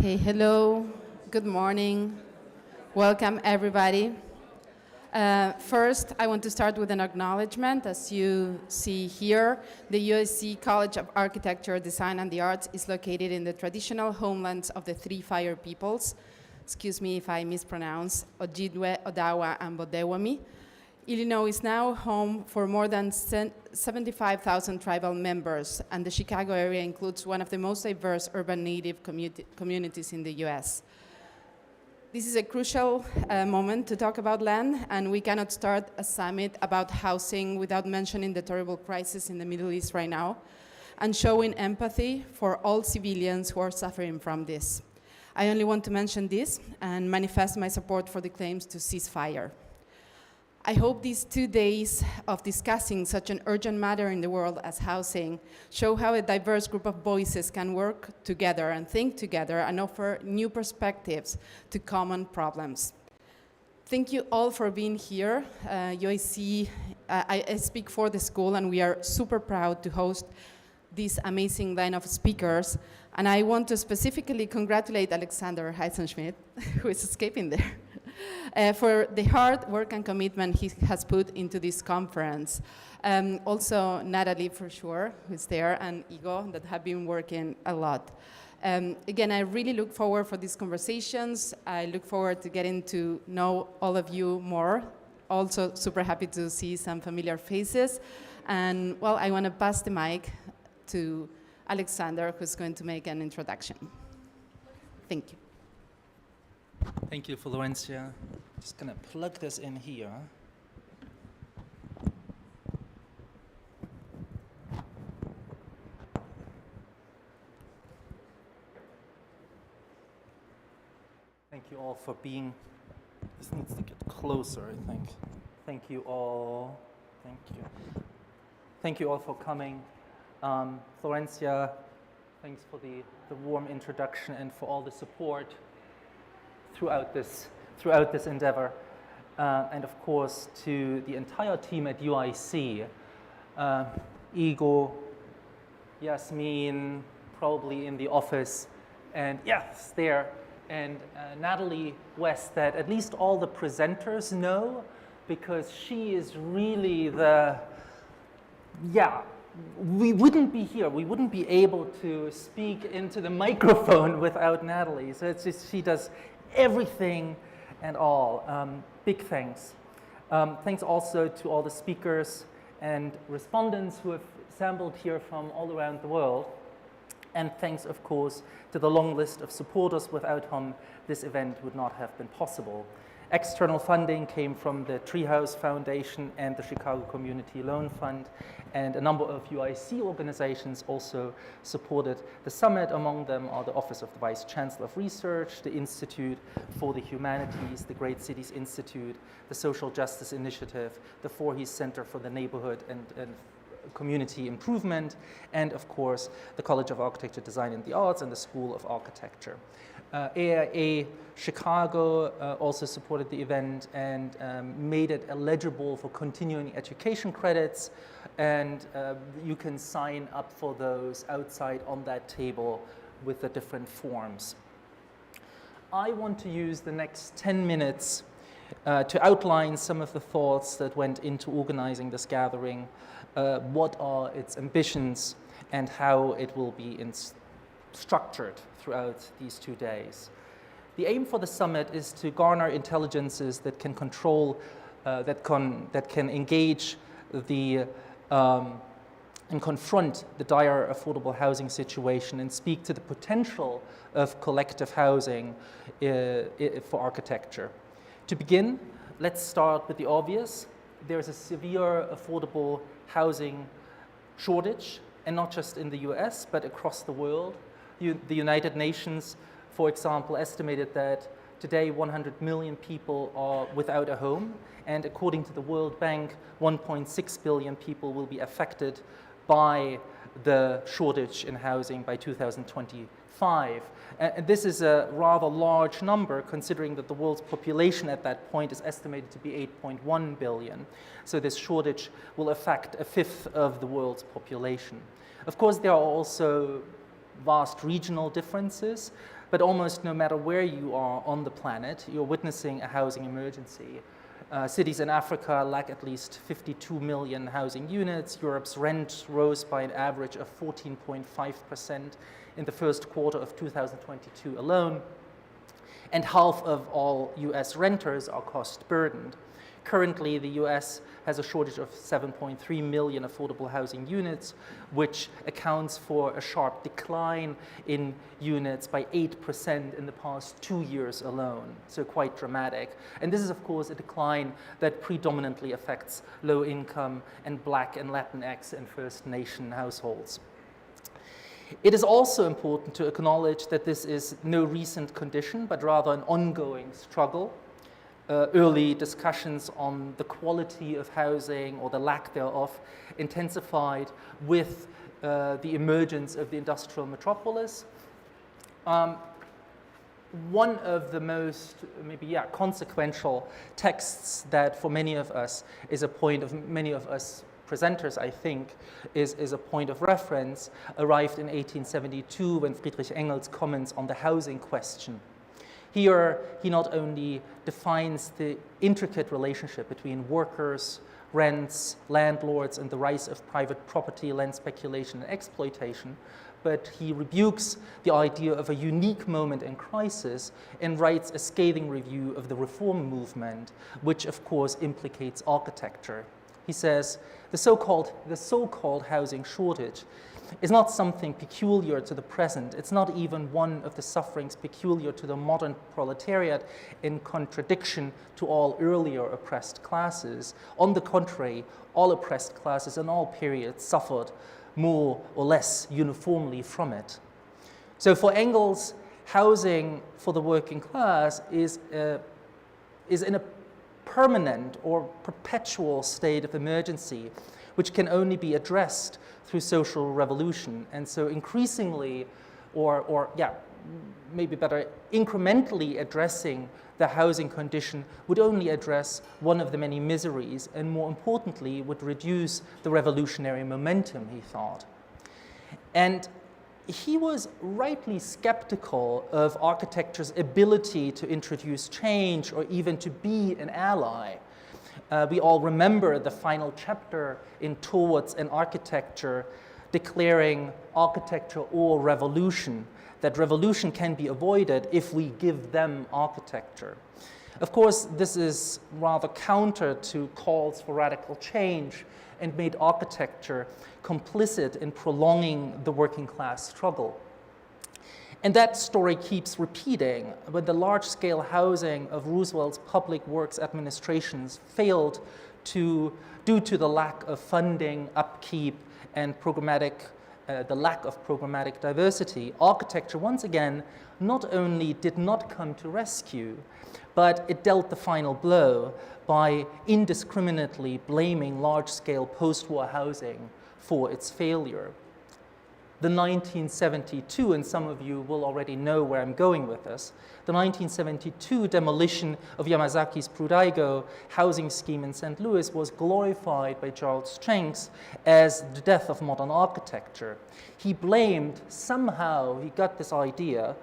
Okay, hello, good morning, welcome everybody. First, I want to start with an acknowledgement. As you see here, the USC College of Architecture, Design and the Arts is located in the traditional homelands of the three Fire peoples. Excuse me if I mispronounce, Ojibwe, Odawa, and Bodewami. Illinois is now home for more than 75,000 tribal members, and the Chicago area includes one of the most diverse urban native communities in the US. This is a crucial moment to talk about land, and we cannot start a summit about housing without mentioning the terrible crisis in the Middle East right now, and showing empathy for all civilians who are suffering from this. I only want to mention this and manifest my support for the claims to cease fire. I hope these 2 days of discussing such an urgent matter in the world as housing show how a diverse group of voices can work together and think together and offer new perspectives to common problems. Thank you all for being here. UIC, I speak for the school, and we are super proud to host this amazing line of speakers. And I want to specifically congratulate Alexander Heisenschmidt, who is escaping there, for the hard work and commitment he has put into this conference. Also Natalie, for sure, who's there, and Igo, that have been working a lot. Again, I really look forward for these conversations. I look forward to getting to know all of you more. Also super happy to see some familiar faces. And well, I want to pass the mic to Alexander, who's going to make an introduction. Thank you. Thank you, Florencia. Just gonna plug this in here. Thank you all for being, this needs to get closer, I think. Thank you all, thank you. Thank you all for coming. Florencia, thanks for the warm introduction and for all the support throughout this endeavor, and of course to the entire team at UIC, Igor, Yasmin, probably in the office, and yes, there, and Natalie West, that at least all the presenters know, because she is really we wouldn't be here, we wouldn't be able to speak into the microphone without Natalie, so it's just, she does everything and all. Big thanks. Thanks also to all the speakers and respondents who have assembled here from all around the world. And thanks, of course, to the long list of supporters without whom this event would not have been possible. External funding came from the Treehouse Foundation and the Chicago Community Loan Fund, and a number of UIC organizations also supported the summit. Among them are the Office of the Vice Chancellor of Research, the Institute for the Humanities, the Great Cities Institute, the Social Justice Initiative, the Voorhees Center for the Neighborhood and Community Improvement, and of course the College of Architecture, Design and the Arts and the School of Architecture. AIA Chicago also supported the event and made it eligible for continuing education credits, and you can sign up for those outside on that table with the different forms. I want to use the next 10 minutes to outline some of the thoughts that went into organizing this gathering, what are its ambitions, and how it will be structured throughout these 2 days. The aim for the summit is to garner intelligences that can control, that can engage and confront the dire affordable housing situation and speak to the potential of collective housing for architecture. To begin, let's start with the obvious. There's a severe affordable housing shortage, and not just in the US, but across the world. The United Nations, for example, estimated that today 100 million people are without a home, and according to the World Bank, 1.6 billion people will be affected by the shortage in housing by 2025. And this is a rather large number, considering that the world's population at that point is estimated to be 8.1 billion. So this shortage will affect a fifth of the world's population. Of course, there are also vast regional differences. But almost no matter where you are on the planet, you're witnessing a housing emergency. Cities in Africa lack at least 52 million housing units. Europe's rent rose by an average of 14.5% in the first quarter of 2022 alone. And half of all US renters are cost burdened. Currently, the US has a shortage of 7.3 million affordable housing units, which accounts for a sharp decline in units by 8% in the past 2 years alone, so quite dramatic. And this is, of course, a decline that predominantly affects low-income and Black and Latinx and First Nation households. It is also important to acknowledge that this is no recent condition, but rather an ongoing struggle. Early discussions on the quality of housing or the lack thereof intensified with the emergence of the industrial metropolis. One of the most consequential texts that for many of us is a point of many of us presenters, I think, is a point of reference, arrived in 1872 when Friedrich Engels comments on the housing question. Here, he not only defines the intricate relationship between workers, rents, landlords, and the rise of private property, land speculation, and exploitation, but he rebukes the idea of a unique moment in crisis and writes a scathing review of the reform movement, which of course implicates architecture. He says, the so-called housing shortage is not something peculiar to the present. It's not even one of the sufferings peculiar to the modern proletariat in contradiction to all earlier oppressed classes. On the contrary, all oppressed classes in all periods suffered more or less uniformly from it. So for Engels, housing for the working class is in a permanent or perpetual state of emergency, which can only be addressed through social revolution. And so increasingly, maybe better, incrementally addressing the housing condition would only address one of the many miseries, and more importantly, would reduce the revolutionary momentum, he thought. And he was rightly skeptical of architecture's ability to introduce change or even to be an ally. We all remember the final chapter in Towards an Architecture declaring architecture or revolution, that revolution can be avoided if we give them architecture. Of course, this is rather counter to calls for radical change and made architecture complicit in prolonging the working class struggle. And that story keeps repeating when the large-scale housing of Roosevelt's public works administrations failed due to the lack of funding, upkeep, and the lack of programmatic diversity. Architecture, once again, not only did not come to rescue, but it dealt the final blow by indiscriminately blaming large-scale post-war housing for its failure. The 1972, and some of you will already know where I'm going with this, the 1972 demolition of Yamazaki's Prudaigo housing scheme in St. Louis was glorified by Charles Jenks as the death of modern architecture. He blamed, somehow he got this idea,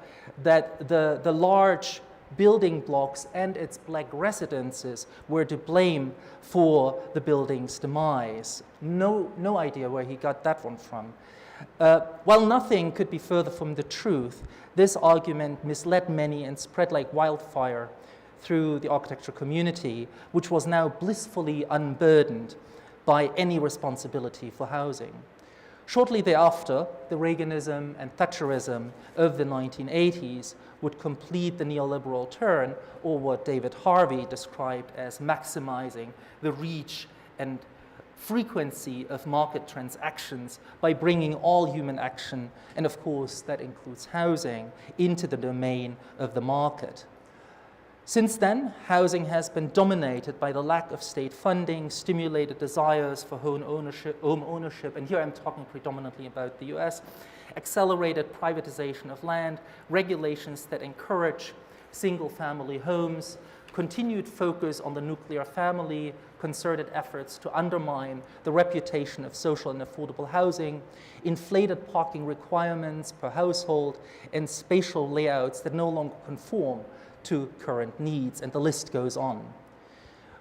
that the large building blocks and its black residences were to blame for the building's demise. No idea where he got that one from. While nothing could be further from the truth, this argument misled many and spread like wildfire through the architecture community, which was now blissfully unburdened by any responsibility for housing. Shortly thereafter, the Reaganism and Thatcherism of the 1980s would complete the neoliberal turn, or what David Harvey described as maximizing the reach and frequency of market transactions by bringing all human action, and of course that includes housing, into the domain of the market. Since then, housing has been dominated by the lack of state funding, stimulated desires for home ownership, and here I'm talking predominantly about the US, accelerated privatization of land, regulations that encourage single-family homes, continued focus on the nuclear family, concerted efforts to undermine the reputation of social and affordable housing, inflated parking requirements per household, and spatial layouts that no longer conform to current needs, and the list goes on.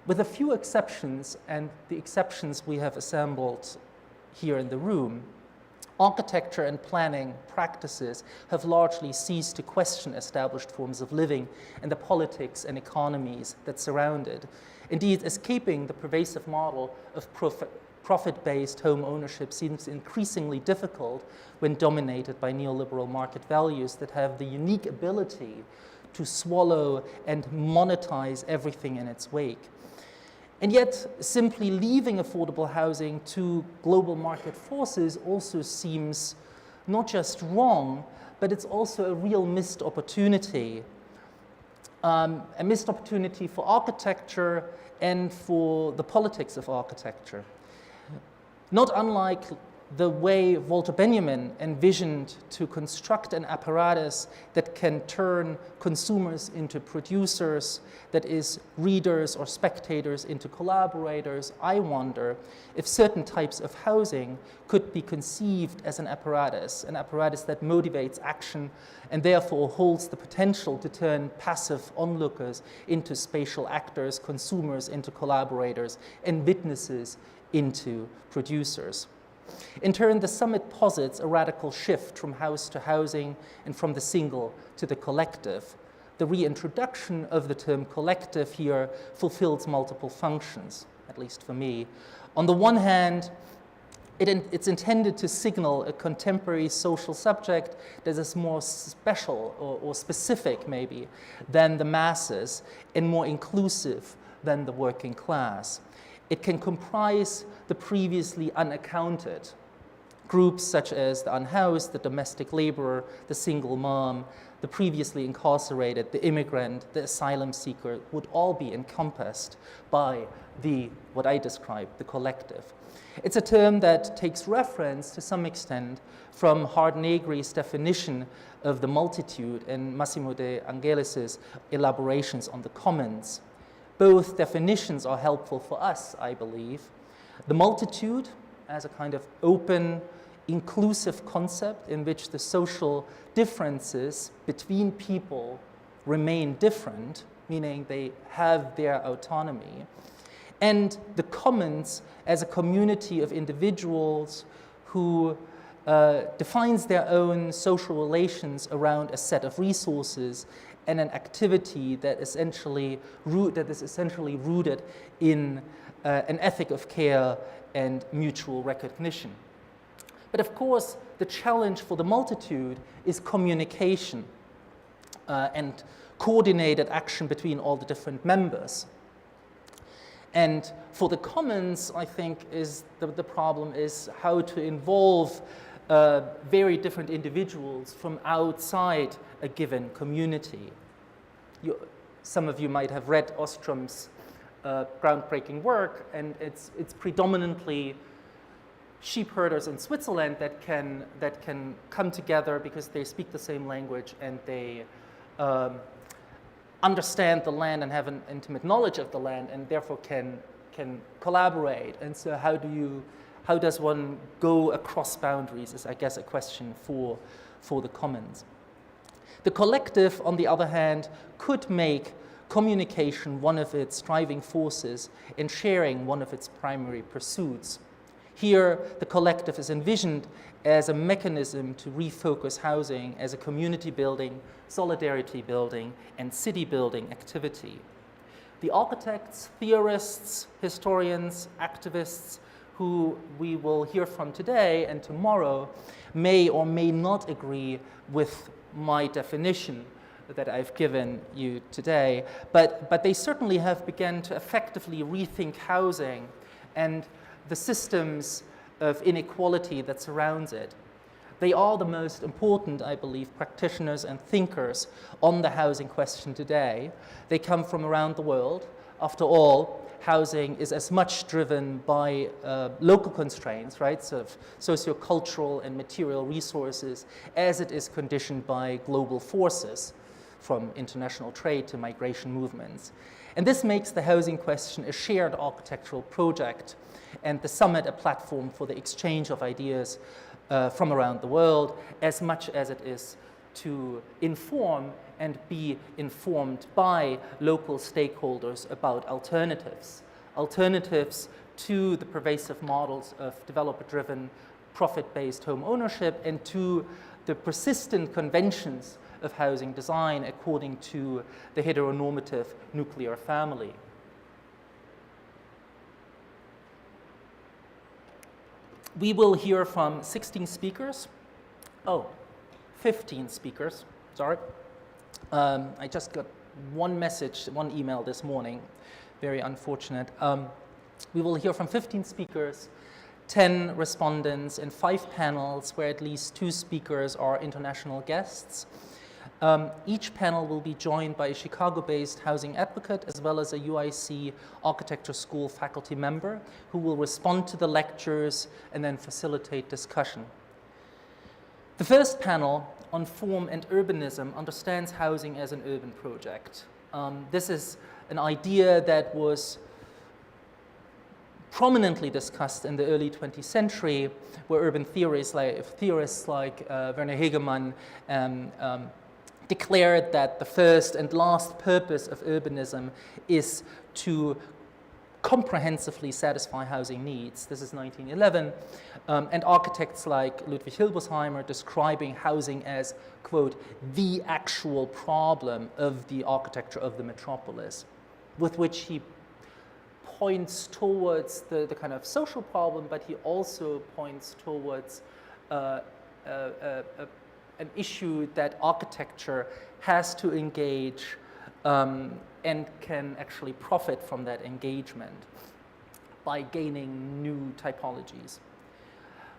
With a few exceptions, and the exceptions we have assembled here in the room, architecture and planning practices have largely ceased to question established forms of living and the politics and economies that surround it. Indeed, escaping the pervasive model of profit-based home ownership seems increasingly difficult when dominated by neoliberal market values that have the unique ability to swallow and monetize everything in its wake. And yet, simply leaving affordable housing to global market forces also seems not just wrong, but it's also a real missed opportunity. A missed opportunity for architecture and for the politics of architecture. Not unlike the way Walter Benjamin envisioned to construct an apparatus that can turn consumers into producers, that is, readers or spectators into collaborators, I wonder if certain types of housing could be conceived as an apparatus that motivates action and therefore holds the potential to turn passive onlookers into spatial actors, consumers into collaborators, and witnesses into producers. In turn, the summit posits a radical shift from house to housing and from the single to the collective. The reintroduction of the term collective here fulfills multiple functions, at least for me. On the one hand, it's intended to signal a contemporary social subject that is more special or specific, maybe, than the masses and more inclusive than the working class. It can comprise the previously unaccounted groups such as the unhoused, the domestic laborer, the single mom, the previously incarcerated, the immigrant, the asylum seeker would all be encompassed by what I described, the collective. It's a term that takes reference to some extent from Hart-Negri's definition of the multitude and Massimo de Angelis's elaborations on the commons. Both definitions are helpful for us, I believe. The multitude as a kind of open, inclusive concept in which the social differences between people remain different, meaning they have their autonomy, and the commons as a community of individuals who defines their own social relations around a set of resources and an activity that is essentially rooted in an ethic of care and mutual recognition. But of course, the challenge for the multitude is communication and coordinated action between all the different members. And for the commons, I think the problem is how to involve very different individuals from outside a given community. Some of you might have read Ostrom's groundbreaking work, and it's predominantly sheep herders in Switzerland that can come together because they speak the same language and they understand the land and have an intimate knowledge of the land, and therefore can collaborate. And so how does one go across boundaries is, I guess, a question for the commons. The collective, on the other hand, could make communication one of its driving forces and sharing one of its primary pursuits. Here, the collective is envisioned as a mechanism to refocus housing as a community building, solidarity building, and city building activity. The architects, theorists, historians, activists who we will hear from today and tomorrow may or may not agree with my definition that I've given you today, but they certainly have begun to effectively rethink housing and the systems of inequality that surrounds it. They are the most important, I believe, practitioners and thinkers on the housing question today. They come from around the world. After all, housing is as much driven by local constraints, right, so sociocultural and material resources, as it is conditioned by global forces. from international trade to migration movements. And this makes the housing question a shared architectural project, and the summit a platform for the exchange of ideas from around the world, as much as it is to inform and be informed by local stakeholders about alternatives to the pervasive models of developer-driven, profit-based home ownership, and to the persistent conventions of housing design according to the heteronormative nuclear family. We will hear from 16 speakers. 15 speakers, sorry. I just got one email this morning, very unfortunate. We will hear from 15 speakers, 10 respondents in 5 panels where at least 2 speakers are international guests. Each panel will be joined by a Chicago-based housing advocate as well as a UIC architecture school faculty member who will respond to the lectures and then facilitate discussion. The first panel on form and urbanism understands housing as an urban project. This is an idea that was prominently discussed in the early 20th century, where urban theorists like Werner Hegemann declared that the first and last purpose of urbanism is to comprehensively satisfy housing needs. This is 1911. And architects like Ludwig Hilbersheimer describing housing as, quote, the actual problem of the architecture of the metropolis, with which he points towards the kind of social problem, but he also points towards an issue that architecture has to engage and can actually profit from that engagement by gaining new typologies.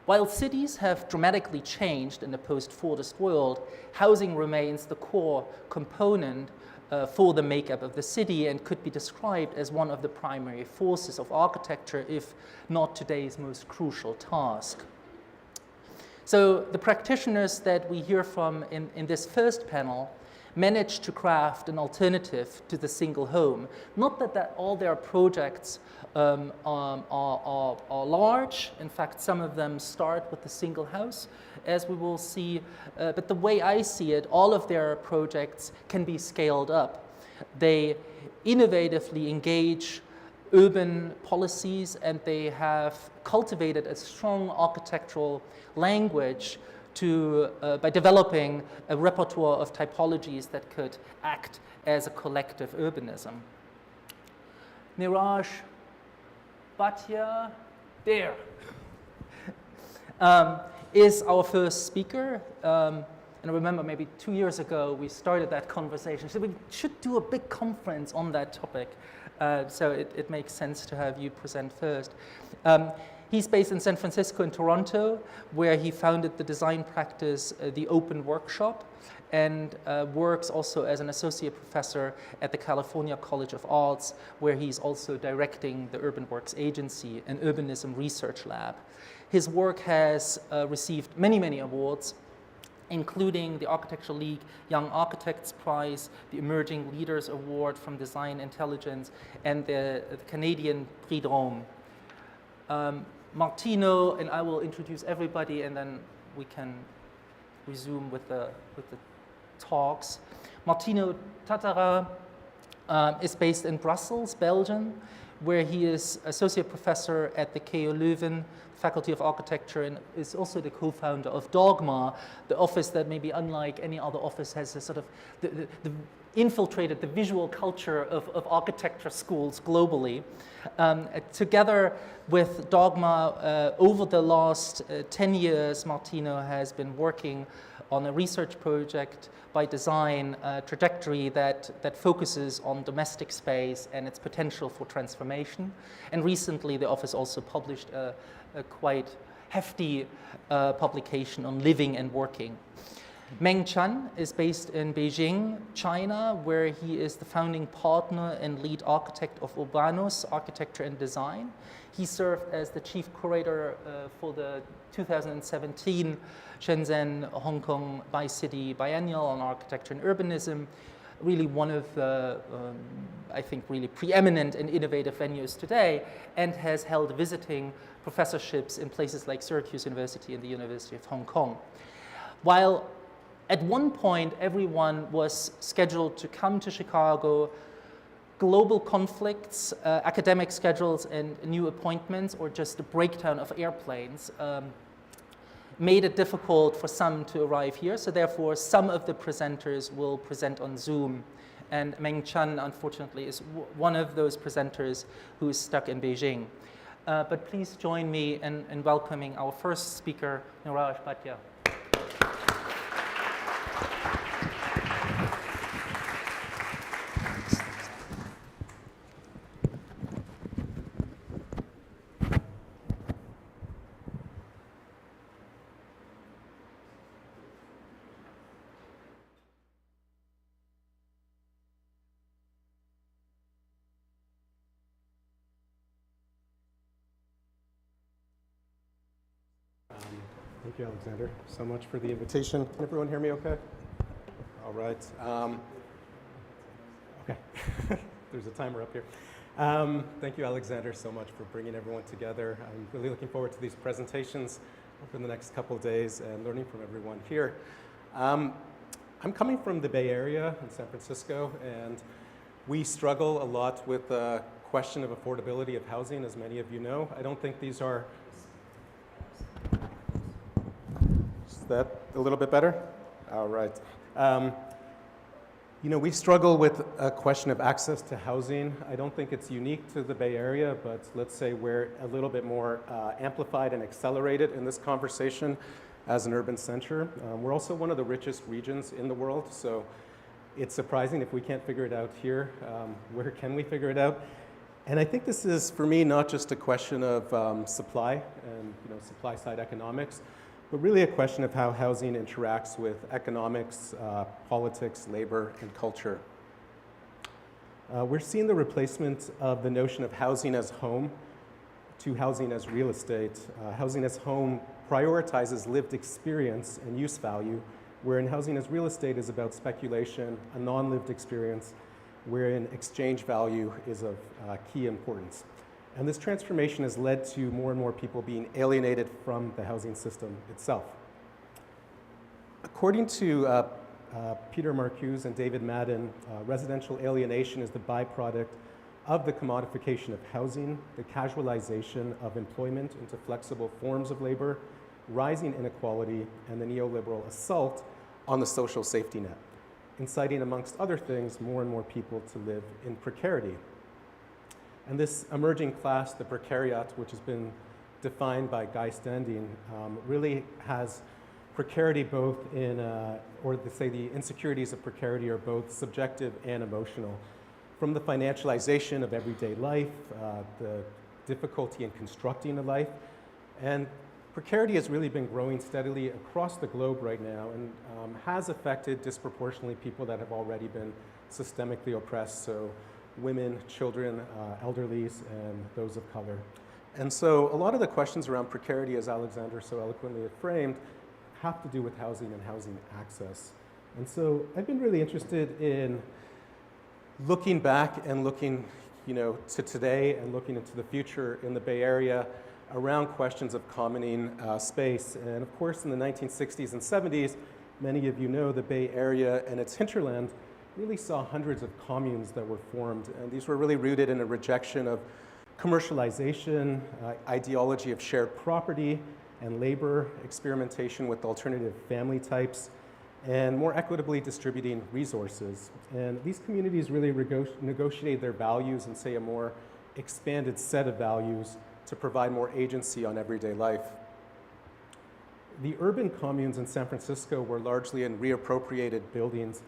While cities have dramatically changed in the post-Fordist world, housing remains the core component for the makeup of the city and could be described as one of the primary forces of architecture, if not today's most crucial task. So the practitioners that we hear from in this first panel managed to craft an alternative to the single home. Not that all their projects are large. In fact, some of them start with the single house, as we will see. But the way I see it, all of their projects can be scaled up. They innovatively engage urban policies, and they have cultivated a strong architectural language by developing a repertoire of typologies that could act as a collective urbanism. Niraj Bhatia, there, is our first speaker. And I remember maybe 2 years ago we started that conversation. So we should do a big conference on that topic. So it makes sense to have you present first. He's based in San Francisco and Toronto, where he founded the design practice, The Open Workshop, and works also as an associate professor at the California College of Arts, where he's also directing the Urban Works Agency, an urbanism research lab. His work has received many, many awards, including the Architecture League Young Architects Prize, the Emerging Leaders Award from Design Intelligence, and the Canadian Prix de Rome. Martino, and I will introduce everybody, and then we can resume with the talks. Martino Tatara is based in Brussels, Belgium, where he is associate professor at the KU Leuven Faculty of Architecture and is also the co-founder of Dogma, the office that maybe unlike any other office has a sort of infiltrated the visual culture of architecture schools globally. Together with Dogma, over the last 10 years, Martino has been working on a research project by design trajectory that focuses on domestic space and its potential for transformation. And recently, the office also published a quite hefty publication on living and working. Meng Chan is based in Beijing, China, where he is the founding partner and lead architect of Urbanus Architecture and Design. He served as the chief curator for the 2017 Shenzhen Hong Kong Bi-City Biennial on Architecture and Urbanism, really one of the, I think, really preeminent and innovative venues today, and has held visiting professorships in places like Syracuse University and the University of Hong Kong. While at one point everyone was scheduled to come to Chicago, global conflicts, academic schedules, and new appointments, or just a breakdown of airplanes, made it difficult for some to arrive here. So therefore, some of the presenters will present on Zoom. And Meng Chan, unfortunately, is one of those presenters who is stuck in Beijing. But please join me in welcoming our first speaker, Niraj Bhatia. Thank you, Alexander, so much for the invitation. Can everyone hear me okay? All right. Okay. There's a timer up here. Thank you, Alexander, so much for bringing everyone together. I'm really looking forward to these presentations over the next couple of days and learning from everyone here. I'm coming from the Bay Area in San Francisco, and we struggle a lot with the question of affordability of housing, as many of you know. I don't think these are... Is that a little bit better? All right. You know, we struggle with a question of access to housing. I don't think it's unique to the Bay Area, but let's say we're a little bit more amplified and accelerated in this conversation as an urban center. We're also one of the richest regions in the world, so it's surprising if we can't figure it out here. Where can we figure it out? And I think this is, for me, not just a question of supply and supply-side economics, but really a question of how housing interacts with economics, politics, labor, and culture. We're seeing the replacement of the notion of housing as home to housing as real estate. Housing as home prioritizes lived experience and use value, wherein housing as real estate is about speculation, a non-lived experience, wherein exchange value is of key importance. And this transformation has led to more and more people being alienated from the housing system itself. According to Peter Marcuse and David Madden, residential alienation is the byproduct of the commodification of housing, the casualization of employment into flexible forms of labor, rising inequality, and the neoliberal assault on the social safety net, inciting, amongst other things, more and more people to live in precarity. And this emerging class, the precariat, which has been defined by Guy Standing, really has precarity both in, or to say the insecurities of precarity are both subjective and emotional. From the financialization of everyday life, the difficulty in constructing a life, and precarity has really been growing steadily across the globe right now and has affected disproportionately people that have already been systemically oppressed, so women, children, elderlies, and those of color. And so a lot of the questions around precarity, as Alexander so eloquently framed, have to do with housing and housing access. And so I've been really interested in looking back and looking to today and looking into the future in the Bay Area around questions of commoning space. And of course, in the 1960s and 70s, many of you know the Bay Area and its hinterland really saw hundreds of communes that were formed. And these were really rooted in a rejection of commercialization, ideology of shared property and labor, experimentation with alternative family types, and more equitably distributing resources. And these communities really negotiated their values and say a more expanded set of values to provide more agency on everyday life. The urban communes in San Francisco were largely in reappropriated buildings.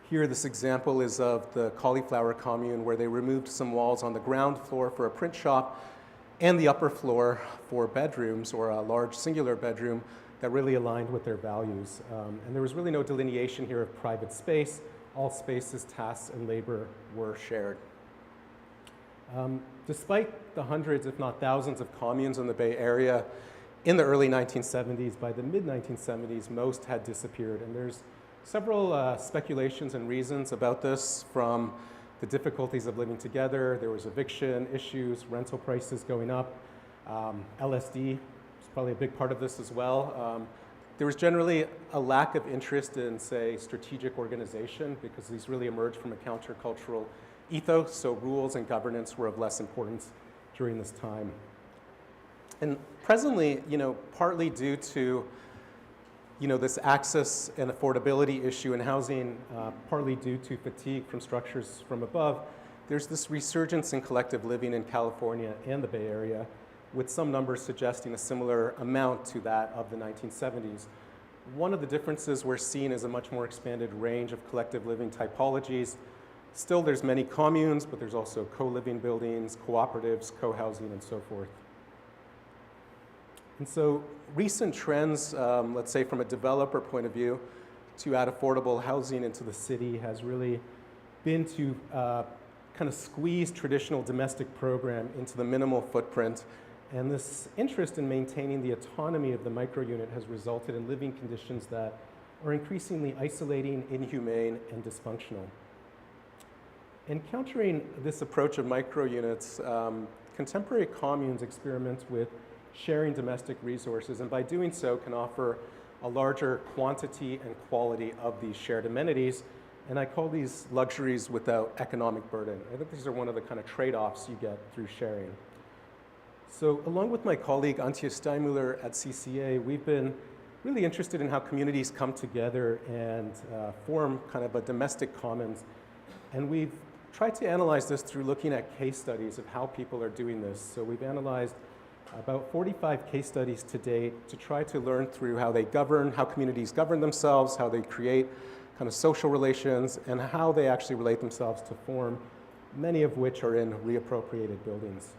Here, this example is of the Cauliflower Commune, where they removed some walls on the ground floor for a print shop and the upper floor for bedrooms, or a large singular bedroom that really aligned with their values. And there was really no delineation here of private space. All spaces, tasks, and labor were shared. Despite the hundreds, if not thousands, of communes in the Bay Area in the early 1970s, by the mid-1970s, most had disappeared. And there's several speculations and reasons about this, from the difficulties of living together. There was eviction issues, rental prices going up. LSD is probably a big part of this as well. There was generally a lack of interest in, say, strategic organization, because these really emerged from a countercultural ethos, so rules and governance were of less importance during this time. And presently, partly due to this access and affordability issue in housing, partly due to fatigue from structures from above, there's this resurgence in collective living in California and the Bay Area, with some numbers suggesting a similar amount to that of the 1970s. One of the differences we're seeing is a much more expanded range of collective living typologies. Still, there's many communes, but there's also co-living buildings, cooperatives, co-housing, and so forth. And so recent trends, let's say from a developer point of view, to add affordable housing into the city has really been to kind of squeeze traditional domestic program into the minimal footprint. And this interest in maintaining the autonomy of the microunit has resulted in living conditions that are increasingly isolating, inhumane, and dysfunctional. In countering this approach of microunits, contemporary communes experiment with sharing domestic resources, and by doing so can offer a larger quantity and quality of these shared amenities. And I call these luxuries without economic burden. I think these are one of the kind of trade-offs you get through sharing. So along with my colleague Antje Steinmüller at CCA, we've been really interested in how communities come together and form kind of a domestic commons. And we've tried to analyze this through looking at case studies of how people are doing this. So we've analyzed about 45 case studies to date to try to learn through how they govern, how communities govern themselves, how they create kind of social relations, and how they actually relate themselves to form, many of which are in reappropriated buildings.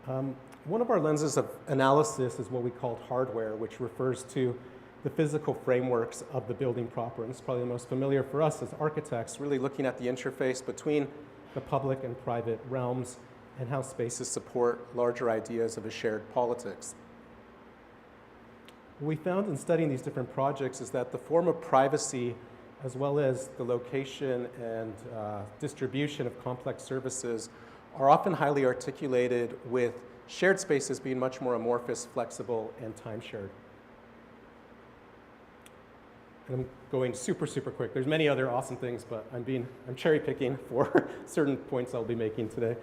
One of our lenses of analysis is what we call hardware, which refers to the physical frameworks of the building proper. And this is probably the most familiar for us as architects, really looking at the interface between the public and private realms and how spaces support larger ideas of a shared politics. What we found in studying these different projects is that the form of privacy, as well as the location and distribution of complex services, are often highly articulated, with shared spaces being much more amorphous, flexible, and time-shared. And I'm going super, super quick. There's many other awesome things, but I'm cherry-picking for certain points I'll be making today.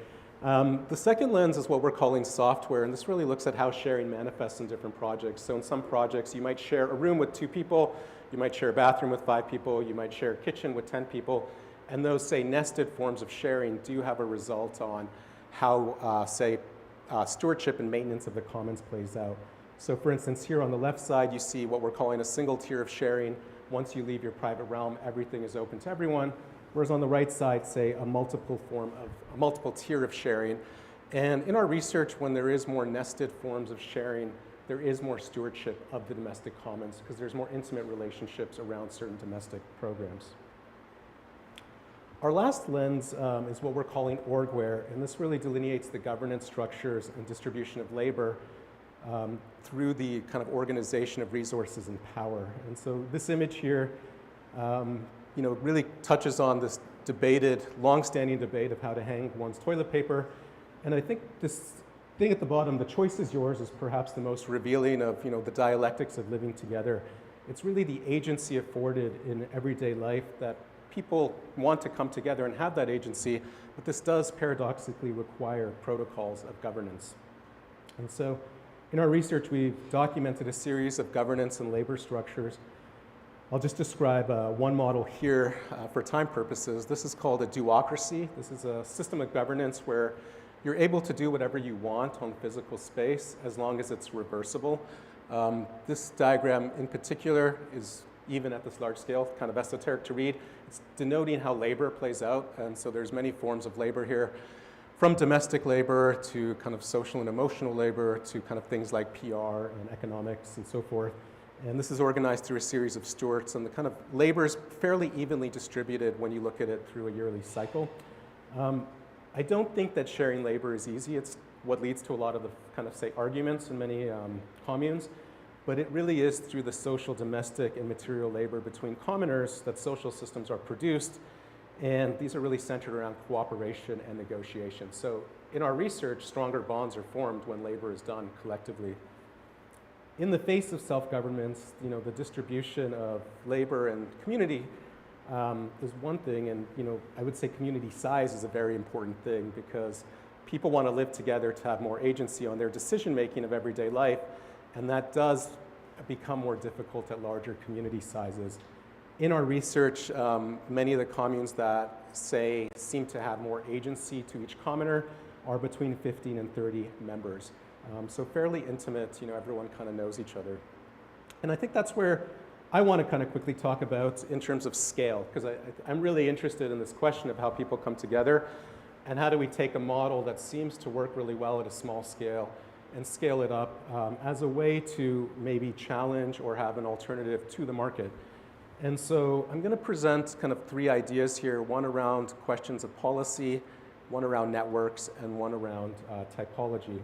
The second lens is what we're calling software, and this really looks at how sharing manifests in different projects. So in some projects, you might share a room with 2 people, you might share a bathroom with 5 people, you might share a kitchen with 10 people, and those, say, nested forms of sharing do have a result on how, stewardship and maintenance of the commons plays out. So for instance, here on the left side, you see what we're calling a single tier of sharing. Once you leave your private realm, everything is open to everyone. Whereas on the right side, say, a multiple tier of sharing. And in our research, when there is more nested forms of sharing, there is more stewardship of the domestic commons, because there's more intimate relationships around certain domestic programs. Our last lens is what we're calling orgware, and this really delineates the governance structures and distribution of labor through the kind of organization of resources and power. And so this image here really touches on this debated, long-standing debate of how to hang one's toilet paper. And I think this thing at the bottom, "the choice is yours," is perhaps the most revealing of the dialectics of living together. It's really the agency afforded in everyday life that people want to come together and have that agency, but this does paradoxically require protocols of governance. And so in our research, we've documented a series of governance and labor structures. I'll just describe one model here for time purposes. This is called a duocracy. This is a system of governance where you're able to do whatever you want on physical space as long as it's reversible. This diagram in particular is, even at this large scale, kind of esoteric to read. It's denoting how labor plays out, and so there's many forms of labor here. from domestic labor to kind of social and emotional labor to kind of things like PR and economics and so forth. And this is organized through a series of stewards, and the kind of labor is fairly evenly distributed when you look at it through a yearly cycle. I don't think that sharing labor is easy. It's what leads to a lot of the kind of, say, arguments in many communes. But it really is through the social, domestic, and material labor between commoners that social systems are produced. And these are really centered around cooperation and negotiation. So in our research, stronger bonds are formed when labor is done collectively. In the face of self-governments, the distribution of labor and community is one thing, and I would say community size is a very important thing because people want to live together to have more agency on their decision-making of everyday life, and that does become more difficult at larger community sizes. In our research, many of the communes that seem to have more agency to each commoner are between 15 and 30 members. So fairly intimate, everyone kind of knows each other. And I think that's where I want to kind of quickly talk about in terms of scale, because I'm really interested in this question of how people come together and how do we take a model that seems to work really well at a small scale and scale it up as a way to maybe challenge or have an alternative to the market. And so I'm going to present kind of three ideas here, one around questions of policy, one around networks, and one around typology.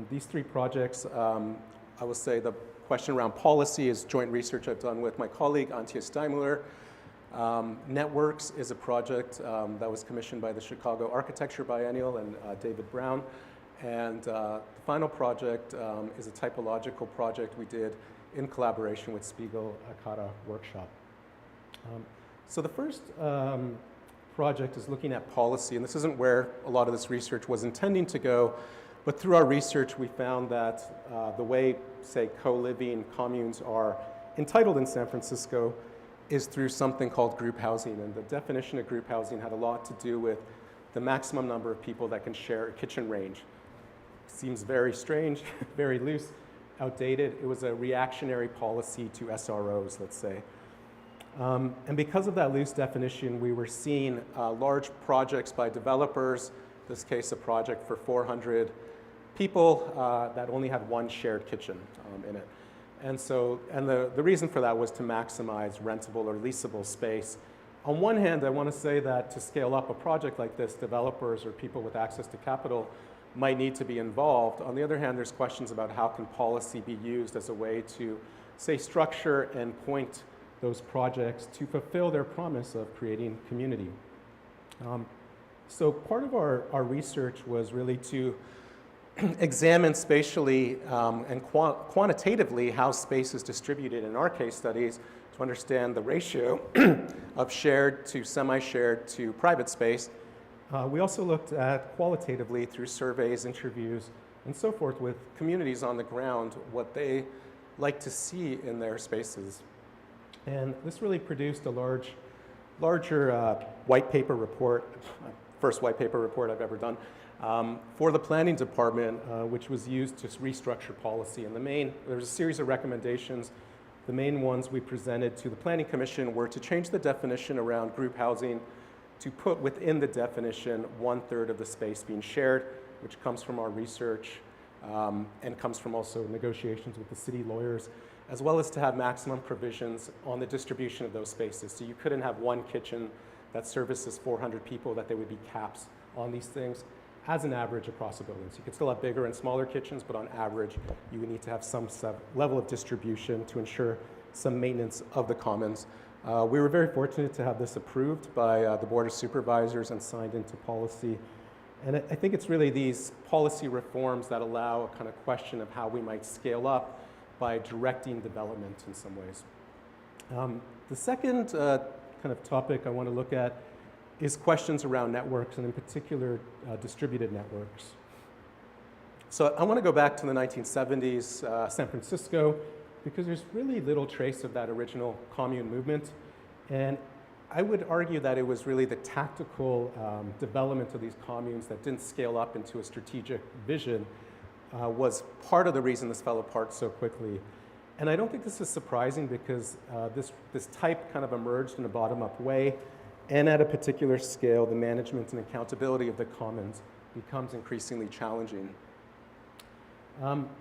These three projects, I will say the question around policy is joint research I've done with my colleague, Antje Steinmüller. Networks is a project that was commissioned by the Chicago Architecture Biennial and David Brown. And the final project is a typological project we did in collaboration with Spiegel Akara Workshop. So the first project is looking at policy, and this isn't where a lot of this research was intending to go, but through our research we found that the way, say, co-living communes are entitled in San Francisco is through something called group housing, and the definition of group housing had a lot to do with the maximum number of people that can share a kitchen range. Seems very strange, very loose, outdated. It was a reactionary policy to SROs, let's say. And because of that loose definition, we were seeing large projects by developers, in this case a project for 400 people that only had one shared kitchen in it. And so, the reason for that was to maximize rentable or leasable space. On one hand, I want to say that to scale up a project like this, developers or people with access to capital might need to be involved. On the other hand, there's questions about how can policy be used as a way to, say, structure and point those projects to fulfill their promise of creating community. So part of our research was really to examine spatially and quantitatively how space is distributed in our case studies to understand the ratio of shared to semi-shared to private space. We also looked at qualitatively through surveys, interviews, and so forth with communities on the ground, what they like to see in their spaces. And this really produced a larger white paper report, first white paper report I've ever done, for the planning department, which was used to restructure policy. And there was a series of recommendations. The main ones we presented to the Planning Commission were to change the definition around group housing to put within the definition 1/3 of the space being shared, which comes from our research and comes from also negotiations with the city lawyers, as well as to have maximum provisions on the distribution of those spaces. So you couldn't have one kitchen that services 400 people, that there would be caps on these things as an average across a building. So you could still have bigger and smaller kitchens, but on average, you would need to have some level of distribution to ensure some maintenance of the commons. We were very fortunate to have this approved by the Board of Supervisors and signed into policy. And I think it's really these policy reforms that allow a kind of question of how we might scale up by directing development in some ways. The second kind of topic I want to look at is questions around networks, and in particular, distributed networks. So I want to go back to the 1970s, San Francisco, because there's really little trace of that original commune movement. And I would argue that it was really the tactical development of these communes that didn't scale up into a strategic vision was part of the reason this fell apart so quickly. And I don't think this is surprising because this type kind of emerged in a bottom-up way, and at a particular scale, the management and accountability of the commons becomes increasingly challenging.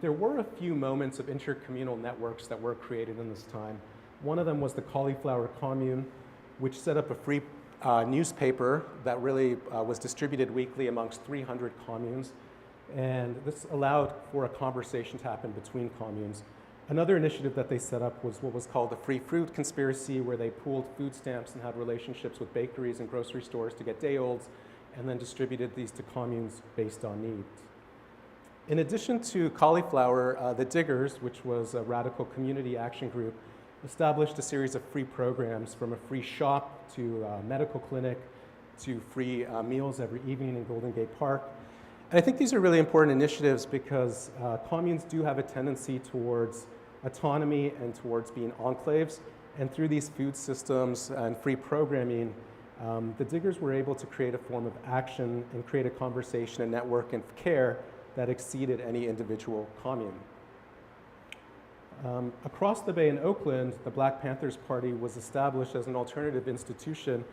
There were a few moments of intercommunal networks that were created in this time. One of them was the Cauliflower Commune, which set up a free newspaper that really was distributed weekly amongst 300 communes. And this allowed for a conversation to happen between communes. Another initiative that they set up was what was called the Free Fruit Conspiracy, where they pooled food stamps and had relationships with bakeries and grocery stores to get day-olds, and then distributed these to communes based on needs. In addition to Cauliflower, the Diggers, which was a radical community action group, established a series of free programs, from a free shop to a medical clinic to free meals every evening in Golden Gate Park. And I think these are really important initiatives because communes do have a tendency towards autonomy and towards being enclaves. And through these food systems and free programming, the Diggers were able to create a form of action and create a conversation, a network, and care that exceeded any individual commune. Across the bay in Oakland, the Black Panthers Party was established as an alternative institution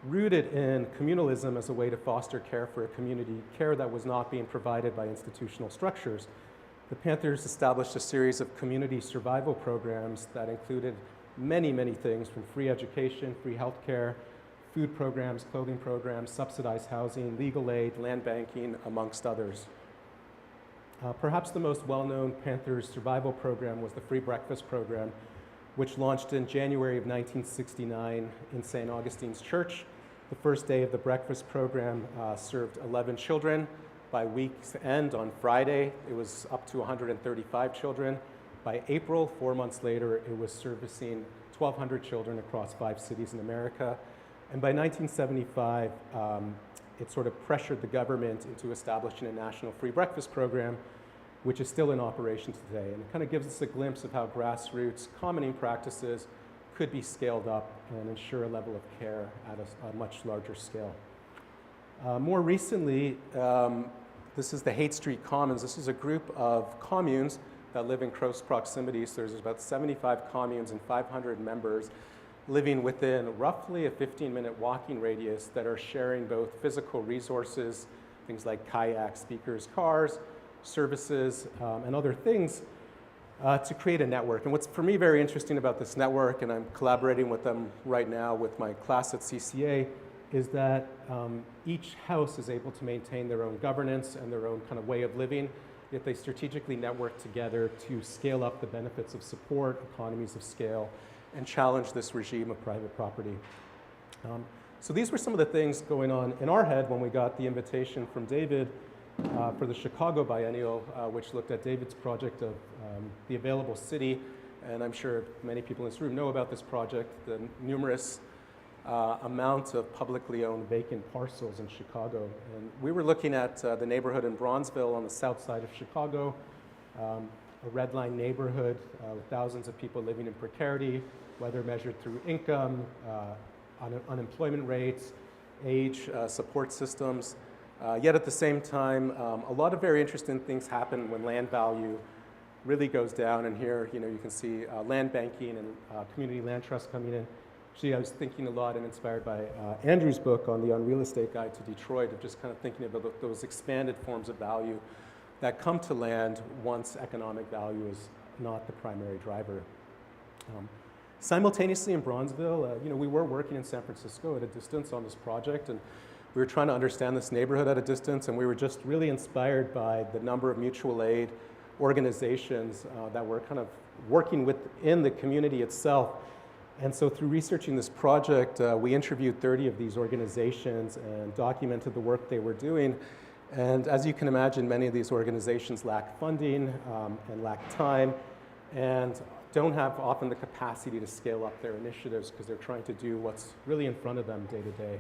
rooted in communalism as a way to foster care for a community, care that was not being provided by institutional structures. The Panthers established a series of community survival programs that included many, many things, from free education, free healthcare, food programs, clothing programs, subsidized housing, legal aid, land banking, amongst others. Perhaps the most well-known Panthers survival program was the Free Breakfast Program, which launched in January of 1969 in St. Augustine's Church. The first day of the breakfast program served 11 children. By week's end, on Friday, it was up to 135 children. By April, 4 months later, it was servicing 1,200 children across 5 cities in America. And by 1975, it sort of pressured the government into establishing a national free breakfast program, which is still in operation today. And it kind of gives us a glimpse of how grassroots commoning practices could be scaled up and ensure a level of care at a much larger scale. More recently, this is the Haight Street Commons. This is a group of communes that live in close proximity. So there's about 75 communes and 500 members living within roughly a 15-minute walking radius that are sharing both physical resources, things like kayaks, speakers, cars, services, and other things to create a network. And what's for me very interesting about this network, and I'm collaborating with them right now with my class at CCA, is that each house is able to maintain their own governance and their own kind of way of living, yet they strategically network together to scale up the benefits of support, economies of scale, and challenge this regime of private property. So these were some of the things going on in our head when we got the invitation from David for the Chicago Biennial, which looked at David's project of the available city. And I'm sure many people in this room know about this project, the numerous amount of publicly owned vacant parcels in Chicago. And we were looking at the neighborhood in Bronzeville on the south side of Chicago, a red line neighborhood with thousands of people living in precarity, whether measured through income, unemployment rates, age, support systems. Yet at the same time, a lot of very interesting things happen when land value really goes down. And here, you can see land banking and community land trust coming in. Actually, I was thinking a lot and inspired by Andrew's book on the Unreal Estate Guide to Detroit, of just kind of thinking about those expanded forms of value that come to land once economic value is not the primary driver. Simultaneously in Bronzeville, we were working in San Francisco at a distance on this project, and we were trying to understand this neighborhood at a distance, and we were just really inspired by the number of mutual aid organizations that were kind of working within the community itself. And so through researching this project, we interviewed 30 of these organizations and documented the work they were doing. And as you can imagine, many of these organizations lack funding and lack time and don't have often the capacity to scale up their initiatives because they're trying to do what's really in front of them day to day.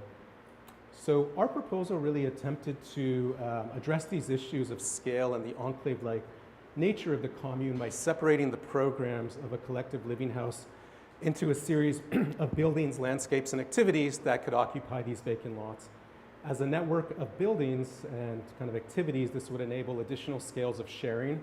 So our proposal really attempted to address these issues of scale and the enclave-like nature of the commune by separating the programs of a collective living house into a series of buildings, landscapes, and activities that could occupy these vacant lots. As a network of buildings and kind of activities, this would enable additional scales of sharing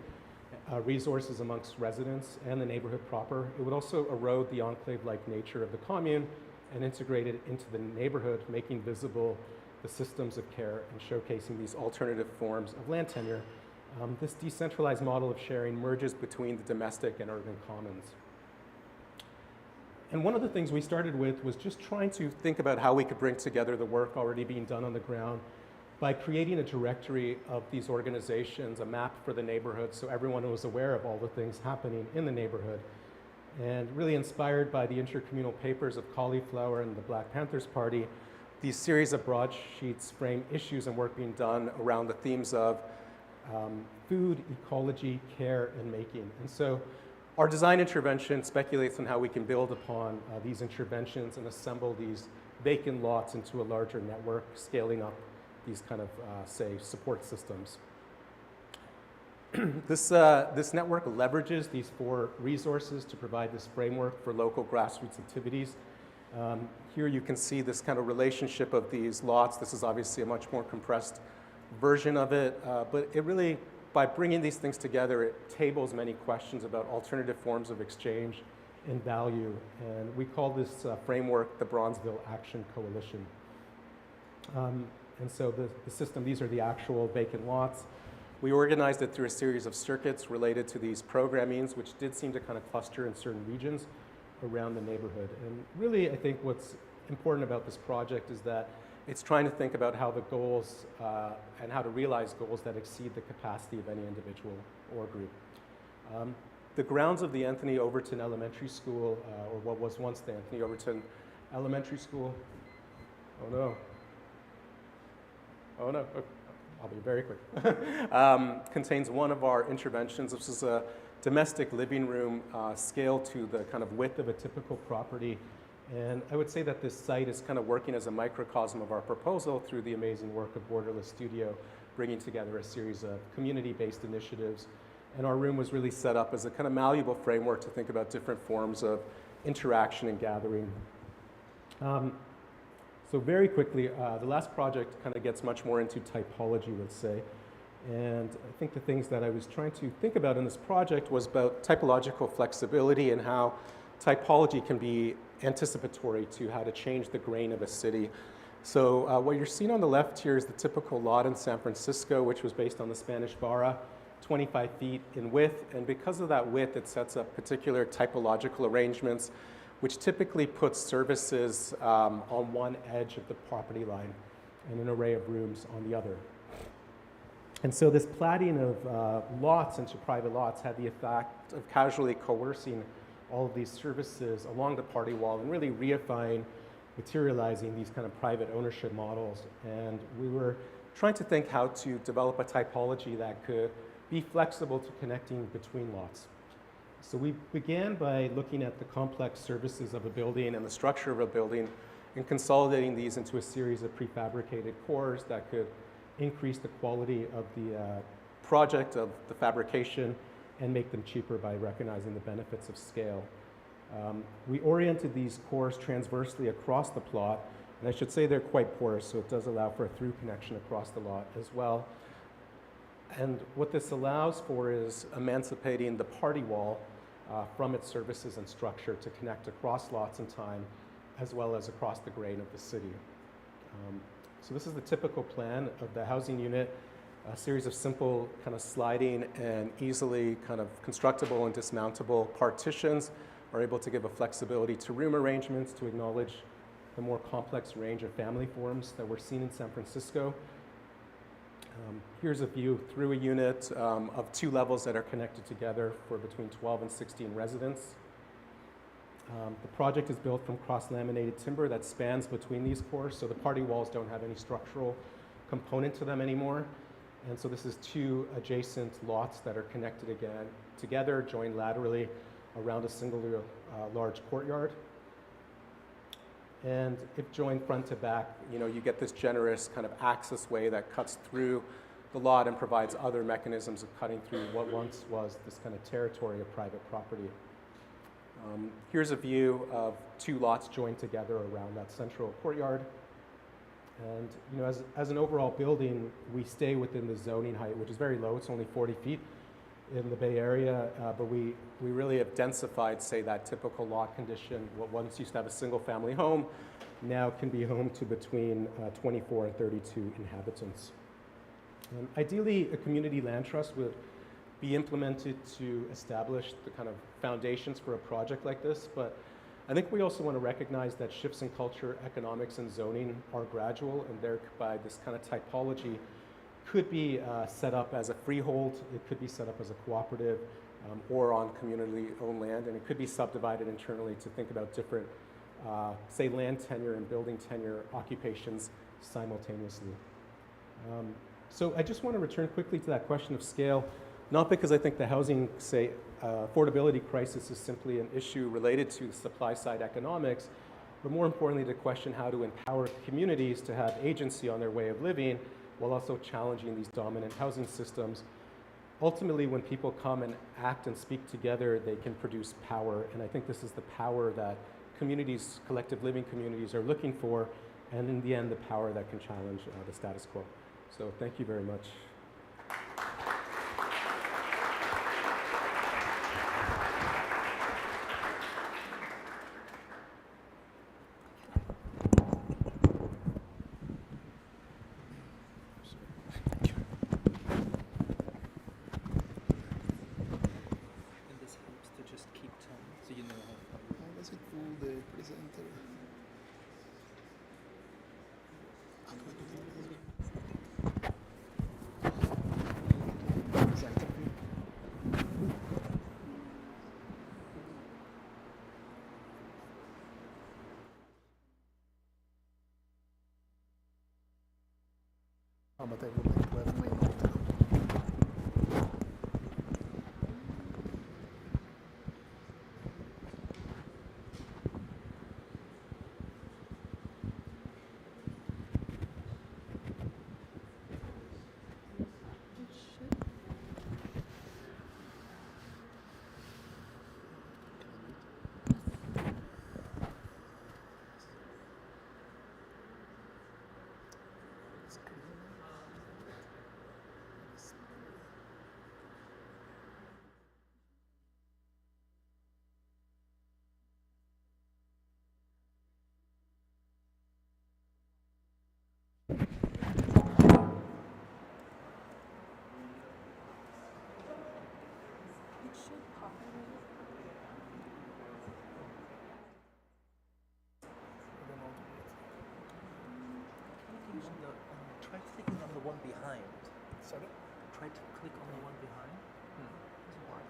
resources amongst residents and the neighborhood proper. It would also erode the enclave-like nature of the commune and integrate it into the neighborhood, making visible the systems of care and showcasing these alternative forms of land tenure. This decentralized model of sharing merges between the domestic and urban commons. And one of the things we started with was just trying to think about how we could bring together the work already being done on the ground by creating a directory of these organizations, a map for the neighborhood so everyone was aware of all the things happening in the neighborhood. And really inspired by the intercommunal papers of Cauliflower and the Black Panthers Party, these series of broadsheets frame issues and work being done around the themes of food, ecology, care, and making. And so our design intervention speculates on how we can build upon these interventions and assemble these vacant lots into a larger network, scaling up these kind of, say, support systems. This network leverages these 4 resources to provide this framework for local grassroots activities. Here you can see this kind of relationship of these lots. This is obviously a much more compressed version of it, but it really, by bringing these things together, it tables many questions about alternative forms of exchange and value. And we call this framework the Bronzeville Action Coalition. And so the system, these are the actual vacant lots. We organized it through a series of circuits related to these programmings, which did seem to kind of cluster in certain regions around the neighborhood. And really, I think what's important about this project is that it's trying to think about how the goals and how to realize goals that exceed the capacity of any individual or group. The grounds of the Anthony Overton Elementary School, or what was once the Anthony Overton Elementary School, oh no, okay. I'll be very quick, contains one of our interventions. This is a domestic living room scaled to the kind of width of a typical property. And I would say that this site is kind of working as a microcosm of our proposal through the amazing work of Borderless Studio, bringing together a series of community-based initiatives. And our room was really set up as a kind of malleable framework to think about different forms of interaction and gathering. So very quickly, the last project kind of gets much more into typology, let's say. And I think the things that I was trying to think about in this project was about typological flexibility and how typology can be anticipatory to how to change the grain of a city. So what you're seeing on the left here is the typical lot in San Francisco, which was based on the Spanish Barra, 25 feet in width. And because of that width, it sets up particular typological arrangements, which typically puts services on one edge of the property line and an array of rooms on the other. And so this platting of lots into private lots had the effect of casually coercing all of these services along the party wall and really reifying, materializing these kind of private ownership models. And we were trying to think how to develop a typology that could be flexible to connecting between lots. So we began by looking at the complex services of a building and the structure of a building and consolidating these into a series of prefabricated cores that could increase the quality of the project, of the fabrication, and make them cheaper by recognizing the benefits of scale. We oriented these cores transversely across the plot, and I should say they're quite porous, so it does allow for a through connection across the lot as well. And what this allows for is emancipating the party wall from its services and structure to connect across lots and time, as well as across the grain of the city. So this is the typical plan of the housing unit, a series of simple kind of sliding and easily kind of constructible and dismountable partitions are able to give a flexibility to room arrangements to acknowledge the more complex range of family forms that we're seeing in San Francisco. Here's a view through a unit of 2 levels that are connected together for between 12 and 16 residents. The project is built from cross-laminated timber that spans between these cores, so the party walls don't have any structural component to them anymore. And so this is 2 adjacent lots that are connected again together, joined laterally around a single large courtyard. And if joined front to back, you get this generous kind of access way that cuts through the lot and provides other mechanisms of cutting through what once was this kind of territory of private property. Here's a view of 2 lots joined together around that central courtyard. And as an overall building, we stay within the zoning height, which is very low. It's only 40 feet in the Bay Area, but we really have densified, say, that typical lot condition. What once used to have a single family home now can be home to between 24 and 32 inhabitants. Ideally, a community land trust would be implemented to establish the kind of foundations for a project like this, but I think we also want to recognize that shifts in culture, economics, and zoning are gradual, and thereby this kind of typology could be set up as a freehold, it could be set up as a cooperative, or on communally owned land, and it could be subdivided internally to think about different, say, land tenure and building tenure occupations simultaneously. So I just want to return quickly to that question of scale, not because I think the housing, say, affordability crisis is simply an issue related to supply side economics, but more importantly to question how to empower communities to have agency on their way of living while also challenging these dominant housing systems. Ultimately, when people come and act and speak together, they can produce power, and I think this is the power that communities, collective living communities, are looking for, and in the end, the power that can challenge the status quo. So thank you very much. But I would like to have my note. Try clicking on the one behind. Sorry? Try to click on the one behind. Doesn't work.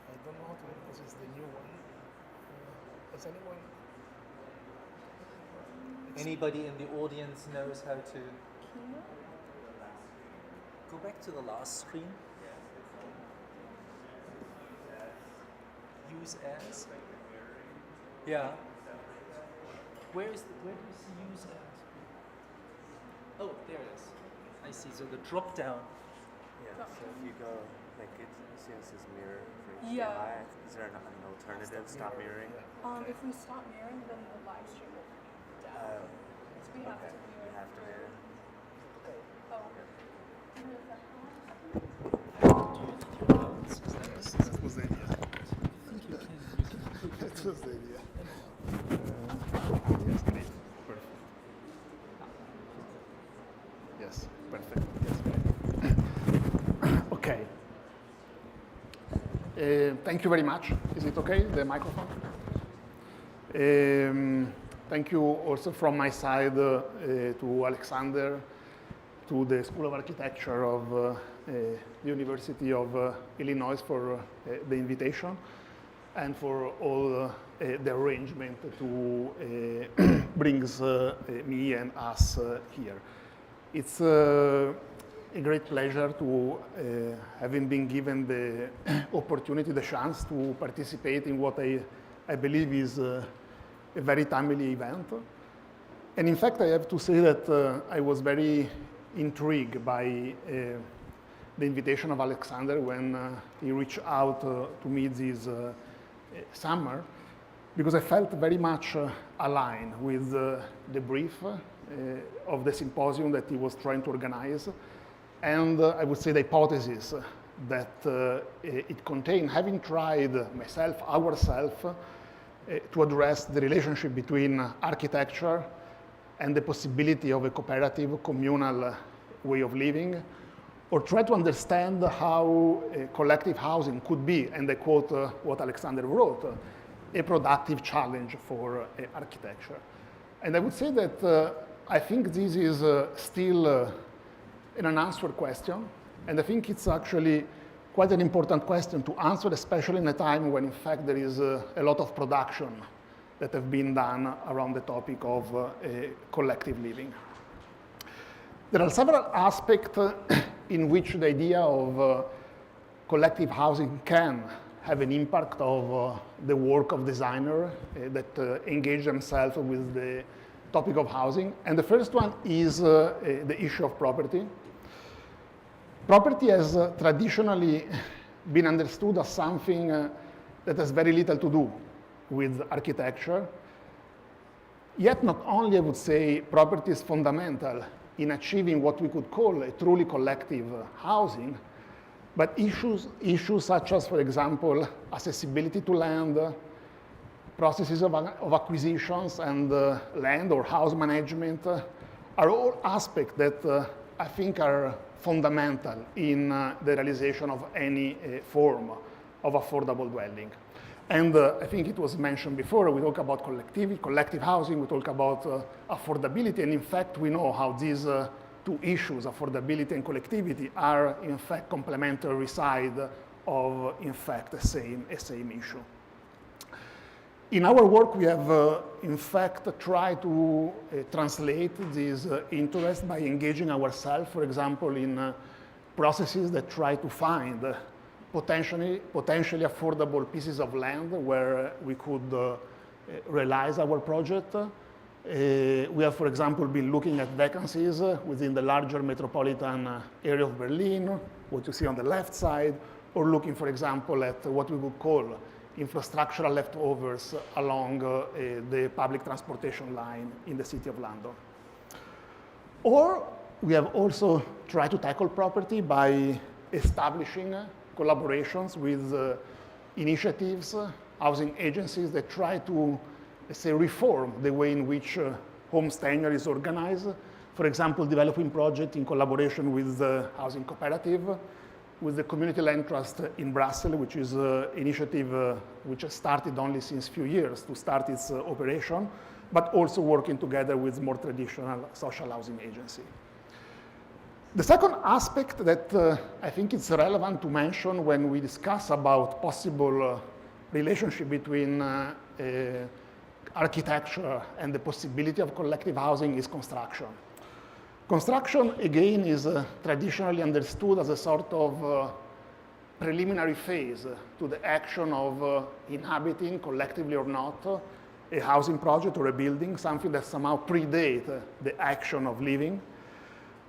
I don't know how to make this is the new one. Does anyone? Anybody in the audience knows how to go back to the last screen? Use as? Yeah. Where do you see use as? Oh, there it is. I see. So the drop down. Yeah, so if you go like it says mirror for HDMI, Yeah. is there an alternative? Stop mirroring? If we stop mirroring, then the live stream will be down. So we have Okay, to mirror. you have to mirror. Oh. That was the idea. That was the idea. Yes, great. Perfect. Yes, perfect. Yes, great. Okay. Thank you very much. Is it okay, the microphone? Thank you also from my side to Alexander, to the School of Architecture of the University of Illinois for the invitation and for all the arrangement to bring me and us here. It's a great pleasure to having been given the opportunity, the chance to participate in what I believe is a very timely event. And in fact, I have to say that I was very intrigued by the invitation of Alexander when he reached out to me this summer, because I felt very much aligned with the brief of the symposium that he was trying to organize, and I would say the hypothesis that it contained, having tried myself, ourselves, to address the relationship between architecture and the possibility of a cooperative, communal way of living, or try to understand how collective housing could be, and I quote what Alexander wrote, a productive challenge for architecture. And I would say that I think this is still an unanswered question, and I think it's actually quite an important question to answer, especially in a time when, in fact, there is a lot of production that have been done around the topic of collective living. There are several aspects in which the idea of collective housing can have an impact of the work of designers that engage themselves with the topic of housing. And the first one is the issue of property. Property has traditionally been understood as something that has very little to do with architecture. Yet not only, I would say, property is fundamental in achieving what we could call a truly collective housing, but issues such as, for example, accessibility to land, processes of acquisitions and land or house management are all aspects that I think are fundamental in the realization of any form of affordable dwelling. And I think it was mentioned before, we talk about collective housing, we talk about affordability, and in fact we know how these two issues, affordability and collectivity, are in fact complementary side of, in fact, a same issue. In our work, we have, in fact, tried to translate this interest by engaging ourselves, for example, in processes that try to find potentially affordable pieces of land where we could realize our project. We have, for example, been looking at vacancies within the larger metropolitan area of Berlin, what you see on the left side, or looking, for example, at what we would call infrastructural leftovers along the public transportation line in the City of London. Or we have also tried to tackle property by establishing collaborations with initiatives, housing agencies that try to, let's say, reform the way in which home tenure is organized. For example, developing projects in collaboration with the housing cooperative, with the Community Land Trust in Brussels, which is an initiative which has started only since a few years to start its operation, but also working together with more traditional social housing agency. The second aspect that I think it's relevant to mention when we discuss about possible relationship between architecture and the possibility of collective housing is construction. Construction, again, is traditionally understood as a sort of preliminary phase to the action of inhabiting, collectively or not, a housing project or a building, something that somehow predates the action of living.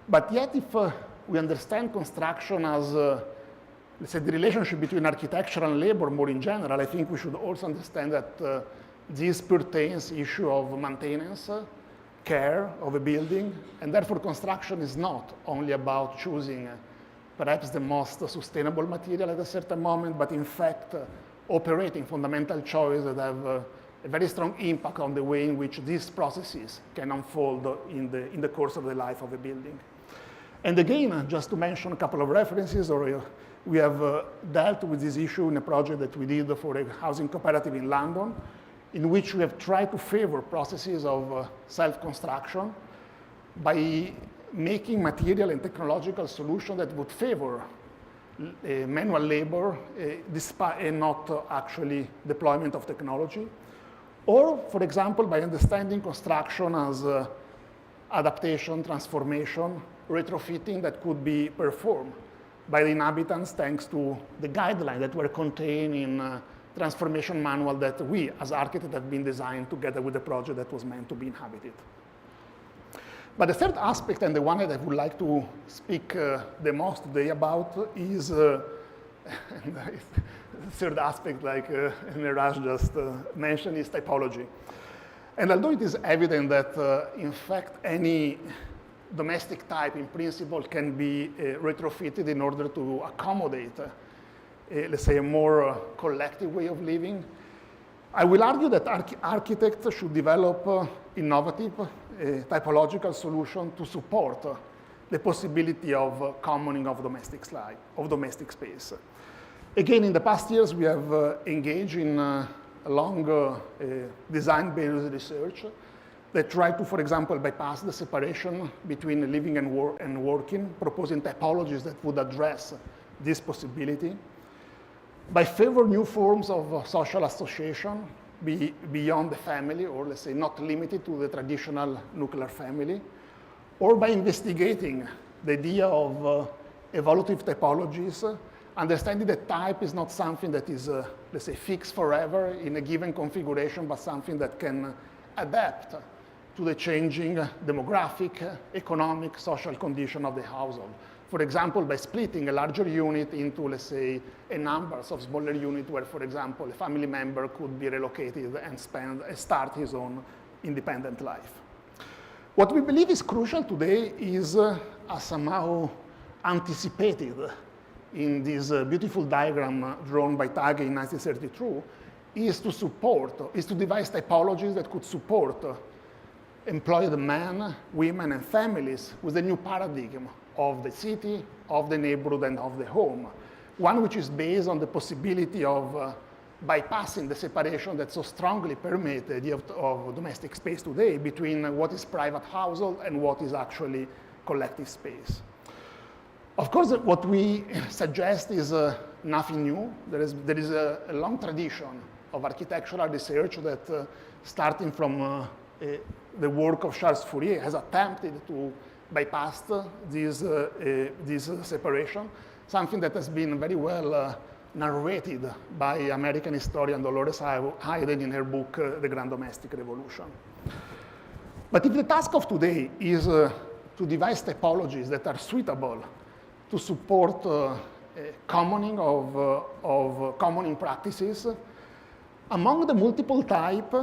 But yet, if we understand construction as, let's say, the relationship between architecture and labor more in general, I think we should also understand that this pertains issue of maintenance, care of a building, and therefore construction is not only about choosing perhaps the most sustainable material at a certain moment, but in fact operating fundamental choices that have a very strong impact on the way in which these processes can unfold in the course of the life of a building. And again, just to mention a couple of references, we have dealt with this issue in a project that we did for a housing cooperative in London, in which we have tried to favor processes of self-construction by making material and technological solutions that would favor manual labor and not actually deployment of technology. Or, for example, by understanding construction as adaptation, transformation, retrofitting that could be performed by the inhabitants thanks to the guidelines that were contained in transformation manual that we, as architects, have been designed together with the project that was meant to be inhabited. But the third aspect, and the one that I would like to speak the most today about, is the third aspect, like Miraj just mentioned, is typology. And although it is evident that, in fact, any domestic type, in principle, can be retrofitted in order to accommodate let's say, a more collective way of living, I will argue that architects should develop innovative typological solutions to support the possibility of commoning of domestic space. Again, in the past years, we have engaged in a long design-based research that tried to, for example, bypass the separation between living and working, proposing typologies that would address this possibility. By favor new forms of social association beyond the family, or let's say not limited to the traditional nuclear family, or by investigating the idea of evolutive typologies, understanding that type is not something that is, let's say, fixed forever in a given configuration, but something that can adapt to the changing demographic, economic, social condition of the household. For example, by splitting a larger unit into, let's say, a number of smaller units where, for example, a family member could be relocated and start his own independent life. What we believe is crucial today is, as somehow anticipated in this beautiful diagram drawn by Tage in 1932, is to devise typologies that could support employed men, women, and families with a new paradigm of the city, of the neighborhood, and of the home. One which is based on the possibility of bypassing the separation that so strongly permeates the idea of domestic space today between what is private household and what is actually collective space. Of course, what we suggest is nothing new. There is a long tradition of architectural research that, starting from the work of Charles Fourier, has attempted to bypass this separation, something that has been very well narrated by American historian Dolores Hayden in her book, The Grand Domestic Revolution. But if the task of today is to devise typologies that are suitable to support commoning of commoning practices, among the multiple type,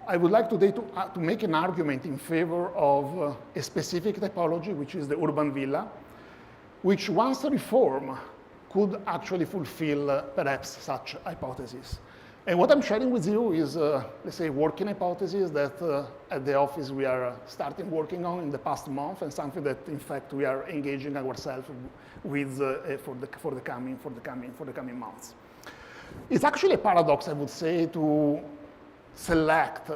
I would like today to make an argument in favor of a specific typology, which is the urban villa, which once reformed could actually fulfill perhaps such hypothesis. And what I'm sharing with you is, let's say, working hypothesis that at the office we are starting working on in the past month, and something that, in fact, we are engaging ourselves with for the coming months. It's actually a paradox, I would say, to select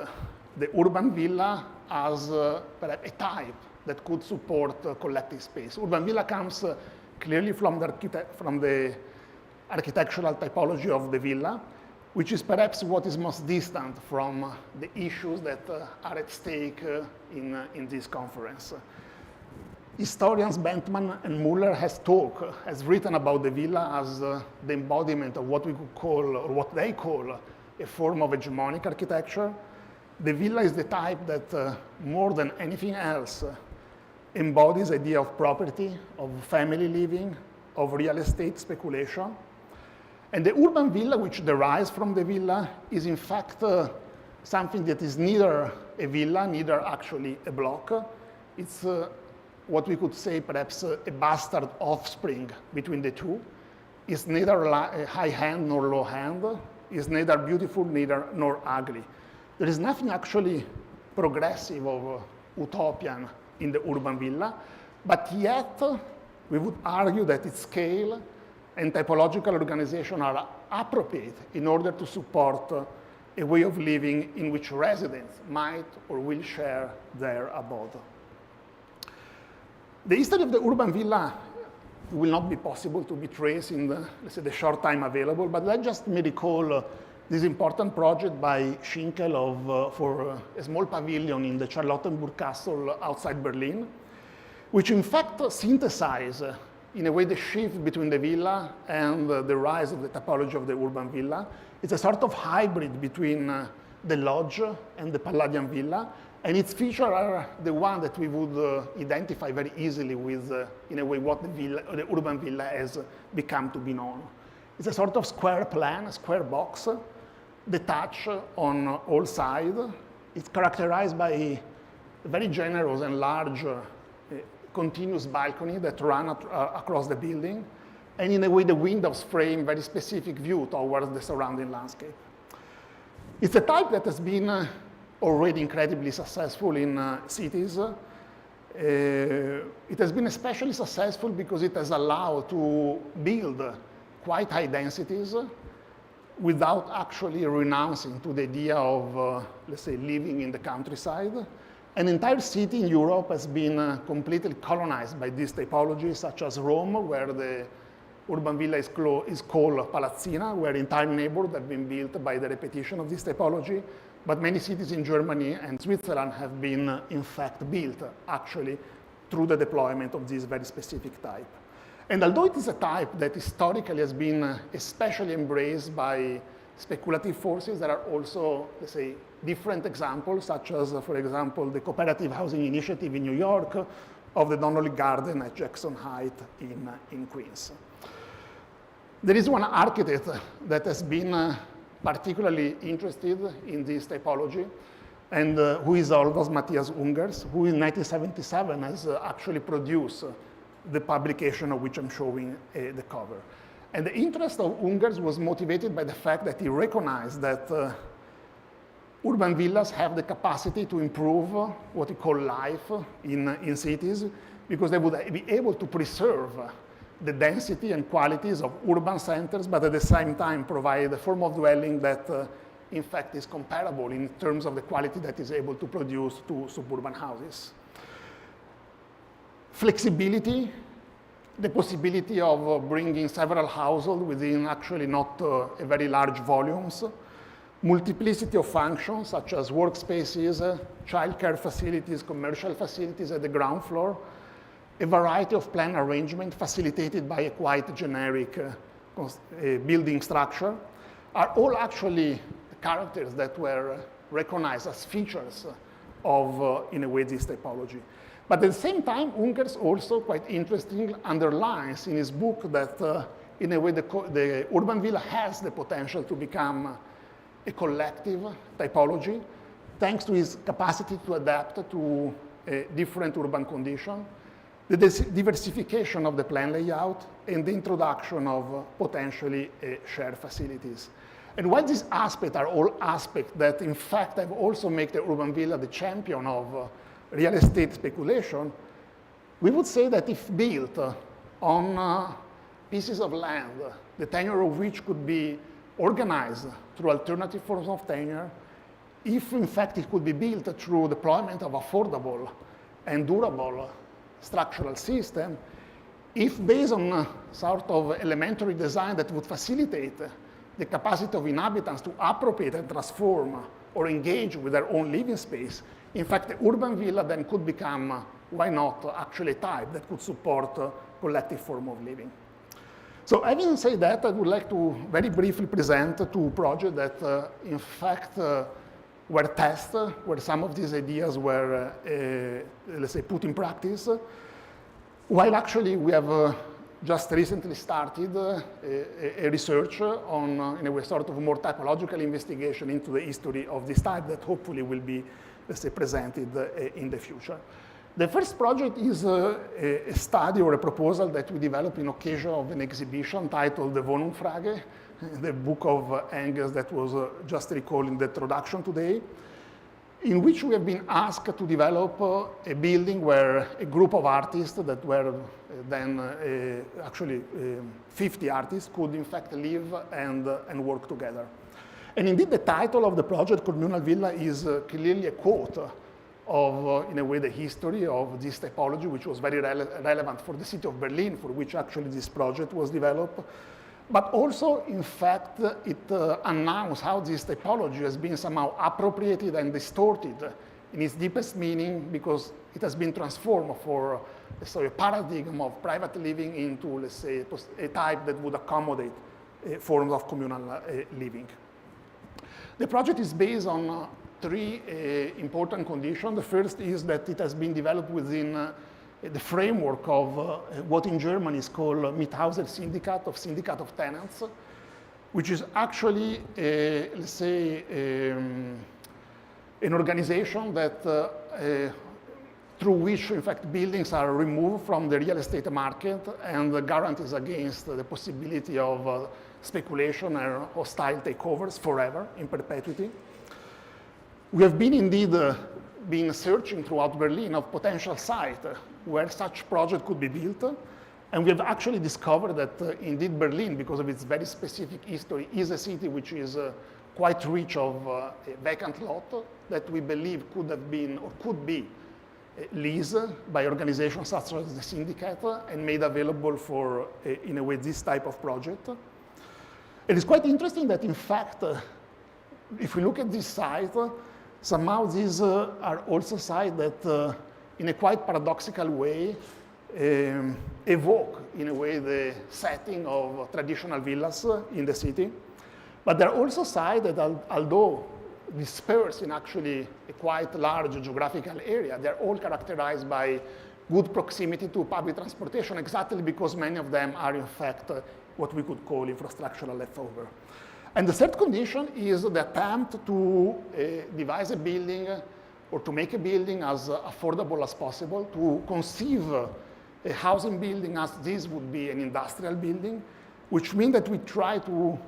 the urban villa as perhaps a type that could support collective space. Urban villa comes clearly from the architectural typology of the villa, which is perhaps what is most distant from the issues that are at stake in this conference. Historians Bentman and Muller has written about the villa as the embodiment of what we could call, or what they call, a form of hegemonic architecture. The villa is the type that, more than anything else, embodies the idea of property, of family living, of real estate speculation. And the urban villa, which derives from the villa, is in fact something that is neither a villa, neither actually a block. It's what we could say perhaps a bastard offspring between the two. It's neither high hand nor low hand. It's neither beautiful nor ugly. There is nothing actually progressive or utopian in the urban villa, but yet we would argue that its scale and typological organization are appropriate in order to support a way of living in which residents might or will share their abode. The history of the urban villa will not be possible to be traced in the, let's say, the short time available, but let's just recall this important project by Schinkel for a small pavilion in the Charlottenburg Castle outside Berlin, which in fact synthesizes in a way the shift between the villa and the rise of the typology of the urban villa. It's a sort of hybrid between the lodge and the Palladian villa, and its features are the one that we would identify very easily with, in a way, what the urban villa has become to be known. It's a sort of square plan, a square box, detached on all sides. It's characterized by a very generous and large continuous balcony that run across the building, and in a way the windows frame very specific view towards the surrounding landscape. It's a type that has been already incredibly successful in cities. It has been especially successful because it has allowed to build quite high densities without actually renouncing to the idea of, let's say, living in the countryside. An entire city in Europe has been completely colonized by this typology, such as Rome, where the urban villa is called palazzina, where entire neighborhoods have been built by the repetition of this typology. But many cities in Germany and Switzerland have been, in fact, built, actually, through the deployment of this very specific type. And although it is a type that historically has been especially embraced by speculative forces, there are also, let's say, different examples, such as, for example, the cooperative housing initiative in New York, of the Donnelly Garden at Jackson Heights in Queens. There is one architect that has been particularly interested in this typology, and who is Olvas Matthias Ungers, who in 1977 has actually produced the publication of which I'm showing the cover. And the interest of Ungers was motivated by the fact that he recognized that urban villas have the capacity to improve what he called life in cities, because they would be able to preserve the density and qualities of urban centers, but at the same time provide a form of dwelling that, in fact, is comparable in terms of the quality that is able to produce to suburban houses. Flexibility, the possibility of bringing several households within actually not very large volumes, multiplicity of functions, such as workspaces, childcare facilities, commercial facilities at the ground floor, a variety of plan arrangement facilitated by a quite generic building structure, are all actually characters that were recognized as features of, in a way, this typology. But at the same time, Ungers also, quite interesting, underlines in his book that, in a way, the urban villa has the potential to become a collective typology, thanks to his capacity to adapt to different urban conditions, the diversification of the plan layout, and the introduction of potentially shared facilities. And while these aspects are all aspects that, in fact, have also made the urban villa the champion of real estate speculation, we would say that if built on pieces of land, the tenure of which could be organized through alternative forms of tenure, if, in fact, it could be built through deployment of affordable and durable structural system, if based on sort of elementary design that would facilitate the capacity of inhabitants to appropriate and transform or engage with their own living space, in fact, the urban villa then could become, why not, actually a type that could support a collective form of living. So having said that, I would like to very briefly present two projects that, in fact, were tested, where some of these ideas were, let's say, put in practice, while actually we have just recently started a research on, in a way, sort of more typological investigation into the history of this type that hopefully will be, let's say, presented in the future. The first project is a study or a proposal that we developed in occasion of an exhibition titled The Wohnungsfrage, the book of Engels that was just recalled in the introduction today, in which we have been asked to develop a building where a group of artists that were then actually 50 artists could in fact live and work together. And indeed the title of the project, Communal Villa, is clearly a quote of, in a way, the history of this typology, which was very relevant for the city of Berlin, for which actually this project was developed. But also, in fact, it announced how this typology has been somehow appropriated and distorted in its deepest meaning, because it has been transformed for, let's say, a paradigm of private living into, let's say, a type that would accommodate forms of communal living. The project is based on three important conditions. The first is that it has been developed within the framework of what in Germany is called Miethauser Syndicate of Tenants, which is actually, let's say, an organization that through which, in fact, buildings are removed from the real estate market and guarantees against the possibility of speculation and hostile takeovers forever, in perpetuity. We have been indeed been searching throughout Berlin of potential sites where such project could be built. And we have actually discovered that indeed Berlin, because of its very specific history, is a city which is quite rich of a vacant lot that we believe could have been or could be leased by organizations such as the syndicate and made available for, in a way, this type of project. It is quite interesting that, in fact, if we look at this site, somehow these are also sites that, in a quite paradoxical way, evoke, in a way, the setting of traditional villas in the city. But there are also sites that, although dispersed in actually a quite large geographical area, they're all characterized by good proximity to public transportation, exactly because many of them are, in fact, what we could call infrastructural leftover. And the third condition is the attempt to devise a building or to make a building as affordable as possible, to conceive a housing building as this would be an industrial building, which means that we try to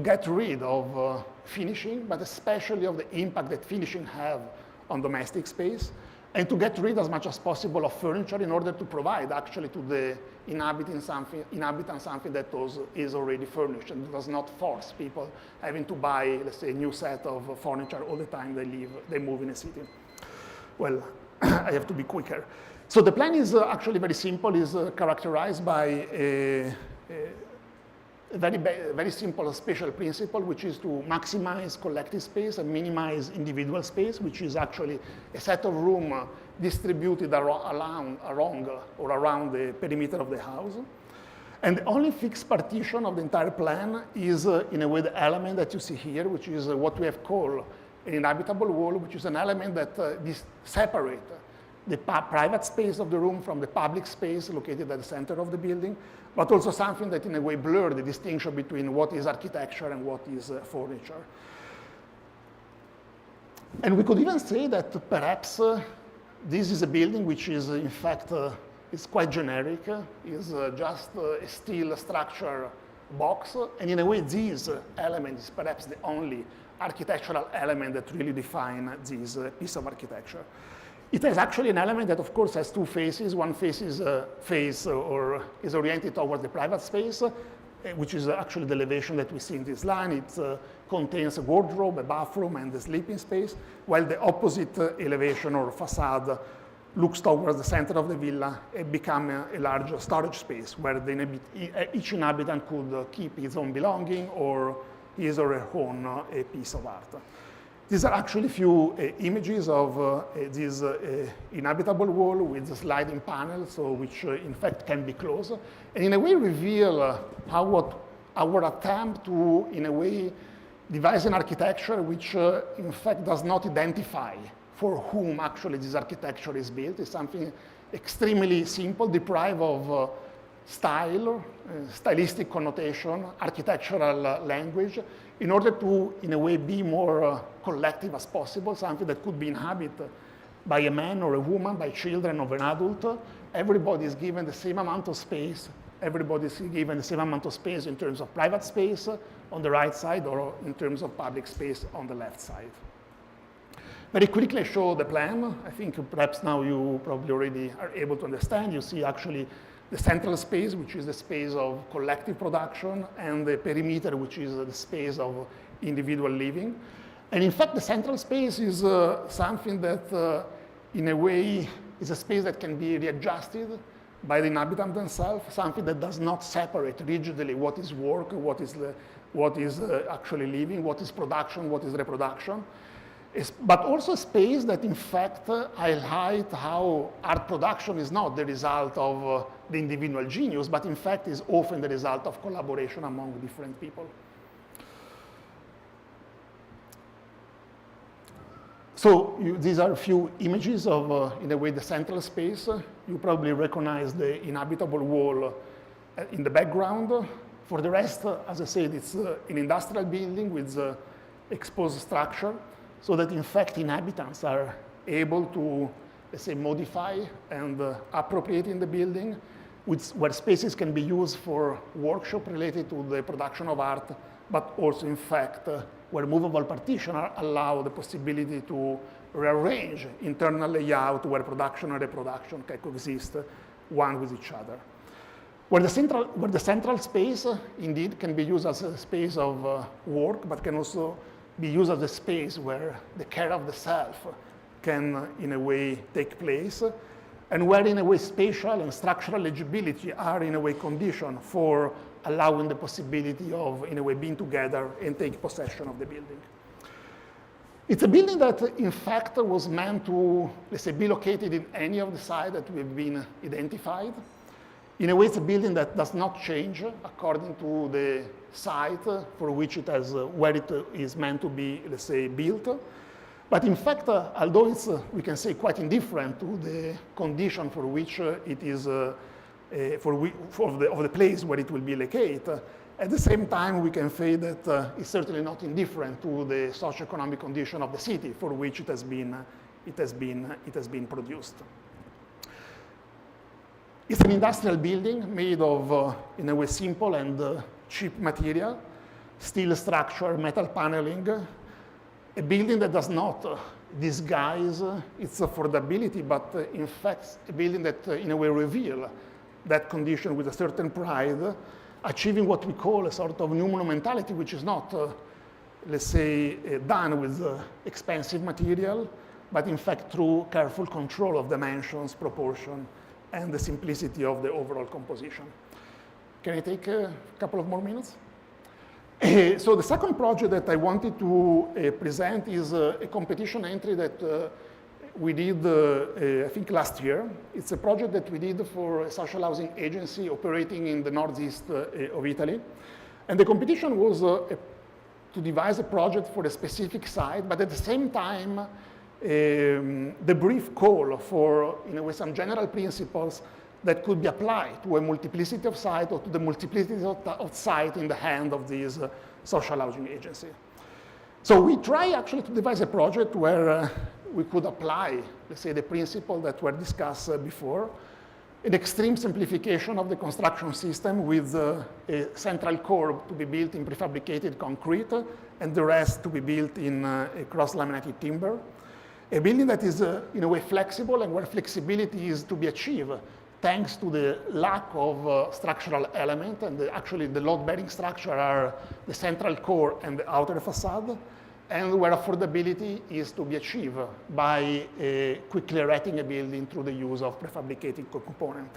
get rid of finishing, but especially of the impact that finishing have on domestic space, and to get rid as much as possible of furniture in order to provide actually to the inhabitants something that is already furnished and does not force people having to buy, let's say, a new set of furniture all the time they move in a city. Well, I have to be quicker. So the plan is actually very simple, is characterized by a very simple spatial principle, which is to maximize collective space and minimize individual space, which is actually a set of room distributed around the perimeter of the house. And the only fixed partition of the entire plan is, in a way, the element that you see here, which is what we have called an inhabitable wall, which is an element that separates the private space of the room from the public space located at the center of the building, but also something that in a way blurs the distinction between what is architecture and what is furniture. And we could even say that perhaps this is a building which is, in fact, is quite generic, is just a steel structure box, and in a way this element is perhaps the only architectural element that really defines this piece of architecture. It has actually an element that, of course, has two faces. One face is oriented towards the private space, which is actually the elevation that we see in this line. It contains a wardrobe, a bathroom, and a sleeping space, while the opposite elevation or facade looks towards the center of the villa and becomes a large storage space where each inhabitant could keep his own belonging or his or her own piece of art. These are actually a few images of this inhabitable wall with a sliding panel, so which in fact can be closed, and in a way reveal how our attempt to, in a way, devise an architecture which in fact does not identify for whom actually this architecture is built. It's something extremely simple, deprived of style, stylistic connotation, architectural language, in order to, in a way, be more collective as possible, something that could be inhabited by a man or a woman, by children or an adult. Everybody is given the same amount of space. Everybody is given the same amount of space in terms of private space on the right side or in terms of public space on the left side. Very quickly I show the plan. I think perhaps now you probably already are able to understand. You see actually the central space, which is the space of collective production, and the perimeter, which is the space of individual living. And in fact, the central space is something that, in a way, is a space that can be readjusted by the inhabitant themselves, something that does not separate rigidly what is work, what is actually living, what is production, what is reproduction. But also a space that, in fact, highlight how art production is not the result of the individual genius, but in fact is often the result of collaboration among different people. So these are a few images of, in a way, the central space. You probably recognize the inhabitable wall in the background. For the rest, as I said, it's an industrial building with exposed structure, so that in fact inhabitants are able to let's say, modify and appropriate in the building, where spaces can be used for workshop related to the production of art, but also, in fact, where movable partitions allow the possibility to rearrange internal layout where production and reproduction can coexist one with each other. Where the central space, indeed, can be used as a space of work, but can also be used as a space where the care of the self can, in a way, take place, and where, in a way, spatial and structural legibility are, in a way, conditioned for allowing the possibility of, in a way, being together and take possession of the building. It's a building that, in fact, was meant to, let's say, be located in any of the sites that we've been identified. In a way, it's a building that does not change according to the site for which it has, where it is meant to be, let's say, built. But in fact, although it's, we can say, quite indifferent to the condition for which it is, of the place where it will be located, at the same time, we can say that it's certainly not indifferent to the socioeconomic condition of the city for which it has been produced. It's an industrial building made of, in a way, simple and cheap material, steel structure, metal paneling, a building that does not disguise its affordability, but in fact, a building that, in a way, reveals that condition with a certain pride, achieving what we call a sort of new monumentality, which is not, let's say, done with expensive material, but in fact through careful control of dimensions, proportion, and the simplicity of the overall composition. Can I take a couple of more minutes? So the second project that I wanted to present is a competition entry that we did, I think, last year. It's a project that we did for a social housing agency operating in the northeast of Italy. And the competition was to devise a project for a specific site, but at the same time, the brief call for, in a way, some general principles that could be applied to a multiplicity of sites or to the multiplicity of sites in the hand of this social housing agency. So we try actually to devise a project where we could apply, let's say, the principles that were discussed before, an extreme simplification of the construction system with a central core to be built in prefabricated concrete and the rest to be built in cross-laminated timber. A building that is, in a way, flexible and where flexibility is to be achieved thanks to the lack of structural element, and actually the load-bearing structure are the central core and the outer facade, and where affordability is to be achieved by quickly erecting a building through the use of prefabricated component.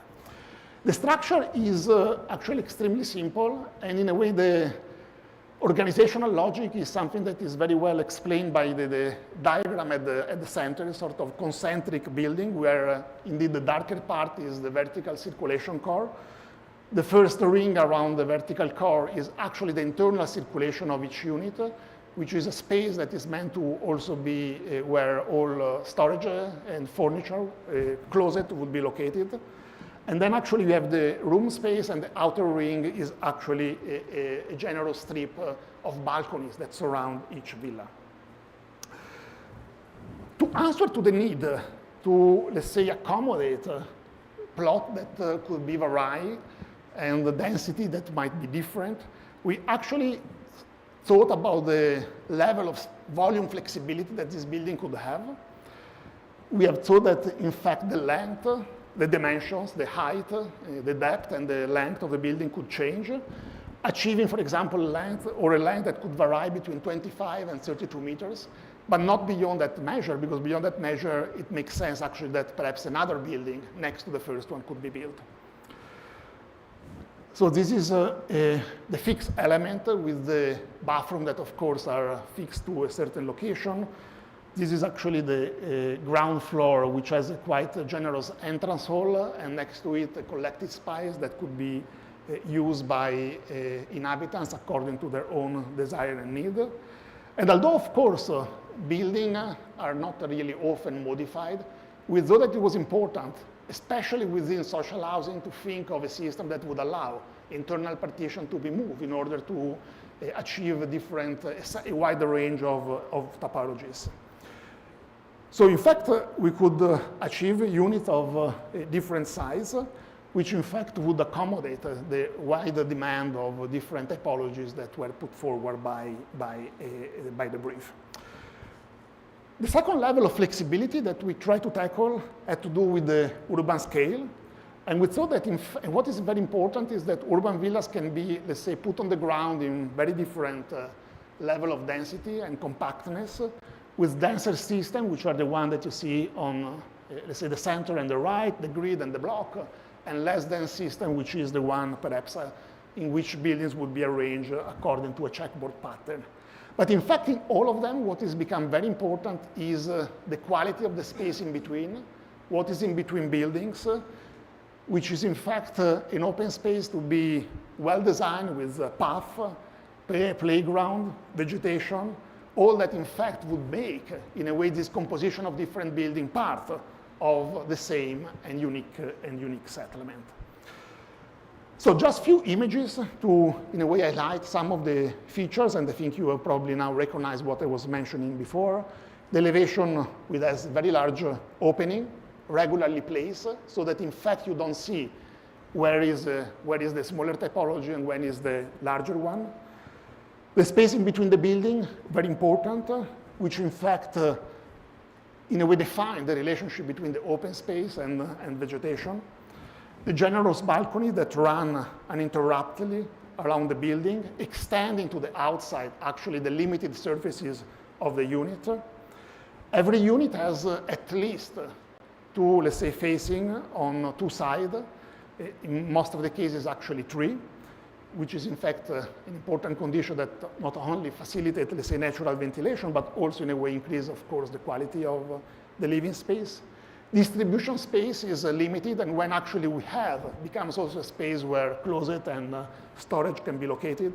The structure is actually extremely simple, and in a way the organizational logic is something that is very well explained by the diagram at the center, sort of concentric building, where indeed the darker part is the vertical circulation core. The first ring around the vertical core is actually the internal circulation of each unit, which is a space that is meant to also be where all storage and furniture, closet would be located. And then actually we have the room space, and the outer ring is actually a generous strip of balconies that surround each villa. To answer to the need to, let's say, accommodate a plot that could be varied and the density that might be different, we actually thought about the level of volume flexibility that this building could have. We have thought that, in fact, the length, the dimensions, the height, the depth, and the length of the building could change, achieving, for example, length or a length that could vary between 25 and 32 meters, but not beyond that measure, because beyond that measure, it makes sense, actually, that perhaps another building next to the first one could be built. So this is the fixed element with the bathroom that, of course, are fixed to a certain location. This is actually the ground floor, which has a quite generous entrance hall, and next to it, a collective space that could be used by inhabitants according to their own desire and need. And although, of course, buildings are not really often modified, we thought that it was important, especially within social housing, to think of a system that would allow internal partition to be moved in order to achieve a wider range of topologies. So in fact, we could achieve a unit of a different size, which in fact would accommodate the wider demand of different typologies that were put forward by the brief. The second level of flexibility that we try to tackle had to do with the urban scale. And we thought that, and what is very important is that urban villas can be, let's say, put on the ground in very different level of density and compactness, with denser systems, which are the one that you see on, let's say, the center and the right, the grid and the block, and less dense system, which is the one, perhaps, in which buildings would be arranged according to a checkboard pattern. But in fact, in all of them, what has become very important is the quality of the space in between, what is in between buildings, which is in fact an open space to be well designed with path, playground, vegetation, all that in fact would make, in a way, this composition of different building parts of the same and unique settlement. So just few images to, in a way, highlight some of the features, and I think you have probably now recognized what I was mentioning before. The elevation with a very large opening, regularly placed, so that in fact you don't see where is the smaller typology and when is the larger one. The space in between the building, very important, which in fact, in a way, define the relationship between the open space and vegetation. The generous balcony that run uninterruptedly around the building, extending to the outside, actually the limited surfaces of the unit. Every unit has at least two, let's say, facing on two sides. In most of the cases, actually three, which is in fact an important condition that not only facilitates, let's say, natural ventilation, but also in a way increase, of course, the quality of the living space. Distribution space is limited, and when actually we have, becomes also a space where closet and storage can be located.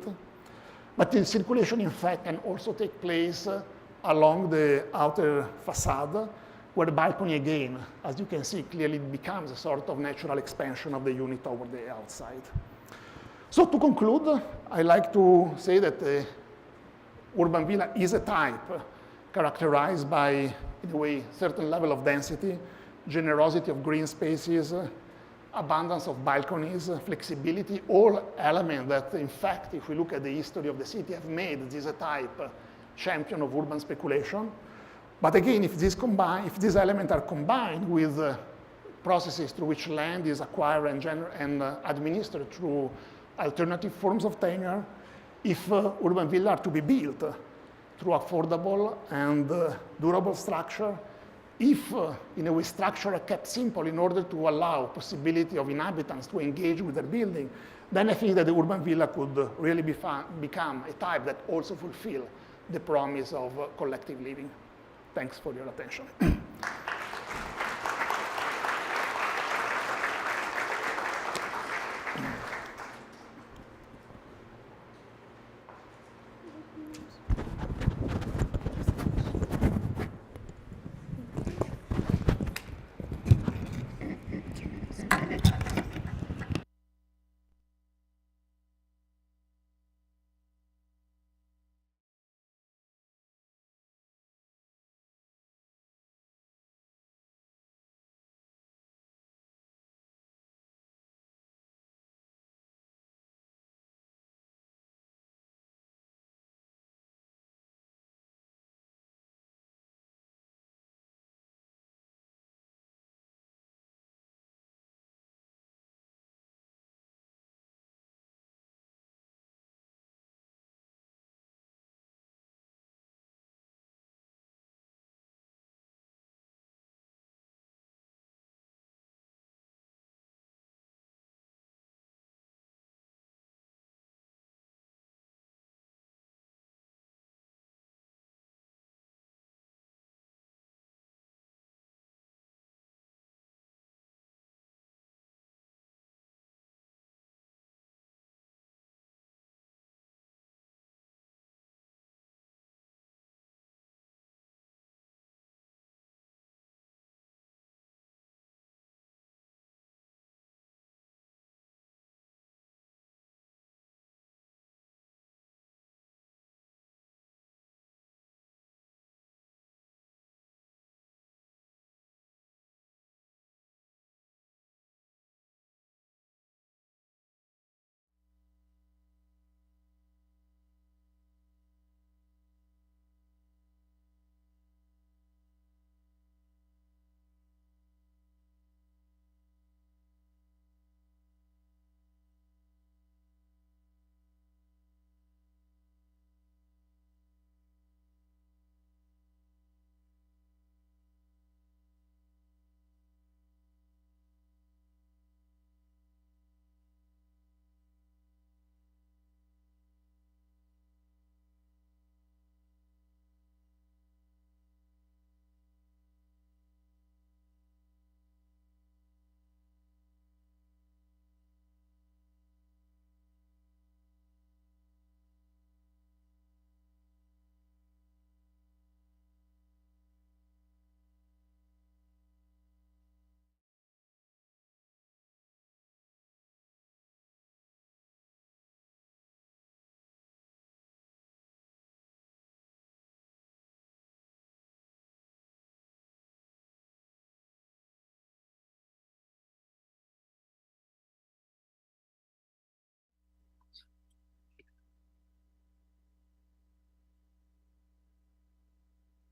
But the circulation, in fact, can also take place along the outer facade, where the balcony, again, as you can see, clearly becomes a sort of natural expansion of the unit over the outside. So to conclude, I like to say that the urban villa is a type characterized by, in a way, certain level of density, generosity of green spaces, abundance of balconies, flexibility, all elements that, in fact, if we look at the history of the city, have made this a type champion of urban speculation. But again, if these elements are combined with processes through which land is acquired and administered through alternative forms of tenure, if urban villas are to be built through affordable and durable structure, if, in a way, structure are kept simple in order to allow possibility of inhabitants to engage with their building, then I think that the urban villa could really become a type that also fulfill the promise of collective living. Thanks for your attention.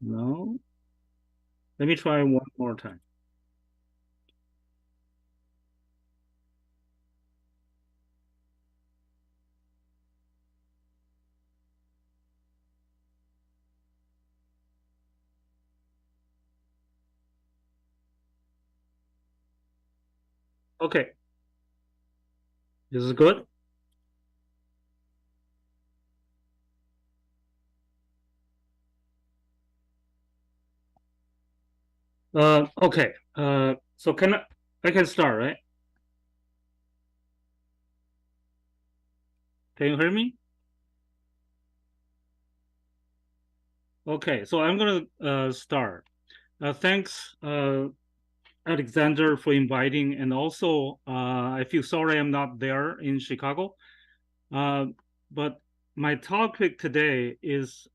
No. Let me try one more time. Okay. This is good. Okay. So I can start, right? Can you hear me? Okay, so I'm gonna start. Thanks, Alexander, for inviting, and also I feel sorry I'm not there in Chicago. But my topic today is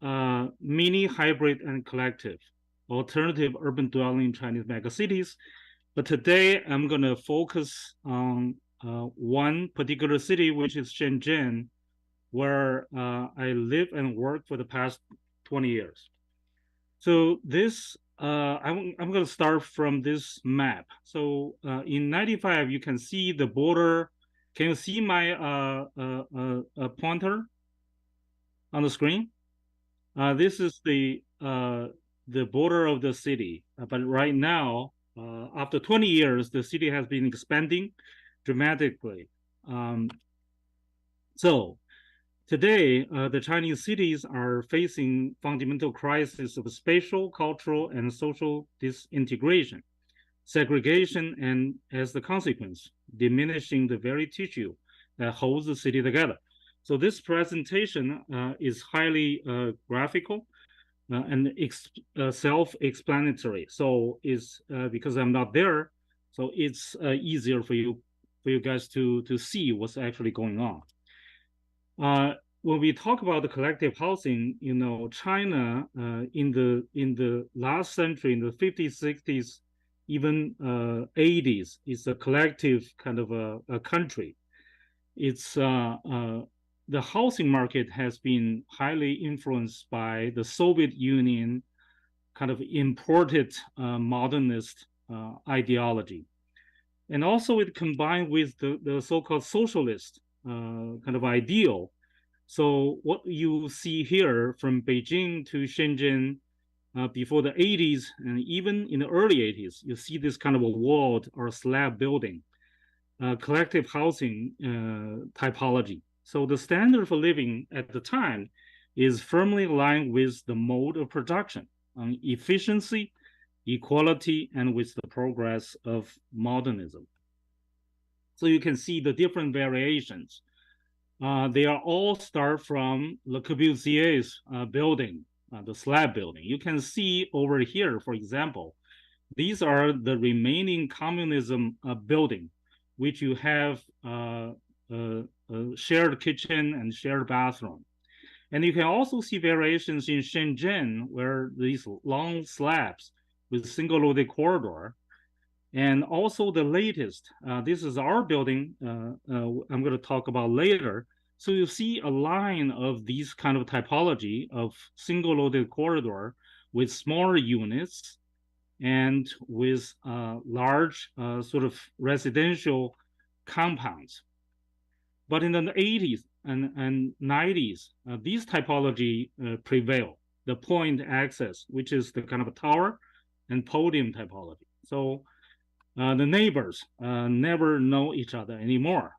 mini, hybrid, and collective, alternative urban dwelling in Chinese megacities. But today I'm going to focus on one particular city, which is Shenzhen, where I live and work for the past 20 years. So this, I'm going to start from this map. So in 95, you can see the border. Can you see my pointer on the screen? This is the border of the city. But right now, after 20 years, the city has been expanding dramatically. So today, the Chinese cities are facing fundamental crisis of spatial, cultural, and social disintegration, segregation, and as the consequence, diminishing the very tissue that holds the city together. So this presentation is highly graphical and self-explanatory. So it's because I'm not there, so it's easier for you guys to see what's actually going on. When we talk about the collective housing, you know, China in the last century, in the 50s, 60s, even 80s, is a collective kind of a country. It's the housing market has been highly influenced by the Soviet Union kind of imported modernist ideology. And also it combined with the so-called socialist kind of ideal. So what you see here from Beijing to Shenzhen before the 80s and even in the early 80s, you see this kind of a walled or slab building, collective housing typology. So the standard for living at the time is firmly aligned with the mode of production on efficiency, equality, and with the progress of modernism. So you can see the different variations. They are all start from Le Corbusier's building, the slab building. You can see over here, for example, these are the remaining communism building, which you have shared kitchen and shared bathroom. And you can also see variations in Shenzhen, where these long slabs with single loaded corridor. And also the latest, this is our building, I'm going to talk about later. So you see a line of these kind of typology of single loaded corridor with smaller units and with large sort of residential compounds. But in the 80s and 90s, these typology prevail. The point axis, which is the kind of a tower and podium typology. So the neighbors never know each other anymore.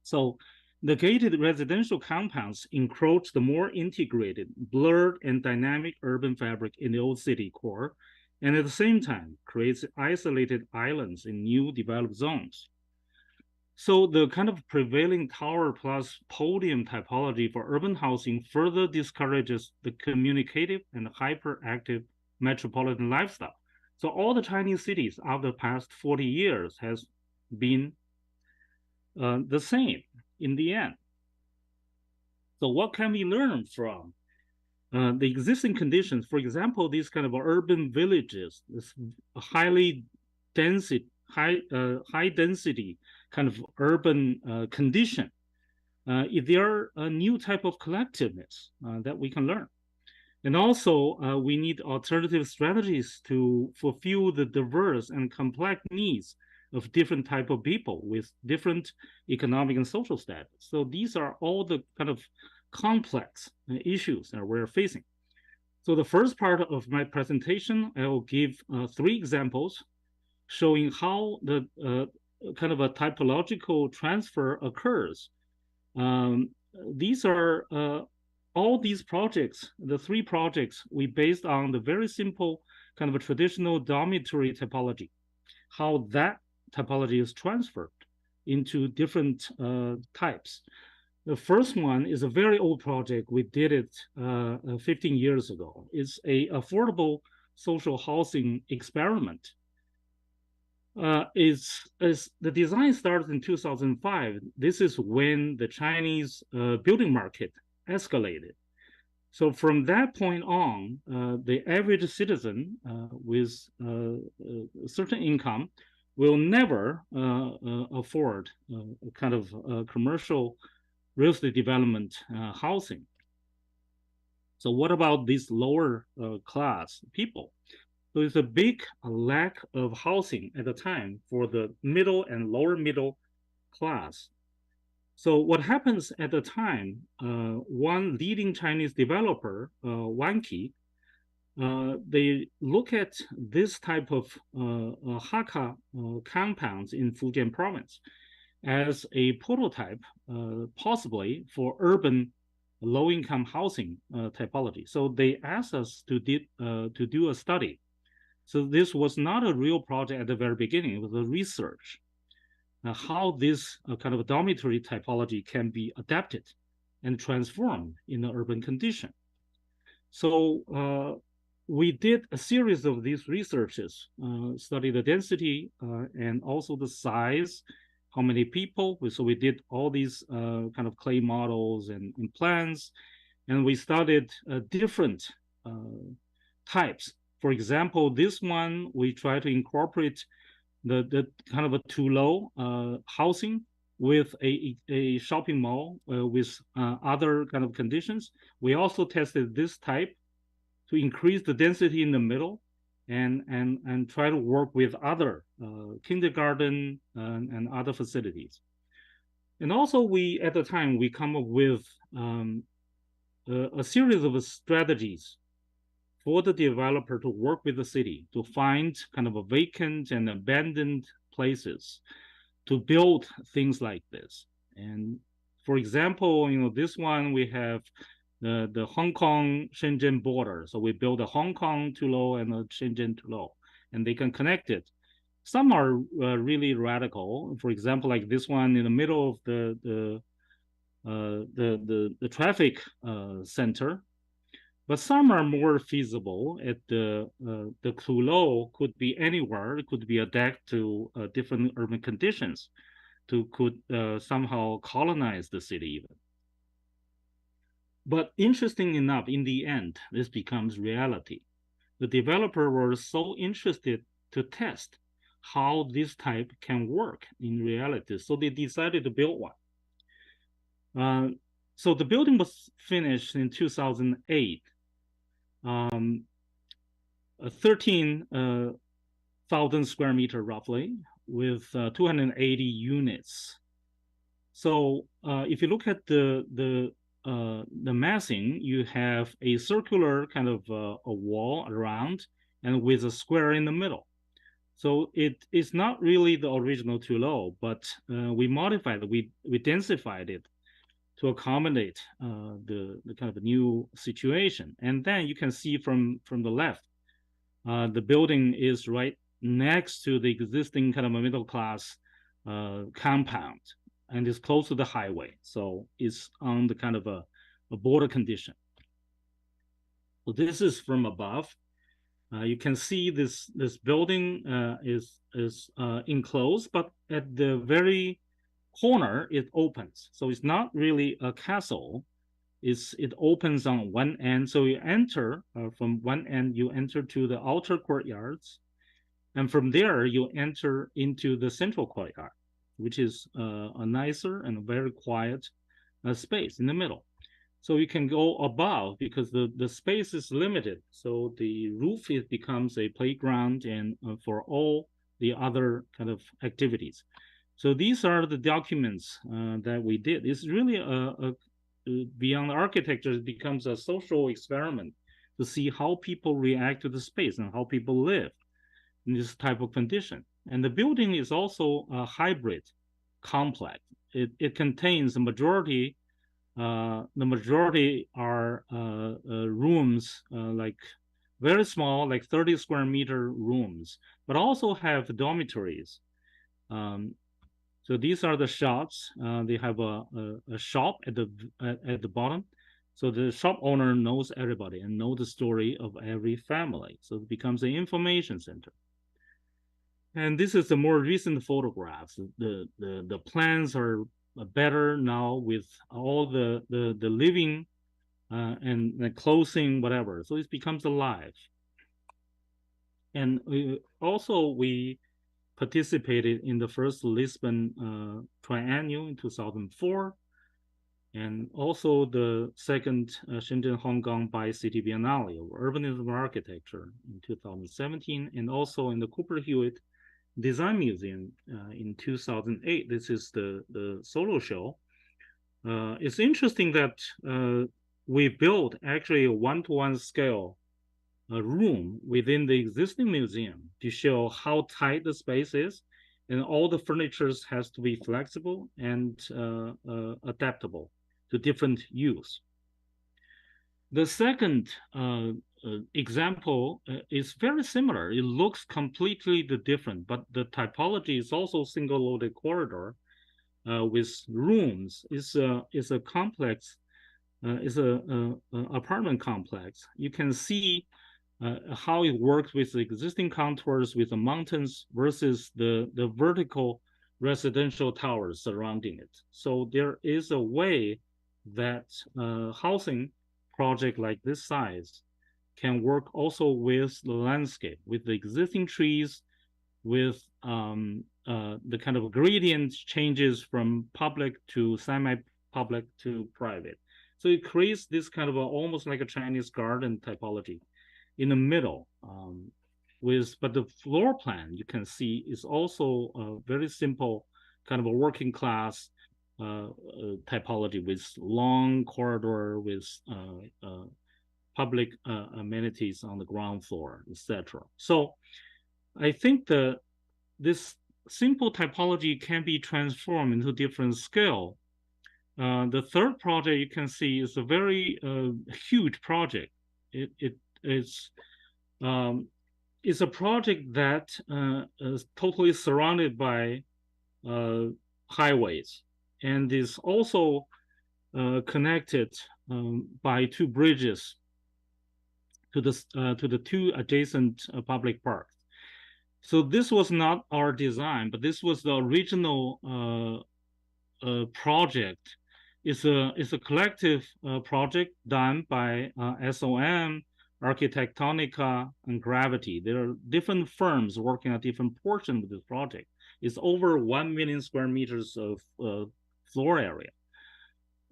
So the gated residential compounds encroach the more integrated, blurred, and dynamic urban fabric in the old city core, and at the same time creates isolated islands in new developed zones. So the kind of prevailing tower plus podium typology for urban housing further discourages the communicative and hyperactive metropolitan lifestyle. So all the Chinese cities of the past 40 years has been the same in the end. So what can we learn from the existing conditions? For example, these kind of urban villages, this highly density, high density kind of urban condition. If there are a new type of collectiveness that we can learn. And also, we need alternative strategies to fulfill the diverse and complex needs of different type of people with different economic and social status. So these are all the kind of complex issues that we're facing. So the first part of my presentation, I will give 3 examples showing how the kind of a typological transfer occurs. These are all these projects, the 3 projects, we based on the very simple kind of a traditional dormitory typology, how that typology is transferred into different types. The first one is a very old project. We did it 15 years ago. It's a affordable social housing experiment. Is the design started in 2005. This is when the Chinese building market escalated. So from that point on, the average citizen with a certain income will never afford a kind of commercial real estate development housing. So what about these lower class people? So it's a big lack of housing at the time for the middle and lower middle class. So what happens at the time, one leading Chinese developer, Wanqi, they look at this type of Hakka compounds in Fujian province as a prototype, possibly for urban low-income housing typology. So they asked us to do a study. So this was not a real project at the very beginning. It was a research. How this kind of a dormitory typology can be adapted and transformed in an urban condition. So we did a series of these researches, study the density and also the size, how many people. So we did all these kind of clay models and plans, and we studied different types. For example, this one, we try to incorporate the kind of a too low housing with a shopping mall with other kind of conditions. We also tested this type to increase the density in the middle and try to work with other kindergarten and other facilities. And also at the time, we come up with a series of strategies for the developer to work with the city to find kind of a vacant and abandoned places to build things like this. And for example, this one, we have the Hong Kong Shenzhen border. So we build a Hong Kong too low and a Shenzhen too low, and they can connect it. Some are really radical. For example, like this one in the middle of the traffic center. But some are more feasible. At the too low could be anywhere. It could be adapted to different urban conditions, could somehow colonize the city even. But interesting enough, in the end, this becomes reality. The developer was so interested to test how this type can work in reality, so they decided to build one. So the building was finished in 2008. 13,000 square meter roughly, with 280 units. So if you look at the massing, you have a circular kind of a wall around and with a square in the middle. So it is not really the original too low, but we modified it, we densified it to accommodate the kind of a new situation. And then you can see from the left, the building is right next to the existing kind of a middle class compound, and is close to the highway. So it's on the kind of a border condition. So this is from above. You can see this building is enclosed, but at the very corner it opens. So it's not really a castle. It opens on one end. So you enter from one end, you enter to the outer courtyards, and from there you enter into the central courtyard, which is a nicer and very quiet space in the middle. So you can go above because the space is limited. So the roof becomes a playground and for all the other kind of activities. So these are the documents that we did. It's really beyond architecture, it becomes a social experiment to see how people react to the space and how people live in this type of condition. And the building is also a hybrid complex. It contains the majority are rooms like very small, like 30 square meter rooms, but also have dormitories. So these are the shops. They have a shop at the bottom. So the shop owner knows everybody and know the story of every family. So it becomes an information center. And this is the more recent photographs. The plans are better now with all the living and the clothing, whatever. So it becomes alive. And we participated in the first Lisbon triennial in 2004, and also the second Shenzhen Hong Kong Bi-City Biennale of Urbanism and Architecture in 2017, and also in the Cooper Hewitt Design Museum in 2008. This is the solo show. It's interesting that we built actually a one-to-one scale room within the existing museum to show how tight the space is, and all the furniture has to be flexible and adaptable to different use. The second example is very similar. It looks completely different, but the typology is also single-loaded corridor with rooms. Is a complex, is a apartment complex. You can see how it works with the existing contours with the mountains versus the vertical residential towers surrounding it. So there is a way that housing project like this size can work also with the landscape, with the existing trees, with the kind of gradient changes from public to semi-public to private. So it creates this kind of almost like a Chinese garden typology in the middle. But the floor plan you can see is also a very simple kind of a working class typology with long corridor with public amenities on the ground floor, etc. So I think this simple typology can be transformed into different scale. The third project you can see is a very huge project. It's a project that is totally surrounded by highways, and is also connected by two bridges to the two adjacent public parks. So this was not our design, but this was the original project. It's a collective project done by SOM, Architectonica, and Gravity. There are different firms working on different portions of this project. It's over 1 million square meters of floor area.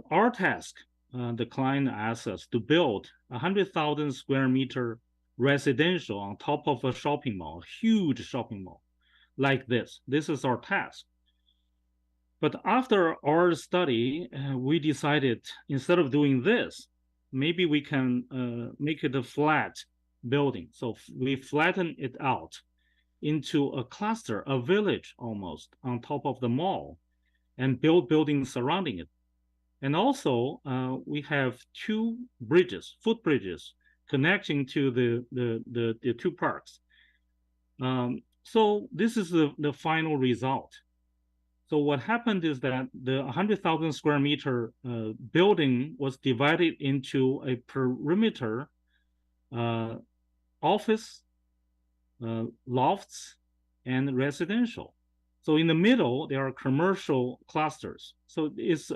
Our task, the client asked us to build 100,000 square meter residential on top of a shopping mall, huge shopping mall like this. This is our task. But after our study, we decided instead of doing this, maybe we can make it a flat building. So we flatten it out into a cluster, a village almost on top of the mall, and build buildings surrounding it. And also we have two bridges, footbridges, connecting to the two parks. So this is the final result. So what happened is that the 100,000 square meter building was divided into a perimeter office, lofts, and residential. So in the middle, there are commercial clusters. So it's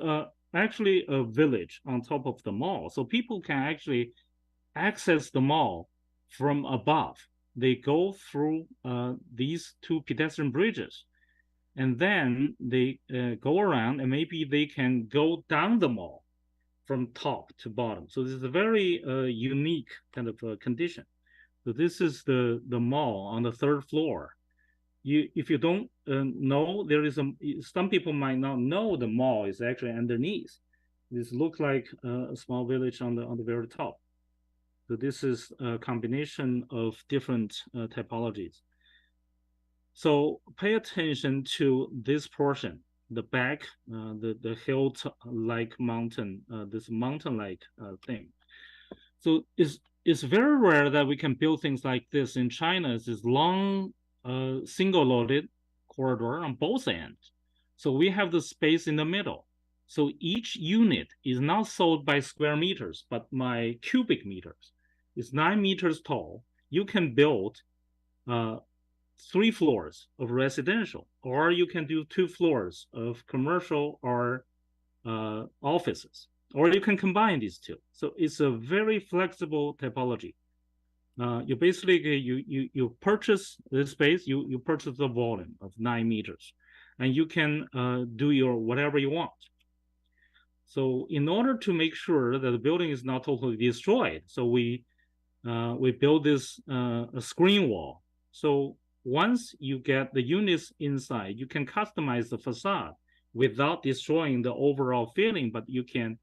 actually a village on top of the mall. So people can actually access the mall from above. They go through these two pedestrian bridges, and then they go around, and maybe they can go down the mall from top to bottom. So this is a very unique kind of condition. So this is the mall on the third floor. If you don't know, there is some people might not know the mall is actually underneath. This looks like a small village on the very top. So this is a combination of different typologies. So pay attention to this portion, the back, the hill-like mountain, this mountain-like thing. So it's very rare that we can build things like this in China. It's this long single-loaded corridor on both ends. So we have the space in the middle. So each unit is not sold by square meters, but by cubic meters. It's 9 meters tall. You can build 3 floors of residential, or you can do 2 floors of commercial or offices, or you can combine these two. So it's a very flexible typology. You basically, you purchase the space, you purchase the volume of 9 meters, and you can do your whatever you want. So in order to make sure that the building is not totally destroyed, so we build this a screen wall. So once you get the units inside, you can customize the facade without destroying the overall feeling, but you can,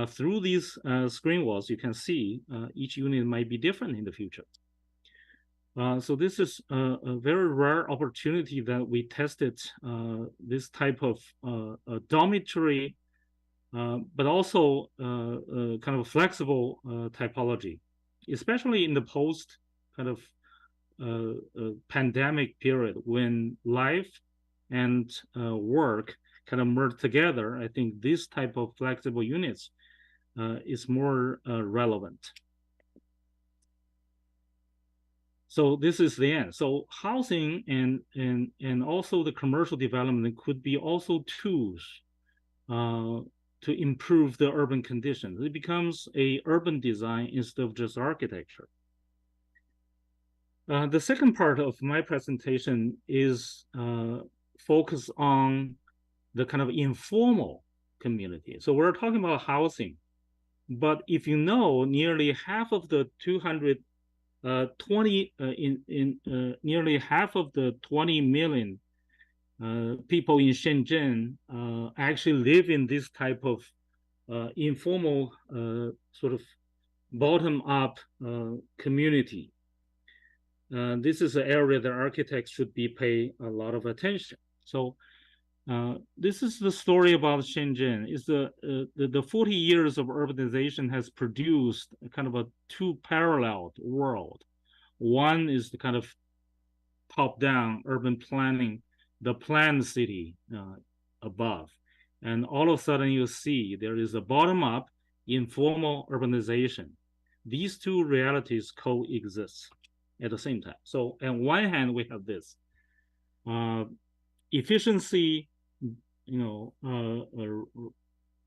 through these screen walls, you can see each unit might be different in the future. So this is a very rare opportunity that we tested this type of dormitory, but also kind of flexible typology, especially in the post kind of pandemic period when life and work kind of merge together. I think this type of flexible units is more relevant. So this is the end. So housing and also the commercial development could be also tools to improve the urban conditions. It becomes a urban design instead of just architecture. The second part of my presentation is focus on the kind of informal community. So we're talking about housing, but if you know, nearly half of the 20 million people in Shenzhen actually live in this type of informal sort of bottom-up community. This is an area that architects should be pay a lot of attention. So this is the story about Shenzhen. Is the 40 years of urbanization has produced a kind of a 2 parallel world. One is the kind of top-down urban planning, the planned city above. And all of a sudden you see there is a bottom-up informal urbanization. These two realities coexist at the same time. So on one hand, we have this efficiency,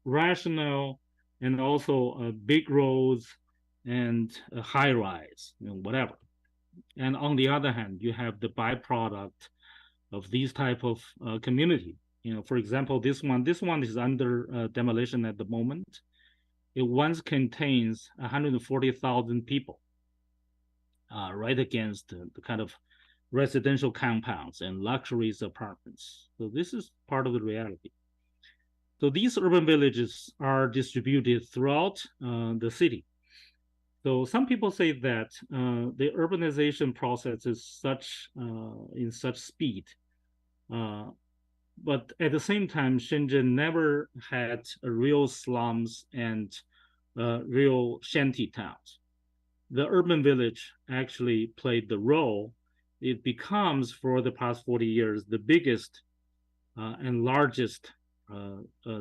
rational, and also big roads and high rise, whatever. And on the other hand, you have the byproduct of these type of community. For example, this one is under demolition at the moment. It once contains 140,000 people, right against the kind of residential compounds and luxuries apartments. So this is part of the reality. So these urban villages are distributed throughout the city. So some people say that the urbanization process is in such speed, but at the same time, Shenzhen never had real slums and real shanty towns. The urban village actually played the role. It becomes, for the past 40 years, the biggest and largest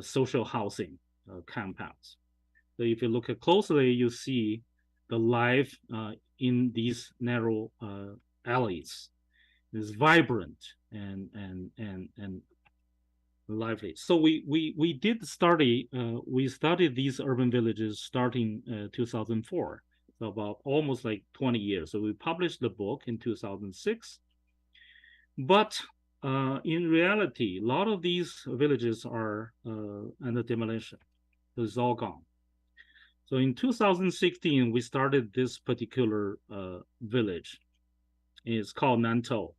social housing compounds. So if you look at closely, you see the life in these narrow alleys is vibrant and lively. So we did study, we studied these urban villages starting 2004. So about almost like 20 years. So we published the book in 2006. But in reality, a lot of these villages are under demolition. So it's all gone. So in 2016, we started this particular village. It's called Nantou.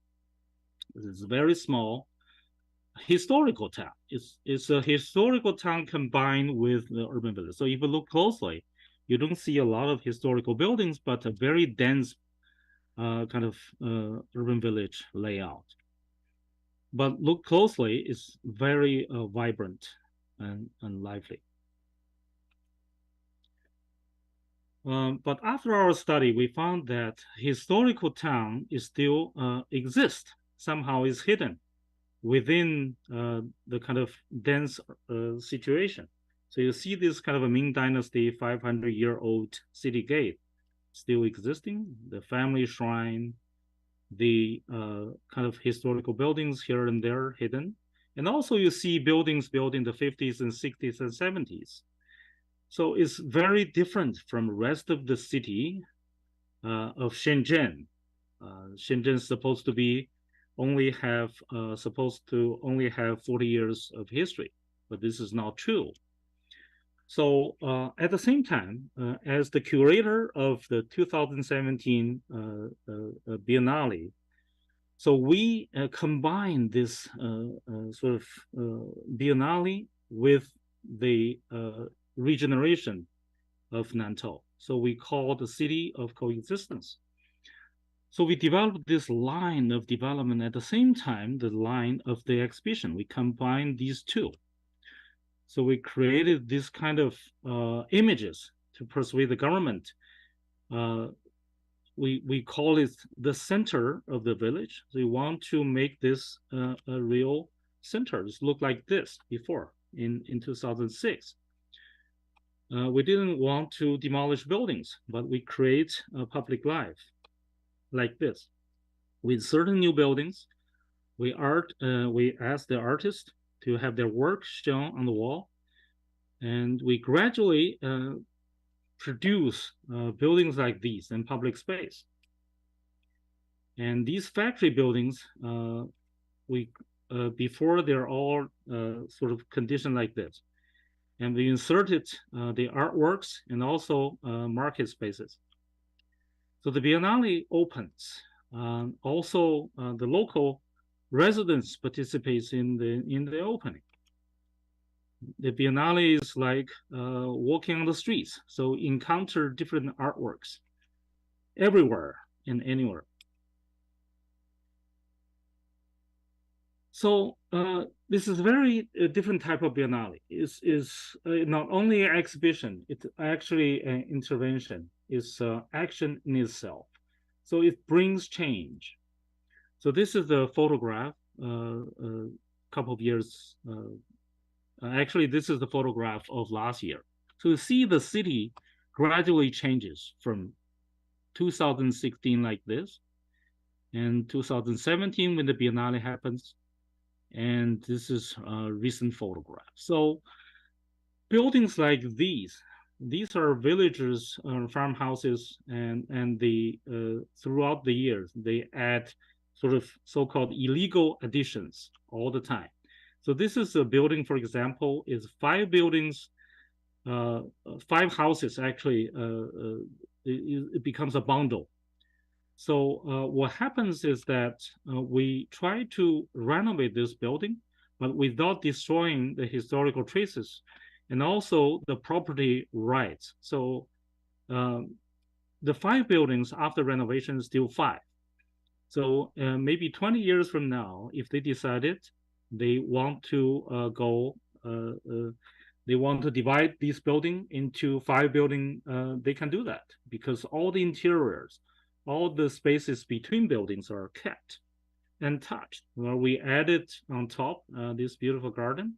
It's very small historical town. It's a historical town combined with the urban village. So if you look closely, you don't see a lot of historical buildings, but a very dense kind of urban village layout. But look closely, it's very vibrant and lively. But after our study, we found that historical town is still exists, somehow is hidden within the kind of dense situation. So you see this kind of a Ming Dynasty 500-year-old city gate still existing, the family shrine, the kind of historical buildings here and there hidden. And also you see buildings built in the 50s and 60s and 70s. So it's very different from the rest of the city of Shenzhen. Shenzhen is supposed to only have 40 years of history, but this is not true. So at the same time, as the curator of the 2017 Biennale, so we combine this sort of Biennale with the regeneration of Nantou. So we call the city of coexistence. So we developed this line of development at the same time, the line of the exhibition. We combined these two. So we created this kind of images to persuade the government. We call it the center of the village. So we want to make this a real center. It looked like this before in 2006. We didn't want to demolish buildings, but we create a public life like this. With certain new buildings, we ask the artist to have their work shown on the wall, and we gradually produce buildings like these in public space. And these factory buildings, before they're all sort of conditioned like this. And we inserted the artworks and also market spaces. So the Biennale opens. Also, the local residents participates in the opening. The Biennale is like walking on the streets. So encounter different artworks everywhere and anywhere. So this is a very different type of Biennale. It's not only an exhibition, it's actually an intervention. It's action in itself. So it brings change. So this is a photograph a couple of years. Actually, this is the photograph of last year. So you see the city gradually changes from 2016 like this, and 2017 when the Biennale happens, and this is a recent photograph. So buildings like these are villages, farmhouses, and the throughout the years, they add sort of so-called illegal additions all the time. So this is a building, for example, is 5 buildings, 5 houses actually, it becomes a bundle. So what happens is that we try to renovate this building, but without destroying the historical traces and also the property rights. So the 5 buildings after renovation is still 5. So maybe 20 years from now, if they decided they want to they want to divide this building into 5 buildings, they can do that because all the interiors, all the spaces between buildings are kept and touched. Well, we added on top this beautiful garden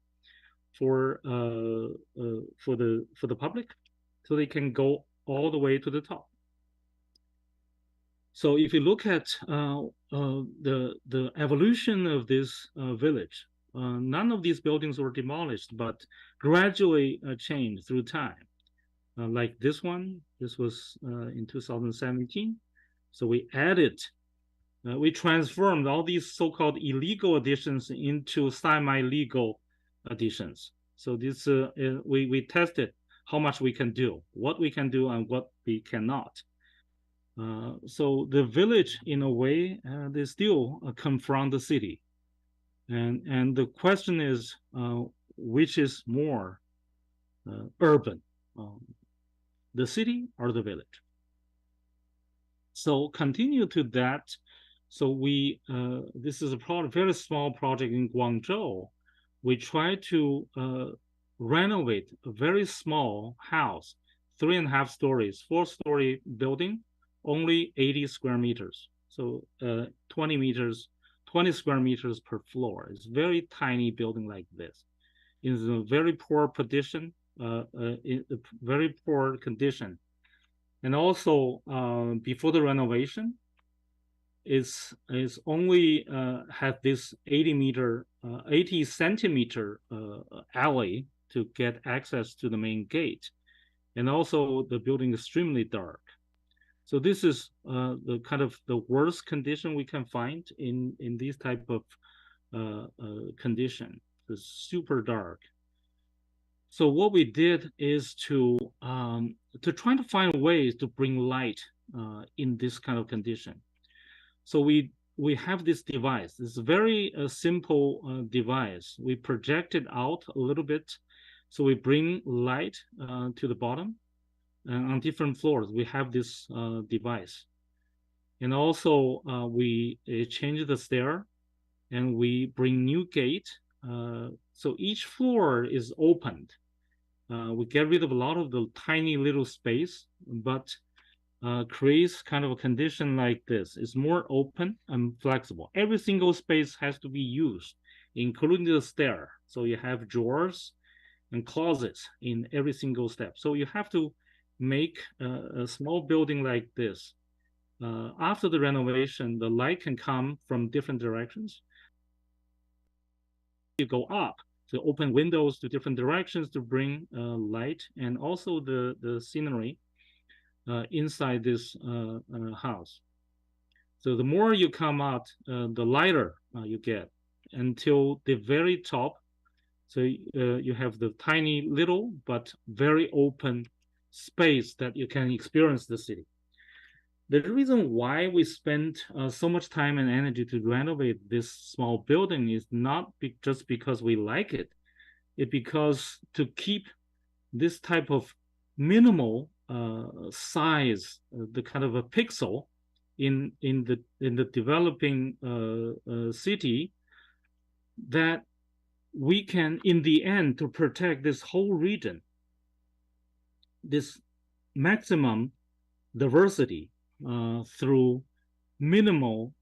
for the public, so they can go all the way to the top. So if you look at the evolution of this village, none of these buildings were demolished, but gradually changed through time. Like this one, this was in 2017. So we added, we transformed all these so-called illegal additions into semi-legal additions. So this we tested how much we can do, what we can do and what we cannot. So the village, in a way, they still confront the city. And the question is, which is more urban, the city or the village? So continue to that. So we, this is a very small project in Guangzhou. We try to renovate a very small house, 3.5 stories, 4-story building, only 80 square meters. So 20 square meters per floor. It's a very tiny building like this. It's a very poor condition, in a very poor condition. And also before the renovation, is only had this 80 centimeter alley to get access to the main gate, and also the building is extremely dark. So this is the kind of the worst condition we can find in these type of condition. It's super dark. So what we did is to try to find ways to bring light in this kind of condition. So we have this device. This very simple device. We project it out a little bit. So we bring light to the bottom. And on different floors, we have this device. And also we change the stair and we bring new gate. So each floor is opened. We get rid of a lot of the tiny little space, but creates kind of a condition like this. It's more open and flexible. Every single space has to be used, including the stair. So you have drawers and closets in every single step. So you have to make a small building like this. After the renovation, the light can come from different directions. You go up to open windows to different directions to bring light, and also the scenery inside this house. So the more you come out, the lighter you get until the very top. So you have the tiny little but very open space that you can experience the city. The reason why we spent so much time and energy to renovate this small building is not just because we like it. It's because to keep this type of minimal size, the kind of a pixel in the developing city, that we can, in the end, to protect this whole region, this maximum diversity through minimal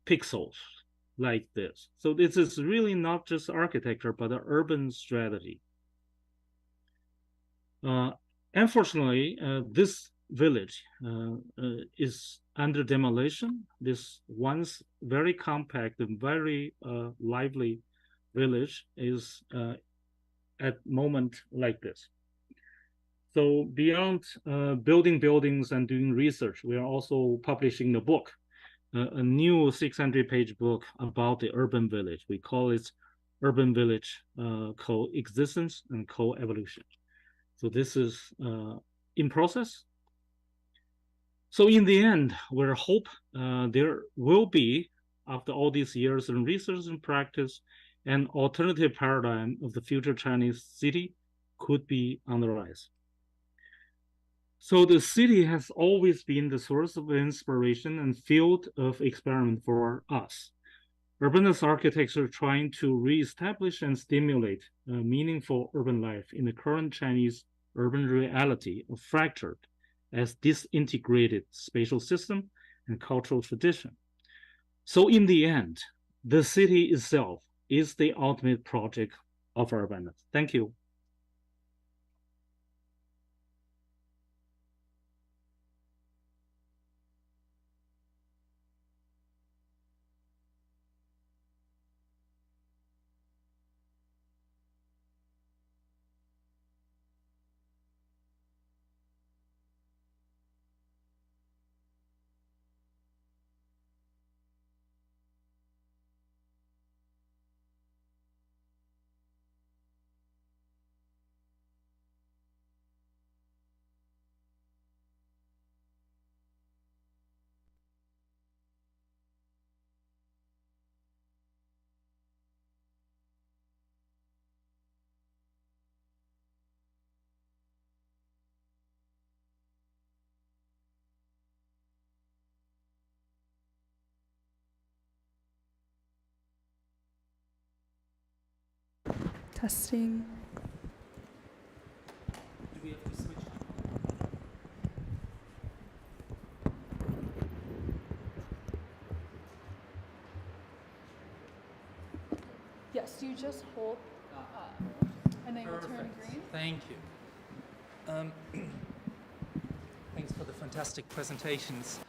pixels like this. So this is really not just architecture, but an urban strategy. Unfortunately, this village is under demolition. This once very compact and very lively village is at moment like this. So beyond building buildings and doing research, we are also publishing a book, a new 600-page book about the urban village. We call it Urban Village Coexistence and Co-Evolution. So this is in process. So in the end, we hope there will be, after all these years in research and practice, an alternative paradigm of the future Chinese city could be on the rise. So the city has always been the source of inspiration and field of experiment for us. Urbanist architecture trying to reestablish and stimulate meaningful urban life in the current Chinese urban reality of fractured as disintegrated spatial system and cultural tradition. So in the end, the city itself is the ultimate project of urbanists. Thank you. Testing. Do we have to switch? Yes, you just hold, and then you'll turn Perfect. green. Thank you. Thanks for the fantastic presentations.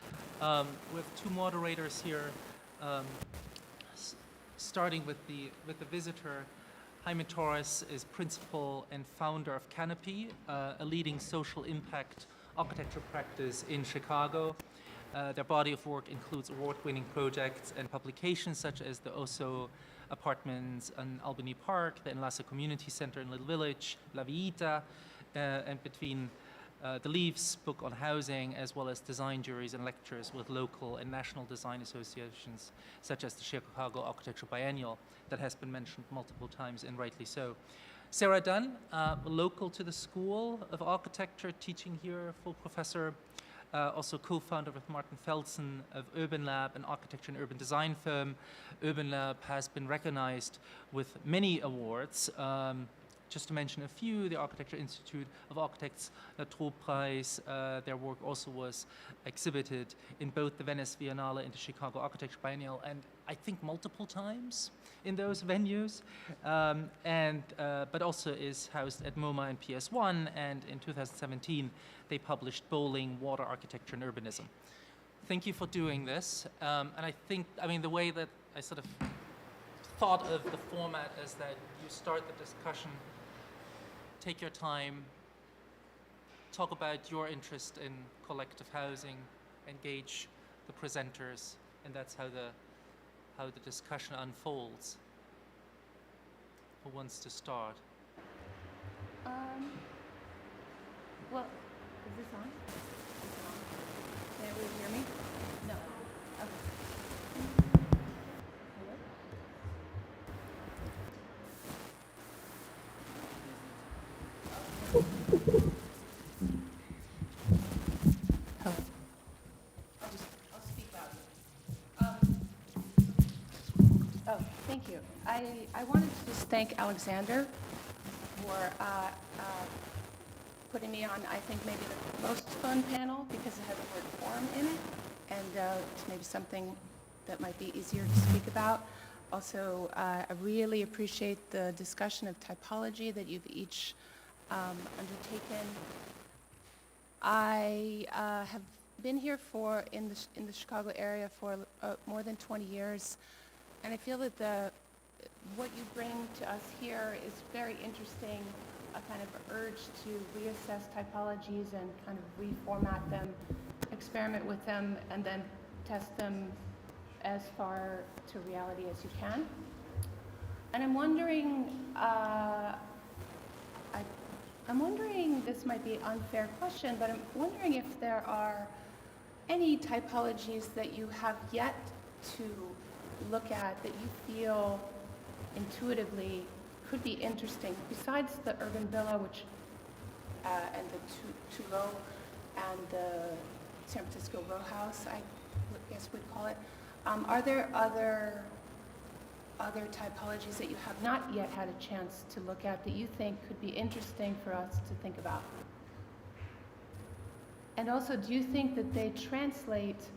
We have two moderators here, starting with the visitor. Jaime Torres is principal and founder of Canopy, a leading social impact architecture practice in Chicago. Their body of work includes award-winning projects and publications such as the Oso Apartments in Albany Park, the Enlace Community Center in Little Village, La Villita, and between the Leaves book on housing, as well as design juries and lectures with local and national design associations, such as the Chicago Architecture Biennial, that has been mentioned multiple times, and rightly so. Sarah Dunn, local to the School of Architecture, teaching here, full professor, also co-founder with Martin Felsen of Urban Lab, an architecture and urban design firm. Urban Lab has been recognized with many awards. Just to mention a few, the Architecture Institute of Architects, the Tropreis, their work also was exhibited in both the Venice Biennale and the Chicago Architecture Biennial, and I think multiple times in those venues, but also is housed at MoMA and PS1, and in 2017 they published Bowling, Water Architecture and Urbanism. Thank you for doing this, and I mean, the way that I sort of thought of the format is that you start the discussion, take your time, talk about your interest in collective housing, engage the presenters, and that's how the discussion unfolds. Who wants to start? Well, is this on? Is it on? Can everyone hear me? No. Okay. Hello? Hello. I'll speak loudly. Oh, thank you. I wanted to just thank Alexander for putting me on, I think, maybe the most fun panel because it has the word forum in it, and it's maybe something that might be easier to speak about. Also, I really appreciate the discussion of typology that you've each undertaken. I have been here in the Chicago area for more than 20 years, and I feel that what you bring to us here is very interesting, a kind of urge to reassess typologies and kind of reformat them, experiment with them, and then test them as far to reality as you can. And I'm wondering, this might be an unfair question, but I'm wondering if there are any typologies that you have yet to look at that you feel intuitively could be interesting, besides the urban villa, which and the Toulouse and the San Francisco row house, I guess we'd call it. Are there other typologies that you have not yet had a chance to look at that you think could be interesting for us to think about? And also, do you think that they translate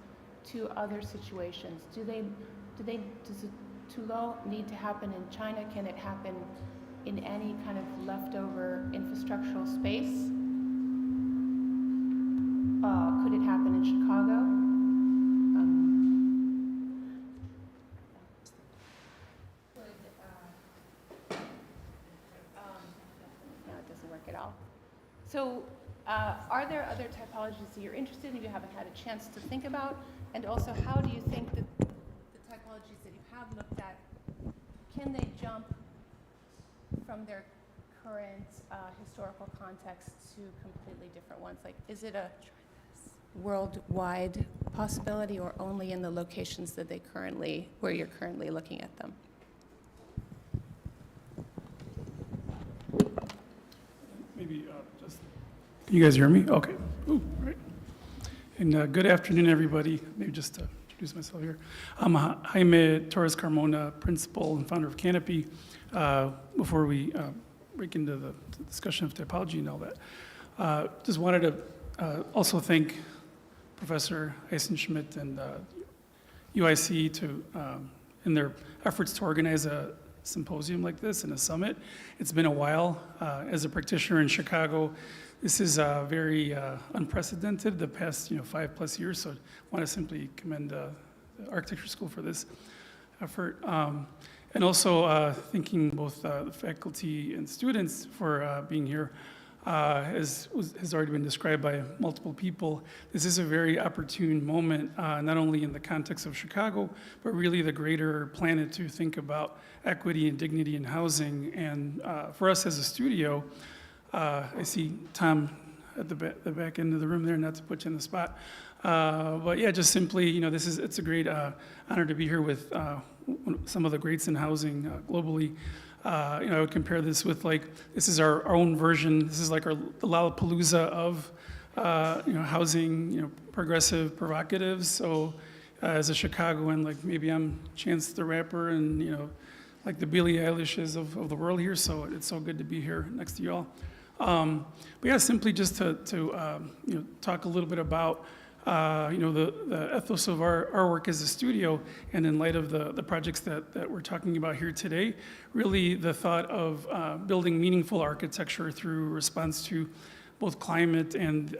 to other situations? Does the Toulouse need to happen in China? Can it happen in any kind of leftover infrastructural space? Could it happen in Chicago? No, it doesn't work at all. So, are there other typologies that you're interested in, you haven't had a chance to think about? And also, how do you think that the typologies that you have looked at, can they jump from their current historical context to completely different ones? Like, is it a worldwide possibility or only in the locations that where you're currently looking at them? Maybe just, can you guys hear me? Okay. Ooh, right. And good afternoon, everybody. Maybe just to introduce introduce myself here. I'm Jaime Torres Carmona, principal and founder of Canopy. Before we break into the discussion of typology and all that, just wanted to also thank Professor Eisenschmidt and UIC in their efforts to organize a symposium like this and a summit. It's been a while. As a practitioner in Chicago, this is very unprecedented the past 5+ years, so I want to simply commend the Architecture School for this effort. And also thanking both the faculty and students for being here. As has already been described by multiple people, this is a very opportune moment, not only in the context of Chicago, but really the greater planet to think about equity and dignity in housing. And for us as a studio, I see Tom at the back end of the room there, not to put you on the spot. But yeah, just simply, it's a great honor to be here with some of the greats in housing globally. I would compare this with this is our own version. This is like the Lollapalooza of housing, progressive provocatives. So as a Chicagoan, maybe I'm Chance the Rapper and like the Billie Eilishes of the world here. So it's so good to be here next to you all. But yeah, simply just to talk a little bit about the ethos of our work as a studio, and in light of the projects that we're talking about here today, really the thought of building meaningful architecture through response to both climate and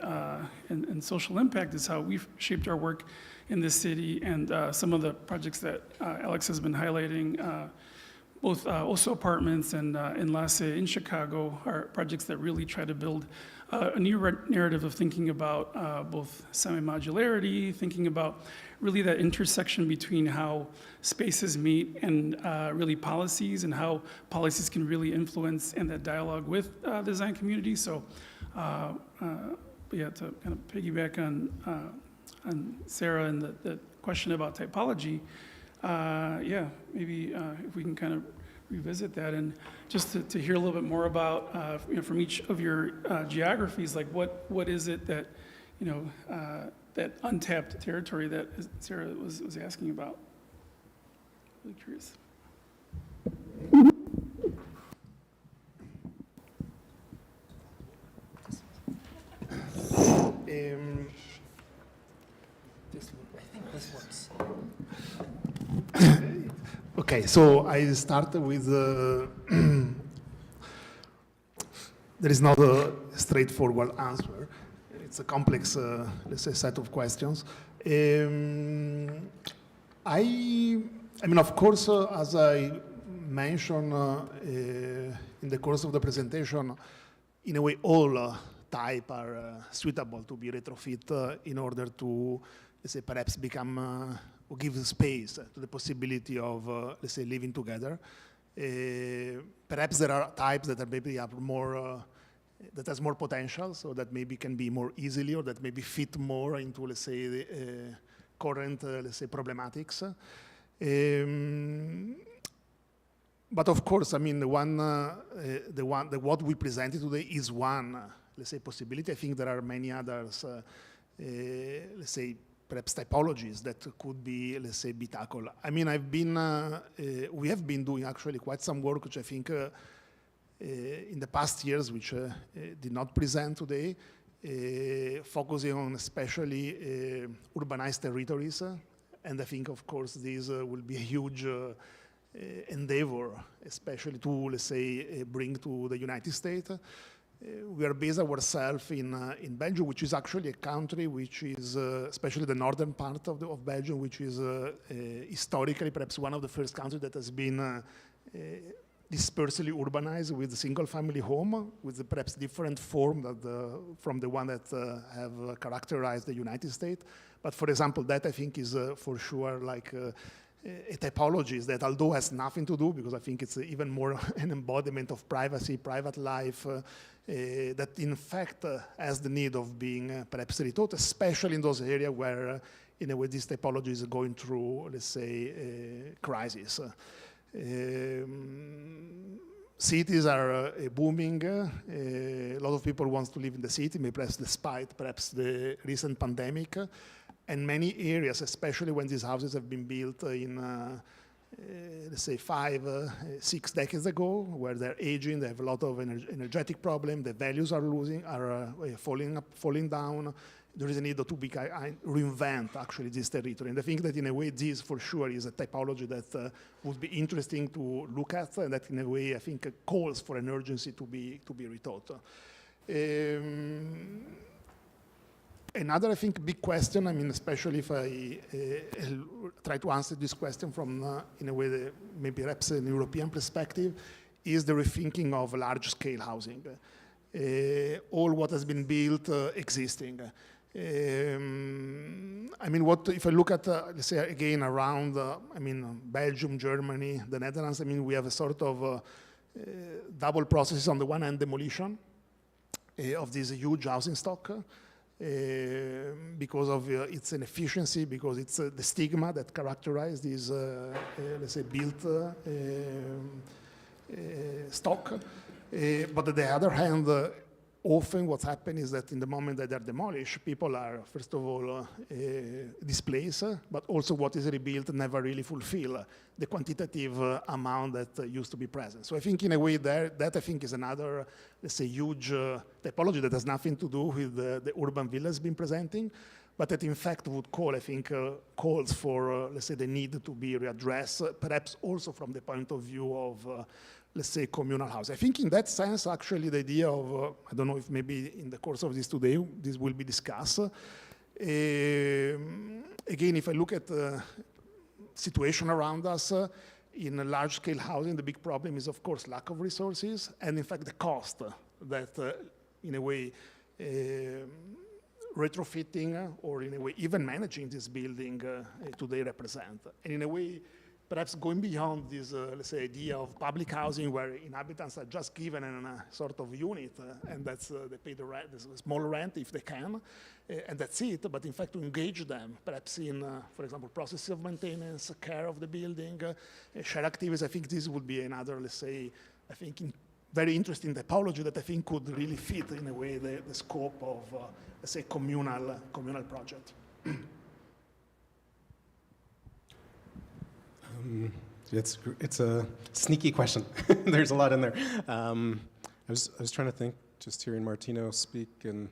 social impact is how we've shaped our work in this city. And some of the projects that Alex has been highlighting, both also apartments and Enlace in Chicago, are projects that really try to build a new narrative of thinking about both semi-modularity, thinking about really that intersection between how spaces meet and really policies, and how policies can really influence and that dialogue with the design community. So yeah, to kind of piggyback on Sarah and the question about typology, yeah, maybe if we can kind of revisit that, and just to hear a little bit more about, from each of your geographies, what is it that, that untapped territory that Sarah was asking about? Really curious. This works. Okay, so I start with there is not a straightforward answer. It's a complex, let's say, set of questions. I mean, of course, as I mentioned in the course of the presentation, in a way, all type are suitable to be retrofit in order to, let's say, perhaps become or give space to the possibility of, let's say, living together. Perhaps there are types that are maybe have more, that has more potential, so that maybe can be more easily, or that maybe fit more into, let's say, the current, let's say, problematics. But of course, I mean, what we presented today is one, let's say, possibility. I think there are many others, let's say, perhaps typologies that could be, let's say, be tackled. I mean, we have been doing actually quite some work, which I think in the past years, which did not present today, focusing on especially urbanized territories. And I think, of course, this will be a huge endeavor, especially to, let's say, bring to the United States. We are based ourselves in Belgium, which is actually a country which is, especially the northern part of Belgium, which is historically perhaps one of the first countries that has been dispersely urbanized with single-family home, with perhaps different form from the one that have characterized the United States. But for example, that I think is for sure like a typology that, although has nothing to do, because I think it's even more an embodiment of privacy, private life, that in fact has the need of being perhaps rethought, especially in those areas where, in a way, this typology is going through, let's say, crisis. Cities are booming. A lot of people want to live in the city, maybe perhaps despite perhaps the recent pandemic. And many areas, especially when these houses have been built in, let's say 5, 6 decades ago, where they're aging, they have a lot of energetic problem, the values are falling down. There is a need to reinvent actually this territory. And I think that in a way, this for sure is a typology that would be interesting to look at, and that in a way, I think calls for an urgency to be rethought. Another, I think, big question, I mean, especially if I try to answer this question from, in a way, maybe perhaps an European perspective, is the rethinking of large-scale housing. All what has been built existing. I mean, if I look at, let's say, again, around, I mean, Belgium, Germany, the Netherlands, I mean, we have a sort of double processes. On the one hand, demolition of this huge housing stock, because of its inefficiency, because it's the stigma that characterizes these, let's say, built stock. But on the other hand, often what's happened is that in the moment that they're demolished, people are, first of all, displaced, but also what is rebuilt never really fulfill the quantitative amount that used to be present. So I think in a way that I think is another, let's say, huge typology that has nothing to do with the urban villas been presenting, but that in fact would call, I think, calls for, let's say, the need to be readdressed, perhaps also from the point of view of let's say, communal house. I think in that sense, actually, the idea of, I don't know if maybe in the course of this today, this will be discussed. Again, if I look at the situation around us, in a large-scale housing, the big problem is, of course, lack of resources, and in fact, the cost that, in a way, retrofitting or in a way, even managing this building today represent. And in a way, perhaps going beyond this, let's say, idea of public housing where inhabitants are just given a sort of unit, and that's they pay the rent, the small rent if they can, and that's it. But in fact, to engage them, perhaps in, for example, processes of maintenance, care of the building, share activities. I think this would be another, let's say, I think very interesting typology that I think could really fit in a way the scope of, let's say, communal project. It's a sneaky question. There's a lot in there. I was trying to think, just hearing Martino speak and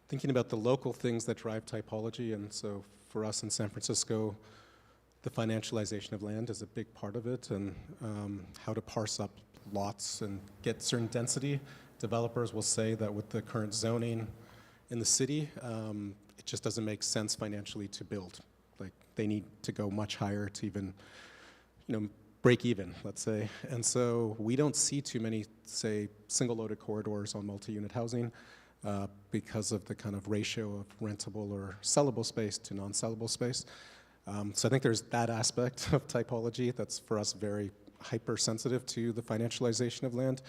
thinking about the local things that drive typology. And so for us in San Francisco, the financialization of land is a big part of it, and how to parse up lots and get certain density. Developers will say that with the current zoning in the city, it just doesn't make sense financially to build. Like, they need to go much higher to even, break even, let's say. And so we don't see too many, say, single-loaded corridors on multi-unit housing because of the kind of ratio of rentable or sellable space to non-sellable space. So I think there's that aspect of typology that's, for us, very hypersensitive to the financialization of land.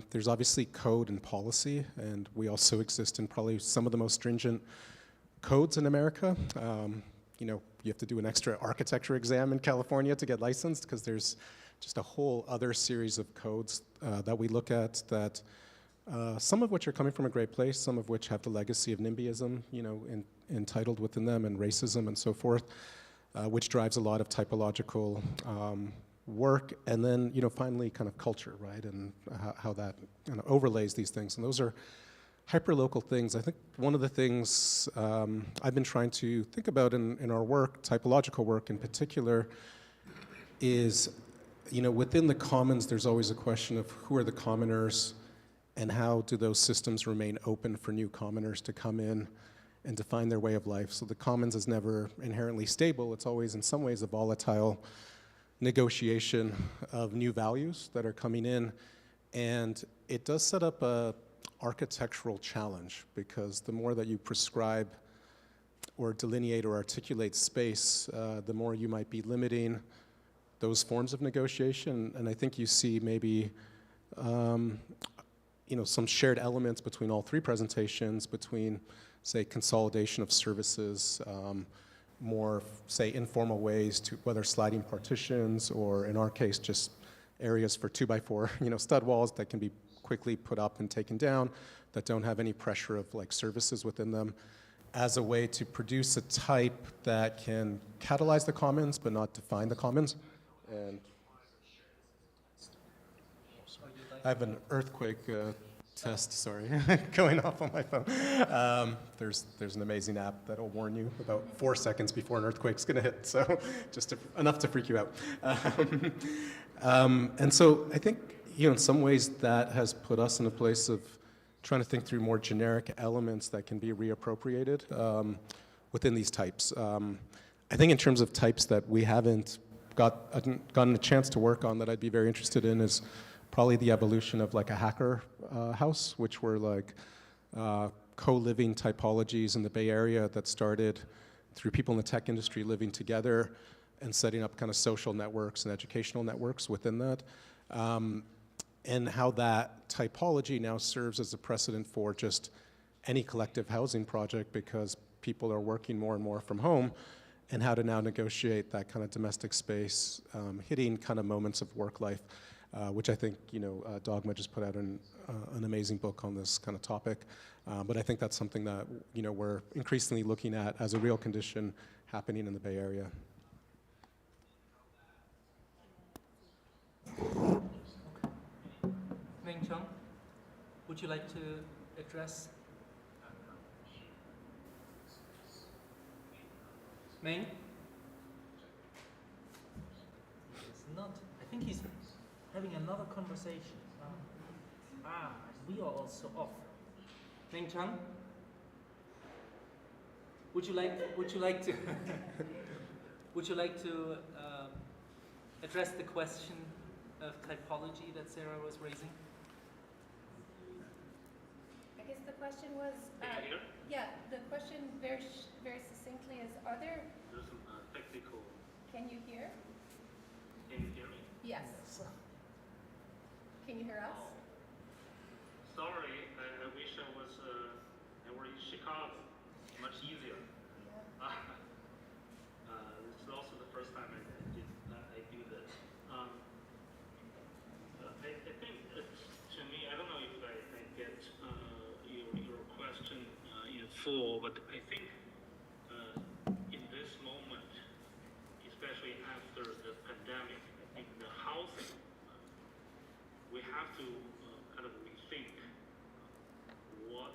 There's obviously code and policy, and we also exist in probably some of the most stringent codes in America. You have to do an extra architecture exam in California to get licensed, because there's just a whole other series of codes that we look at that some of which are coming from a great place, some of which have the legacy of NIMBYism, entitled within them, and racism and so forth, which drives a lot of typological work, and then finally kind of culture, right, and how that kind of overlays these things. And those are hyperlocal things. I think one of the things I've been trying to think about in our work, typological work in particular, is, within the commons, there's always a question of who are the commoners and how do those systems remain open for new commoners to come in and define their way of life. So the commons is never inherently stable. It's always, in some ways, a volatile negotiation of new values that are coming in. And it does set up a architectural challenge, because the more that you prescribe or delineate or articulate space, the more you might be limiting those forms of negotiation. And I think you see maybe some shared elements between all three presentations, between, say, consolidation of services, more, say, informal ways to, whether sliding partitions or, in our case, just areas for 2x4, stud walls that can be quickly put up and taken down, that don't have any pressure of like services within them. as a way to produce a type that can catalyze the commons but not define the commons. And I have an earthquake test, sorry, going off on my phone. There's an amazing app that'll warn you about 4 seconds before an earthquake's gonna hit, so just enough to freak you out. And so I think, in some ways that has put us in a place of trying to think through more generic elements that can be reappropriated within these types. I think in terms of types that we haven't gotten a chance to work on that I'd be very interested in is probably the evolution of like a hacker house, which were like co-living typologies in the Bay Area that started through people in the tech industry living together and setting up kind of social networks and educational networks within that. And how that typology now serves as a precedent for just any collective housing project because people are working more and more from home, and how to now negotiate that kind of domestic space, hitting kind of moments of work life, which I think, Dogma just put out an amazing book on this kind of topic. But I think that's something that, we're increasingly looking at as a real condition happening in the Bay Area. Meng Chung, would you like to address? Meng? He's not. I think he's having another conversation. We are also off. Meng Chung, would you like to would you like to address the question of typology that Sarah was raising? I guess the question was, yeah, the question very succinctly is, are there... There's some technical... Can you hear? Can you hear me? Yes. Can you hear us? Sorry, I wish I were in Chicago. Much easier. Yeah. This is also the first time I do this. I think, to me, I don't know if I get your question in full, but I think in this moment, especially after the pandemic, I think the housing, we have to kind of rethink what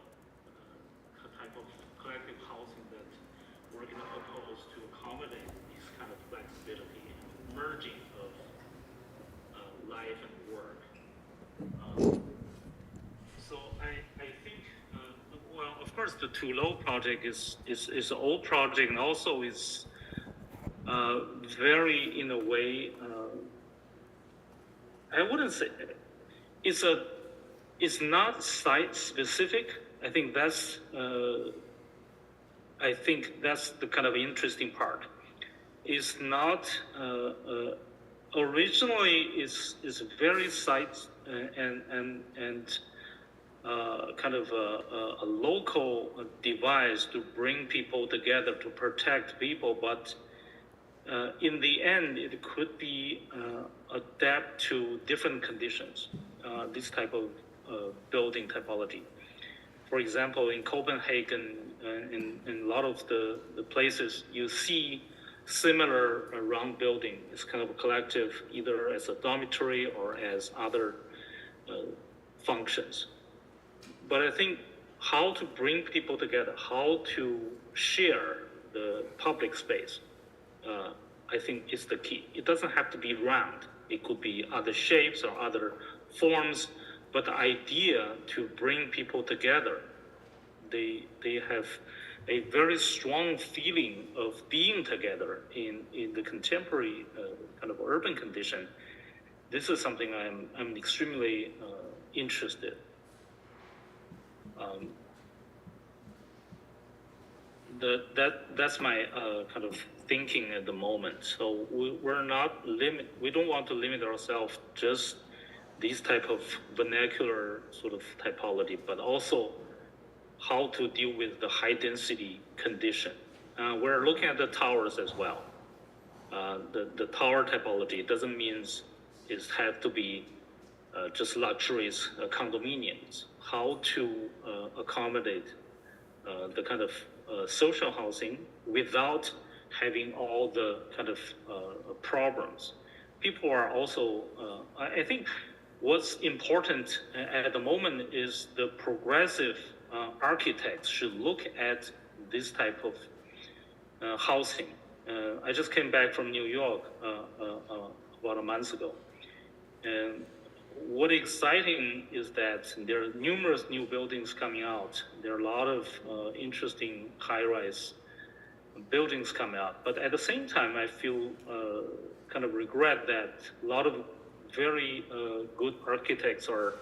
type of collective housing that we're going to propose to accommodate this kind of flexibility and merging of life and work. So I think, well, of course, the Too Low project is an old project, and also is very, in a way, I wouldn't say it's not site specific. I think that's the kind of interesting part. It's not originally is very site and kind of a local device to bring people together to protect people, but in the end it could be adapt to different conditions. This type of building typology. For example, in Copenhagen, in a lot of the places, you see similar round building. It's kind of a collective, either as a dormitory or as other functions. But I think how to bring people together, how to share the public space, I think is the key. It doesn't have to be round. It could be other shapes or other forms, but the idea to bring people together, they have a very strong feeling of being together in the contemporary kind of urban condition. This is something I'm extremely interested. That's my kind of thinking at the moment. So we don't want to limit ourselves just these type of vernacular sort of typology, but also how to deal with the high density condition. We're looking at the towers as well. The tower typology doesn't mean it has to be just luxurious condominiums. How to accommodate the kind of social housing without having all the kind of problems. People are also, I think what's important at the moment is the progressive architects should look at this type of housing. I just came back from New York about a month ago. And what exciting is that there are numerous new buildings coming out. There are a lot of interesting high-rise buildings coming out. But at the same time, I feel kind of regret that a lot of very good architects are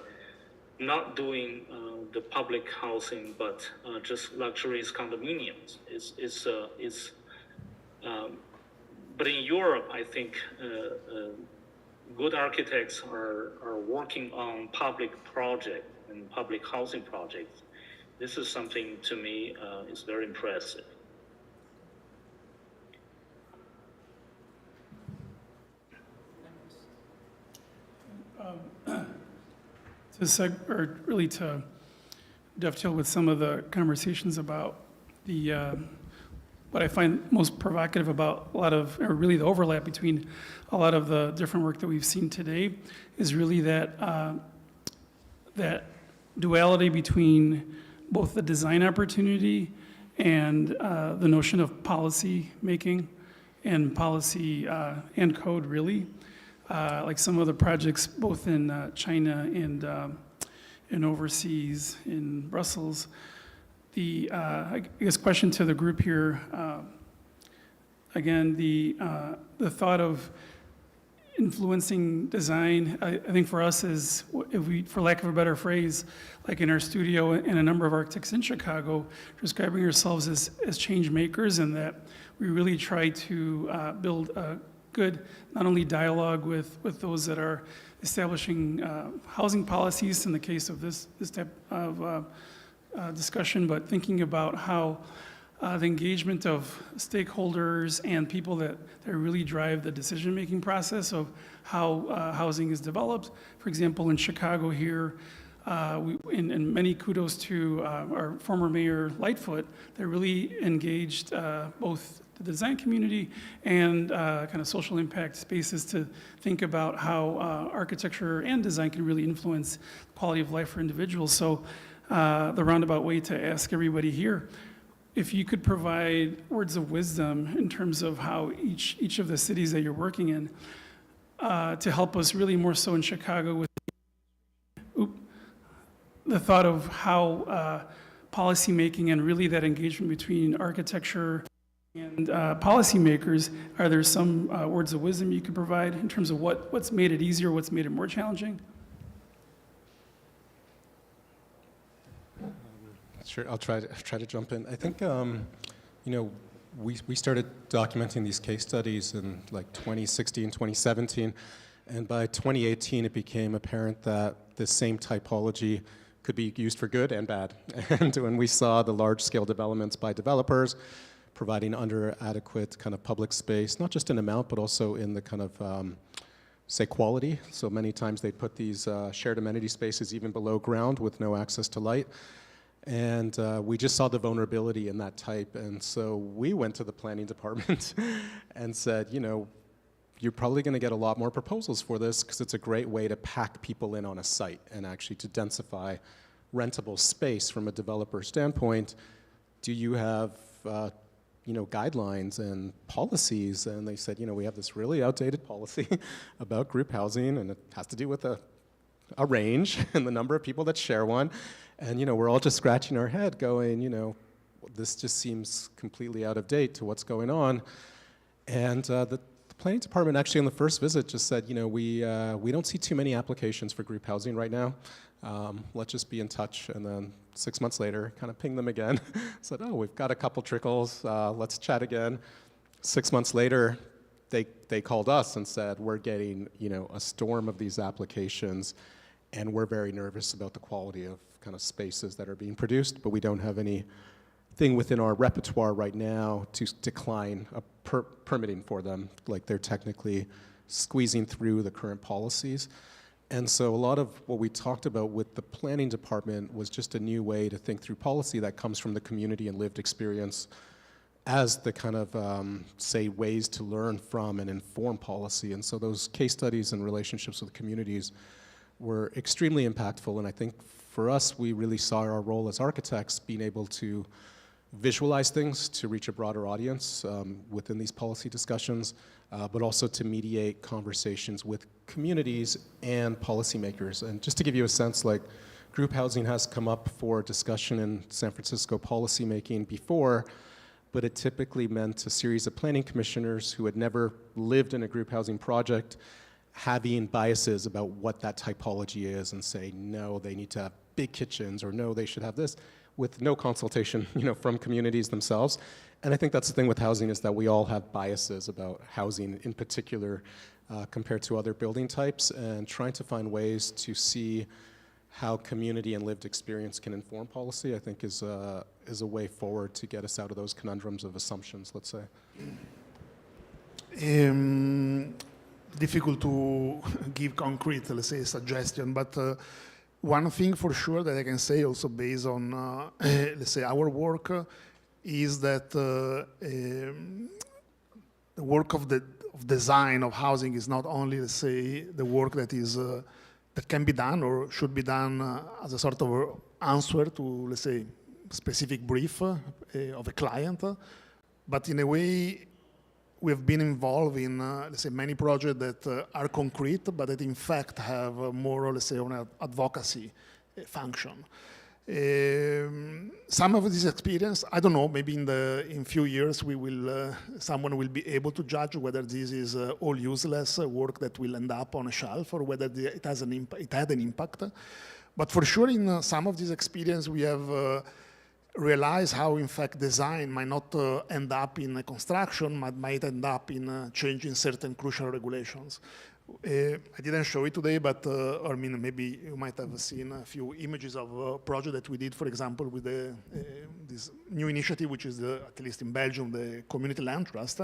not doing the public housing, but just luxurious condominiums. But in Europe, I think good architects are working on public projects and public housing projects. This is something to me is very impressive. To dovetail with some of the conversations about the what I find most provocative about a lot of, or really the overlap between a lot of the different work that we've seen today is really that that duality between both the design opportunity and the notion of policy making and policy and code, really. Like some of the projects both in China and overseas in Brussels. I guess question to the group here, again, the thought of influencing design, I think for us is, if we, for lack of a better phrase, like in our studio and a number of architects in Chicago, describing ourselves as change makers, and that we really try to build a good, not only dialogue with those that are establishing housing policies in the case of this type of discussion, but thinking about how the engagement of stakeholders and people that really drive the decision-making process of how housing is developed. For example, in Chicago here, and many kudos to our former mayor Lightfoot, that really engaged both the design community and kind of social impact spaces to think about how architecture and design can really influence quality of life for individuals. So the roundabout way to ask everybody here, if you could provide words of wisdom in terms of how each of the cities that you're working in to help us really more so in Chicago with the thought of how policy making and really that engagement between architecture and policymakers, are there some words of wisdom you could provide in terms of what's made it easier, what's made it more challenging? Sure, I'll try to jump in. I think, we started documenting these case studies in like 2016, 2017, and by 2018 it became apparent that the same typology could be used for good and bad. And when we saw the large-scale developments by developers providing under adequate kind of public space, not just in amount, but also in the kind of, say, quality. So many times they put these shared amenity spaces even below ground with no access to light. And we just saw the vulnerability in that type. And so we went to the planning department and said, you're probably going to get a lot more proposals for this because it's a great way to pack people in on a site and actually to densify rentable space from a developer standpoint. Do you have guidelines and policies? And they said, we have this really outdated policy about group housing, and it has to do with a range and the number of people that share one. And we're all just scratching our head going, this just seems completely out of date to what's going on. And the planning department actually on the first visit just said, we don't see too many applications for group housing right now. Let's just be in touch. And then 6 months later, kind of pinged them again. Said, we've got a couple trickles. Let's chat again. 6 months later, they called us and said, we're getting a storm of these applications, and we're very nervous about the quality of kind of spaces that are being produced, but we don't have anything within our repertoire right now to decline a permitting for them. Like they're technically squeezing through the current policies. And so a lot of what we talked about with the planning department was just a new way to think through policy that comes from the community and lived experience as the kind of, say, ways to learn from and inform policy. And so those case studies and relationships with communities were extremely impactful. And I think for us, we really saw our role as architects being able to visualize things to reach a broader audience within these policy discussions, but also to mediate conversations with communities and policymakers. And just to give you a sense, like, group housing has come up for discussion in San Francisco policymaking before, but it typically meant a series of planning commissioners who had never lived in a group housing project having biases about what that typology is and say, no, they need to have big kitchens, or no, they should have this, with no consultation, from communities themselves. And I think that's the thing with housing, is that we all have biases about housing in particular compared to other building types, and trying to find ways to see how community and lived experience can inform policy, I think is a way forward to get us out of those conundrums of assumptions, let's say. Difficult to give concrete, let's say, suggestion, but one thing for sure that I can say also based on, let's say, our work is that the work of design of housing is not only, let's say, the work that is that can be done or should be done as a sort of answer to, let's say, specific brief of a client, but in a way we have been involved in, let's say, many projects that are concrete, but that in fact have more, let's say, an advocacy function. Some of this experience, I don't know, maybe in few years we will, someone will be able to judge whether this is all useless work that will end up on a shelf, or whether it had an impact. But for sure, in some of this experience, we have realize how, in fact, design might not end up in a construction, but might end up in changing certain crucial regulations. I didn't show it today, but or maybe you might have seen a few images of a project that we did, for example, with this new initiative, which is, at least in Belgium, the Community Land Trust.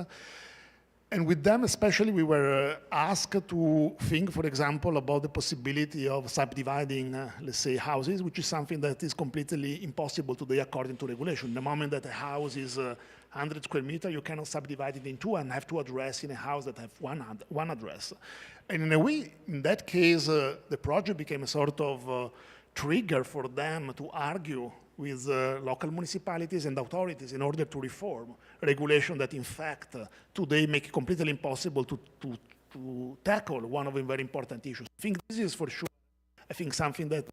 And with them especially, we were asked to think, for example, about the possibility of subdividing, let's say, houses, which is something that is completely impossible today according to regulation. The moment that a house is 100 square meters, you cannot subdivide it in two and have two addresses in a house that have one address. And in a way, in that case, the project became a sort of trigger for them to argue with local municipalities and authorities in order to reform regulation that, in fact, today make it completely impossible to tackle one of the very important issues. I think this is for sure, I think, something that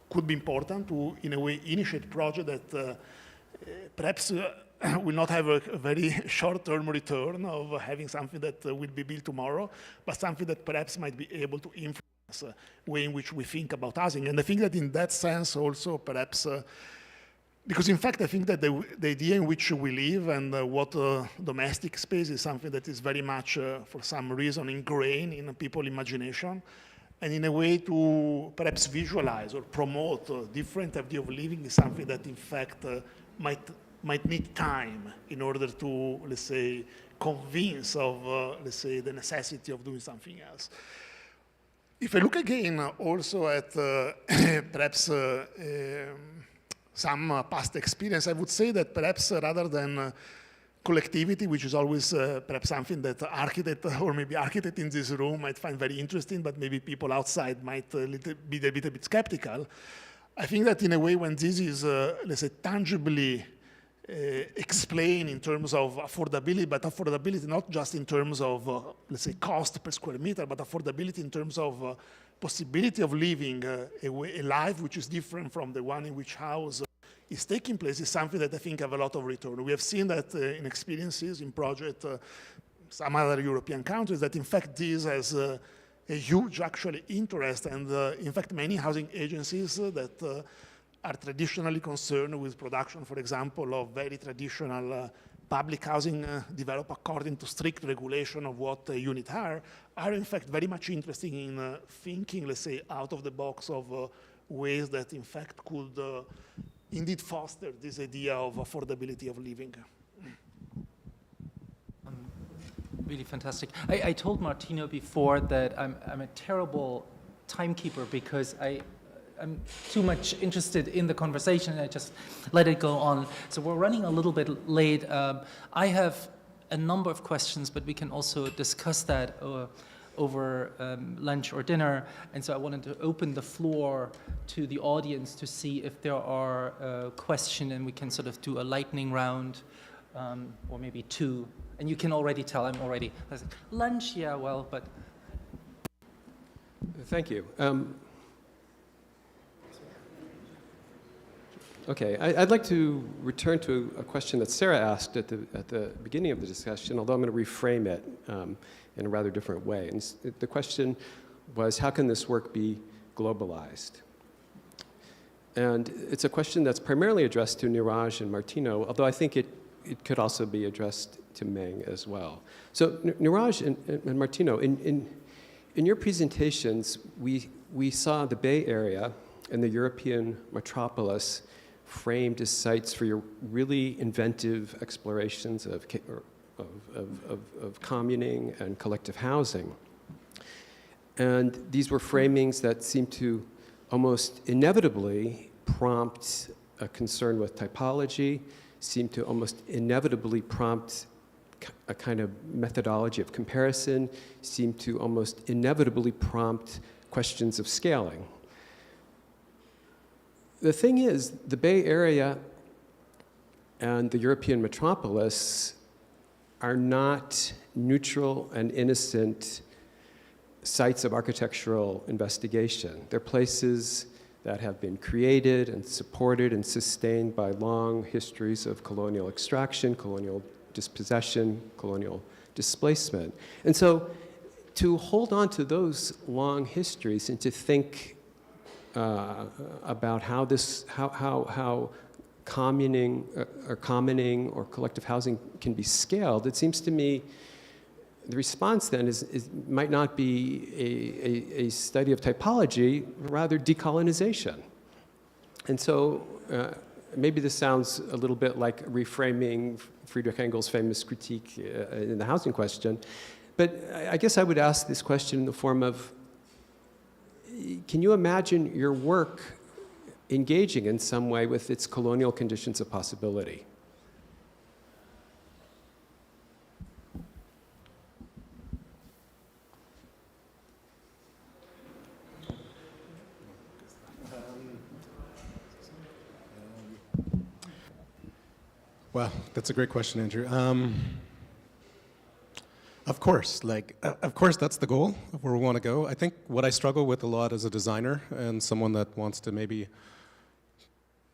could be important to, in a way, initiate project that perhaps will not have a very short-term return of having something that will be built tomorrow, but something that perhaps might be able to influence way in which we think about housing. And I think that in that sense also perhaps, because in fact I think that the idea in which we live and what domestic space is something that is very much, for some reason, ingrained in people's imagination, and in a way to perhaps visualize or promote different idea of living is something that in fact might need time in order to, let's say, convince of, let's say, the necessity of doing something else. If I look again also at perhaps some past experience, I would say that perhaps rather than collectivity, which is always perhaps something that architect or maybe architect in this room might find very interesting, but maybe people outside might be a little bit skeptical. I think that in a way when this is, let's say, tangibly explain in terms of affordability, but affordability not just in terms of, let's say, cost per square meter, but affordability in terms of possibility of living a life which is different from the one in which house is taking place, is something that I think have a lot of return. We have seen that in experiences, in project, some other European countries, that in fact this has a huge actually interest, and in fact many housing agencies that are traditionally concerned with production, for example, of very traditional public housing developed according to strict regulation of what units are in fact very much interested in thinking, let's say, out of the box of ways that in fact could indeed foster this idea of affordability of living. really fantastic. I told Martino before that I'm a terrible timekeeper because I'm too much interested in the conversation and I just let it go on. So we're running a little bit late. I have a number of questions, but we can also discuss that over lunch or dinner. And so I wanted to open the floor to the audience to see if there are questions, and we can sort of do a lightning round, or maybe two. And you can already tell I'm already, lunch, yeah, well, but. Thank you. Okay, I'd like to return to a question that Sarah asked at the beginning of the discussion, although I'm going to reframe it in a rather different way. And the question was, how can this work be globalized? And it's a question that's primarily addressed to Niraj and Martino, although I think it could also be addressed to Meng as well. So Niraj and Martino, in your presentations, we saw the Bay Area and the European metropolis framed as sites for your really inventive explorations of communing and collective housing. And these were framings that seemed to almost inevitably prompt a concern with typology, seemed to almost inevitably prompt a kind of methodology of comparison, seemed to almost inevitably prompt questions of scaling. The thing is, the Bay Area and the European metropolis are not neutral and innocent sites of architectural investigation. They're places that have been created and supported and sustained by long histories of colonial extraction, colonial dispossession, colonial displacement. And so to hold on to those long histories and to think about how communing or collective housing can be scaled, it seems to me the response then might not be a study of typology, rather decolonization. And so maybe this sounds a little bit like reframing Friedrich Engels' famous critique in the housing question, but I guess I would ask this question in the form of, can you imagine your work engaging in some way with its colonial conditions of possibility? Well, that's a great question, Andrew. Of course, that's the goal of where we want to go. I think what I struggle with a lot as a designer and someone that wants to maybe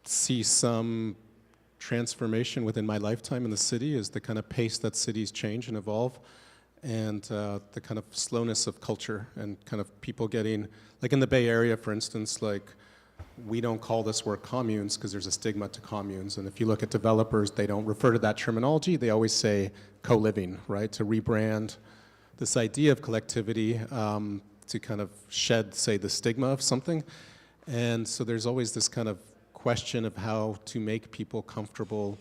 see some transformation within my lifetime in the city is the kind of pace that cities change and evolve, and the kind of slowness of culture and kind of people getting, like in the Bay Area, for instance, like we don't call this work communes because there's a stigma to communes. And if you look at developers, they don't refer to that terminology. They always say co-living, right? To rebrand this idea of collectivity, to kind of shed, say, the stigma of something. And so there's always this kind of question of how to make people comfortable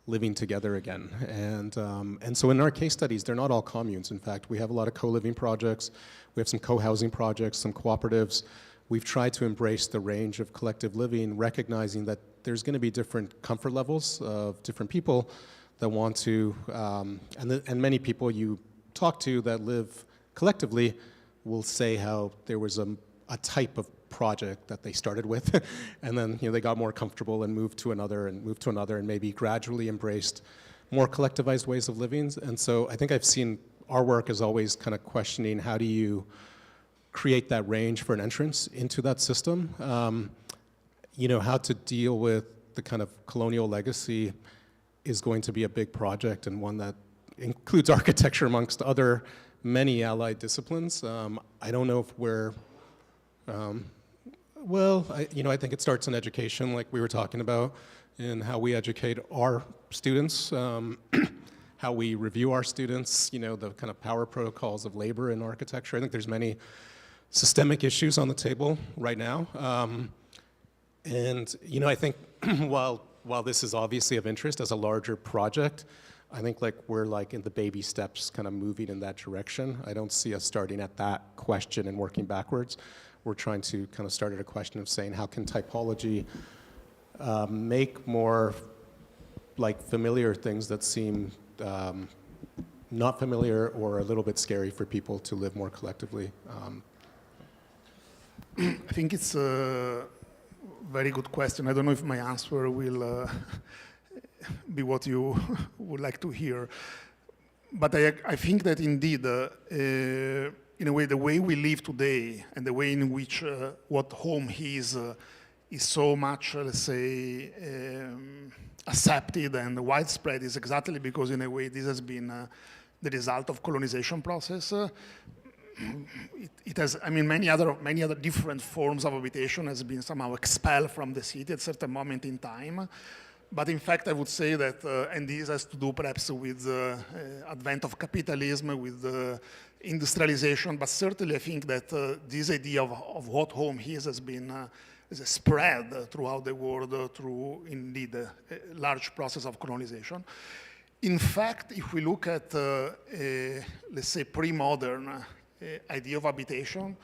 living together again. And so in our case studies, they're not all communes. In fact, we have a lot of co-living projects. We have some co-housing projects, some cooperatives. We've tried to embrace the range of collective living, recognizing that there's going to be different comfort levels of different people that want to, and many people you talk to that live collectively will say how there was a type of project that they started with, and then they got more comfortable and moved to another and maybe gradually embraced more collectivized ways of living. And so I think I've seen our work as always kind of questioning, how do you create that range for an entrance into that system? How to deal with the kind of colonial legacy is going to be a big project, and one that includes architecture amongst other many allied disciplines. I don't know if we're, I think it starts in education, like we were talking about, in how we educate our students, how we review our students, the kind of power protocols of labor in architecture. I think there's many systemic issues on the table right now. I think while this is obviously of interest as a larger project, I think like we're like in the baby steps kind of moving in that direction. I don't see us starting at that question and working backwards. We're trying to kind of start at a question of saying how can typology make more like familiar things that seem not familiar or a little bit scary for people to live more collectively. I think it's a very good question. I don't know if my answer will be what you would like to hear. But I think that indeed, in a way, the way we live today and the way in which what home is so much, let's say, accepted and widespread is exactly because, in a way, this has been the result of colonization process. It has, I mean, many other different forms of habitation has been somehow expelled from the city at a certain moment in time. But in fact, I would say that, and this has to do perhaps with the advent of capitalism, with industrialization, but certainly I think that this idea of what home is has been spread throughout the world through, indeed, a large process of colonization. In fact, if we look at, let's say, pre-modern idea of habitation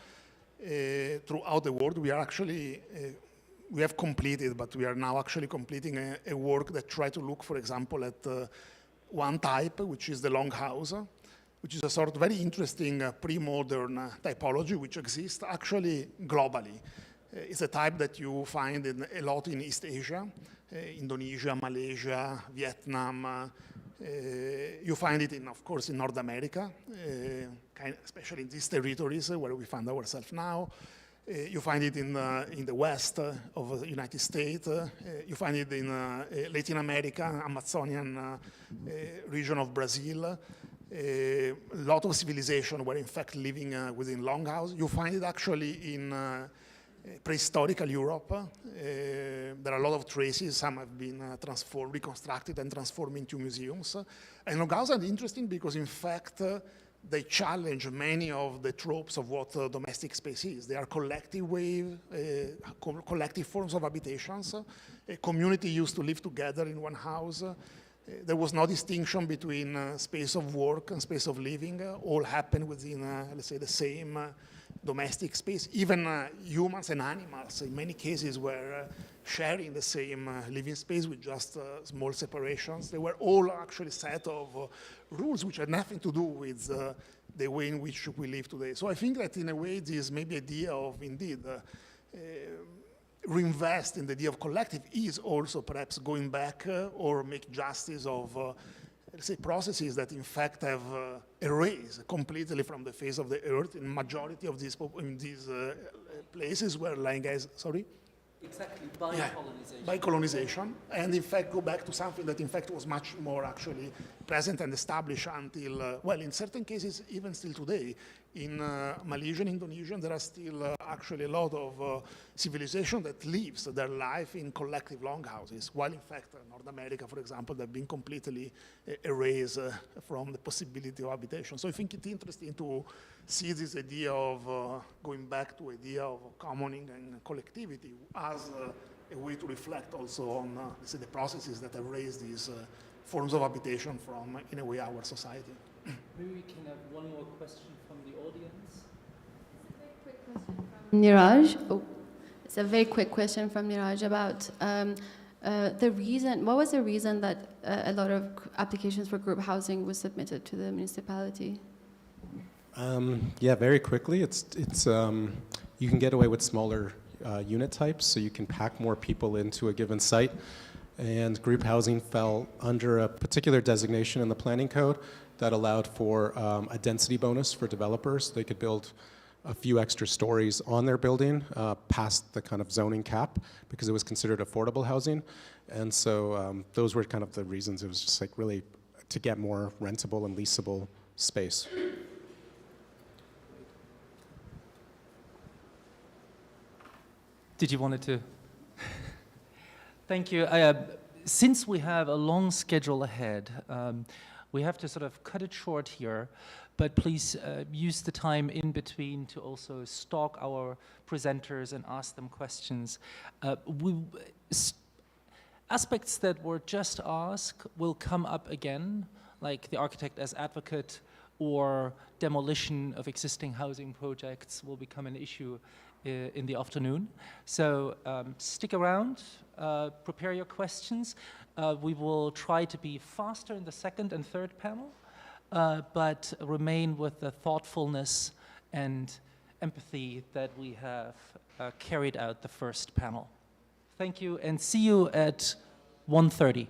throughout the world, we are actually, we have completed, but we are now actually completing a work that try to look, for example, at one type, which is the longhouse, which is a sort of very interesting pre-modern typology which exists actually globally. It's a type that you find a lot in East Asia, Indonesia, Malaysia, Vietnam. You find it, of course, in North America, especially in these territories where we find ourselves now. You find it in the west of the United States. You find it in Latin America, Amazonian region of Brazil. A lot of civilization were in fact living within longhouses. You find it actually in prehistorical Europe. There are a lot of traces. Some have been transformed, reconstructed, and transformed into museums. And longhouses are interesting because, in fact, they challenge many of the tropes of what domestic space is. They are collective collective forms of habitations. A community used to live together in one house. There was no distinction between space of work and space of living. All happened within, let's say, the same domestic space. Even humans and animals, in many cases, were sharing the same living space with just small separations. They were all actually set of rules which had nothing to do with the way in which we live today. So I think that in a way this maybe idea of indeed reinvest in the idea of collective is also perhaps going back or make justice of let's say processes that in fact have erased completely from the face of the earth in majority of these places where land gas, sorry? Exactly, by colonization. By colonization, and in fact go back to something that in fact was much more actually present and established until, well, in certain cases, even still today, in Malaysia and Indonesia, there are still actually a lot of civilization that lives their life in collective longhouses, while in fact North America, for example, they've been completely erased from the possibility of habitation. So I think it's interesting to see this idea of going back to idea of commoning and collectivity as a way to reflect also on let's say the processes that have raised these forms of habitation from, in a way, our society. Maybe we can have one more question from the audience. Niraj. Oh, it's a very quick question from Niraj about the reason. What was the reason that a lot of applications for group housing was submitted to the municipality? Yeah, very quickly. It's you can get away with smaller unit types, so you can pack more people into a given site. And group housing fell under a particular designation in the planning code that allowed for a density bonus for developers. They could build a few extra stories on their building past the kind of zoning cap because it was considered affordable housing. And so those were kind of the reasons. It was just like really to get more rentable and leasable space. Did you want to? Thank you. Since we have a long schedule ahead, we have to sort of cut it short here, but please use the time in between to also stalk our presenters and ask them questions. Aspects that were just asked will come up again, like the architect as advocate or demolition of existing housing projects will become an issue in the afternoon. So stick around, prepare your questions. We will try to be faster in the second and third panel, but remain with the thoughtfulness and empathy that we have carried out the first panel. Thank you, and see you at 1:30.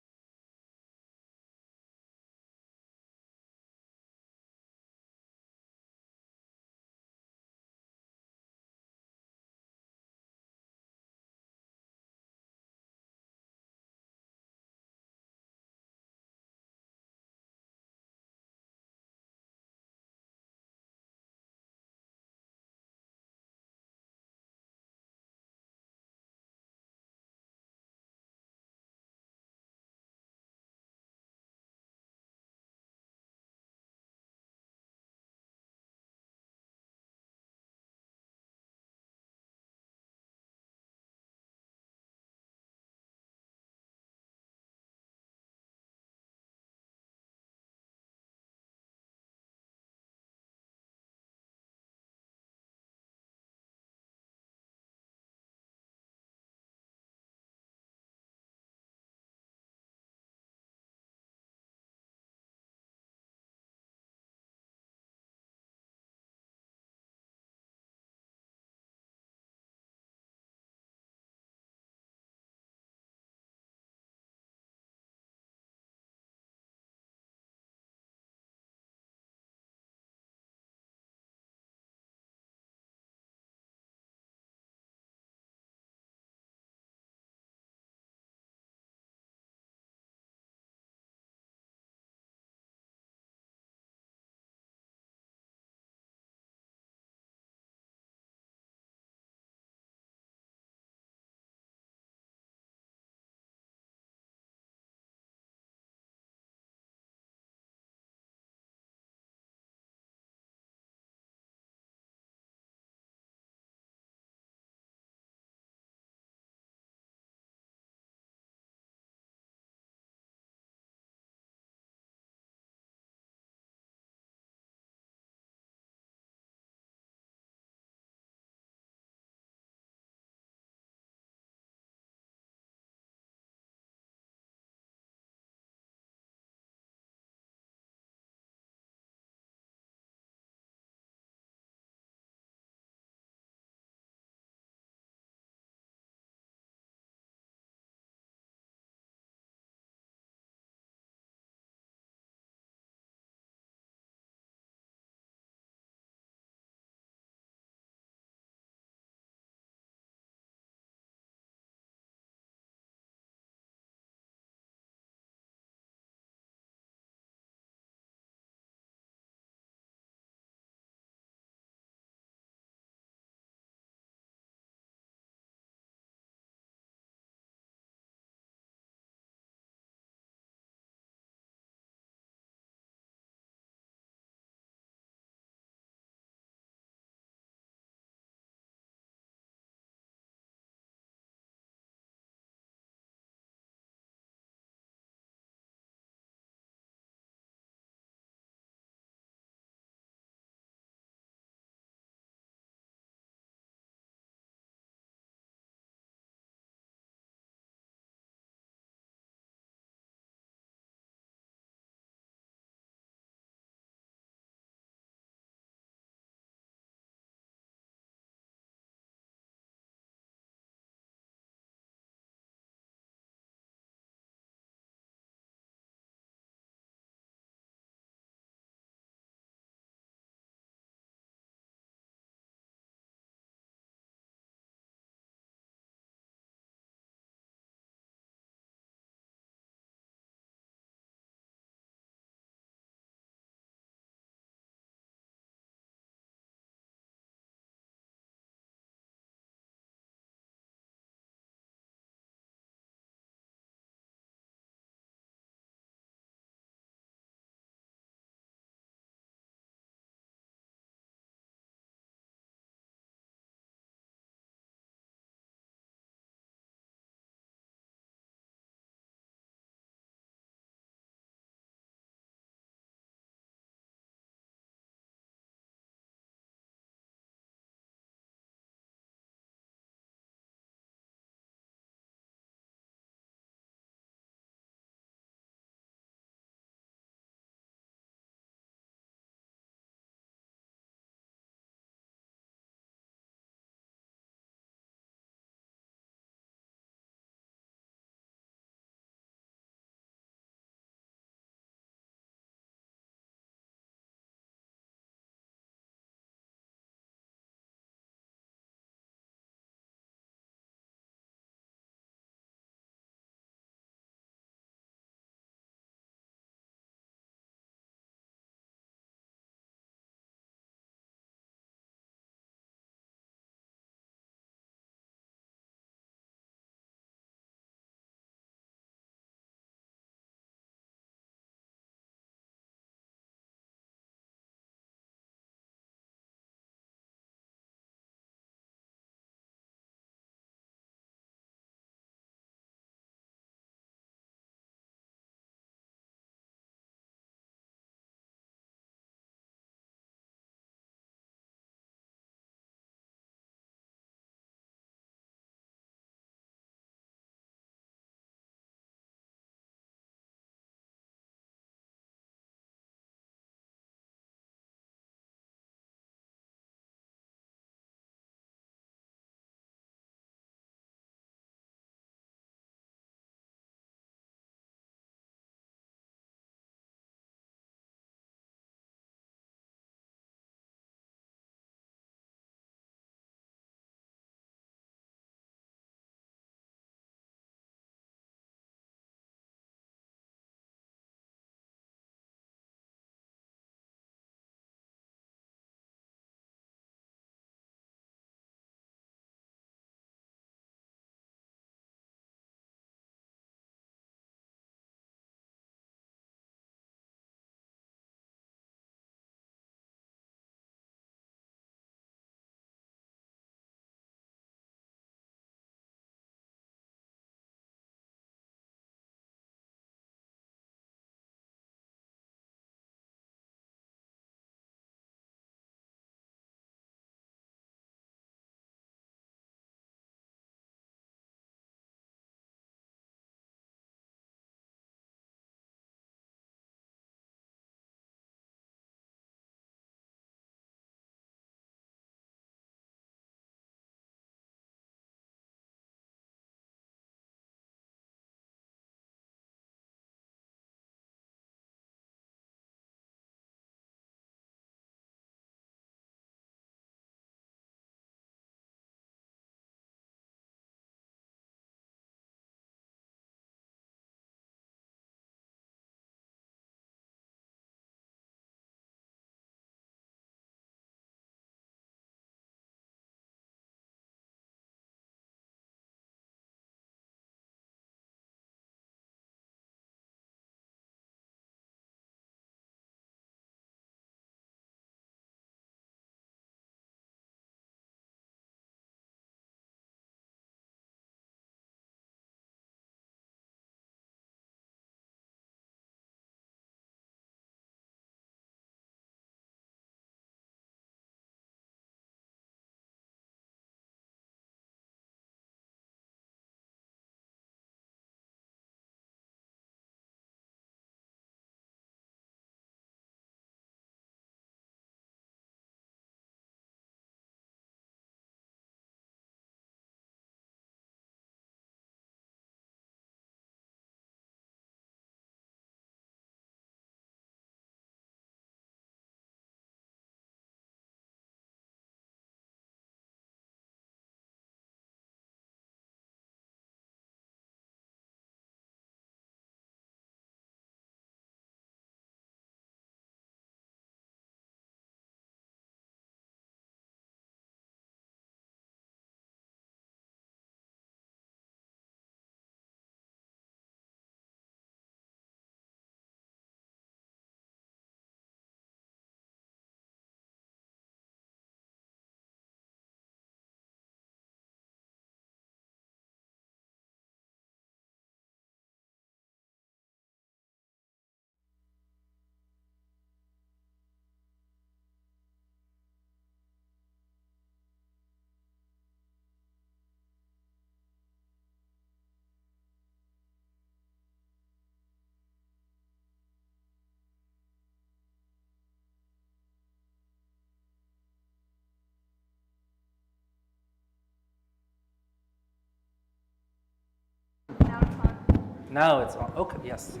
Now it's on. Okay, yes.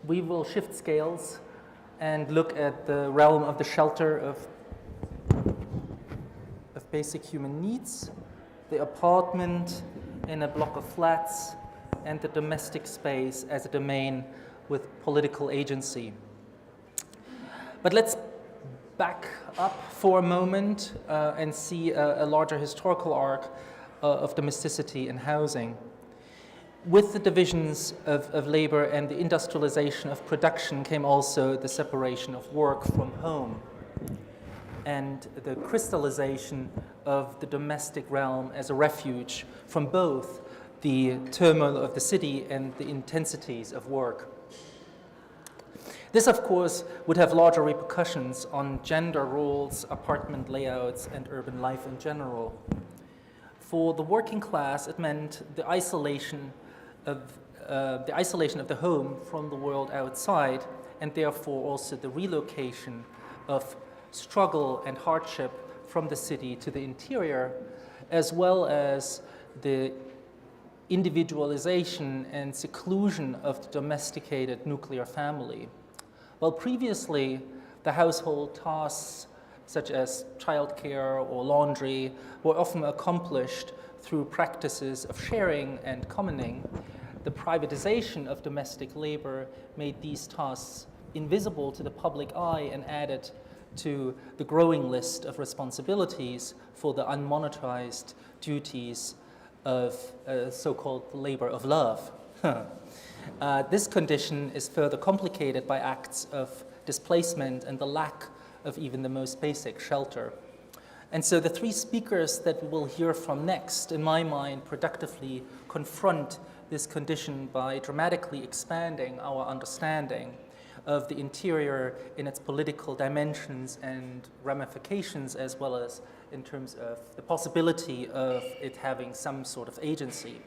We will shift scales and look at the realm of the shelter of basic human needs, the apartment in a block of flats, and the domestic space as a domain with political agency. But let's back up for a moment and see a larger historical arc of domesticity and housing. With the divisions of labor and the industrialization of production came also the separation of work from home and the crystallization of the domestic realm as a refuge from both the turmoil of the city and the intensities of work. This, of course, would have larger repercussions on gender roles, apartment layouts, and urban life in general. For the working class, it meant the isolation of the home from the world outside, and therefore also the relocation of struggle and hardship from the city to the interior, as well as the individualization and seclusion of the domesticated nuclear family. While previously the household tasks such as childcare or laundry were often accomplished through practices of sharing and commoning, the privatization of domestic labor made these tasks invisible to the public eye and added to the growing list of responsibilities for the unmonetized duties of so-called labor of love. This condition is further complicated by acts of displacement and the lack of even the most basic shelter. And so the three speakers that we will hear from next, in my mind, productively confront this condition by dramatically expanding our understanding of the interior in its political dimensions and ramifications, as well as in terms of the possibility of it having some sort of agency.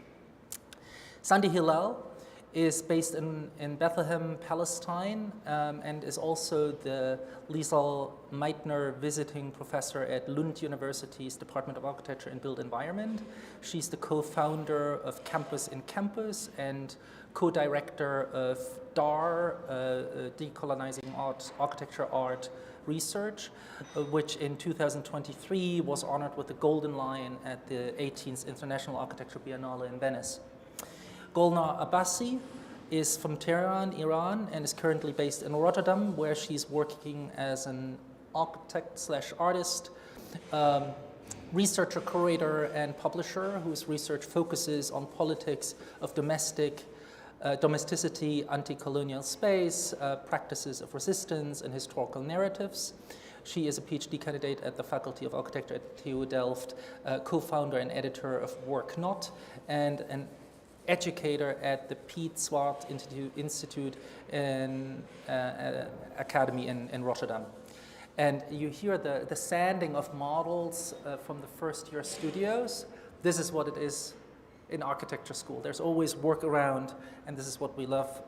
Sandy Hillel is based in Bethlehem, Palestine, and is also the Liesl Meitner Visiting Professor at Lund University's Department of Architecture and Built Environment. She's the co-founder of Campus in Campus and co-director of DAR, Decolonizing Architecture Art Research, which in 2023 was honored with the Golden Lion at the 18th International Architecture Biennale in Venice. Golnar Abbasi is from Tehran, Iran, and is currently based in Rotterdam, where she's working as an architect/artist, researcher, curator, and publisher whose research focuses on politics of domesticity, anti-colonial space, practices of resistance, and historical narratives. She is a PhD candidate at the Faculty of Architecture at TU Delft, co-founder and editor of Work Not, and an educator at the Piet Zwart Institute and Academy in Rotterdam. And you hear the sanding of models from the first year studios. This is what it is in architecture school. There's always work around, and this is what we love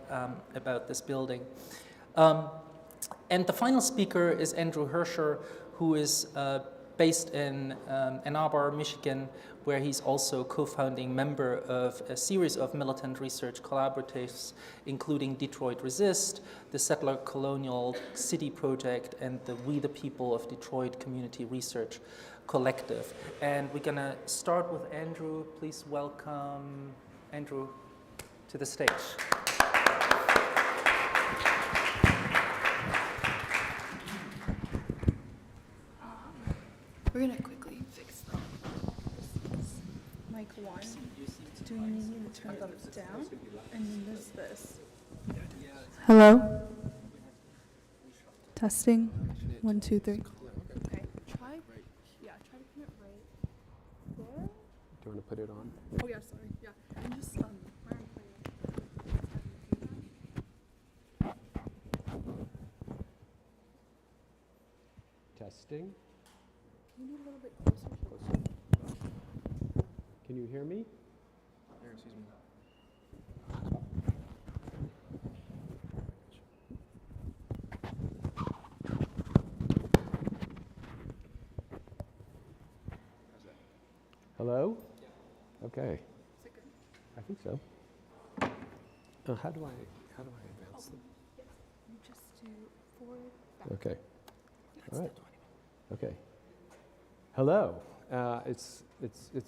about this building. And the final speaker is Andrew Herscher, who is based in Ann Arbor, Michigan, where he's also co-founding member of a series of militant research collaboratives, including Detroit Resist, the Settler Colonial City Project, and the We the People of Detroit Community Research Collective. And we're gonna start with Andrew. Please welcome Andrew to the stage. We're gonna quickly fix them. Mic one. Do you need me to turn them down? And then there's this. Hello? Testing. 1, 2, 3. Okay. Try to put it right there. Do you want to put it on? Oh yeah, sorry. Yeah. And just where I'm playing. Testing. You need a little bit closer. Can you hear me? Excuse me. Hello? Okay. Is it good? I think so. How do I advance them? You just do forward, back. Okay. All right. Okay. Hello. It's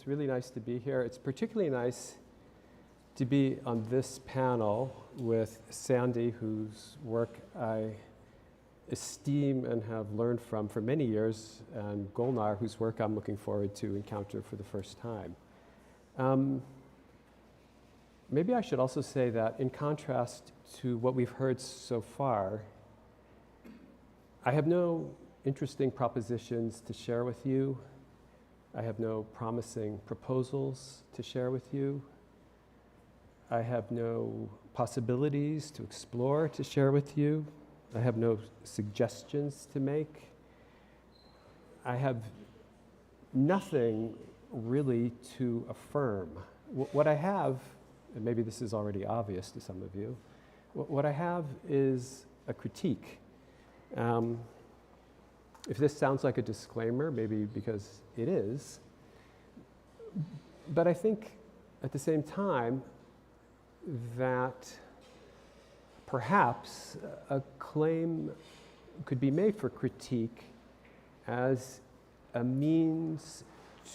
really nice to be here. It's particularly nice to be on this panel with Sandy, whose work I esteem and have learned from for many years, and Golnar, whose work I'm looking forward to encounter for the first time. Maybe I should also say that in contrast to what we've heard so far, I have no interesting propositions to share with you. I have no promising proposals to share with you. I have no possibilities to explore to share with you. I have no suggestions to make. I have nothing really to affirm. What I have, and maybe this is already obvious to some of you, what I have is a critique. If this sounds like a disclaimer, maybe because it is, but I think at the same time that perhaps a claim could be made for critique as a means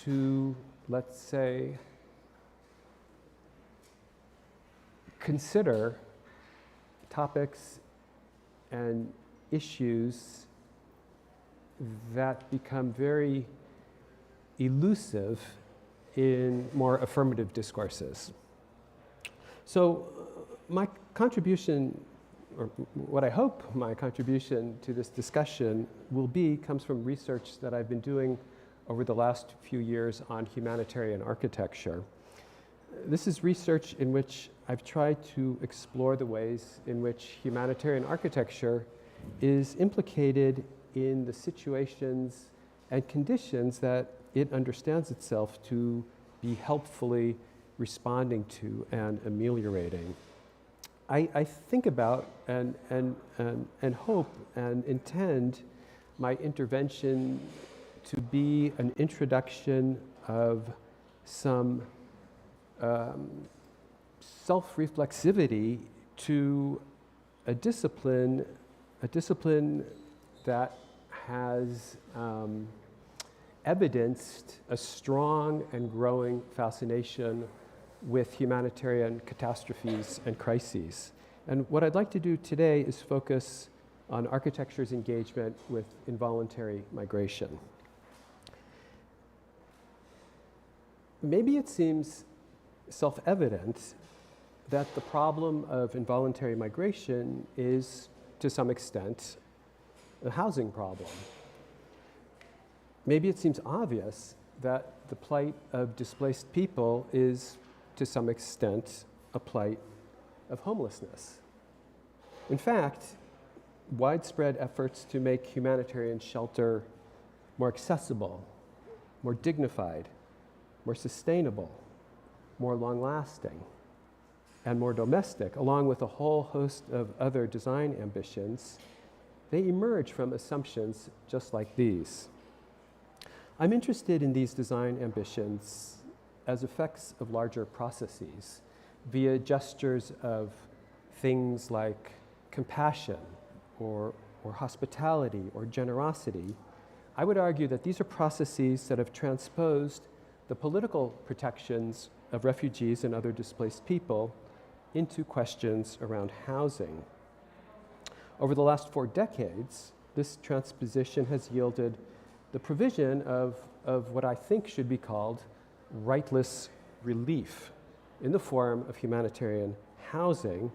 to, let's say, consider topics and issues that become very elusive in more affirmative discourses. So my contribution, or what I hope my contribution to this discussion will be, comes from research that I've been doing over the last few years on humanitarian architecture. This is research in which I've tried to explore the ways in which humanitarian architecture is implicated in the situations and conditions that it understands itself to be helpfully responding to and ameliorating. I think about and hope and intend my intervention to be an introduction of some self-reflexivity to a discipline that has evidenced a strong and growing fascination with humanitarian catastrophes and crises. And what I'd like to do today is focus on architecture's engagement with involuntary migration. Maybe it seems self-evident that the problem of involuntary migration is, to some extent, a housing problem. Maybe it seems obvious that the plight of displaced people is, to some extent, a plight of homelessness. In fact, widespread efforts to make humanitarian shelter more accessible, more dignified, more sustainable, more long-lasting, and more domestic, along with a whole host of other design ambitions, they emerge from assumptions just like these. I'm interested in these design ambitions as effects of larger processes via gestures of things like compassion or hospitality or generosity. I would argue that these are processes that have transposed the political protections of refugees and other displaced people into questions around housing. Over the last 4 decades, this transposition has yielded the provision of what I think should be called rightless relief in the form of humanitarian housing.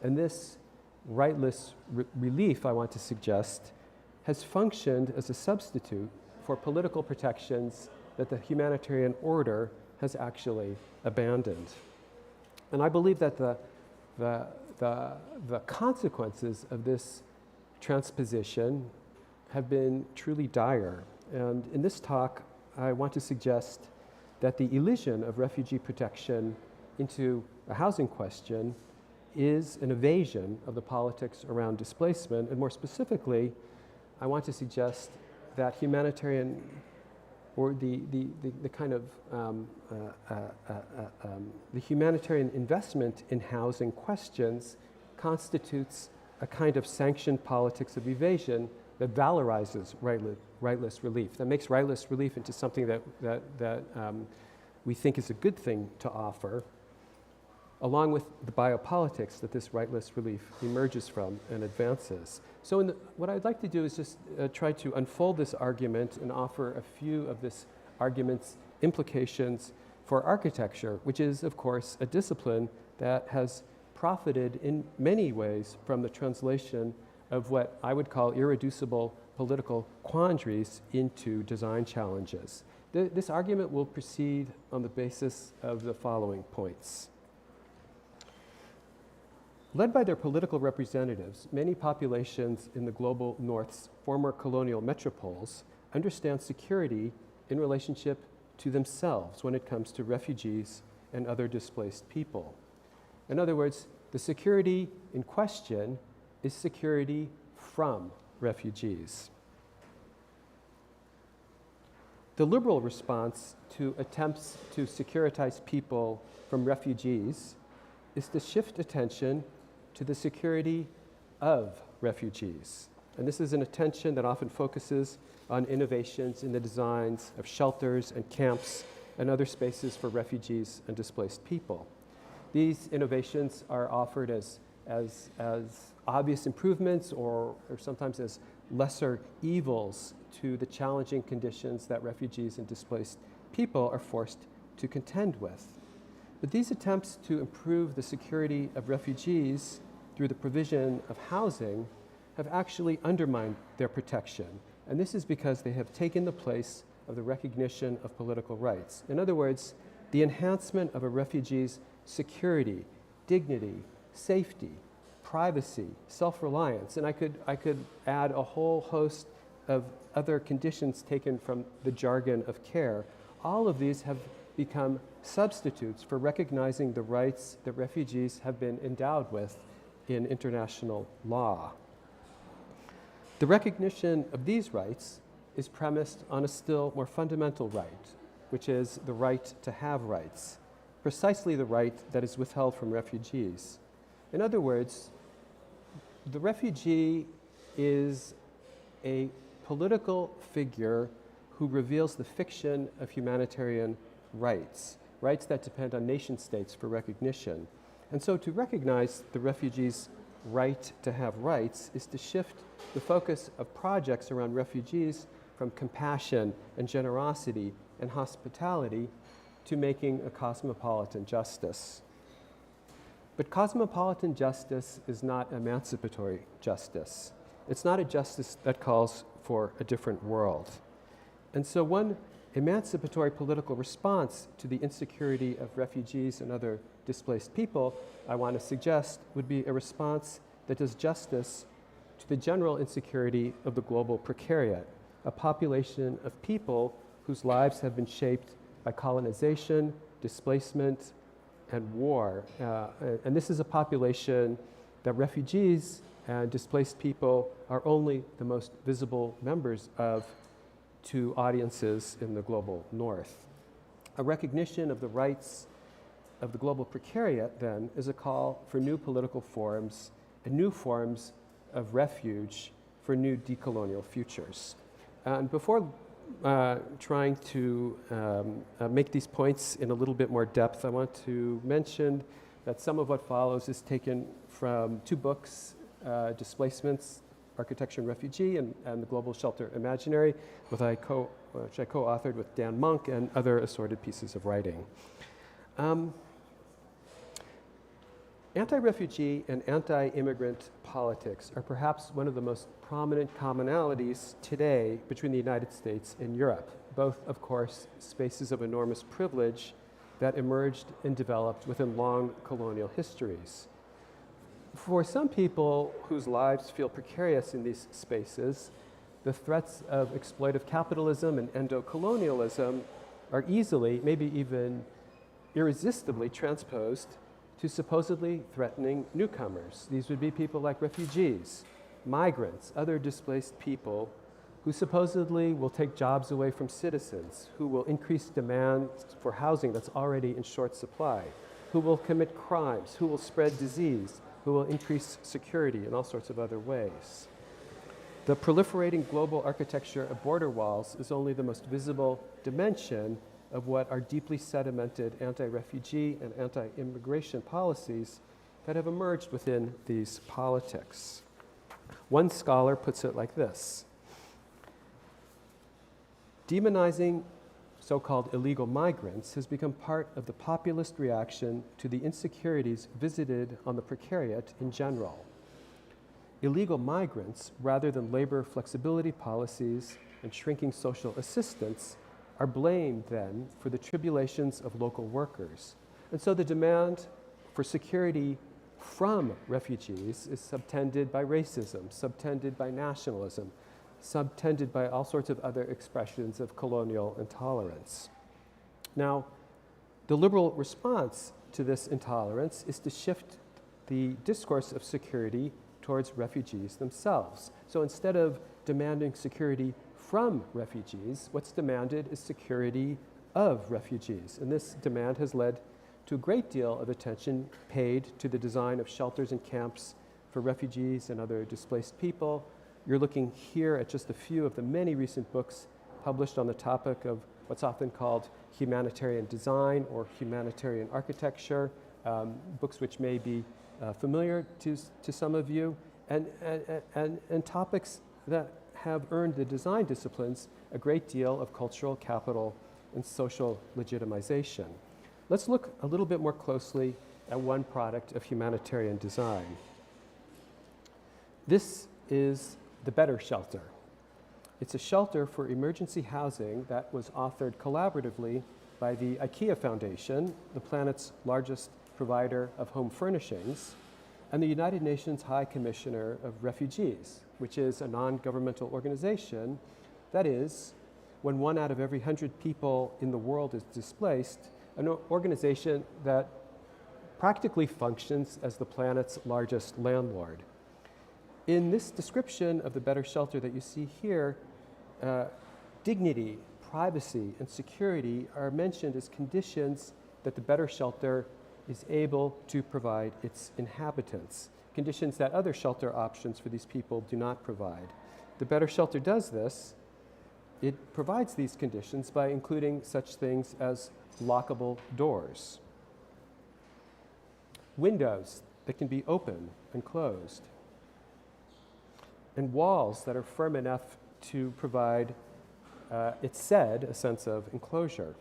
And this rightless relief, I want to suggest, has functioned as a substitute for political protections that the humanitarian order has actually abandoned. And I believe that the consequences of this transposition have been truly dire. And in this talk, I want to suggest that the elision of refugee protection into a housing question is an evasion of the politics around displacement. And more specifically, I want to suggest that humanitarian or the kind of the humanitarian investment in housing questions constitutes a kind of sanctioned politics of evasion that valorizes rightless relief, that makes rightless relief into something that we think is a good thing to offer, along with the biopolitics that this rightless relief emerges from and advances. So what I'd like to do is just try to unfold this argument and offer a few of this argument's implications for architecture, which is, of course, a discipline that has profited in many ways from the translation of what I would call irreducible political quandaries into design challenges. This argument will proceed on the basis of the following points. Led by their political representatives, many populations in the global North's former colonial metropoles understand security in relationship to themselves when it comes to refugees and other displaced people. In other words, the security in question is security from refugees. The liberal response to attempts to securitize people from refugees is to shift attention to the security of refugees. And this is an attention that often focuses on innovations in the designs of shelters and camps and other spaces for refugees and displaced people. These innovations are offered as obvious improvements or sometimes as lesser evils to the challenging conditions that refugees and displaced people are forced to contend with. But these attempts to improve the security of refugees through the provision of housing have actually undermined their protection. And this is because they have taken the place of the recognition of political rights. In other words, the enhancement of a refugee's security, dignity, safety, privacy, self-reliance, and I could add a whole host of other conditions taken from the jargon of care. All of these have become substitutes for recognizing the rights that refugees have been endowed with in international law. The recognition of these rights is premised on a still more fundamental right, which is the right to have rights, precisely the right that is withheld from refugees. In other words, the refugee is a political figure who reveals the fiction of humanitarian rights, rights that depend on nation states for recognition. And so to recognize the refugee's right to have rights is to shift the focus of projects around refugees from compassion and generosity and hospitality to making a cosmopolitan justice. But cosmopolitan justice is not emancipatory justice. It's not a justice that calls for a different world. And so one emancipatory political response to the insecurity of refugees and other displaced people, I want to suggest, would be a response that does justice to the general insecurity of the global precariat, a population of people whose lives have been shaped by colonization, displacement, and war. And this is a population that refugees and displaced people are only the most visible members of to audiences in the global North. A recognition of the rights of the global precariat, then, is a call for new political forms and new forms of refuge for new decolonial futures. And before trying to make these points in a little bit more depth, I want to mention that some of what follows is taken from two books, Displacements, Architecture and Refugee, and the Global Shelter Imaginary, which I co-authored with Dan Monk and other assorted pieces of writing. Anti-refugee and anti-immigrant politics are perhaps one of the most prominent commonalities today between the United States and Europe, both, of course, spaces of enormous privilege that emerged and developed within long colonial histories. For some people whose lives feel precarious in these spaces, the threats of exploitive capitalism and endo-colonialism are easily, maybe even irresistibly transposed to supposedly threatening newcomers. These would be people like refugees, migrants, other displaced people who supposedly will take jobs away from citizens, who will increase demand for housing that's already in short supply, who will commit crimes, who will spread disease, who will increase security in all sorts of other ways. The proliferating global architecture of border walls is only the most visible dimension of what are deeply sedimented anti-refugee and anti-immigration policies that have emerged within these politics. One scholar puts it like this: demonizing so-called illegal migrants has become part of the populist reaction to the insecurities visited on the precariat in general. Illegal migrants, rather than labor flexibility policies and shrinking social assistance, are blamed then for the tribulations of local workers. And so the demand for security from refugees is subtended by racism, subtended by nationalism, subtended by all sorts of other expressions of colonial intolerance. Now, the liberal response to this intolerance is to shift the discourse of security towards refugees themselves. So instead of demanding security from refugees, what's demanded is security of refugees. And this demand has led to a great deal of attention paid to the design of shelters and camps for refugees and other displaced people. You're looking here at just a few of the many recent books published on the topic of what's often called humanitarian design or humanitarian architecture, books which may be familiar to some of you, and topics that have earned the design disciplines a great deal of cultural capital and social legitimization. Let's look a little bit more closely at one product of humanitarian design. This is the Better Shelter. It's a shelter for emergency housing that was authored collaboratively by the IKEA Foundation, the planet's largest provider of home furnishings, and the United Nations High Commissioner of Refugees, which is a non-governmental organization. That is, when 1 out of every 100 people in the world is displaced, an organization that practically functions as the planet's largest landlord. In this description of the Better Shelter that you see here, dignity, privacy, and security are mentioned as conditions that the Better Shelter is able to provide its inhabitants, conditions that other shelter options for these people do not provide. The Better Shelter does this. It provides these conditions by including such things as lockable doors, windows that can be open and closed, and walls that are firm enough to provide, it's said, a sense of enclosure.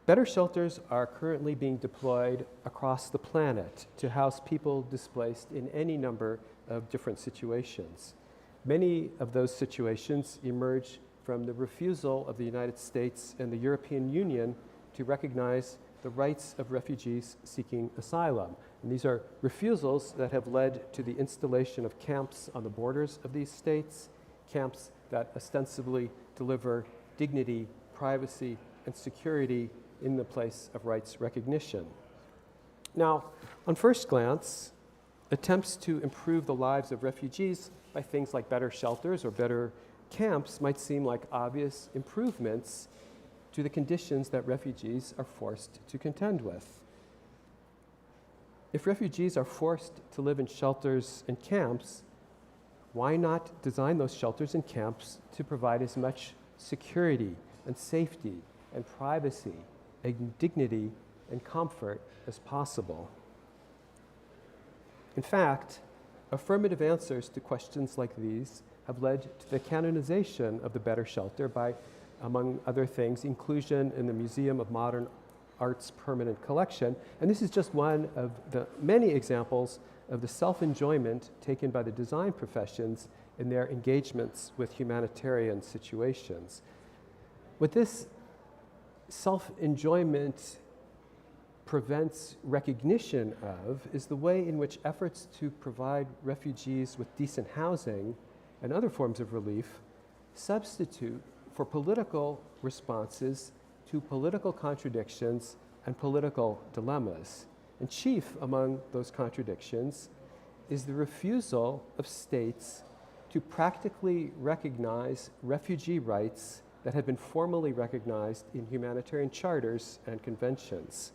Better shelters are currently being deployed across the planet to house people displaced in any number of different situations. Many of those situations emerge from the refusal of the United States and the European Union to recognize the rights of refugees seeking asylum. And these are refusals that have led to the installation of camps on the borders of these states, camps that ostensibly deliver dignity, privacy, and security in the place of rights recognition. Now, on first glance, attempts to improve the lives of refugees by things like better shelters or better camps might seem like obvious improvements to the conditions that refugees are forced to contend with. If refugees are forced to live in shelters and camps, why not design those shelters and camps to provide as much security and safety and privacy and dignity and comfort as possible? In fact, affirmative answers to questions like these have led to the canonization of the Better Shelter by, among other things, inclusion in the Museum of Modern Art's permanent collection. And this is just one of the many examples of the self-enjoyment taken by the design professions in their engagements with humanitarian situations. What this self-enjoyment prevents recognition of is the way in which efforts to provide refugees with decent housing and other forms of relief substitute for political responses to political contradictions and political dilemmas. And chief among those contradictions is the refusal of states to to practically recognize refugee rights that have been formally recognized in humanitarian charters and conventions.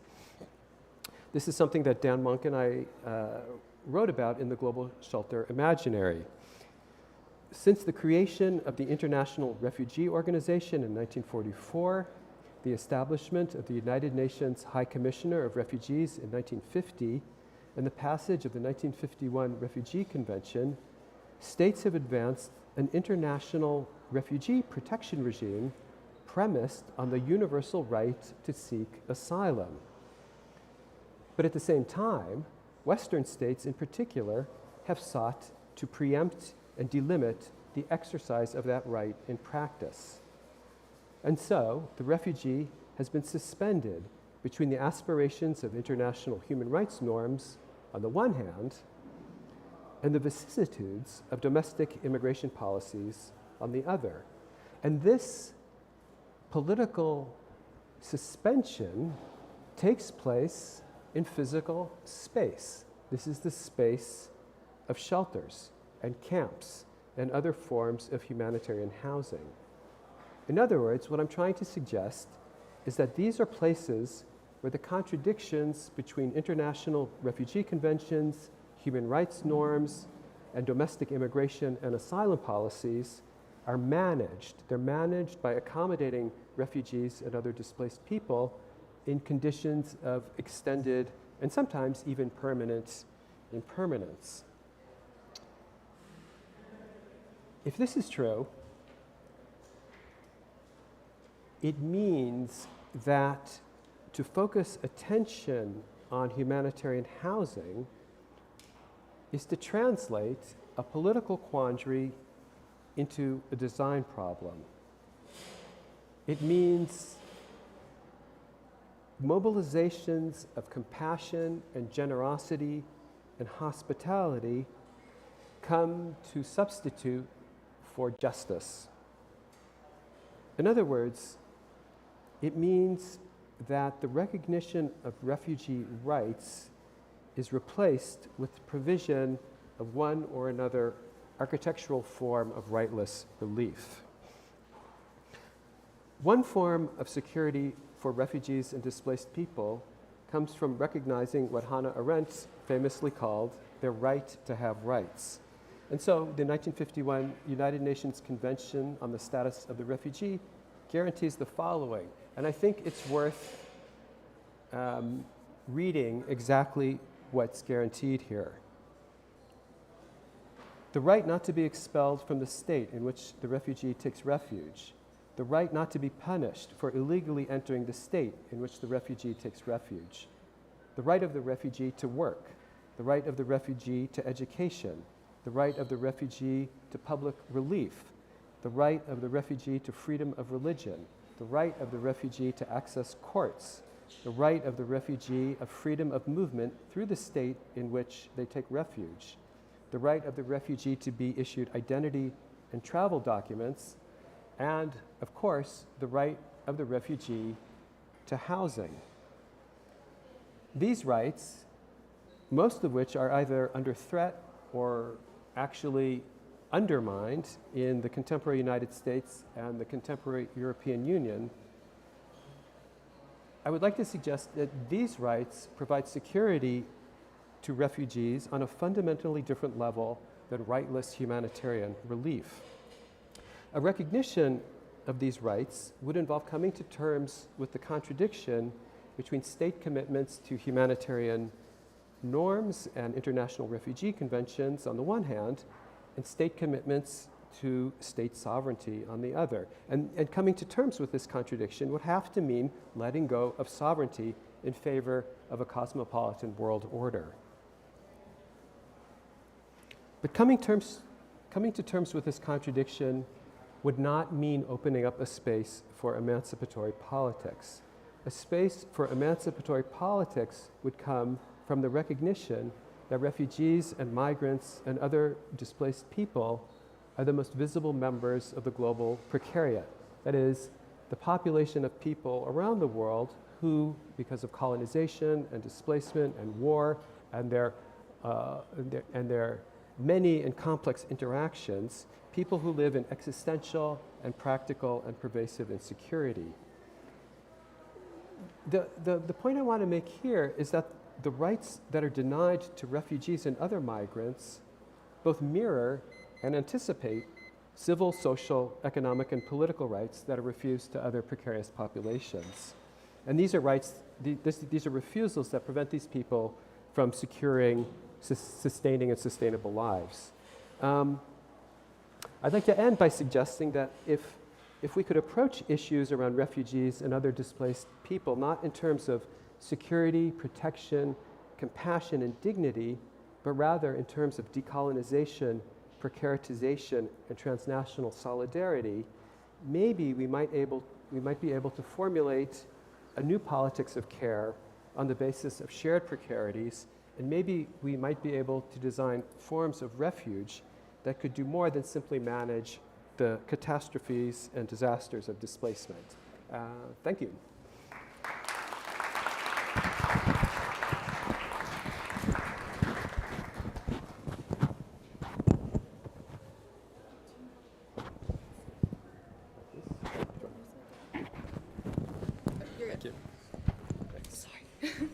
This is something that Dan Monk and I wrote about in the Global Shelter Imaginary. Since the creation of the International Refugee Organization in 1944, the establishment of the United Nations High Commissioner of Refugees in 1950, and the passage of the 1951 Refugee Convention, states have advanced an international refugee protection regime premised on the universal right to seek asylum. But at the same time, Western states in particular have sought to preempt and delimit the exercise of that right in practice. And so, the refugee has been suspended between the aspirations of international human rights norms on the one hand, and the vicissitudes of domestic immigration policies on the other. And this political suspension takes place in physical space. This is the space of shelters and camps and other forms of humanitarian housing. In other words, what I'm trying to suggest is that these are places where the contradictions between international refugee conventions, human rights norms, and domestic immigration and asylum policies are managed. They're managed by accommodating refugees and other displaced people in conditions of extended and sometimes even permanent impermanence. If this is true, it means that to focus attention on humanitarian housing is to translate a political quandary into a design problem. It means mobilizations of compassion and generosity and hospitality come to substitute for justice. In other words, it means that the recognition of refugee rights is replaced with the provision of one or another architectural form of rightless relief. One form of security for refugees and displaced people comes from recognizing what Hannah Arendt famously called their right to have rights. And so the 1951 United Nations Convention on the Status of the Refugee guarantees the following, and I think it's worth reading exactly what's guaranteed here. The right not to be expelled from the state in which the refugee takes refuge. The right not to be punished for illegally entering the state in which the refugee takes refuge. The right of the refugee to work. The right of the refugee to education. The right of the refugee to public relief. The right of the refugee to freedom of religion. The right of the refugee to access courts. The right of the refugee of freedom of movement through the state in which they take refuge. The right of the refugee to be issued identity and travel documents, and, of course, the right of the refugee to housing. These rights, most of which are either under threat or actually undermined in the contemporary United States and the contemporary European Union, I would like to suggest that these rights provide security to refugees on a fundamentally different level than rightless humanitarian relief. A recognition of these rights would involve coming to terms with the contradiction between state commitments to humanitarian norms and international refugee conventions on the one hand, and state commitments to state sovereignty on the other. And coming to terms with this contradiction would have to mean letting go of sovereignty in favor of a cosmopolitan world order. But coming to terms with this contradiction would not mean opening up a space for emancipatory politics. A space for emancipatory politics would come from the recognition that refugees and migrants and other displaced people are the most visible members of the global precariat. That is, the population of people around the world who, because of colonization and displacement and war and their many and complex interactions, people who live in existential and practical and pervasive insecurity. The point I want to make here is that the rights that are denied to refugees and other migrants both mirror and anticipate civil, social, economic, and political rights that are refused to other precarious populations. And these are rights, these are refusals that prevent these people from securing, sustaining, and sustainable lives. I'd like to end by suggesting that if we could approach issues around refugees and other displaced people, not in terms of security, protection, compassion, and dignity, but rather in terms of decolonization, precaritization, and transnational solidarity, maybe we might be able to formulate a new politics of care on the basis of shared precarities, and maybe we might be able to design forms of refuge that could do more than simply manage the catastrophes and disasters of displacement. Thank you. Thank you. Thanks. Sorry.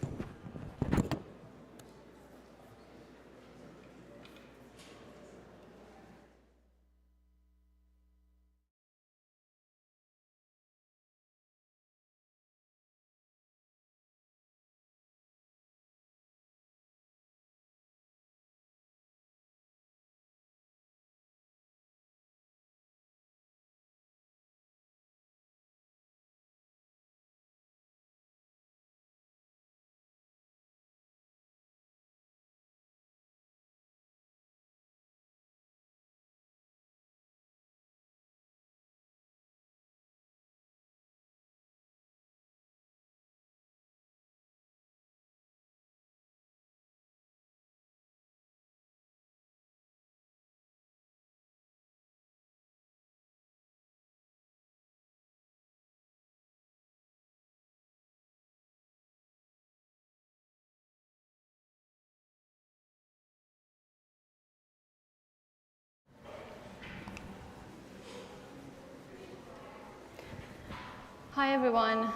Hi, everyone.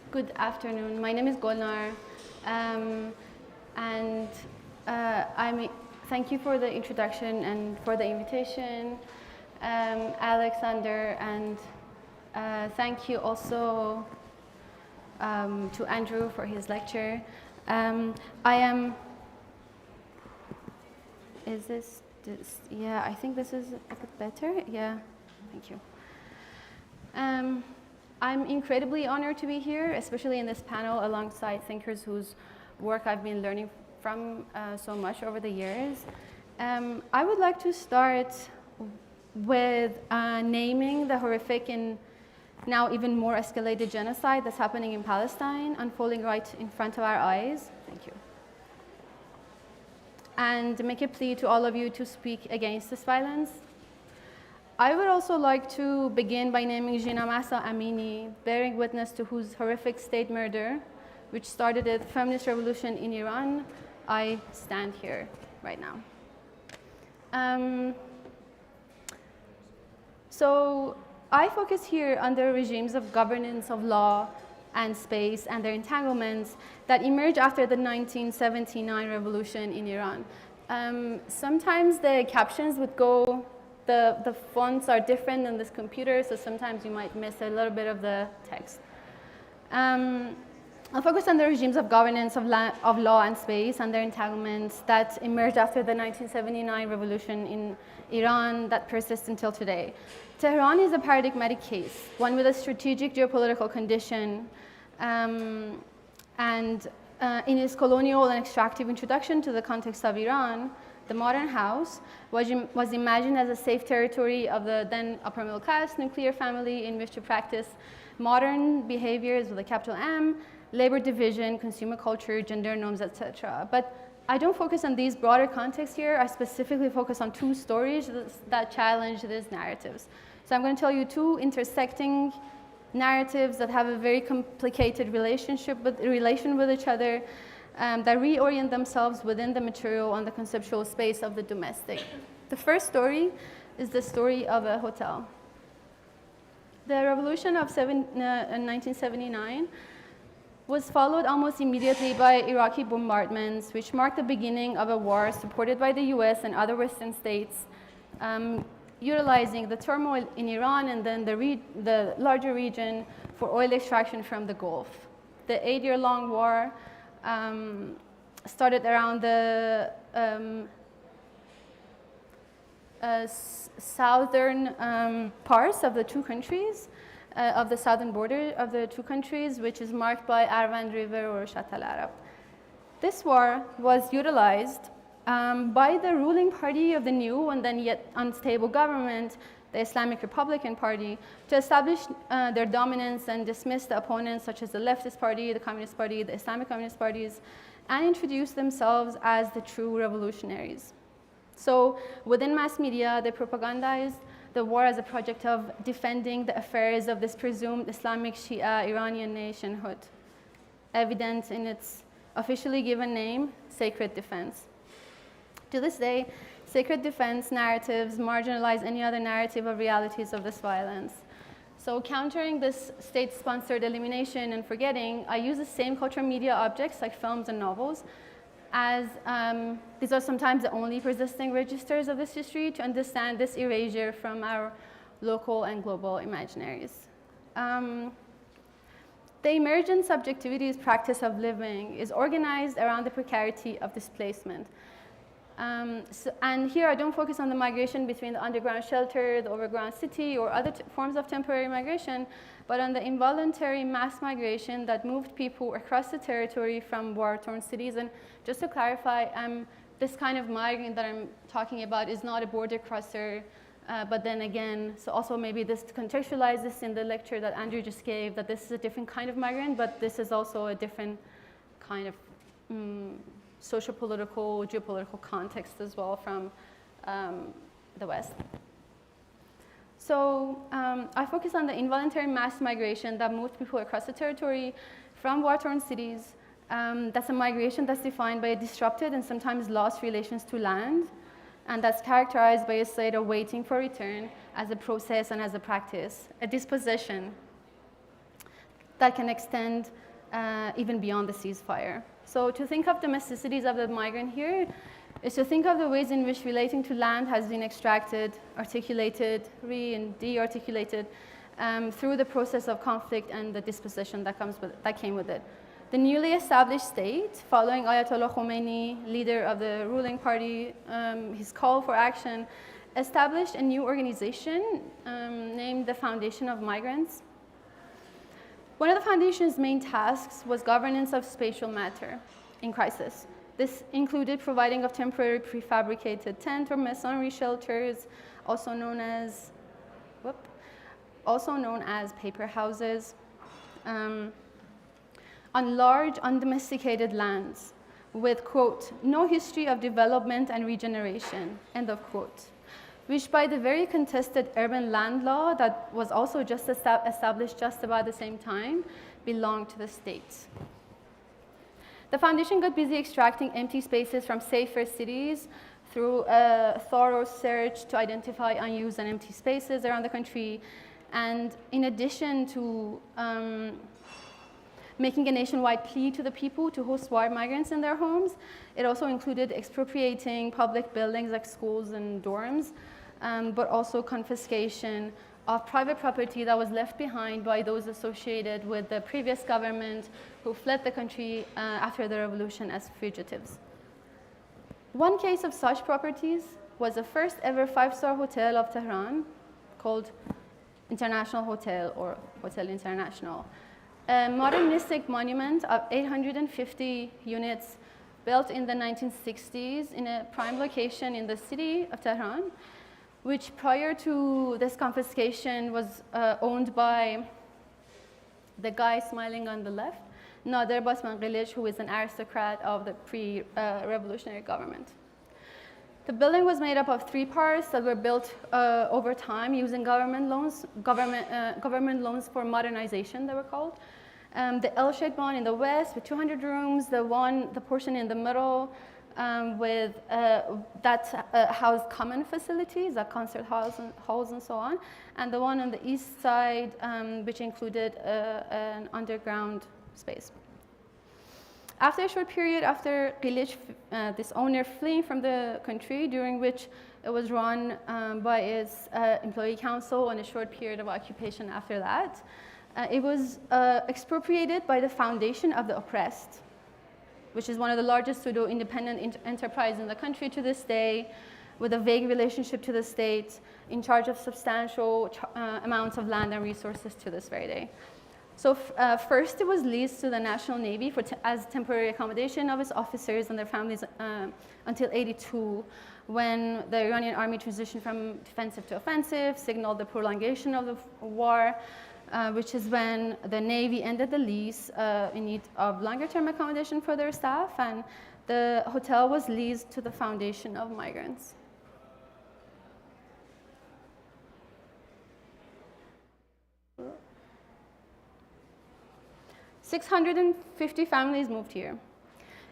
Good afternoon. My name is Golnar, thank you for the introduction and for the invitation, Alexander, and thank you also to Andrew for his lecture. Yeah, I think this is a bit better. Yeah, thank you. I'm incredibly honored to be here, especially in this panel alongside thinkers whose work I've been learning from so much over the years. I would like to start with naming the horrific and now even more escalated genocide that's happening in Palestine, unfolding right in front of our eyes. Thank you. And make a plea to all of you to speak against this violence. I would also like to begin by naming Jina Mahsa Amini, bearing witness to whose horrific state murder, which started a feminist revolution in Iran, I stand here right now. So I focus here on the regimes of governance of law and space and their entanglements that emerged after the 1979 revolution in Iran. Sometimes the captions would go, the fonts are different in this computer, so sometimes you might miss a little bit of the text. I'll focus on the regimes of governance of law and space and their entanglements that emerged after the 1979 revolution in Iran that persists until today. Tehran is a paradigmatic case, one with a strategic geopolitical condition, and in its colonial and extractive introduction to the context of Iran, the modern house was imagined as a safe territory of the then upper middle class nuclear family in which to practice modern behaviors with a capital M, labor division, consumer culture, gender norms, etc. But I don't focus on these broader contexts here. I specifically focus on two stories that challenge these narratives. So I'm going to tell you two intersecting narratives that have a very complicated relation with each other, that reorient themselves within the material and the conceptual space of the domestic. The first story is the story of a hotel. The revolution of 1979 was followed almost immediately by Iraqi bombardments, which marked the beginning of a war supported by the US and other Western states, utilizing the turmoil in Iran and then the larger region for oil extraction from the Gulf. The 8-year-long war started around the southern parts of the two countries, of the southern border of the two countries, which is marked by Arvan River or Shatt al-Arab. This war was utilized by the ruling party of the new and then yet unstable government, the Islamic Republican Party, to establish their dominance and dismiss the opponents such as the Leftist Party, the Communist Party, the Islamic Communist Parties, and introduce themselves as the true revolutionaries. So within mass media, they propagandized the war as a project of defending the affairs of this presumed Islamic Shia Iranian nationhood, evident in its officially given name, sacred defense. To this day, sacred defense narratives marginalize any other narrative of realities of this violence. So countering this state-sponsored elimination and forgetting, I use the same cultural media objects like films and novels as these are sometimes the only persisting registers of this history to understand this erasure from our local and global imaginaries. The emergent subjectivity's practice of living is organized around the precarity of displacement. And here I don't focus on the migration between the underground shelter, the overground city, or other forms of temporary migration, but on the involuntary mass migration that moved people across the territory from war-torn cities. And just to clarify, this kind of migrant that I'm talking about is not a border crosser, but then again, so also maybe this contextualize this in the lecture that Andrew just gave, that this is a different kind of migrant, but this is also a different kind of socio-political, geopolitical context as well from the West. So I focus on the involuntary mass migration that moved people across the territory from war-torn cities. That's a migration that's defined by disrupted and sometimes lost relations to land, and that's characterized by a state of waiting for return as a process and as a practice, a disposition that can extend even beyond the ceasefire. So to think of domesticities of the migrant here is to think of the ways in which relating to land has been extracted, articulated, and de-articulated through the process of conflict and the disposition that came with it. The newly established state, following Ayatollah Khomeini, leader of the ruling party, his call for action, established a new organization named the Foundation of Migrants. One of the foundation's main tasks was governance of spatial matter in crisis. This included providing of temporary prefabricated tent or masonry shelters, also known as paper houses, on large undomesticated lands with, quote, no history of development and regeneration, end of quote, which by the very contested urban land law that was also just established just about the same time, belonged to the state. The foundation got busy extracting empty spaces from safer cities through a thorough search to identify unused and empty spaces around the country. And in addition to making a nationwide plea to the people to host war migrants in their homes, it also included expropriating public buildings like schools and dorms, but also confiscation of private property that was left behind by those associated with the previous government who fled the country after the revolution as fugitives. One case of such properties was the first ever 5-star hotel of Tehran called International Hotel or Hotel International. A modernistic monument of 850 units built in the 1960s in a prime location in the city of Tehran, which prior to this confiscation was owned by the guy smiling on the left, Nader Basmanghilij, who is an aristocrat of the pre-revolutionary government. The building was made up of 3 parts that were built over time using government loans for modernization, they were called. The L-shaped one in the west with 200 rooms, the portion in the middle with that housed common facilities, like concert halls and so on, and the one on the east side, which included an underground space. After a short period after Qilish, this owner fleeing from the country, during which it was run by its employee council, and a short period of occupation after that, it was expropriated by the Foundation of the Oppressed, which is one of the largest pseudo-independent enterprises in the country to this day, with a vague relationship to the state, in charge of substantial amounts of land and resources to this very day. So first it was leased to the National Navy as temporary accommodation of its officers and their families until '82, when the Iranian army transitioned from defensive to offensive, signaled the prolongation of the war, which is when the Navy ended the lease in need of longer-term accommodation for their staff, and the hotel was leased to the Foundation of Migrants. "650 families moved here.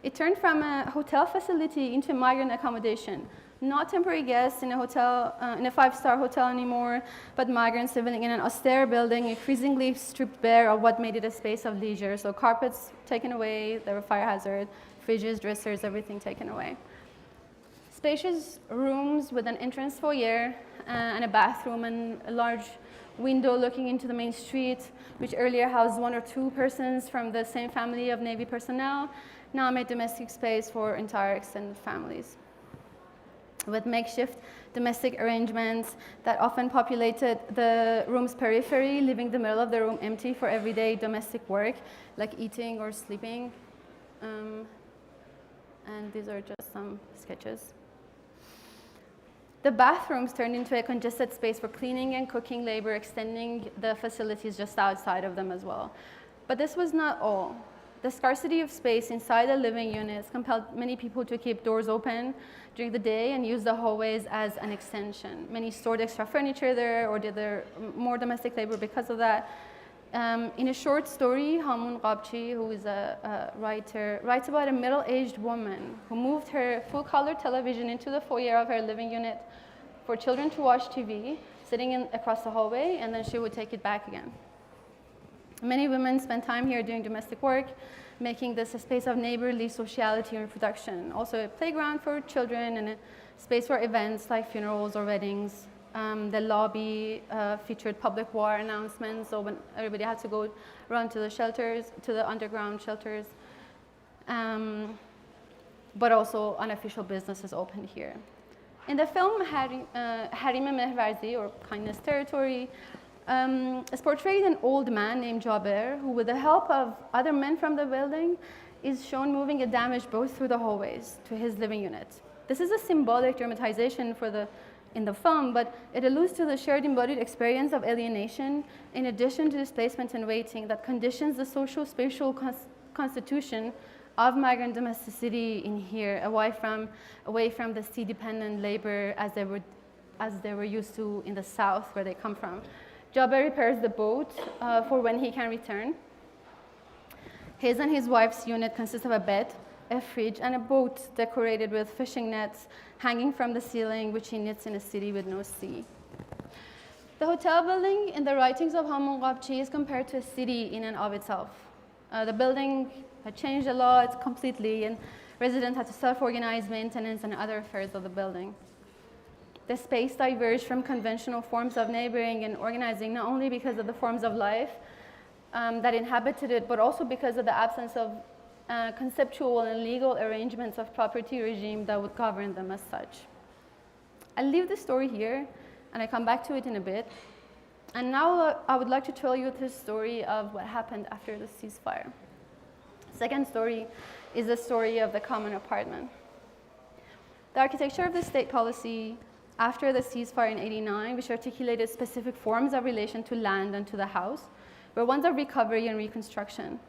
It turned from a hotel facility into migrant accommodation. Not temporary guests in a hotel, in a five-star hotel anymore, but migrants living in an austere building, increasingly stripped bare of what made it a space of leisure. So carpets taken away, there were fire hazard, fridges, dressers, everything taken away. Spacious rooms with an entrance foyer and a bathroom and a large window looking into the main street, which earlier housed 1 or 2 persons from the same family of Navy personnel, now made domestic space for entire extended families. With makeshift domestic arrangements that often populated the room's periphery, leaving the middle of the room empty for everyday domestic work, like eating or sleeping. And these are just some sketches. The bathrooms turned into a congested space for cleaning and cooking labor, extending the facilities just outside of them as well. But this was not all. The scarcity of space inside the living units compelled many people to keep doors open during the day and use the hallways as an extension. Many stored extra furniture there or did their more domestic labor because of that. In a short story, Hamun Qabchi, who is a writer, writes about a middle-aged woman who moved her full-color television into the foyer of her living unit for children to watch TV, sitting across the hallway, and then she would take it back again. Many women spend time here doing domestic work, making this a space of neighborly sociality and reproduction. Also a playground for children and a space for events like funerals or weddings. The lobby featured public war announcements, so when everybody had to go run to the shelters, to the underground shelters. But also unofficial businesses open here. In the film Harim Mehvarzi, or Kindness Territory, is portrayed an old man named Jaber, who with the help of other men from the building is shown moving a damaged boat through the hallways to his living unit. This is a symbolic dramatization in the film, but it alludes to the shared embodied experience of alienation in addition to displacement and waiting that conditions the social spatial constitution of migrant domesticity in here, away from the sea-dependent labor as they were used to in the south where they come from. Jaber repairs the boat for when he can return. His and his wife's unit consists of a bed, a fridge, and a boat decorated with fishing nets hanging from the ceiling, which he knits in a city with no sea. The hotel building in the writings of Hamun Qabchi is compared to a city in and of itself. The building had changed a lot completely, and residents had to self-organize maintenance and other affairs of the building. The space diverged from conventional forms of neighboring and organizing, not only because of the forms of life that inhabited it, but also because of the absence of conceptual and legal arrangements of property regime that would govern them as such. I'll leave the story here, and I come back to it in a bit. And now I would like to tell you the story of what happened after the ceasefire. Second story is the story of the common apartment. The architecture of the state policy after the ceasefire in '89, which articulated specific forms of relation to land and to the house, were ones of recovery and reconstruction.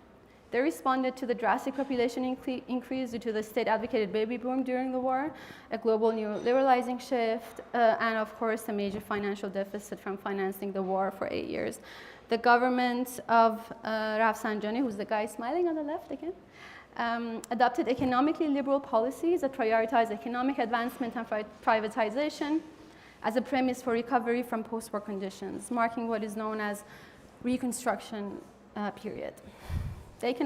They responded to the drastic population increase due to the state-advocated baby boom during the war, a global neoliberalizing shift, and of course, a major financial deficit from financing the war for 8 years. The government of Rafsanjani, who's the guy smiling on the left again, adopted economically liberal policies that prioritize economic advancement and privatization as a premise for recovery from post-war conditions, marking what is known as Reconstruction period. This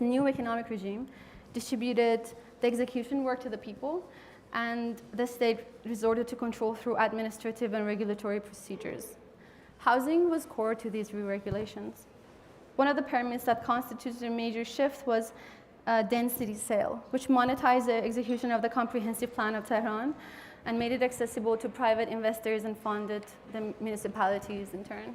new economic regime distributed the execution work to the people, and the state resorted to control through administrative and regulatory procedures. Housing was core to these re-regulations. One of the premises that constituted a major shift was density sale, which monetized the execution of the comprehensive plan of Tehran and made it accessible to private investors and funded the municipalities in turn.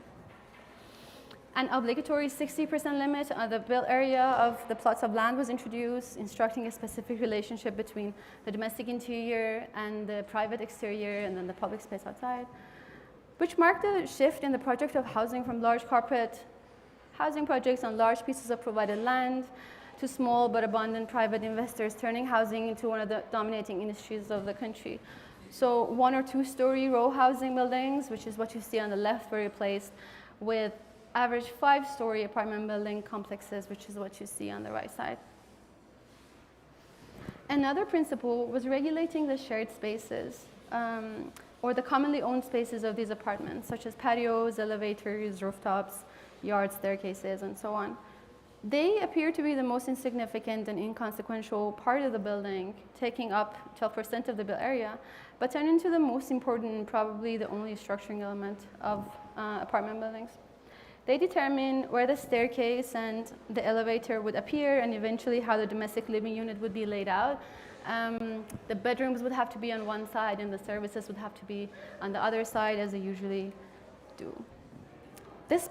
An obligatory 60% limit on the built area of the plots of land was introduced, instructing a specific relationship between the domestic interior and the private exterior and then the public space outside, which marked a shift in the project of housing from large corporate housing projects on large pieces of provided land to small but abundant private investors, turning housing into one of the dominating industries of the country. So 1 or 2 story row housing buildings, which is what you see on the left, were replaced with average 5-story apartment building complexes, which is what you see on the right side. Another principle was regulating the shared spaces, or the commonly owned spaces of these apartments, such as patios, elevators, rooftops, yards, staircases, and so on. They appear to be the most insignificant and inconsequential part of the building, taking up 12% of the built area, but turn into the most important and probably the only structuring element of apartment buildings. They determine where the staircase and the elevator would appear and eventually how the domestic living unit would be laid out. The bedrooms would have to be on one side and the services would have to be on the other side, as they usually do. This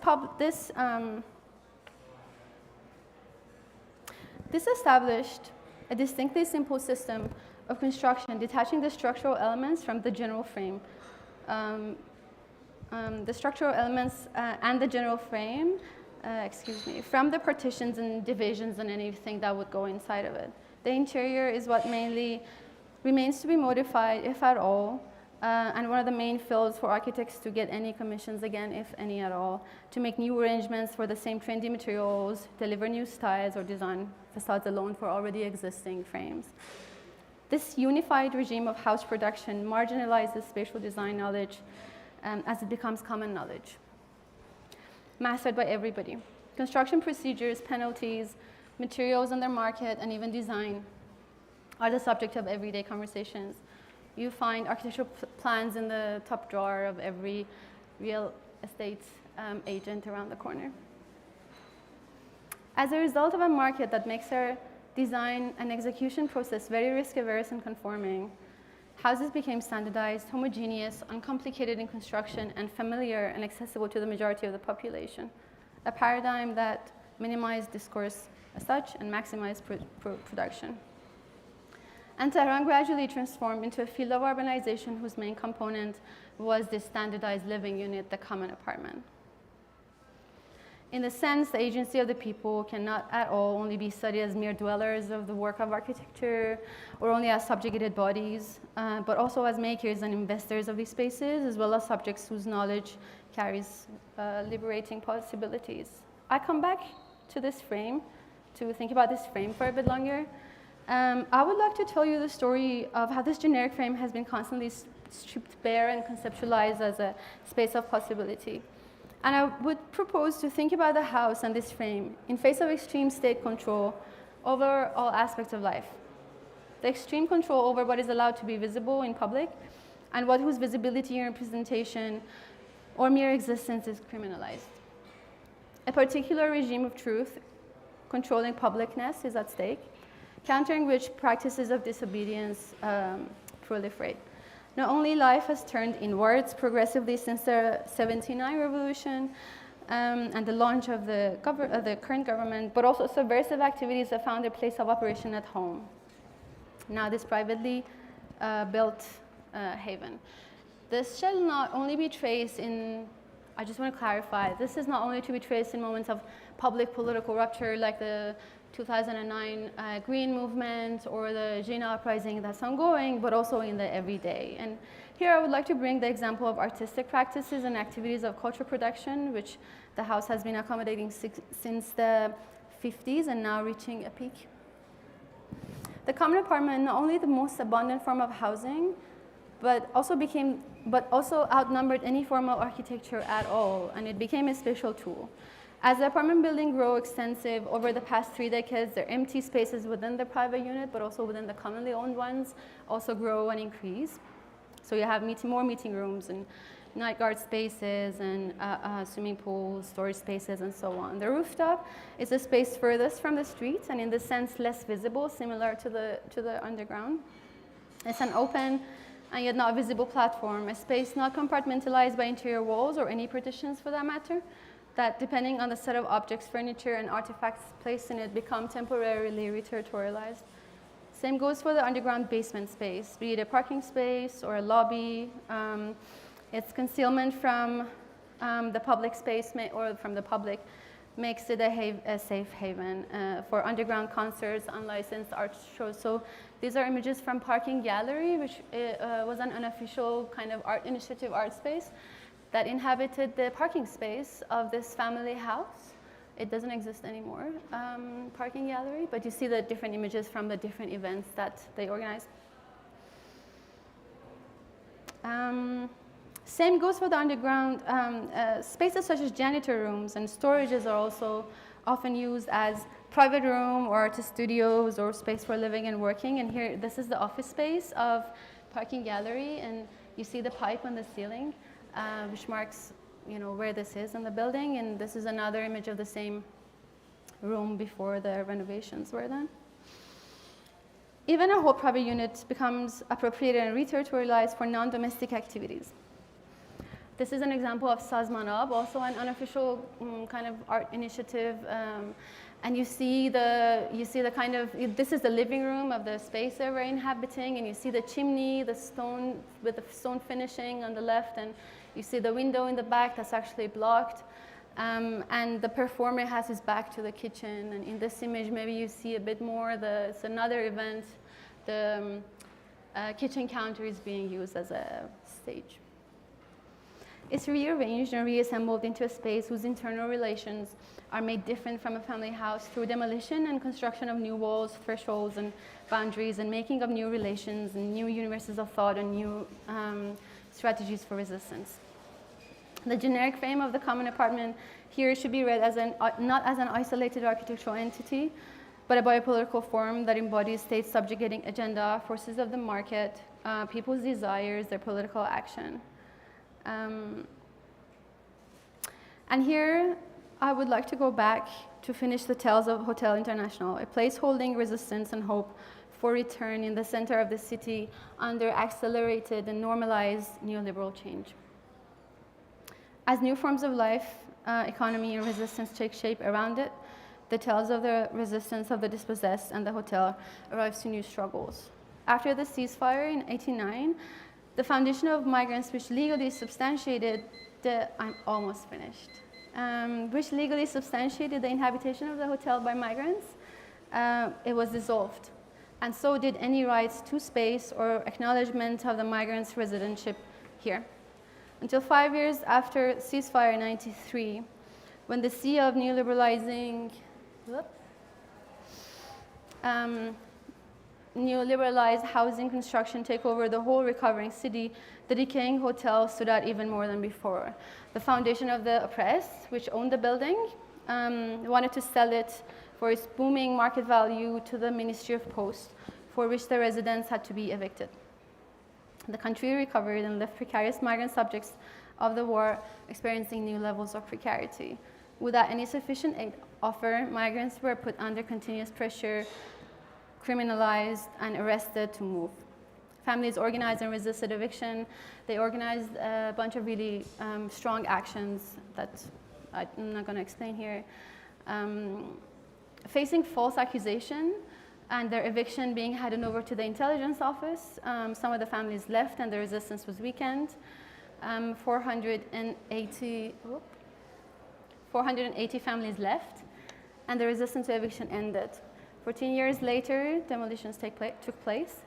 established a distinctly simple system of construction, detaching the structural elements from the general frame. The structural elements and the general frame, from the partitions and divisions and anything that would go inside of it. The interior is what mainly remains to be modified, if at all, and one of the main fields for architects to get any commissions again, if any at all, to make new arrangements for the same trendy materials, deliver new styles, or design facades alone for already existing frames. This unified regime of house production marginalizes spatial design knowledge as it becomes common knowledge, mastered by everybody. Construction procedures, penalties, materials on their market, and even design are the subject of everyday conversations. You find architectural plans in the top drawer of every real estate agent around the corner. As a result of a market that makes our design and execution process very risk-averse and conforming, houses became standardized, homogeneous, uncomplicated in construction, and familiar and accessible to the majority of the population, a paradigm that minimized discourse as such and maximized production. And Tehran gradually transformed into a field of urbanization whose main component was this standardized living unit, the common apartment. In the sense, the agency of the people cannot at all only be studied as mere dwellers of the work of architecture or only as subjugated bodies, but also as makers and investors of these spaces, as well as subjects whose knowledge carries liberating possibilities. I come back to this frame to think about this frame for a bit longer. I would like to tell you the story of how this generic frame has been constantly stripped bare and conceptualized as a space of possibility. And I would propose to think about the house and this frame in face of extreme state control over all aspects of life. The extreme control over what is allowed to be visible in public and what whose visibility and representation or mere existence is criminalized. A particular regime of truth controlling publicness is at stake, countering which practices of disobedience proliferate. Not only life has turned inwards progressively since the 79 revolution and the launch of the current government, but also subversive activities have found their place of operation at home. Now this privately built haven. This shall not only be traced in I just want to clarify, this is not only to be traced in moments of public political rupture like the 2009 Green Movement or the Jena uprising that's ongoing, but also in the everyday. And here I would like to bring the example of artistic practices and activities of cultural production, which the house has been accommodating since the 50s and now reaching a peak. The common apartment, not only the most abundant form of housing, but also outnumbered any form of architecture at all, and it became a spatial tool. As the apartment building grew extensive over the past 3 decades, their empty spaces within the private unit, but also within the commonly owned ones, also grow and increase. So you have more meeting rooms and night guard spaces and swimming pools, storage spaces, and so on. The rooftop is the space furthest from the street and in this sense less visible, similar to the underground. It's an open and yet not visible platform, a space not compartmentalized by interior walls or any partitions for that matter, that depending on the set of objects, furniture, and artifacts placed in it become temporarily reterritorialized. Same goes for the underground basement space, be it a parking space or a lobby. Its concealment from the public space or from the public makes it a safe haven for underground concerts, unlicensed art shows. So these are images from Parking Gallery, which was an unofficial kind of art initiative art space that inhabited the parking space of this family house. It doesn't exist anymore, Parking Gallery, but you see the different images from the different events that they organized. Same goes for the underground. Spaces such as janitor rooms and storages are also often used as private room or artist studios or space for living and working. And here, this is the office space of Parking Gallery, and you see the pipe on the ceiling, which marks, where this is in the building. And this is another image of the same room before the renovations were done. Even a whole private unit becomes appropriated and reterritorialized for non-domestic activities. This is an example of Sazmanab, also an unofficial kind of art initiative. And you see the kind of, this is the living room of the space that we're inhabiting, and you see the chimney, the stone with the stone finishing on the left, and you see the window in the back that's actually blocked. And the performer has his back to the kitchen. And in this image, maybe you see a bit more, it's another event. The kitchen counter is being used as a stage. It's rearranged and reassembled into a space whose internal relations are made different from a family house through demolition and construction of new walls, thresholds, and boundaries, and making of new relations and new universes of thought and new strategies for resistance. The generic frame of the common apartment here should be read as not as an isolated architectural entity, but a biopolitical form that embodies states subjugating agenda, forces of the market, people's desires, their political action. And here, I would like to go back to finish the tales of Hotel International, a place holding resistance and hope for return in the center of the city under accelerated and normalized neoliberal change. As new forms of life, economy, and resistance take shape around it, the tales of the resistance of the dispossessed and the hotel arrives to new struggles. After the ceasefire in '89, the foundation of migrants, which legally substantiated I'm almost finished, which legally substantiated the inhabitation of the hotel by migrants, it was dissolved. And so did any rights to space or acknowledgement of the migrants' residentship here. Until 5 years after ceasefire in '93, when the sea of neoliberalizing, neoliberalized housing construction take over the whole recovering city, the decaying hotel stood out even more than before. The foundation of the oppressed, which owned the building, wanted to sell it for its booming market value to the Ministry of Post, for which the residents had to be evicted. The country recovered and left precarious migrant subjects of the war experiencing new levels of precarity. Without any sufficient aid offer, migrants were put under continuous pressure, criminalized, and arrested to move. Families organized and resisted eviction. They organized a bunch of really strong actions that I'm not going to explain here. Facing false accusation and their eviction being handed over to the intelligence office, some of the families left and the resistance was weakened. 480 families left, and the resistance to eviction ended. 14 years later, demolitions took place,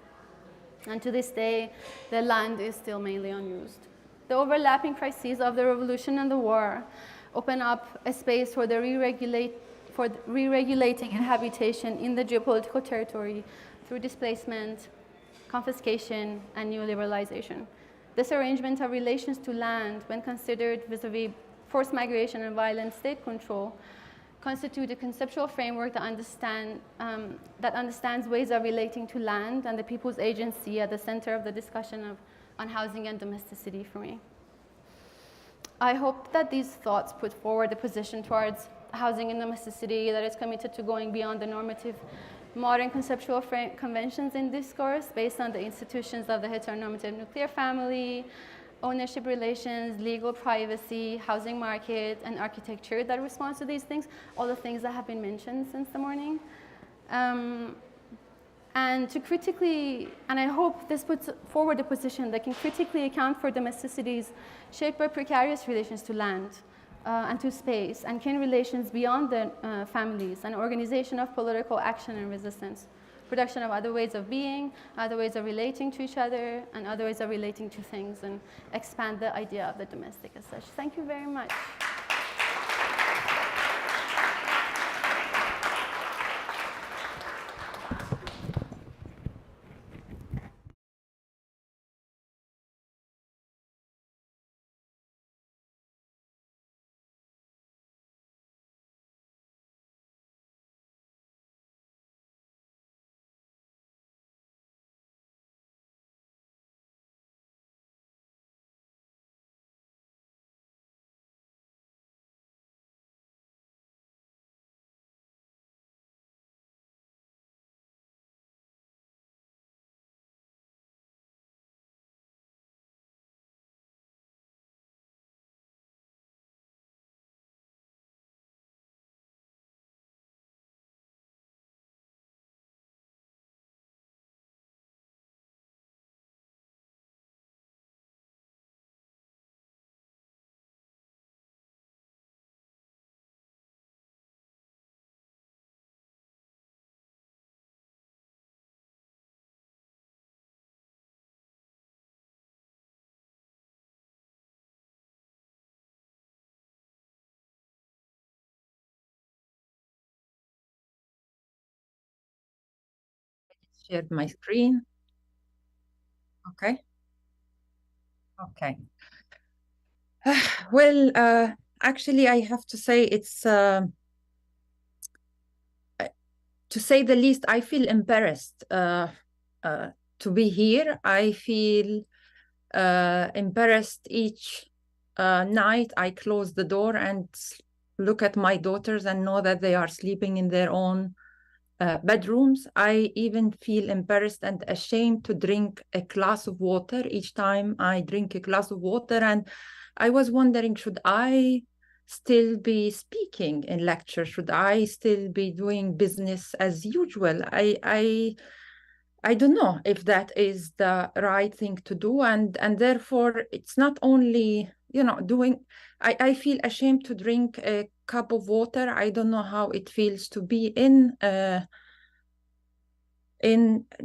and to this day, the land is still mainly unused. The overlapping crises of the revolution and the war open up a space for re-regulating habitation in the geopolitical territory through displacement, confiscation, and neoliberalization. This arrangement of relations to land, when considered vis-a-vis forced migration and violent state control, constitute a conceptual framework that understands ways of relating to land and the people's agency at the center of the discussion on housing and domesticity for me. I hope that these thoughts put forward a position towards housing and domesticity that is committed to going beyond the normative modern conceptual conventions in discourse based on the institutions of the heteronormative nuclear family, ownership relations, legal privacy, housing market, and architecture that responds to these things, all the things that have been mentioned since the morning. And to critically, and I hope this puts forward a position that can critically account for domesticities shaped by precarious relations to land and to space, and kin relations beyond the families, and organization of political action and resistance, production of other ways of being, other ways of relating to each other, and other ways of relating to things, and expand the idea of the domestic as such. Thank you very much. Shared my screen. Okay. Okay. Well, actually, I have to say it's, to say the least, I feel embarrassed to be here. I feel embarrassed each night I close the door and look at my daughters and know that they are sleeping in their own bedrooms. I even feel embarrassed and ashamed to drink a glass of water each time I drink a glass of water. And I was wondering, should I still be speaking in lecture? Should I still be doing business as usual? I don't know if that is the right thing to do. And therefore, it's not only, you know, I feel ashamed to drink a cup of water. I don't know how it feels to be in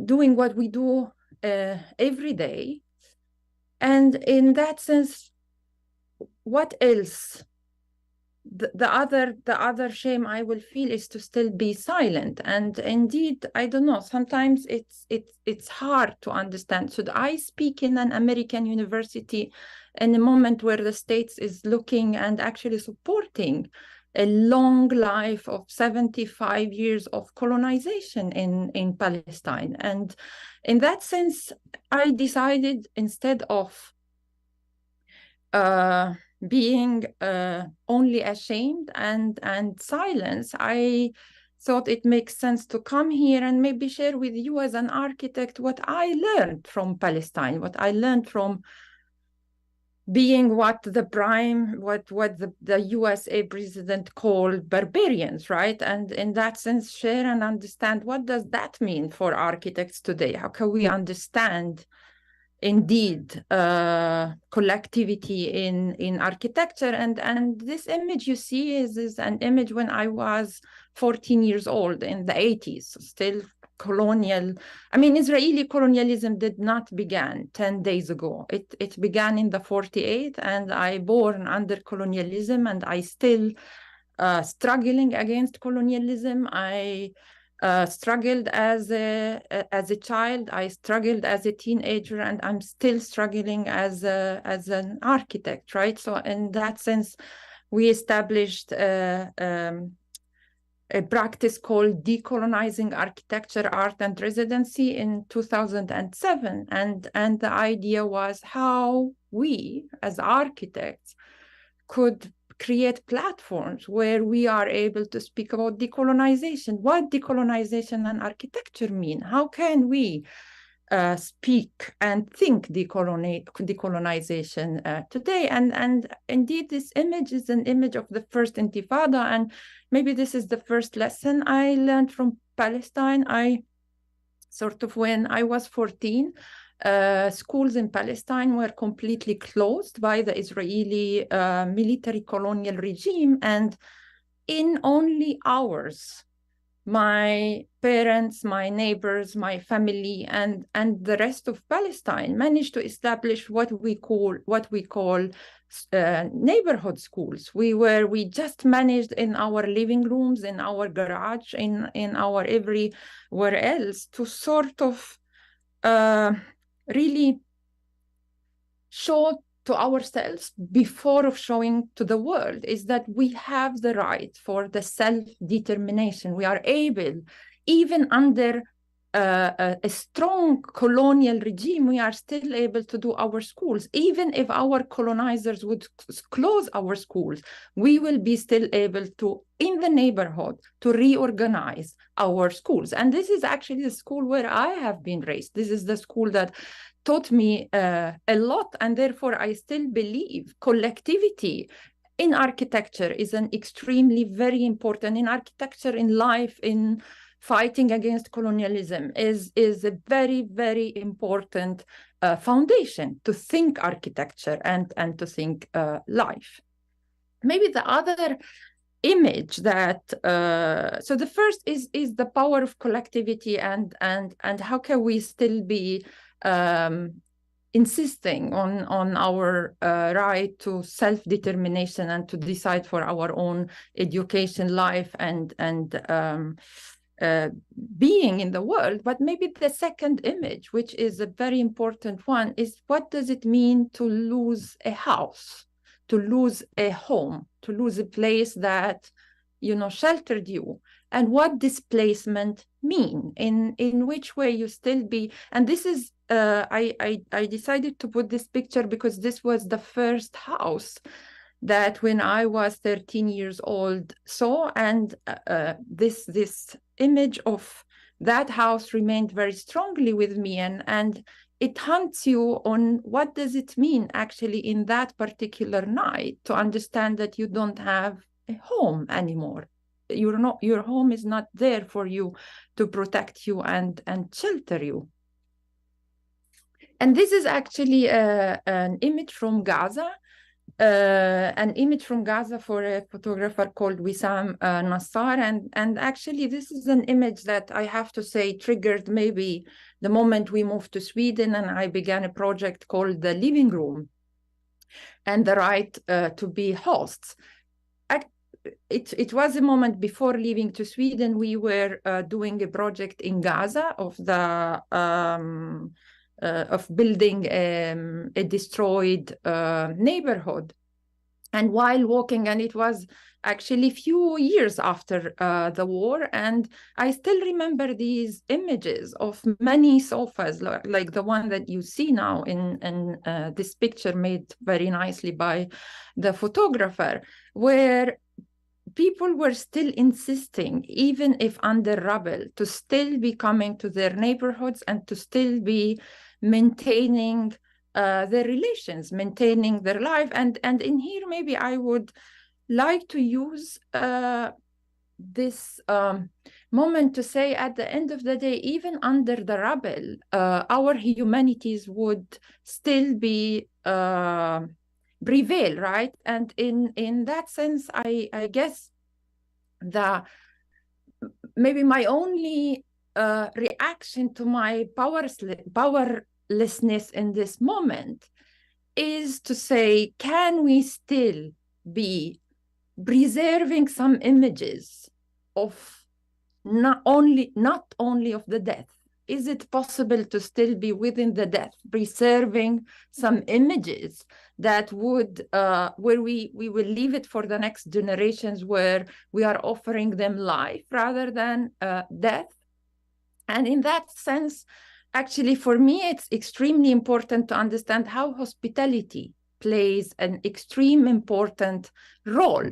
doing what we do every day. And in that sense, what else? The other shame I will feel is to still be silent. And indeed, I don't know, sometimes it's hard to understand. Should I speak in an American university in a moment where the States is looking and actually supporting a long life of 75 years of colonization in Palestine? And in that sense, I decided, instead of being only ashamed and silence, I thought it makes sense to come here and maybe share with you as an architect what I learned from Palestine, what I learned from being what the USA president called barbarians, right? And in that sense, share and understand what does that mean for architects today? How can we understand indeed collectivity in architecture. And this image you see is an image when I was 14 years old in the 80s, still colonial. I mean, Israeli colonialism did not begin 10 days ago. It began in the 48, and I born under colonialism, and I still struggling against colonialism. I struggled as a child. I struggled as a teenager, and I'm still struggling as an architect, right? So in that sense, we established a practice called Decolonizing Architecture, Art, and Residency in 2007. And the idea was how we, as architects, could create platforms where we are able to speak about decolonization. What decolonization and architecture mean? How can we speak and think decolonization today? And indeed, this image is an image of the first Intifada, and maybe this is the first lesson I learned from Palestine. I sort of, when I was 14, schools in Palestine were completely closed by the Israeli military colonial regime, and in only hours, my parents, my neighbors, my family, and the rest of Palestine managed to establish what we call neighborhood schools. We just managed in our living rooms, in our garage, in our everywhere else to sort of really show to ourselves before of showing to the world is that we have the right for the self-determination. We are able, even under a strong colonial regime, we are still able to do our schools. Even if our colonizers would close our schools, we will be still able to, in the neighborhood, to reorganize our schools. And this is actually the school where I have been raised. This is the school that taught me a lot, and therefore I still believe collectivity in architecture is an extremely very important, in architecture, in life, in fighting against colonialism is a very, very important foundation to think architecture and to think life. Maybe the other image that, so the first is the power of collectivity and how can we still be insisting on our right to self-determination and to decide for our own education, life, and being in the world. But maybe the second image, which is a very important one, is what does it mean to lose a house, to lose a home, to lose a place that, you know, sheltered you, and what displacement mean, in which way you still be. And this is I decided to put this picture because this was the first house that when I was 13 years old saw, and this image of that house remained very strongly with me, and it hunts you on what does it mean actually in that particular night to understand that you don't have a home anymore. Your home is not there for you to protect you and shelter you. And this is actually an image from Gaza, for a photographer called Wissam Nassar. And actually, this is an image that I have to say triggered maybe the moment we moved to Sweden and I began a project called The Living Room and the right to be hosts. It was a moment before leaving to Sweden. We were doing a project in Gaza of the of building a destroyed neighborhood. And while walking, and it was actually a few years after the war, and I still remember these images of many sofas, like the one that you see now in this picture made very nicely by the photographer, where people were still insisting, even if under rubble, to still be coming to their neighborhoods and to still be maintaining their relations, maintaining their life. And in here, maybe I would like to use this moment to say at the end of the day, even under the rubble, our humanities would still be prevail, right? And in that sense, I guess maybe my only reaction to my powerlessness in this moment is to say, can we still be preserving some images of not only of the death? Is it possible to still be within the death, preserving some images that would, where we will leave it for the next generations, where we are offering them life rather than death? And in that sense, actually, for me, it's extremely important to understand how hospitality plays an extreme important role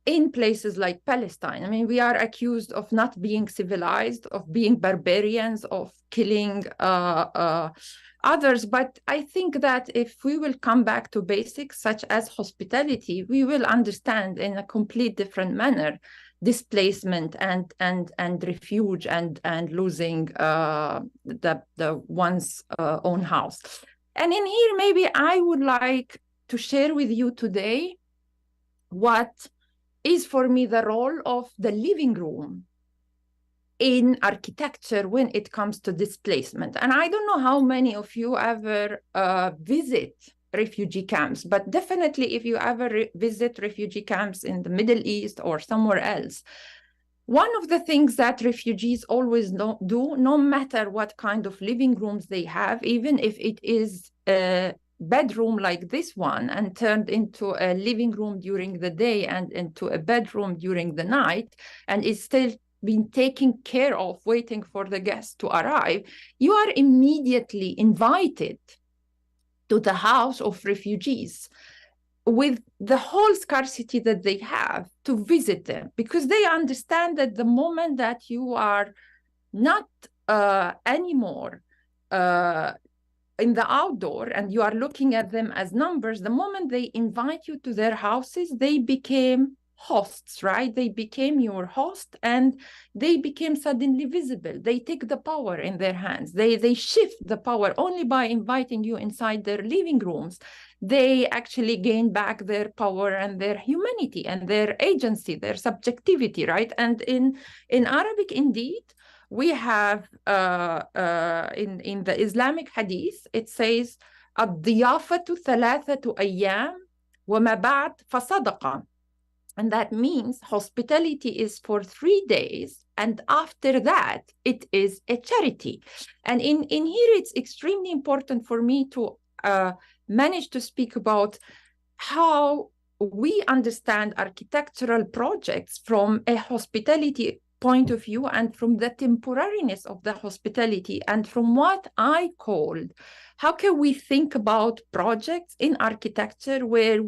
in places like Palestine. I mean, we are accused of not being civilized, of being barbarians, of killing others. But I think that if we will come back to basics such as hospitality, we will understand in a complete different manner displacement and refuge and losing the one's own house. And in here, maybe I would like to share with you today what is for me the role of the living room in architecture when it comes to displacement. And I don't know how many of you ever visit refugee camps, but definitely if you ever visit refugee camps in the Middle East or somewhere else, one of the things that refugees always do, no matter what kind of living rooms they have, even if it is a bedroom like this one and turned into a living room during the day and into a bedroom during the night, and is still being taken care of, waiting for the guests to arrive, you are immediately invited to the house of refugees with the whole scarcity that they have to visit them, because they understand that the moment that you are not anymore in the outdoor and you are looking at them as numbers, the moment they invite you to their houses, they became hosts, right? They became your host and they became suddenly visible. They take the power in their hands. They shift the power only by inviting you inside their living rooms. They actually gain back their power and their humanity and their agency, their subjectivity, right? And in Arabic, indeed, we have in the Islamic hadith, it says, الضيافة ثلاثة أيام وما بعد فصدقة. And that means hospitality is for 3 days, and after that, it is a charity. And in here, it's extremely important for me to manage to speak about how we understand architectural projects from a hospitality point of view and from the temporariness of the hospitality and from what I called, how can we think about projects in architecture where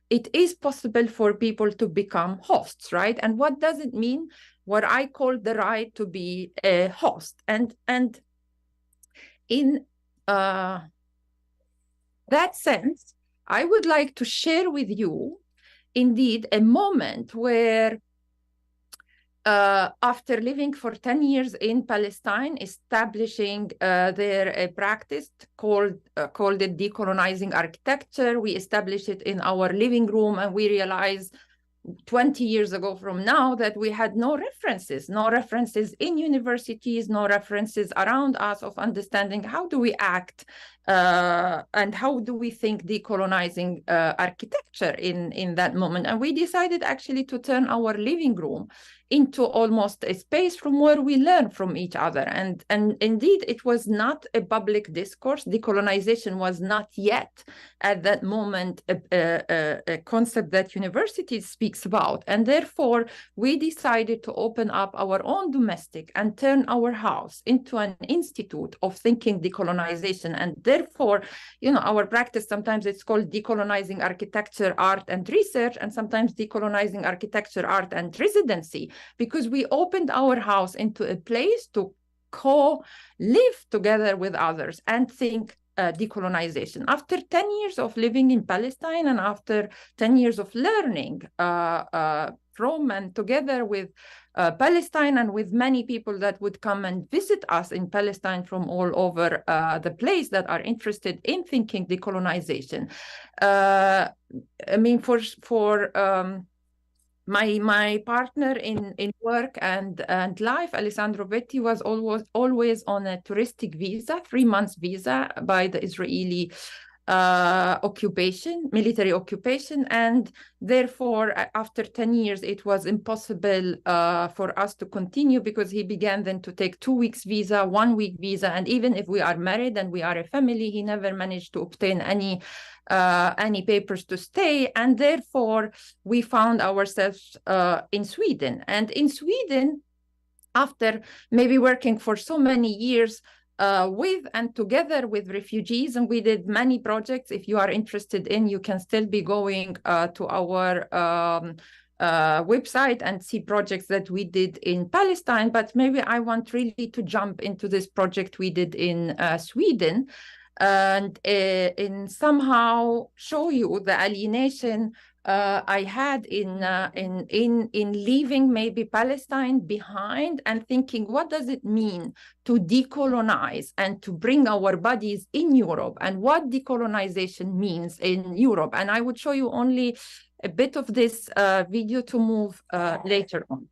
it is possible for people to become hosts, right? And what does it mean? What I call the right to be a host. And in that sense, I would like to share with you, indeed, a moment where after living for 10 years in Palestine, establishing their practice called it decolonizing architecture, we established it in our living room, and we realized 20 years ago from now that we had no references in universities, no references around us of understanding how do we act and how do we think decolonizing architecture in that moment. And we decided actually to turn our living room into almost a space from where we learn from each other. And indeed, it was not a public discourse. Decolonization was not yet at that moment a concept that universities speaks about. And therefore, we decided to open up our own domestic and turn our house into an institute of thinking decolonization. And therefore, our practice, sometimes it's called decolonizing architecture, art, and research, and sometimes decolonizing architecture, art, and residency, because we opened our house into a place to co-live together with others and think decolonization. After 10 years of living in Palestine and after 10 years of learning from and together with Palestine and with many people that would come and visit us in Palestine from all over the place that are interested in thinking decolonization. I mean, my partner in work and life, Alessandro Vetti, was always on a touristic visa, 3 months visa by the Israeli military occupation, and therefore after 10 years it was impossible for us to continue, because he began then to take 2 weeks visa, 1 week visa, and even if we are married and we are a family, he never managed to obtain any papers to stay, and therefore we found ourselves in Sweden. And in Sweden, after maybe working for so many years with and together with refugees, and we did many projects. If you are interested in, you can still be going to our website and see projects that we did in Palestine, but maybe I want really to jump into this project we did in Sweden, and in somehow show you the alienation I had in leaving maybe Palestine behind and thinking, what does it mean to decolonize and to bring our bodies in Europe, and what decolonization means in Europe. And I would show you only a bit of this video to move later on.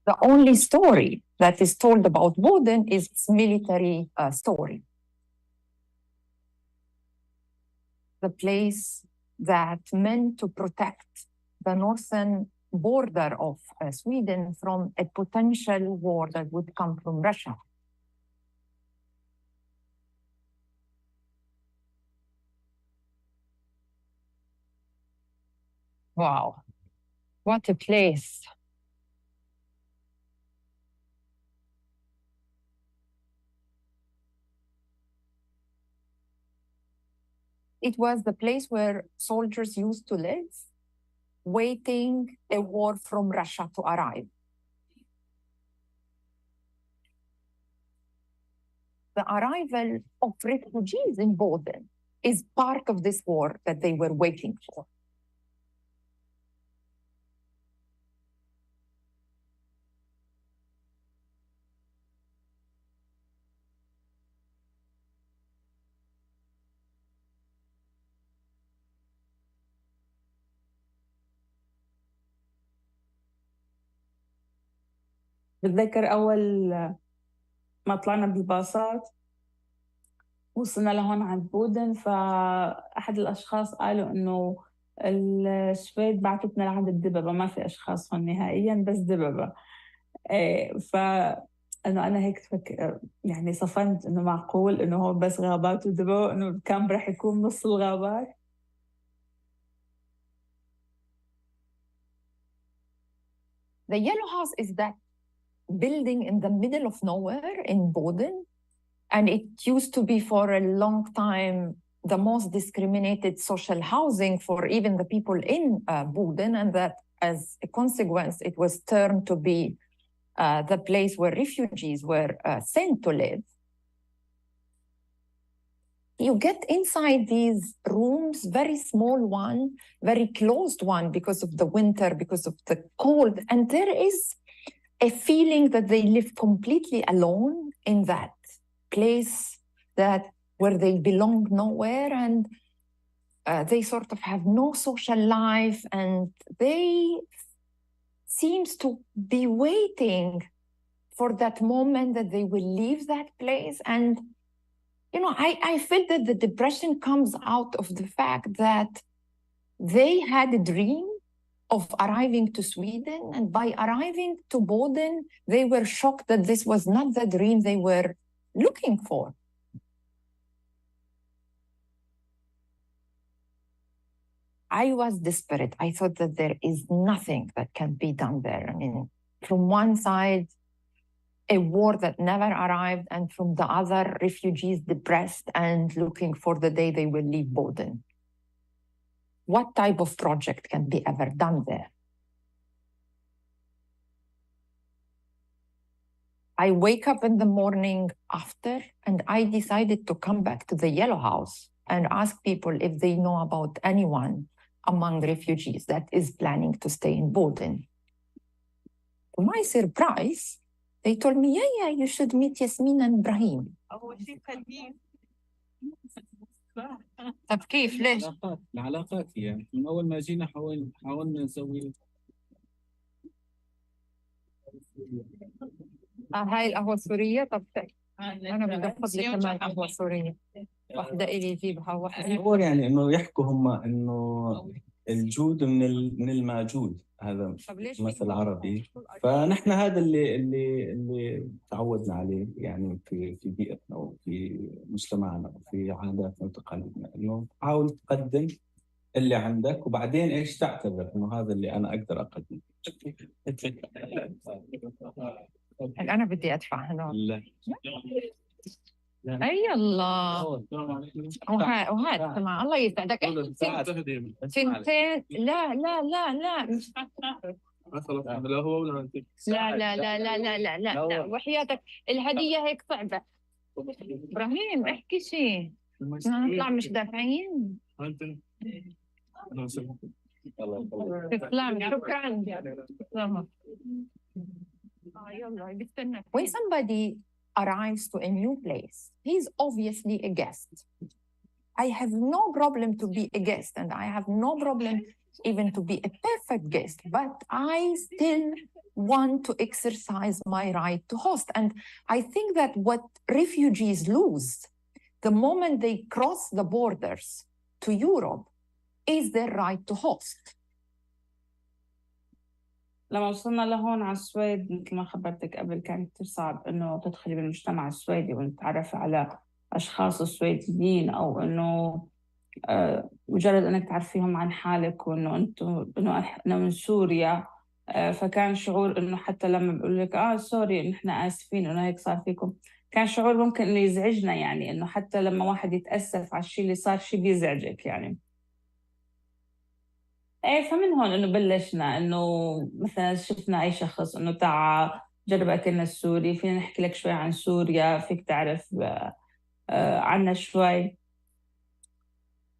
The only story that is told about Boden is its military story. The place that meant to protect the northern border of Sweden from a potential war that would come from Russia. Wow, what a place. It was the place where soldiers used to live, waiting a war from Russia to arrive. The arrival of refugees in Boden is part of this war that they were waiting for. بتذكر أول ما طلعنا بالباصات وصلنا لهون عند بودن، فأحد الأشخاص قالوا إنه السويد بعتتنا لعند الدببة، ما في أشخاص هون نهائياً بس دببة. فإنه أنا هيك يعني صفنت إنه معقول إنه هو بس غابات ودببة، إنه كم رح يكون نص الغابات. The yellow house is that building in the middle of nowhere in Boden, and it used to be for a long time the most discriminated social housing for even the people in Boden, and that as a consequence it was turned to be the place where refugees were sent to live. You get inside these rooms, very small one, very closed one because of the winter, because of the cold, and there is a feeling that they live completely alone in that place where they belong nowhere, and they sort of have no social life, and they seems to be waiting for that moment that they will leave that place. And you know, I feel that the depression comes out of the fact that they had a dream of arriving to Sweden, and by arriving to Boden, they were shocked that this was not the dream they were looking for. I was desperate. I thought that there is nothing that can be done there. I mean, from one side, a war that never arrived, and from the other, refugees depressed and looking for the day they will leave Boden. What type of project can be ever done there? I wake up in the morning after, and I decided to come back to the Yellow House and ask people if they know about anyone among refugees that is planning to stay in Boden. To my surprise, they told me, yeah, you should meet Yasmin and Ibrahim. طب كيف ليش؟ العلاقات هي من أول ما جينا حاولنا نسوي هاي القهوة السورية. طب أنا بدي أفضل كمان قهوة سورية. واحدة إلي يجيبها واحدة. هو يعني إنه يحكوا هم إنه الجود من الموجود، هذا مثل عربي. فنحن هذا اللي تعودنا عليه يعني في بيئتنا وفي مجتمعنا وفي عاداتنا وتقاليدنا، إنه حاول تقدم اللي عندك وبعدين إيش تعتبر إنه هذا اللي أنا أقدر أقدمه. أنا بدي أدفع هنا. لا. أي الله. وهات كمان الله يسعدك. سنتين. لا لا وحياتك الهدية هيك صعبة. إبراهيم احكي شيء. نطلع مش دافعين. تسلم شكرا. When somebody arrives to a new place, he's obviously a guest. I have no problem to be a guest, and I have no problem even to be a perfect guest, but I still want to exercise my right to host. And I think that what refugees lose the moment they cross the borders to Europe is their right to host. لما وصلنا لهون على السويد مثل ما خبرتك قبل كان كتير صعب إنه تدخلي بالمجتمع السويدي ونتعرفي على أشخاص سويديين، أو إنه مجرد إنك تعرفيهم عن حالك وإنه إنه إحنا من سوريا. فكان شعور إنه حتى لما بقول لك سوري نحن آسفين إنه هيك صار فيكم، كان شعور ممكن إنه يزعجنا، يعني إنه حتى لما واحد يتأسف على الشيء اللي صار شيء بيزعجك يعني. فمن هون انه بلشنا انه مثلا شفنا اي شخص انه تعا جرب اكلنا السوري، فينا نحكي لك شوي عن سوريا، فيك تعرف عنا شوي،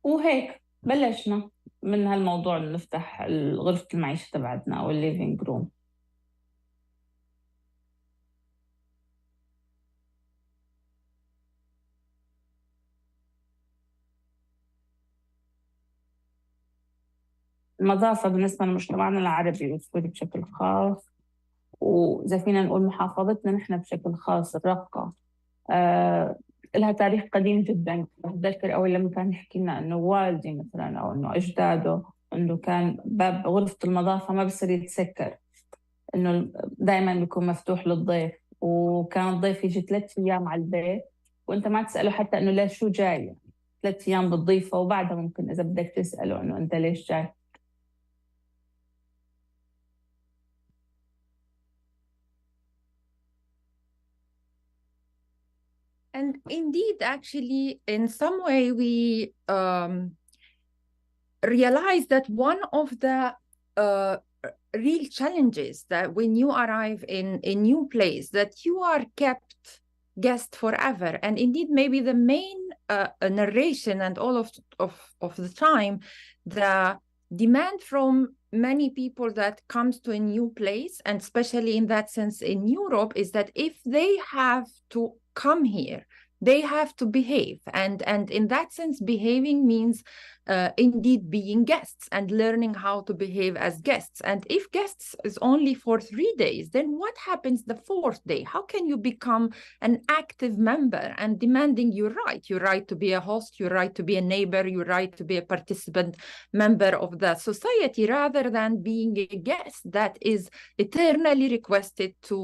وهيك بلشنا من هالموضوع انه نفتح غرفة المعيشة تبعتنا او الليفينج روم. النظافة بالنسبة لمجتمعنا العربي والسوري بشكل خاص، وإذا فينا نقول محافظتنا نحن بشكل خاص الرقة، لها تاريخ قديم جدا. بتذكر أول لما كان يحكي لنا إنه والدي مثلا أو إنه أجداده إنه كان باب غرفة النظافة ما بصير يتسكر، إنه دائما بيكون مفتوح للضيف، وكان الضيف يجي 3 أيام على البيت وأنت ما تسأله حتى إنه ليش شو جاي، 3 أيام بتضيفه وبعدها ممكن إذا بدك تسأله إنه أنت ليش جاي. And indeed, actually, in some way, we realize that one of the real challenges that when you arrive in a new place, that you are kept guest forever. And indeed, maybe the main narration and all of the time, the demand from many people that comes to a new place, and especially in that sense in Europe, is that if they have to come here, they have to behave. And in that sense, behaving means indeed being guests and learning how to behave as guests. And if guests is only for 3 days, then what happens the 4th day? How can you become an active member and demanding your right to be a host, your right to be a neighbor, your right to be a participant member of the society, rather than being a guest that is eternally requested to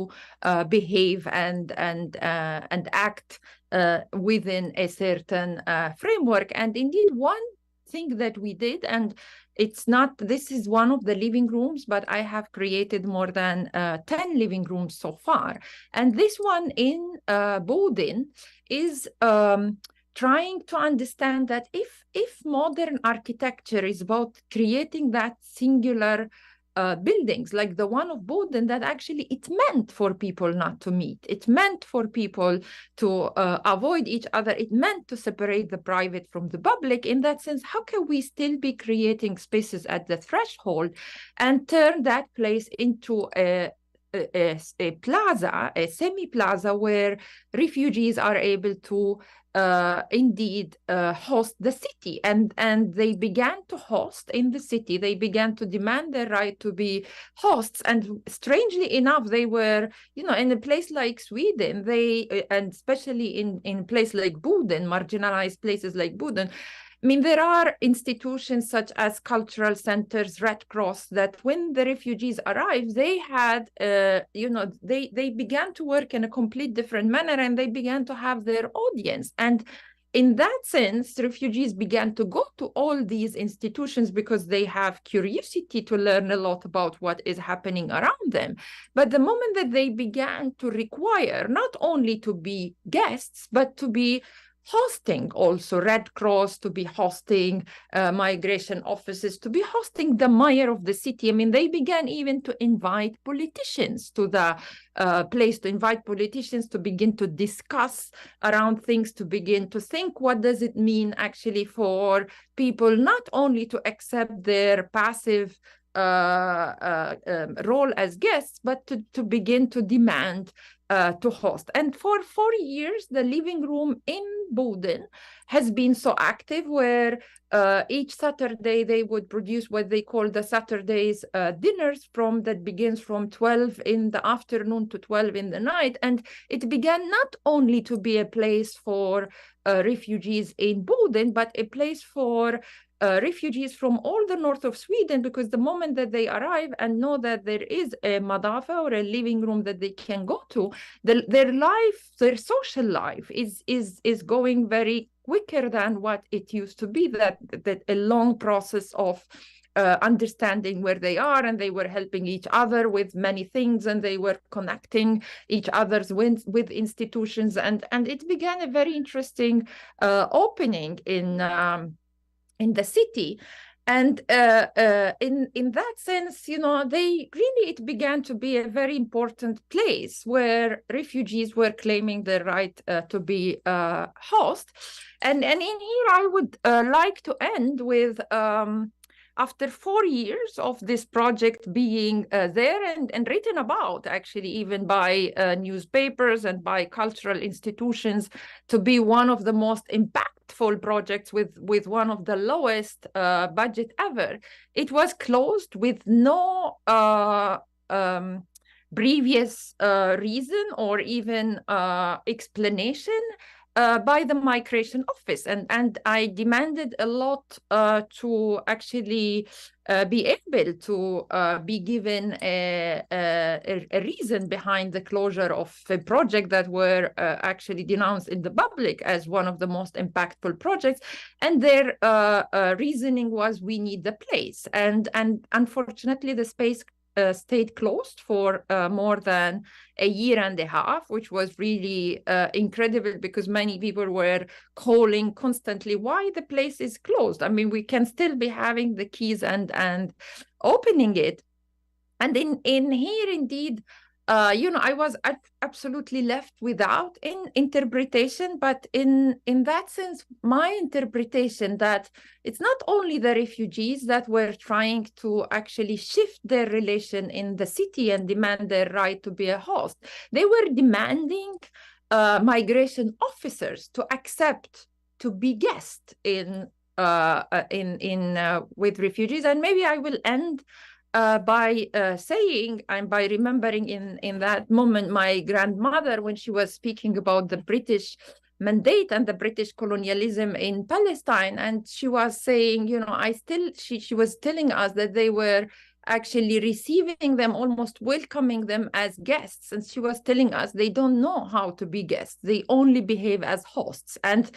behave and act within a certain framework. And indeed, one thing that we did, and it's not, this is one of the living rooms, but I have created more than 10 living rooms so far. And this one in Bodin is trying to understand that if modern architecture is about creating that singular buildings like the one of Bodin, that actually it meant for people not to meet. It meant for people to avoid each other. It meant to separate the private from the public. In that sense, how can we still be creating spaces at the threshold and turn that place into a plaza, a semi-plaza where refugees are able to indeed host the city, and they began to host in the city. They began to demand their right to be hosts, and strangely enough, they were, in a place like Sweden, and especially in a place like Boden, marginalized places like Boden. I mean, there are institutions such as cultural centers, Red Cross, that when the refugees arrived, they had, they began to work in a complete different manner, and they began to have their audience. And in that sense, refugees began to go to all these institutions because they have curiosity to learn a lot about what is happening around them. But the moment that they began to require not only to be guests, but to be hosting also Red Cross, to be hosting migration offices, to be hosting the mayor of the city. I mean, they began even to invite politicians to the place, to invite politicians to begin to discuss around things, to begin to think, what does it mean actually for people not only to accept their passive role as guests, but to begin to demand to host. And for 4 years, the living room in Boden has been so active, where each Saturday they would produce what they call the Saturdays dinners that begins from 12 in the afternoon to 12 in the night. And it began not only to be a place for refugees in Boden, but a place for refugees from all the north of Sweden, because the moment that they arrive and know that there is a madafa or a living room that they can go to, their life, their social life is going very quicker than what it used to be, that a long process of understanding where they are, and they were helping each other with many things, and they were connecting each other's with institutions, and it began a very interesting opening in the city. And in that sense, it began to be a very important place where refugees were claiming their right to be host. And in here, I would like to end with, after 4 years of this project being there and written about, actually, even by newspapers and by cultural institutions, to be one of the most impactful projects with one of the lowest budget ever, it was closed with no previous reason or even explanation by the migration office, and I demanded a lot to actually be able to be given a reason behind the closure of a project that were actually denounced in the public as one of the most impactful projects, and their reasoning was, we need the place, and unfortunately the space stayed closed for more than a year and a half, which was really incredible, because many people were calling constantly why the place is closed. I mean, we can still be having the keys and opening it. And in here, indeed, I was absolutely left without interpretation, but in that sense, my interpretation that it's not only the refugees that were trying to actually shift their relation in the city and demand their right to be a host. They were demanding migration officers to accept to be guests with refugees. And maybe I will end by saying and by remembering in that moment my grandmother, when she was speaking about the British mandate and the British colonialism in Palestine, and she was saying, she was telling us that they were actually receiving them, almost welcoming them as guests, and she was telling us they don't know how to be guests, they only behave as hosts. And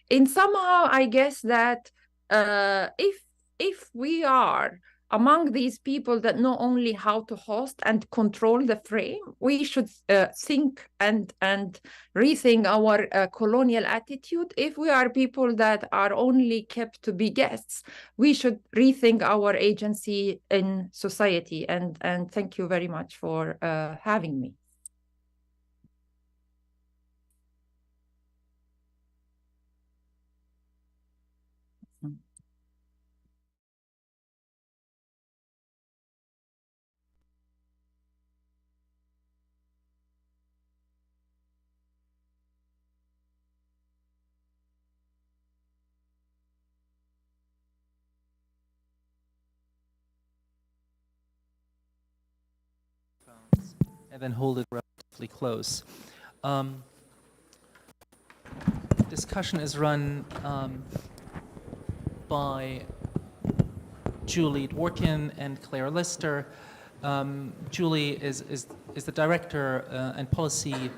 in somehow, I guess that if we are among these people that know only how to host and control the frame, we should think and rethink our colonial attitude. If we are people that are only kept to be guests, we should rethink our agency in society. And thank you very much for having me. And then hold it relatively close. Discussion is run by Julie Dworkin and Claire Lister. Julie is the director and policy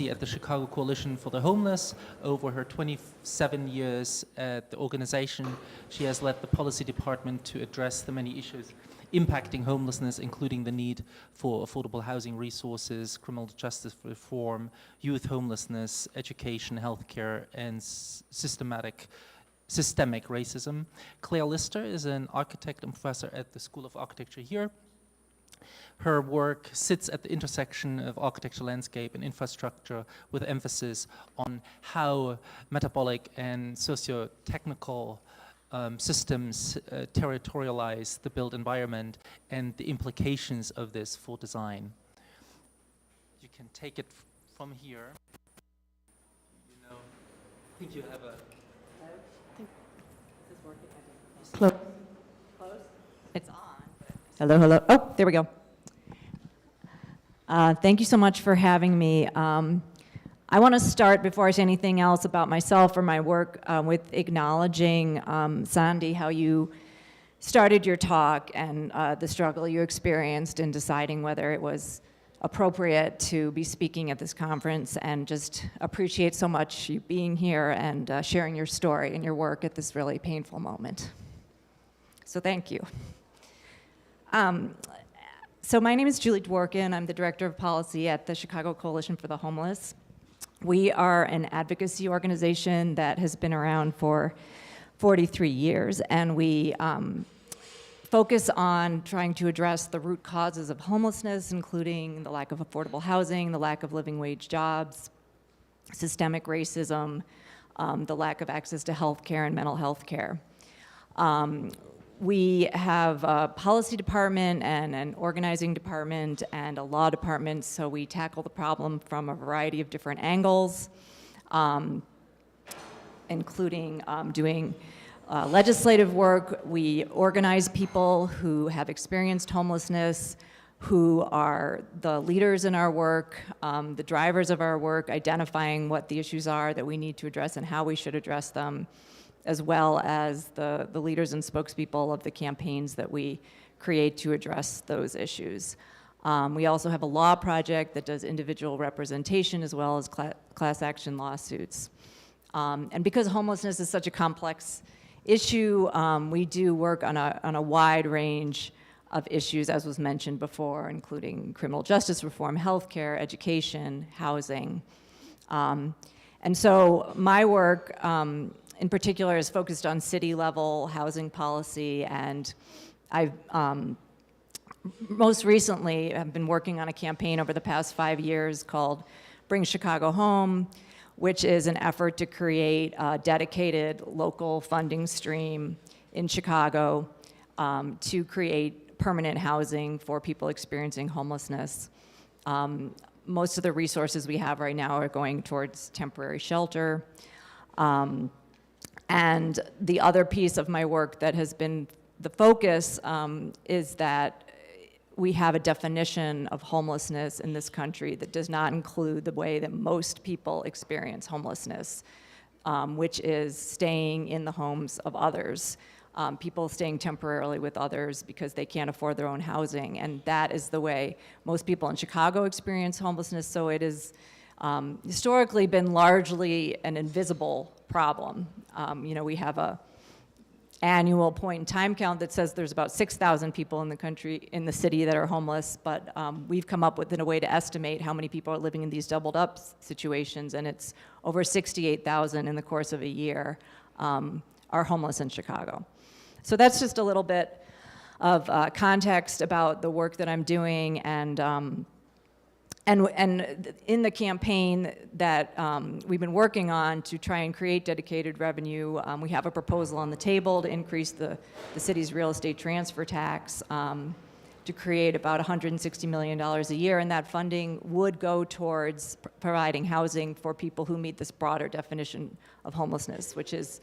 at the Chicago Coalition for the Homeless. Over her 27 years at the organization, she has led the policy department to address the many issues impacting homelessness, including the need for affordable housing resources, criminal justice reform, youth homelessness, education, healthcare, and systemic racism. Claire Lister is an architect and professor at the School of Architecture here. Her work sits at the intersection of architecture, landscape, and infrastructure, with emphasis on how metabolic and socio-technical systems territorialize the built environment and the implications of this for design. You can take it from here. You know, I think you have a... Close. Close. It's on. Hello, hello. Oh, there we go. Thank you so much for having me. I want to start, before I say anything else about myself or my work, with acknowledging, Sandy, how you started your talk and the struggle you experienced in deciding whether it was appropriate to be speaking at this conference, and just appreciate so much you being here and sharing your story and your work at this really painful moment. So thank you. So my name is Julie Dworkin. I'm the Director of Policy at the Chicago Coalition for the Homeless. We are an advocacy organization that has been around for 43 years, and we focus on trying to address the root causes of homelessness, including the lack of affordable housing, the lack of living wage jobs, systemic racism, the lack of access to health care and mental health care. We have a policy department and an organizing department and a law department, so we tackle the problem from a variety of different angles, including doing legislative work. We organize people who have experienced homelessness, who are the leaders in our work, the drivers of our work, identifying what the issues are that we need to address and how we should address them, as well as the leaders and spokespeople of the campaigns that we create to address those issues. We also have a law project that does individual representation as well as class action lawsuits. And because homelessness is such a complex issue, we do work on a wide range of issues, as was mentioned before, including criminal justice reform, healthcare, education, housing. And so my work, in particular, is focused on city-level housing policy, and I've most recently have been working on a campaign over the past 5 years called Bring Chicago Home, which is an effort to create a dedicated local funding stream in Chicago to create permanent housing for people experiencing homelessness. Most of the resources we have right now are going towards temporary shelter. And the other piece of my work that has been the focus is that we have a definition of homelessness in this country that does not include the way that most people experience homelessness, which is staying in the homes of others, people staying temporarily with others because they can't afford their own housing. And that is the way most people in Chicago experience homelessness, so it is historically been largely an invisible problem. You know, we have annual point in time count that says there's about 6,000 people in the country, in the city, that are homeless, but we've come up with a way to estimate how many people are living in these doubled up situations, and it's over 68,000 in the course of a year are homeless in Chicago. So that's just a little bit of context about the work that I'm doing, and in the campaign that we've been working on to try and create dedicated revenue, we have a proposal on the table to increase the city's real estate transfer tax to create about $160 million a year, and that funding would go towards providing housing for people who meet this broader definition of homelessness, which is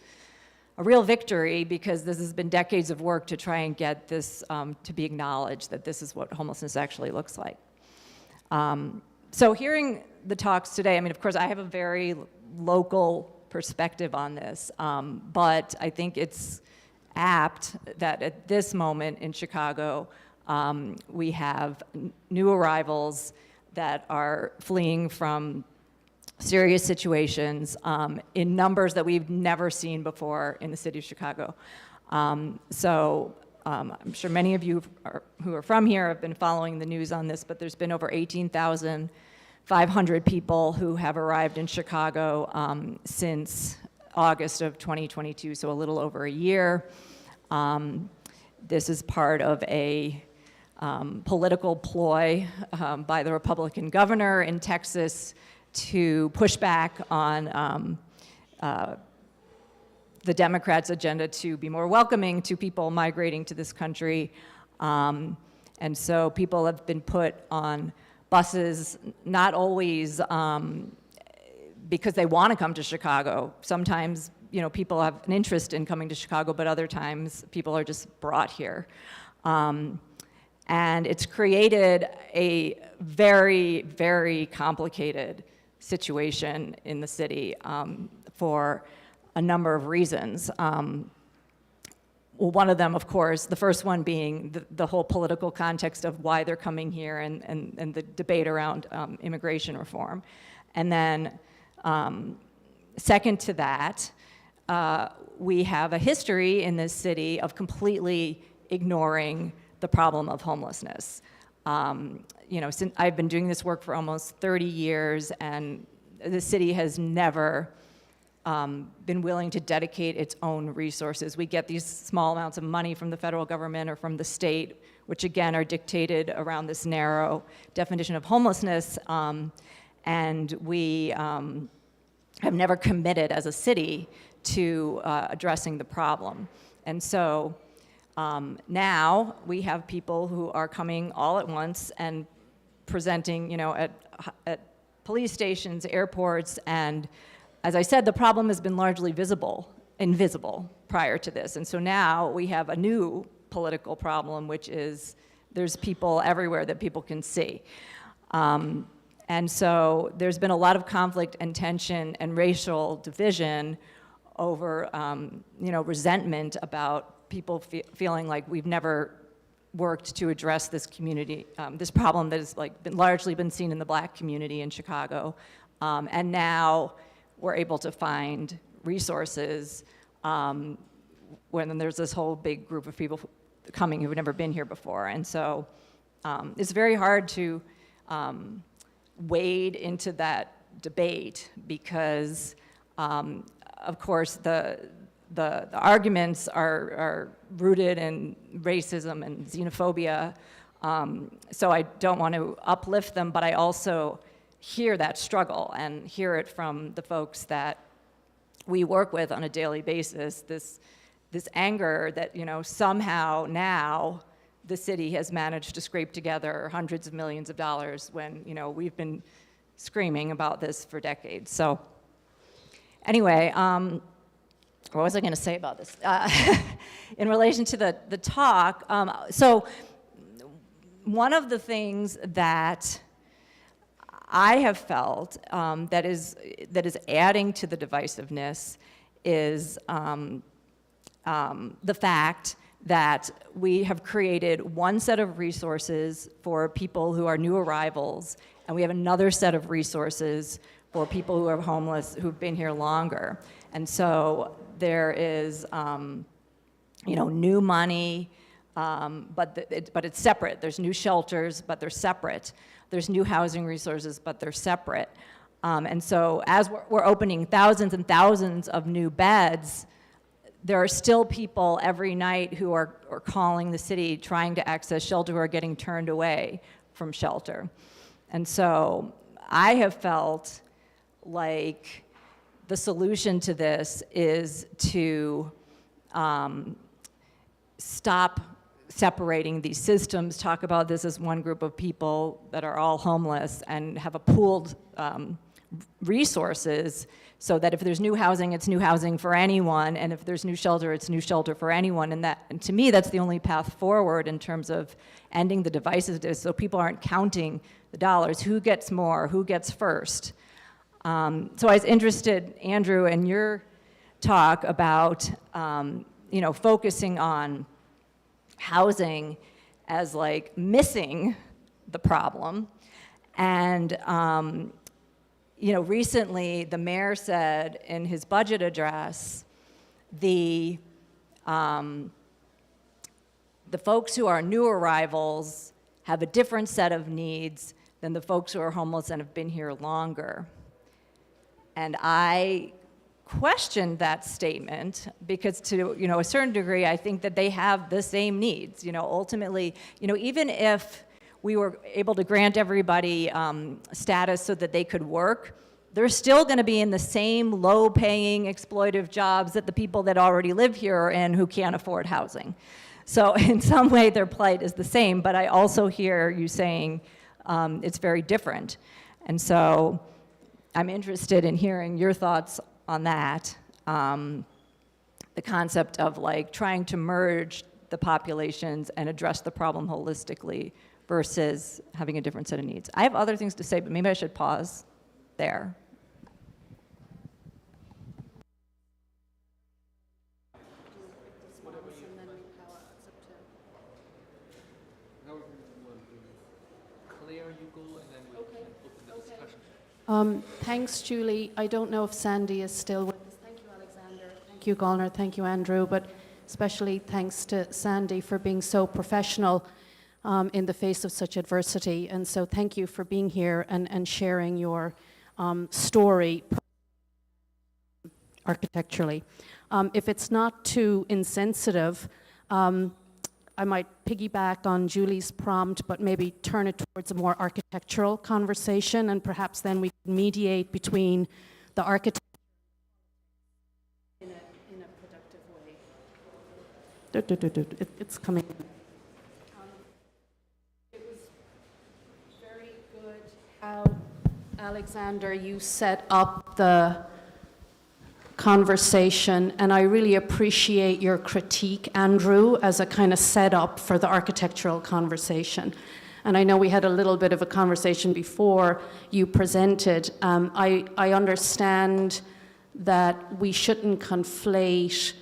a real victory because this has been decades of work to try and get this to be acknowledged, that this is what homelessness actually looks like. So hearing the talks today, I mean, of course, I have a very local perspective on this, but I think it's apt that at this moment in Chicago, we have new arrivals that are fleeing from serious situations in numbers that we've never seen before in the city of Chicago. I'm sure many of you who are from here have been following the news on this, but there's been over 18,500 people who have arrived in Chicago since August of 2022, so a little over a year. This is part of a political ploy by the Republican governor in Texas to push back on the Democrats' agenda to be more welcoming to people migrating to this country. And so people have been put on buses, not always because they want to come to Chicago. Sometimes, people have an interest in coming to Chicago, but other times people are just brought here. And it's created a very, very complicated situation in the city for a number of reasons. Well, one of them, of course, the first one being the whole political context of why they're coming here and the debate around immigration reform. And then second to that, we have a history in this city of completely ignoring the problem of homelessness. Since I've been doing this work for almost 30 years, and the city has never been willing to dedicate its own resources. We get these small amounts of money from the federal government or from the state, which again are dictated around this narrow definition of homelessness, and we have never committed as a city to addressing the problem. And so now we have people who are coming all at once and presenting, at police stations, airports, and as I said, the problem has been largely invisible prior to this. And so now we have a new political problem, which is there's people everywhere that people can see. And so there's been a lot of conflict and tension and racial division over, resentment about people feeling like we've never worked to address this community, this problem that has largely been seen in the Black community in Chicago. And now we're able to find resources when there's this whole big group of people coming who've never been here before. And so it's very hard to wade into that debate because, of course, the arguments are rooted in racism and xenophobia. So I don't want to uplift them, but I also hear that struggle and hear it from the folks that we work with on a daily basis, this anger that, somehow now the city has managed to scrape together hundreds of millions of dollars when, we've been screaming about this for decades. So anyway, what was I going to say about this? In relation to the talk, so one of the things that I have felt that is adding to the divisiveness is the fact that we have created one set of resources for people who are new arrivals, and we have another set of resources for people who are homeless who've been here longer. And so there is new money, but it's separate. There's new shelters, but they're separate. There's new housing resources, but they're separate. And so as we're opening thousands and thousands of new beds, there are still people every night who are calling the city trying to access shelter who are getting turned away from shelter. And so I have felt like the solution to this is to stop separating these systems, talk about this as one group of people that are all homeless, and have a pooled resources so that if there's new housing, it's new housing for anyone, and if there's new shelter, it's new shelter for anyone. And to me, that's the only path forward in terms of ending the divisiveness, so people aren't counting the dollars. Who gets more? Who gets first? So I was interested, Andrew, in your talk about focusing on housing as like missing the problem. And recently the mayor said in his budget address, the folks who are new arrivals have a different set of needs than the folks who are homeless and have been here longer. And I questioned that statement because to a certain degree, I think that they have the same needs. Ultimately, even if we were able to grant everybody status so that they could work, they're still going to be in the same low-paying, exploitive jobs that the people that already live here are in who can't afford housing. So in some way, their plight is the same, but I also hear you saying it's very different. And so I'm interested in hearing your thoughts on that, the concept of like trying to merge the populations and address the problem holistically versus having a different set of needs. I have other things to say, but maybe I should pause there. Thanks, Julie. I don't know if Sandy is still with us. Thank you, Alexander. Thank you, Golnar. Thank you, Andrew. But especially thanks to Sandy for being so professional in the face of such adversity. And so thank you for being here and sharing your story architecturally. If it's not too insensitive, I might piggyback on Julie's prompt, but maybe turn it towards a more architectural conversation, and perhaps then we can mediate between the architect in a productive way. It's coming. It was very good how, Alexander, you set up the conversation, and I really appreciate your critique, Andrew, as a kind of setup for the architectural conversation. And I know we had a little bit of a conversation before you presented. I understand that we shouldn't conflate,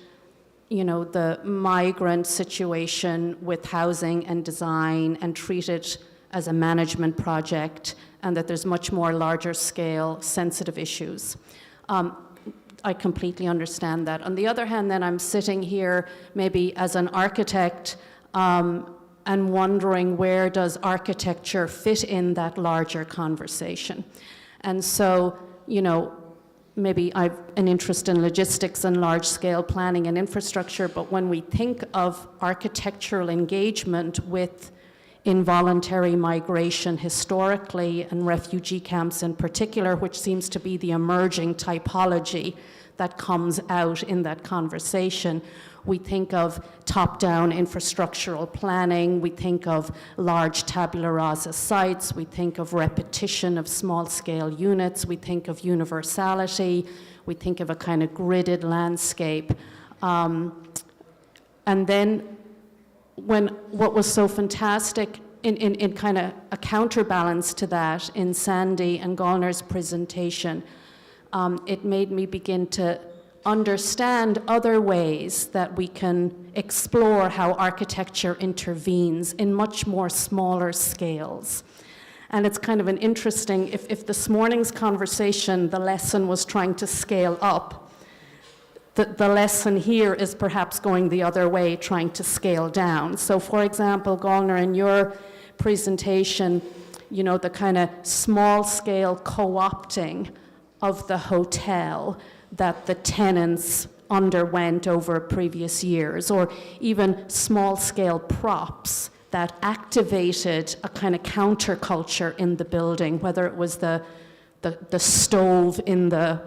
the migrant situation with housing and design and treat it as a management project, and that there's much more larger scale sensitive issues. I completely understand that. On the other hand, then I'm sitting here maybe as an architect and wondering where does architecture fit in that larger conversation. And so, maybe I've an interest in logistics and large-scale planning and infrastructure, but when we think of architectural engagement with involuntary migration historically, and refugee camps in particular, which seems to be the emerging typology that comes out in that conversation. We think of top-down infrastructural planning, we think of large tabula rasa sites, we think of repetition of small-scale units, we think of universality, we think of a kind of gridded landscape. And then what was so fantastic in kind of a counterbalance to that in Sandy and Golnar's presentation, it made me begin to understand other ways that we can explore how architecture intervenes in much more smaller scales. And it's kind of an interesting, if this morning's conversation, the lesson was trying to scale up, the lesson here is perhaps going the other way, trying to scale down. So for example, Golnar, in your presentation, you know, the kind of small-scale co-opting of the hotel that the tenants underwent over previous years, or even small-scale props that activated a kind of counterculture in the building, whether it was the stove in the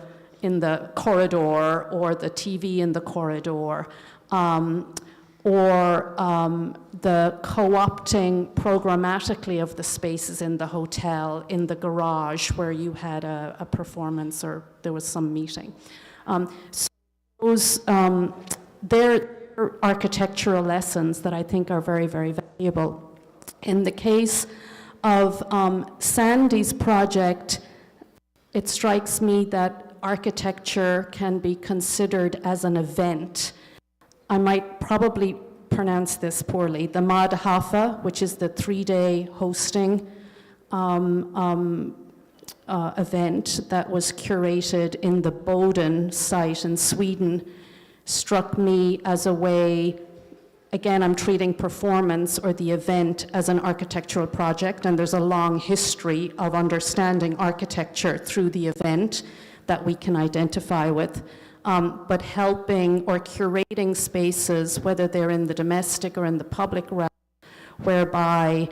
corridor or the TV in the corridor, or the co-opting programmatically of the spaces in the hotel, in the garage where you had a performance or there was some meeting. So those, they're architectural lessons that I think are very, very valuable. In the case of Sandy's project, it strikes me that architecture can be considered as an event. I might probably pronounce this poorly. The Madhafa, which is the 3-day hosting event that was curated in the Boden site in Sweden, struck me as a way, again, I'm treating performance or the event as an architectural project, and there's a long history of understanding architecture through the event that we can identify with. But helping or curating spaces, whether they're in the domestic or in the public realm, whereby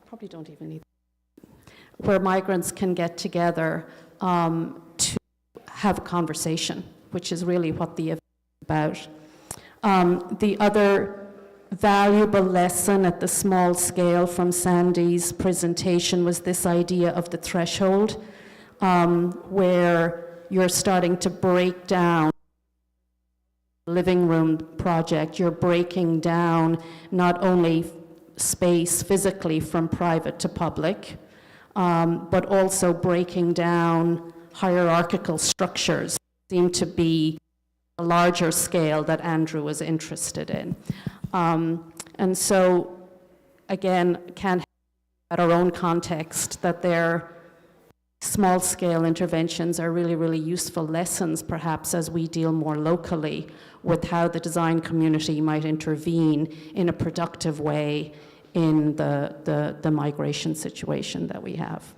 probably don't even need, where migrants can get together to have a conversation, which is really what the event is about. The other valuable lesson at the small scale from Sandy's presentation was this idea of the threshold, where you're starting to break down living room project, you're breaking down not only space physically from private to public, but also breaking down hierarchical structures seem to be a larger scale that Andrew was interested in. And so, again, can't at our own context that their small-scale interventions are really, really useful lessons, perhaps, as we deal more locally with how the design community might intervene in a productive way in the migration situation that we have.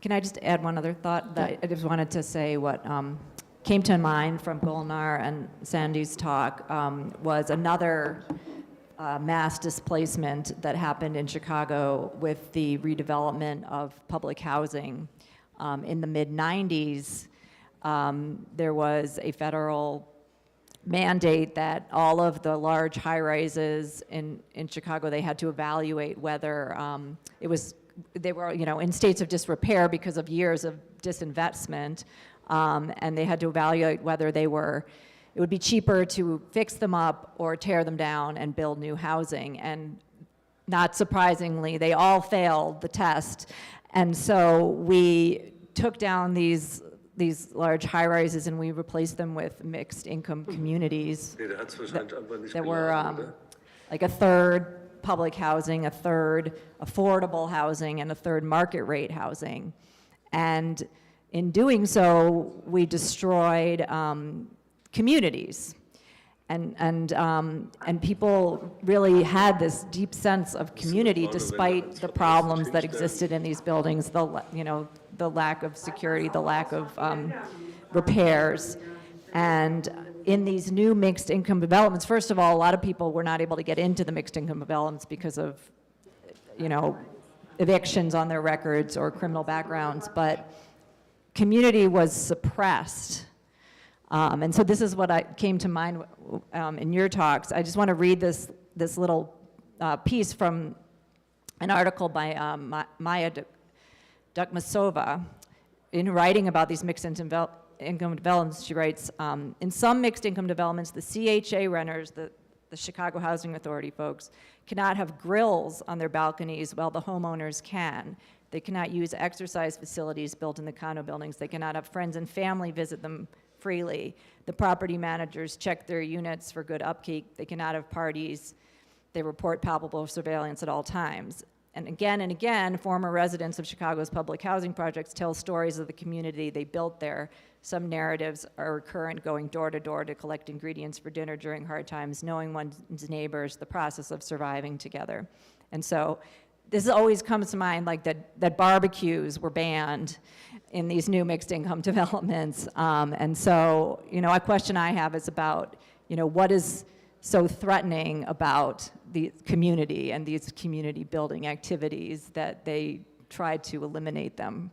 Can I just add one other thought? That I just wanted to say what came to mind from Golnar and Sandy's talk was another mass displacement that happened in Chicago with the redevelopment of public housing. In the mid-90s, there was a federal mandate that all of the large high-rises in Chicago, they had to evaluate whether they were, you know, in states of disrepair because of years of disinvestment, and they had to evaluate whether it would be cheaper to fix them up or tear them down and build new housing. And not surprisingly, they all failed the test. And so we took down these large high-rises and we replaced them with mixed income communities that were like a third public housing, a third affordable housing, and a third market rate housing. And in doing so, we destroyed communities. And people really had this deep sense of community despite the problems that existed in these buildings, the lack of security, the lack of repairs. And in these new mixed income developments, first of all, a lot of people were not able to get into the mixed income developments because of, evictions on their records or criminal backgrounds, but community was suppressed. And so this is what came to mind in your talks. I just want to read this little piece from an article by Maya Dukmasova. In writing about these mixed income developments, she writes, in some mixed income developments, the CHA renters, the Chicago Housing Authority folks, cannot have grills on their balconies while the homeowners can. They cannot use exercise facilities built in the condo buildings. They cannot have friends and family visit them freely. The property managers check their units for good upkeep. They cannot have parties. They report palpable surveillance at all times. And again, former residents of Chicago's public housing projects tell stories of the community they built there. Some narratives are recurrent, going door to door to collect ingredients for dinner during hard times, knowing one's neighbors, the process of surviving together. And so this always comes to mind, like that barbecues were banned in these new mixed income developments. And so, a question I have is about, what is so threatening about the community and these community building activities that they tried to eliminate them?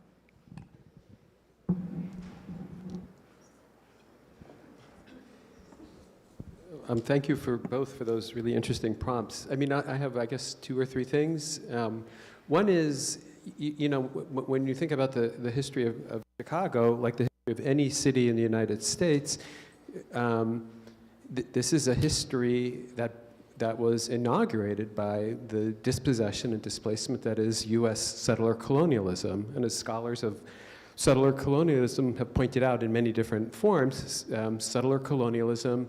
Thank you for those really interesting prompts. I mean, I have, I guess, 2 or 3 things. One is, when you think about the history of Chicago, like the history of any city in the United States, this is a history that was inaugurated by the dispossession and displacement that is U.S. settler colonialism. And as scholars of settler colonialism have pointed out in many different forms, settler colonialism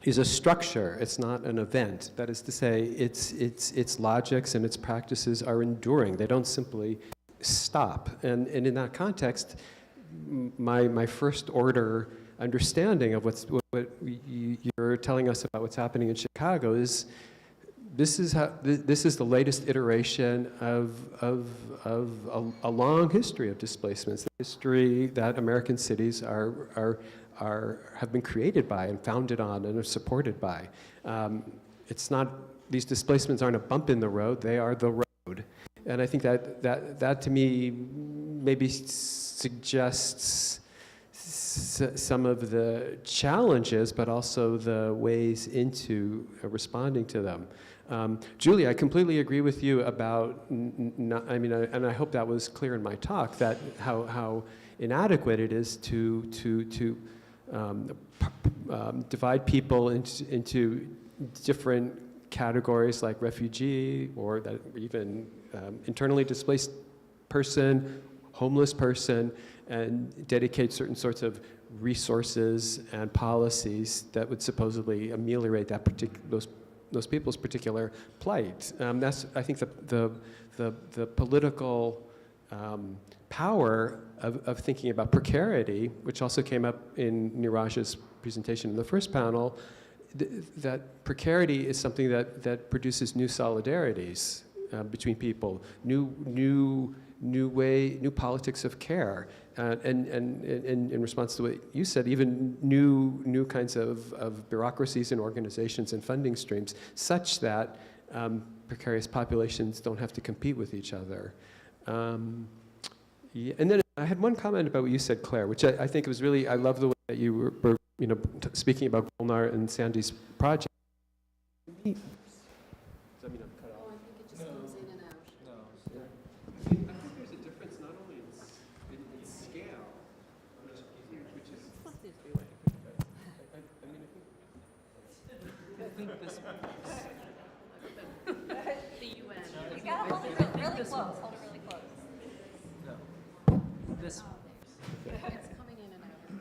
is a structure, it's not an event. That is to say, its logics and its practices are enduring. They don't simply stop. And in that context, my first order understanding of what you're telling us about what's happening in Chicago is this is the latest iteration of a long history of displacements, the history that American cities have been created by and founded on and are supported by. It's not, these displacements aren't a bump in the road, they are the road. And I think that to me maybe suggests some of the challenges, but also the ways into responding to them. Julie, I completely agree with you about, and I hope that was clear in my talk, that how inadequate it is to divide people into different categories like refugee or that even internally displaced person, homeless person, and dedicate certain sorts of resources and policies that would supposedly ameliorate those people's particular plight. That's, I think, the political power of thinking about precarity, which also came up in Niraj's presentation in the first panel, that precarity is something that produces new solidarities between people, new politics of care, and in response to what you said, even new kinds of bureaucracies and organizations and funding streams, such that precarious populations don't have to compete with each other. Yeah, and then I had one comment about what you said, Claire, which I think was really, I love the way that you were speaking about Golnar and Sandy's project.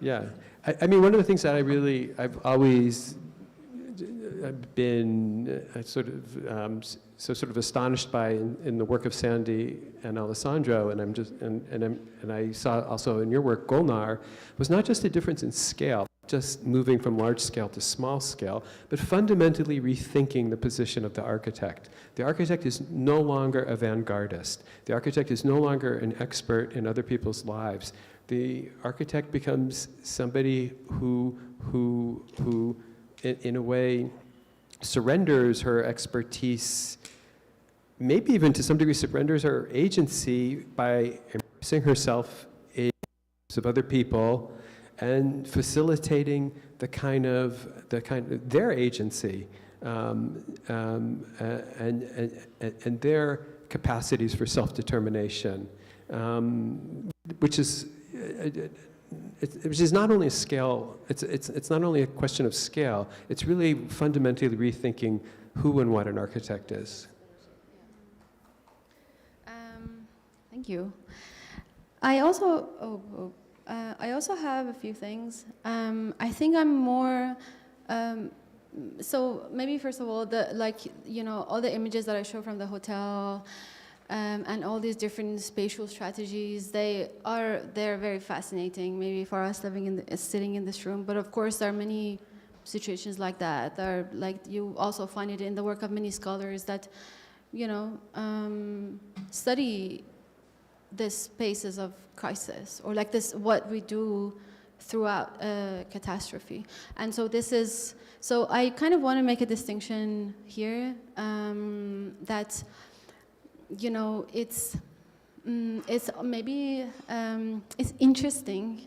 Yeah, I mean, one of the things that I've always been sort of astonished by in the work of Sandy and Alessandro, and I saw also in your work, Golnar, was not just a difference in scale, just moving from large scale to small scale, but fundamentally rethinking the position of the architect. The architect is no longer a vanguardist. The architect is no longer an expert in other people's lives. The architect becomes somebody who in a way surrenders her expertise, maybe even to some degree surrenders her agency by immersing herself in the lives of other people and facilitating the kind of their agency and their capacities for self-determination, which is not only a scale. It's not only a question of scale. It's really fundamentally rethinking who and what an architect is. Thank you. I also have a few things. I think I'm more so maybe first of all, all the images that I show from the hotel, and all these different spatial strategies, they're very fascinating. Maybe for us sitting in this room, but of course there are many situations like that. You also find it in the work of many scholars that, study these spaces of crisis, or like this, what we do throughout a catastrophe. And so I kind of want to make a distinction here, that, it's maybe, it's interesting,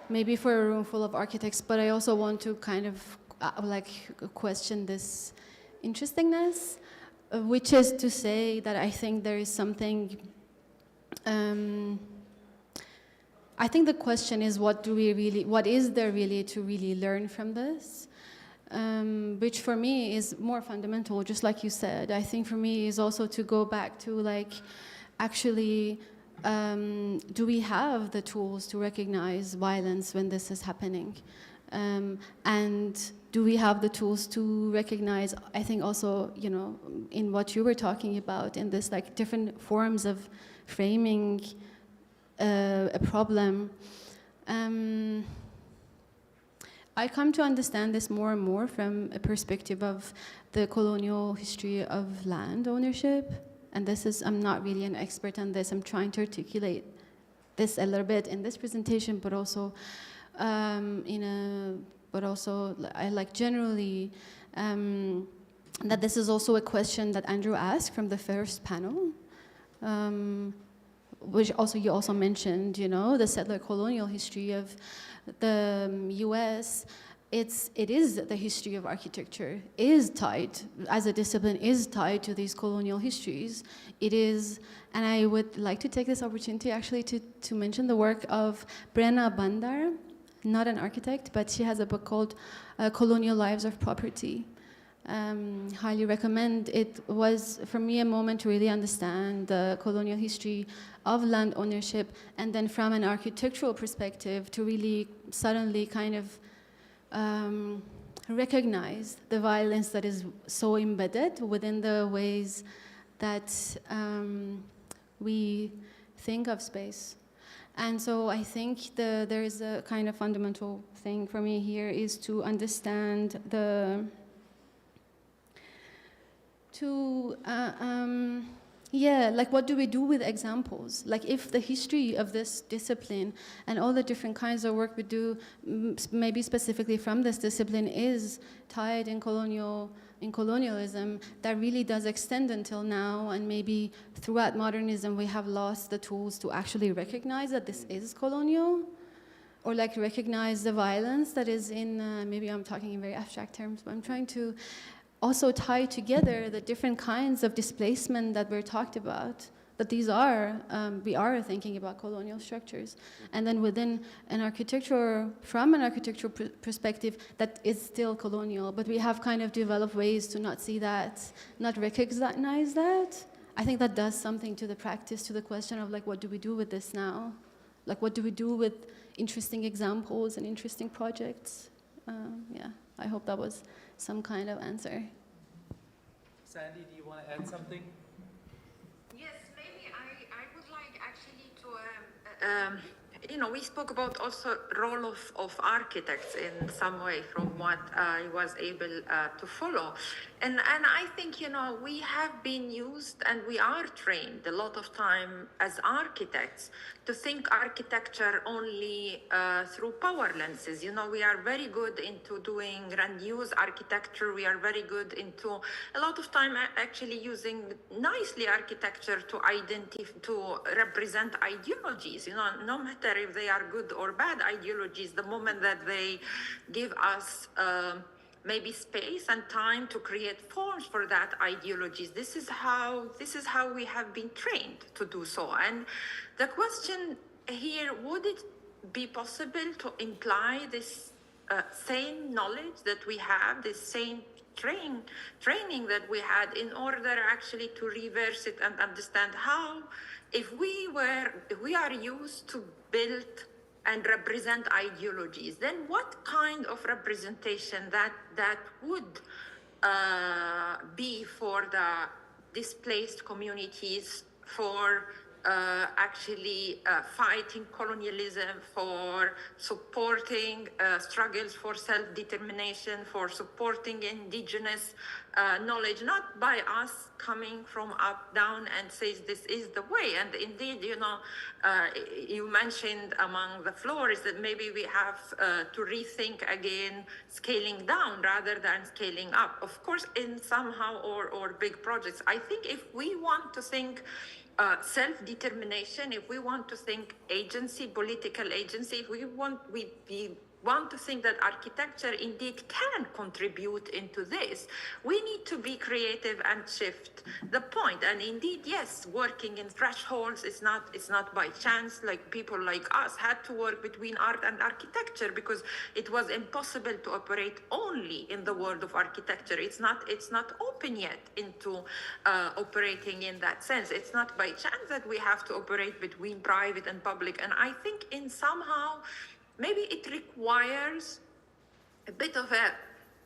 maybe for a room full of architects, but I also want to kind of question this interestingness, which is to say that I think there is something, I think the question is, what is there really to really learn from this? Which for me is more fundamental, just like you said. I think for me is also to go back to actually, do we have the tools to recognize violence when this is happening? And do we have the tools to recognize, I think also, in what you were talking about, in this different forms of framing a problem. I come to understand this more and more from a perspective of the colonial history of land ownership. And I'm not really an expert on this. I'm trying to articulate this a little bit in this presentation, but also I generally, that this is also a question that Andrew asked from the first panel, which also you also mentioned, the settler colonial history of the US. It is the history of architecture is tied, as a discipline, is tied to these colonial histories. It is, and I would like to take this opportunity actually to mention the work of Brenna Bandar, not an architect, but she has a book called Colonial Lives of Property. Highly recommend. It was, for me, a moment to really understand the colonial history of land ownership, and then from an architectural perspective to really suddenly kind of recognize the violence that is so embedded within the ways that we think of space. And so I think there is a kind of fundamental thing for me here is to understand what do we do with examples? If the history of this discipline and all the different kinds of work we do, maybe specifically from this discipline, is tied in colonialism, that really does extend until now, and maybe throughout modernism we have lost the tools to actually recognize that this is colonial, or recognize the violence that is in, maybe I'm talking in very abstract terms, but I'm trying to also tie together the different kinds of displacement that we're talked about, that these are, we are thinking about colonial structures. And then within from an architectural perspective, that is still colonial, but we have kind of developed ways to not see that, not recognize that. I think that does something to the practice, to the question of what do we do with this now? What do we do with interesting examples and interesting projects? I hope that was some kind of answer. Sandy, do you want to add something? Yes, maybe I would like actually to, we spoke about also role of architects in some way from what I was able to follow. And I think, we have been used and we are trained a lot of time as architects to think architecture only through power lenses. We are very good into doing grandiose architecture. We are very good into a lot of time actually using nicely architecture to represent ideologies. No matter if they are good or bad ideologies, the moment that they give us maybe space and time to create forms for that ideologies. This is how we have been trained to do so. And the question here, would it be possible to imply this same knowledge that we have, this same training that we had, in order actually to reverse it and understand how, if we are used to build and represent ideologies, then what kind of representation that would be for the displaced communities, for actually fighting colonialism, for supporting struggles for self-determination, for supporting indigenous knowledge, not by us coming from up down and says this is the way. And indeed, you know, you mentioned among the floors that maybe we have to rethink again scaling down rather than scaling up. Of course, in somehow or big projects, I think if we want to think self-determination, if we want to think agency, political agency, if we want to think that architecture indeed can contribute into this, we need to be creative and shift the point. And indeed, yes, working in thresholds is not by chance. Like people like us had to work between art and architecture because it was impossible to operate only in the world of architecture. It's not open yet into operating in that sense. It's not by chance that we have to operate between private and public. And I think in somehow, maybe it requires a bit of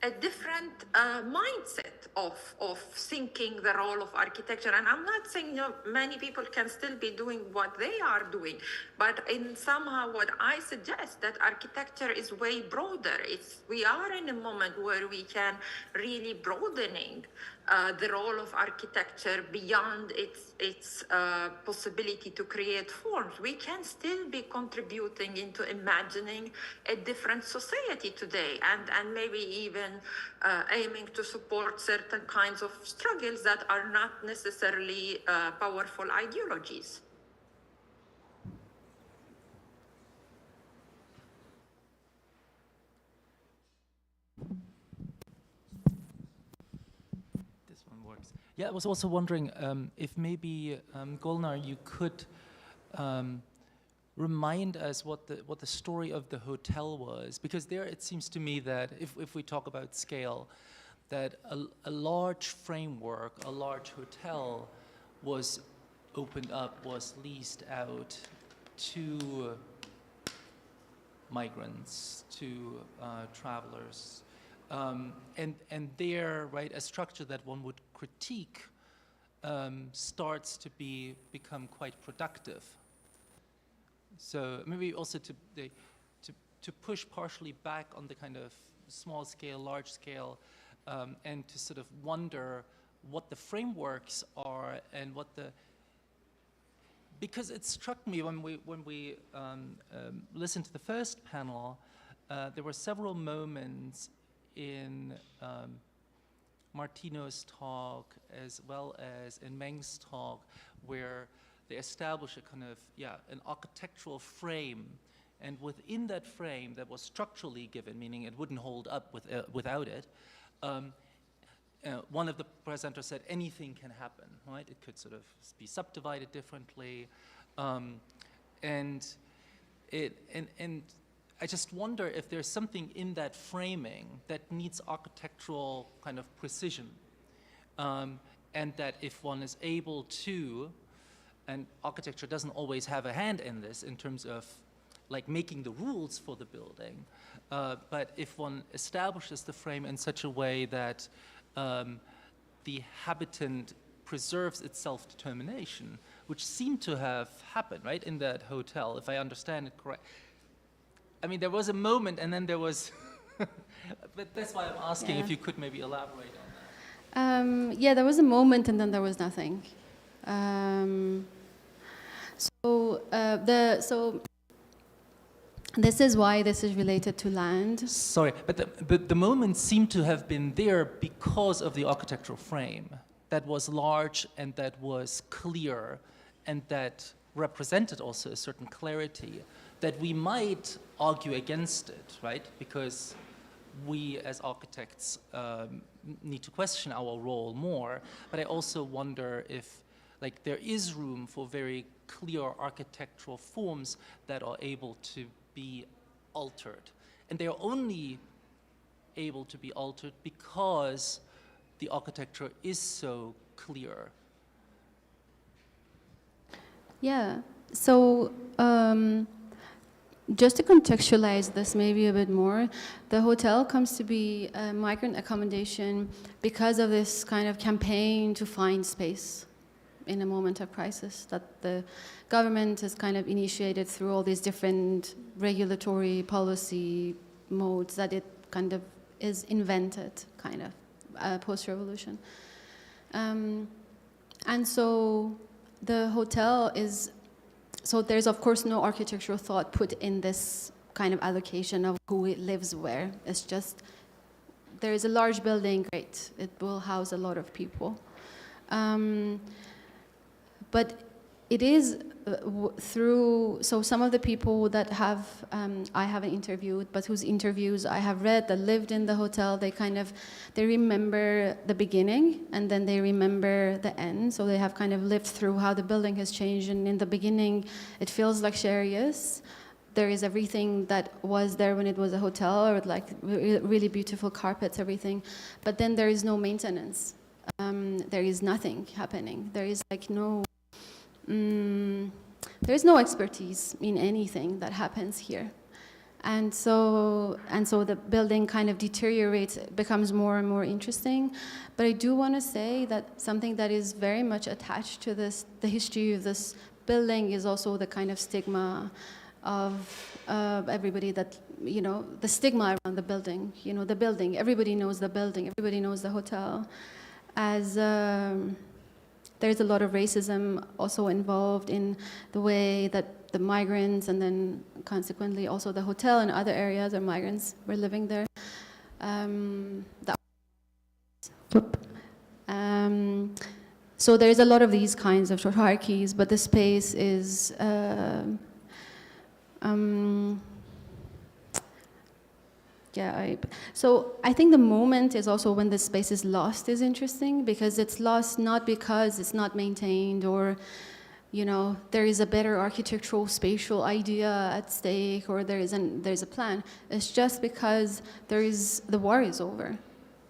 a different mindset of thinking the role of architecture. And I'm not saying, you know, many people can still be doing what they are doing, but in somehow what I suggest that architecture is way broader. We are in a moment where we can really broadening the role of architecture beyond its possibility to create forms. We can still be contributing into imagining a different society today, and maybe even aiming to support certain kinds of struggles that are not necessarily powerful ideologies. Yeah, I was also wondering if maybe Golnar, you could remind us what the story of the hotel was, because there it seems to me that if we talk about scale, that a large framework, a large hotel was opened up, was leased out to migrants, to travelers. And there, right, a structure that one would critique starts to become quite productive. So maybe also to push partially back on the kind of small scale, large scale, and to sort of wonder what the frameworks are and what the, because it struck me when we listened to the first panel, there were several moments in Martino's talk as well as in Meng's talk where they establish a kind of, an architectural frame, and within that frame that was structurally given, meaning it wouldn't hold up without it, one of the presenters said anything can happen, right? It could sort of be subdivided differently, and I just wonder if there's something in that framing that needs architectural kind of precision, and that if one is able to, and architecture doesn't always have a hand in this in terms of like making the rules for the building, but if one establishes the frame in such a way that the habitant preserves its self-determination, which seemed to have happened, right, in that hotel, if I understand it correct. I mean, there was a moment and then there was, but that's why I'm asking if you could maybe elaborate on that. Yeah, there was a moment and then there was nothing. So this is why this is related to land. Sorry, but the moment seemed to have been there because of the architectural frame that was large and that was clear and that represented also a certain clarity that we might argue against it, right? Because we as architects need to question our role more. But I also wonder if like there is room for very clear architectural forms that are able to be altered. And they are only able to be altered because the architecture is so clear. Yeah, so just to contextualize this maybe a bit more, the hotel comes to be a migrant accommodation because of this kind of campaign to find space in a moment of crisis that the government has kind of initiated through all these different regulatory policy modes that it kind of is invented, kind of, post-revolution. And so the hotel is, so there's of course no architectural thought put in this kind of allocation of who lives where. It's just, there is a large building, great, it will house a lot of people. But it is through, so some of the people that have, I haven't interviewed, but whose interviews I have read that lived in the hotel, they kind of, they remember the beginning and then they remember the end. So they have kind of lived through how the building has changed. And in the beginning, it feels luxurious. There is everything that was there when it was a hotel, or like really beautiful carpets, everything. But then there is no maintenance. There is nothing happening. There is like no, there is no expertise in anything that happens here. And so the building kind of deteriorates, becomes more and more interesting. But I do want to say that something that is very much attached to this, the history of this building, is also the kind of stigma of everybody that, you know, the stigma around the building, you know, the building, everybody knows the building, everybody knows the hotel. As there's a lot of racism also involved in the way that the migrants, and then consequently also the hotel and other areas or migrants were living there. So there's a lot of these kinds of hierarchies, but the space is so I think the moment is also when the space is lost is interesting, because it's lost not because it's not maintained or, you know, there is a better architectural spatial idea at stake, or there's a plan. It's just because the war is over,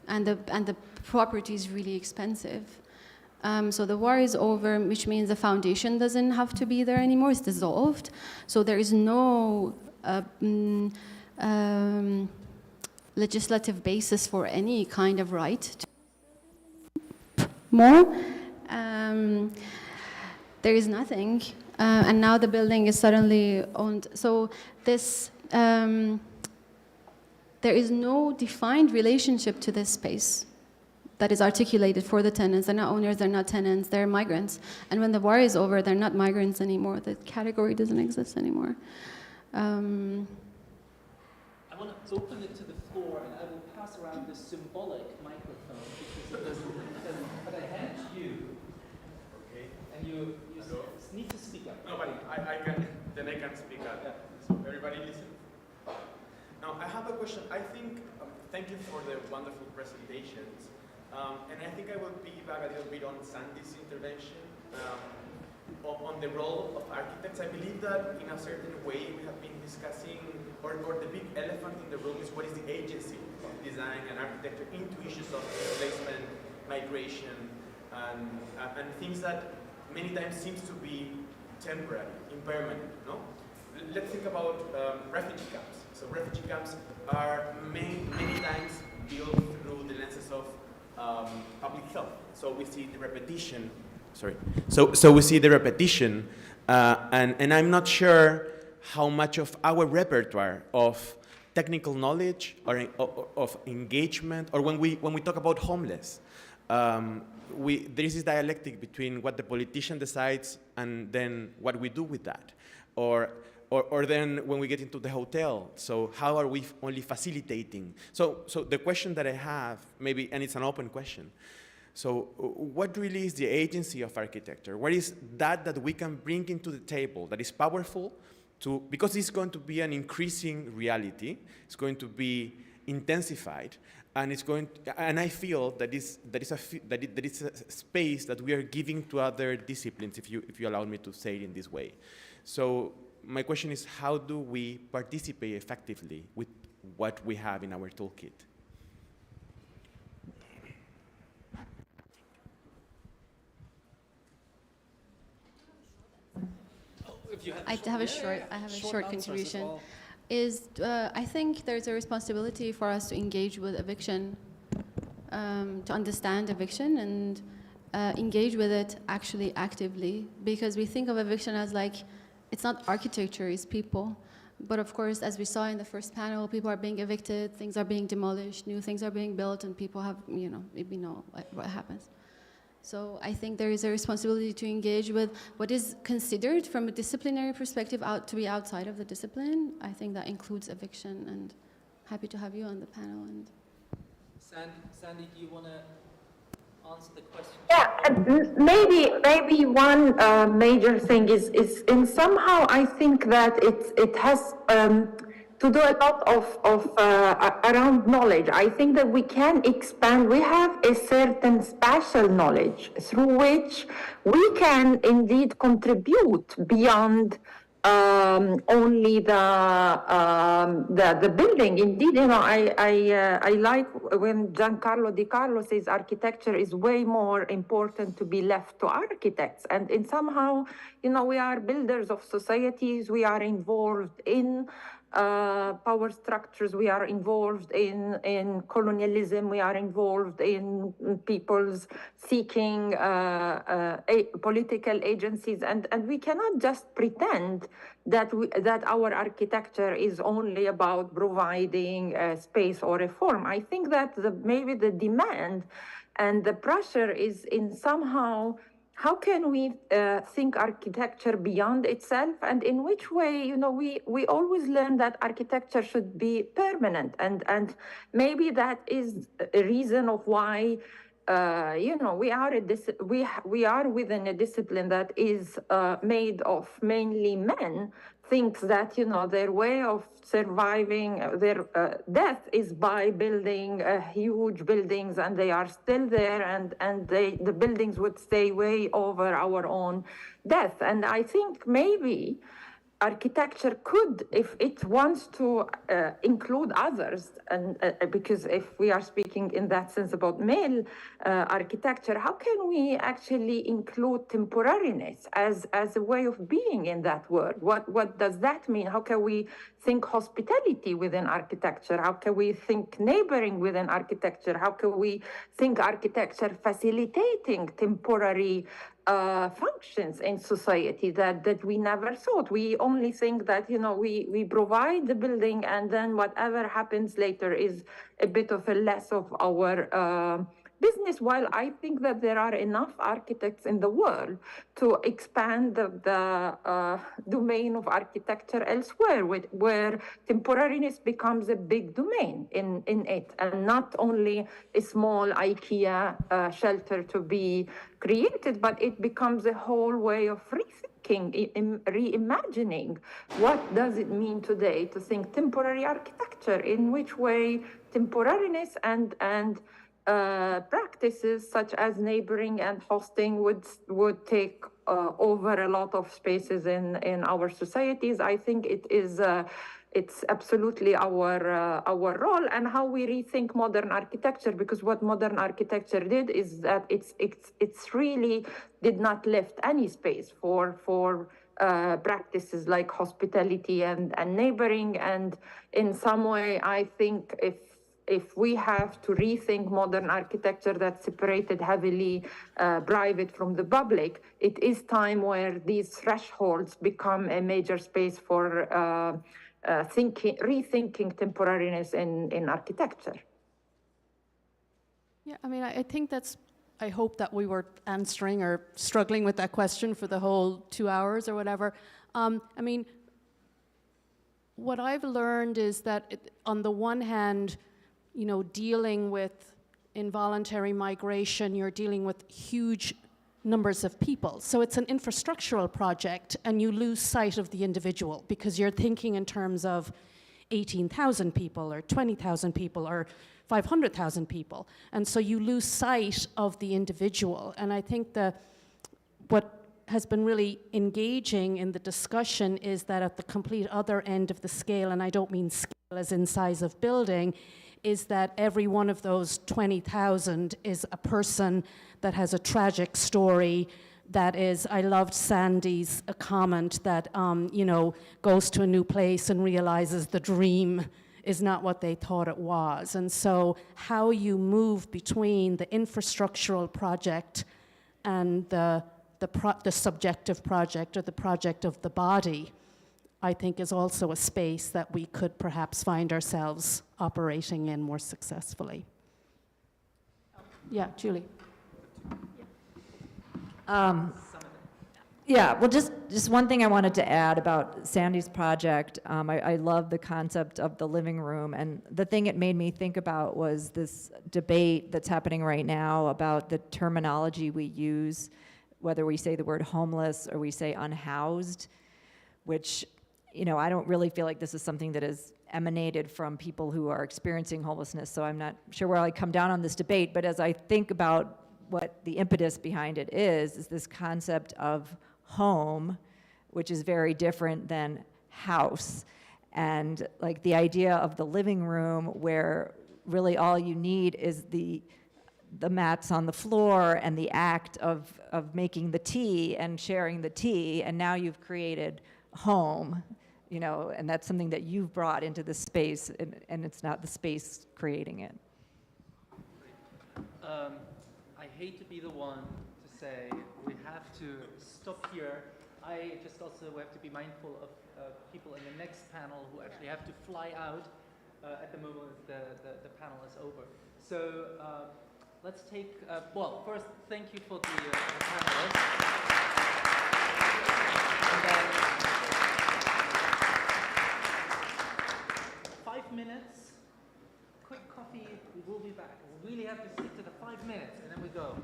and the property is really expensive. So the war is over, which means the foundation doesn't have to be there anymore. It's dissolved. So there is no legislative basis for any kind of right to more. There is nothing, and now the building is suddenly owned. So this, there is no defined relationship to this space that is articulated for the tenants. They're not owners, they're not tenants, they're migrants. And when the war is over, they're not migrants anymore. The category doesn't exist anymore. I want to open it to the floor, and I will pass around this symbolic microphone, because it doesn't, but I hand to you, okay, and you need to speak up. No, but I can, then I can speak up. Yeah. So everybody listen. Now, I have a question. I think, thank you for the wonderful presentations, and I think I will piggyback a little bit on Sandy's intervention. On the role of architects. I believe that in a certain way we have been discussing, or the big elephant in the room is what is the agency of design and architecture into issues of displacement, migration, and things that many times seems to be temporary, impermanent, no? Let's think about refugee camps. So refugee camps are many times built through the lenses of public health. So we see the repetition. So we see the repetition, and I'm not sure how much of our repertoire of technical knowledge or of engagement, or when we talk about homeless, there is this dialectic between what the politician decides and then what we do with that, or then when we get into the hotel. So how are we only facilitating? So the question that I have, maybe, and it's an open question. So what really is the agency of architecture? What is that we can bring into the table that is powerful because it's going to be an increasing reality, it's going to be intensified, and and I feel that that is a space that we are giving to other disciplines, if you allow me to say it in this way. So my question is, how do we participate effectively with what we have in our toolkit? I have a short contribution. I think there's a responsibility for us to engage with eviction, to understand eviction and engage with it actually actively, because we think of eviction as like, it's not architecture, it's people. But of course, as we saw in the first panel, people are being evicted, things are being demolished, new things are being built, and people have, we know what happens. So I think there is a responsibility to engage with what is considered from a disciplinary perspective to be outside of the discipline. I think that includes eviction, and happy to have you on the panel. And Sandy, do you want to answer the question? Yeah, maybe one major thing is in somehow I think that it has to do a lot of around knowledge. I think that we can expand. We have a certain spatial knowledge through which we can indeed contribute beyond only the building. Indeed, I like when Giancarlo Di Carlo says architecture is way more important to be left to architects. And in somehow, we are builders of societies. We are involved in power structures. We are involved in colonialism. We are involved in people's seeking political agencies, and we cannot just pretend that our architecture is only about providing space or a form. I think that maybe the demand and the pressure is in somehow, how can we think architecture beyond itself, and in which way, we always learn that architecture should be permanent, and maybe that is a reason of why we are within a discipline that is made of mainly men, thinks that their way of surviving their death is by building huge buildings, and they are still there, and the buildings would stay way over our own death. And I think maybe architecture could, if it wants to include others, and because if we are speaking in that sense about male architecture, how can we actually include temporariness as a way of being in that world? What does that mean? How can we think hospitality within architecture? How can we think neighboring within architecture? How can we think architecture facilitating temporary functions in society that we never thought? We only think that we provide the building, and then whatever happens later is a bit of a less of our business, while I think that there are enough architects in the world to expand the domain of architecture elsewhere, where temporariness becomes a big domain in it, and not only a small IKEA shelter to be created, but it becomes a whole way of rethinking, reimagining what does it mean today to think temporary architecture, in which way temporariness and practices such as neighboring and hosting would take over a lot of spaces in our societies. I think it's absolutely our role, and how we rethink modern architecture, because what modern architecture did is that it's really did not left any space for practices like hospitality and neighboring. And in some way, I think if we have to rethink modern architecture that's separated heavily private from the public, it is time where these thresholds become a major space for rethinking temporariness in architecture. Yeah, I mean, I think I hope that we were answering or struggling with that question for the whole 2 hours or whatever. I mean, what I've learned is that on the one hand, dealing with involuntary migration, you're dealing with huge numbers of people. So it's an infrastructural project, and you lose sight of the individual because you're thinking in terms of 18,000 people or 20,000 people or 500,000 people. And so you lose sight of the individual. And I think what has been really engaging in the discussion is that at the complete other end of the scale, and I don't mean scale as in size of building, is that every one of those 20,000 is a person that has a tragic story, That is, I loved Sandy's comment that, you know, goes to a new place and realizes the dream is not what they thought it was. And so how you move between the infrastructural project and the subjective project or the project of the body, I think is also a space that we could perhaps find ourselves operating in more successfully. Yeah, Julie. Yeah, well, just one thing I wanted to add about Sandy's project. I love the concept of the living room, and the thing it made me think about was this debate that's happening right now about the terminology we use, whether we say the word homeless or we say unhoused, which, you know, I don't really feel like this is something that is emanated from people who are experiencing homelessness, so I'm not sure where I come down on this debate, but as I think about what the impetus behind it is this concept of home, which is very different than house. And like the idea of the living room where really all you need is the mats on the floor and the act of making the tea and sharing the tea, and now you've created home, you know, and that's something that you've brought into the space, and it's not the space creating it. I hate to be the one to say we have to stop here. I just also have to be mindful of people in the next panel who actually have to fly out at the moment the panel is over. So let's take, well, first, thank you for the panelists. And then 5 minutes, quick coffee, we will be back. We really have to stick to the 5 minutes, and then we go.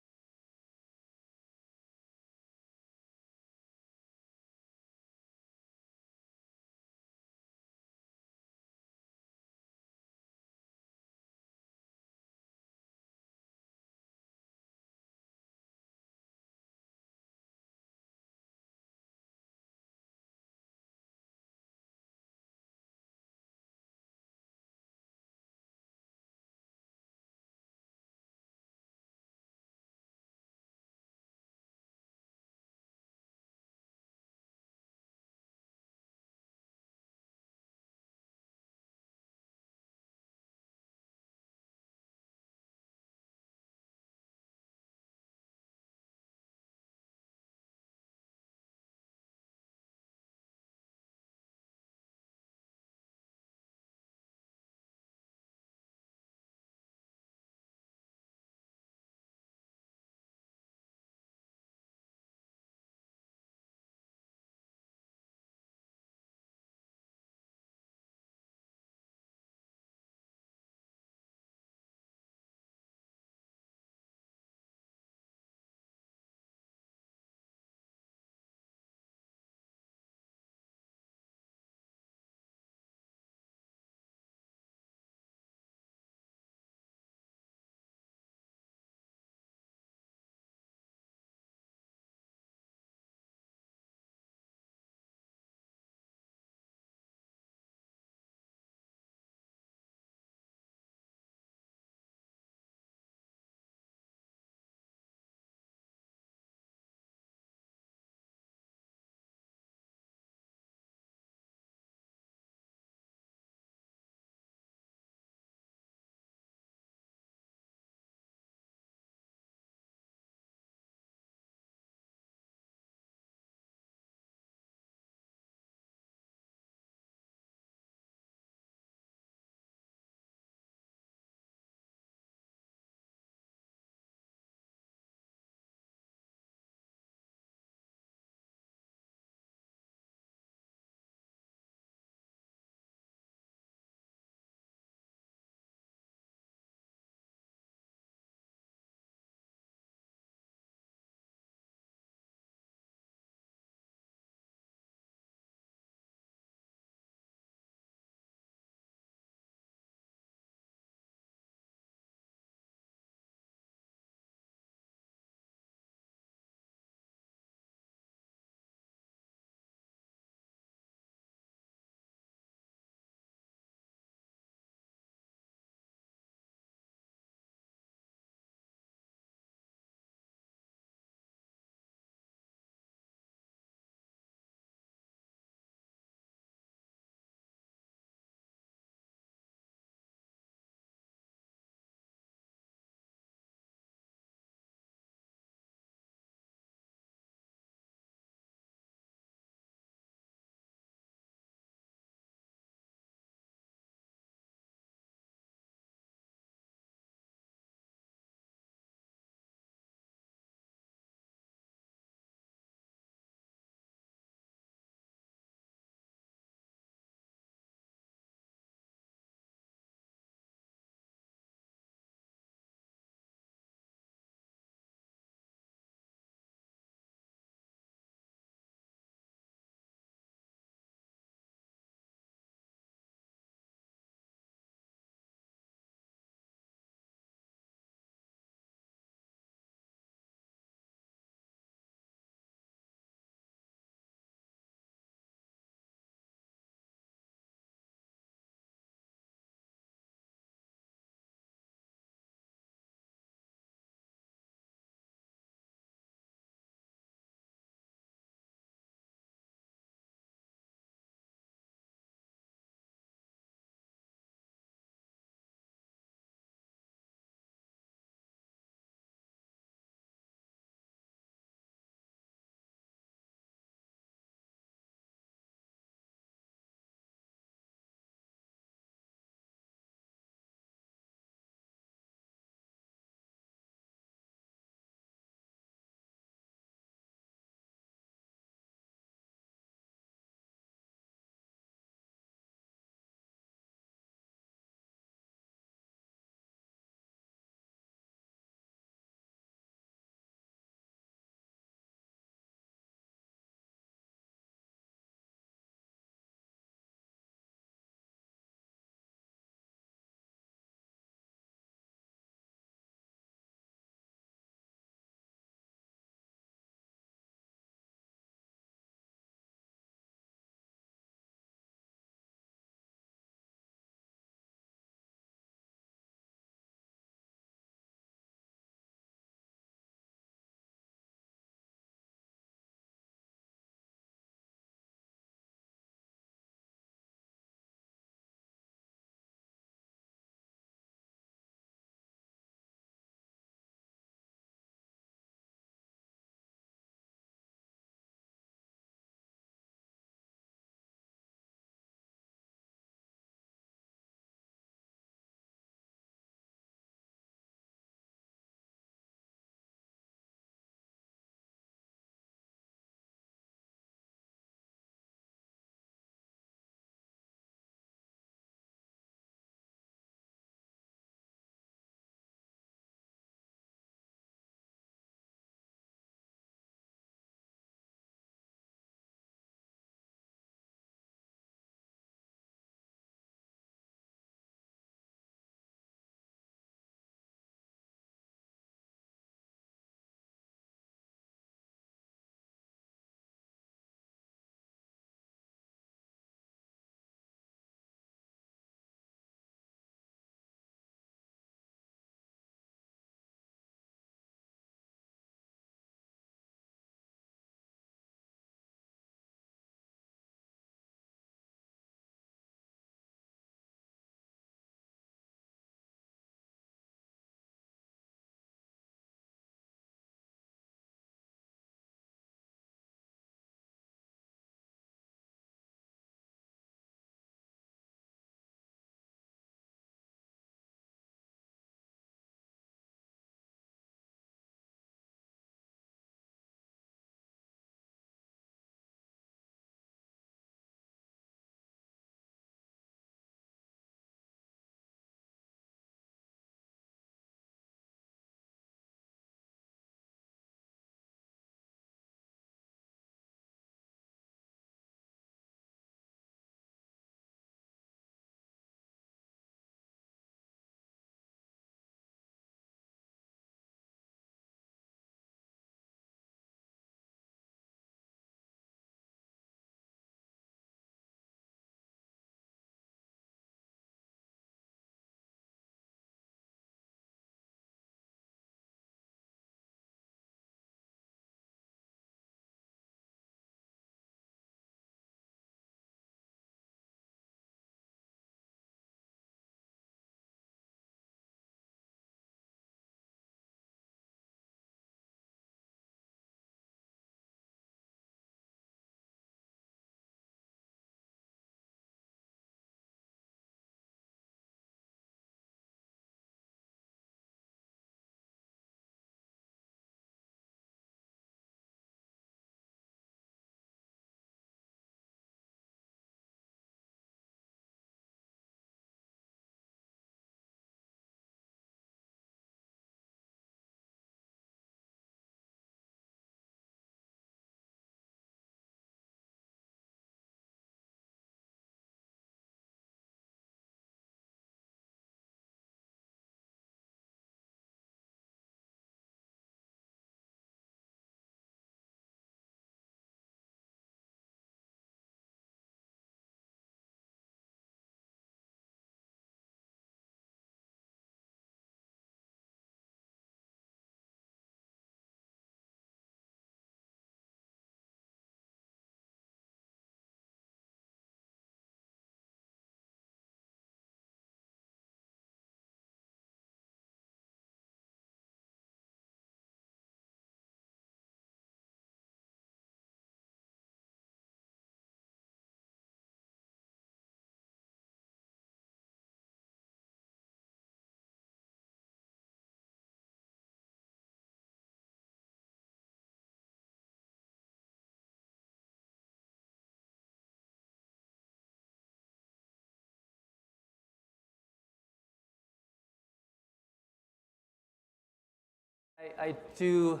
I do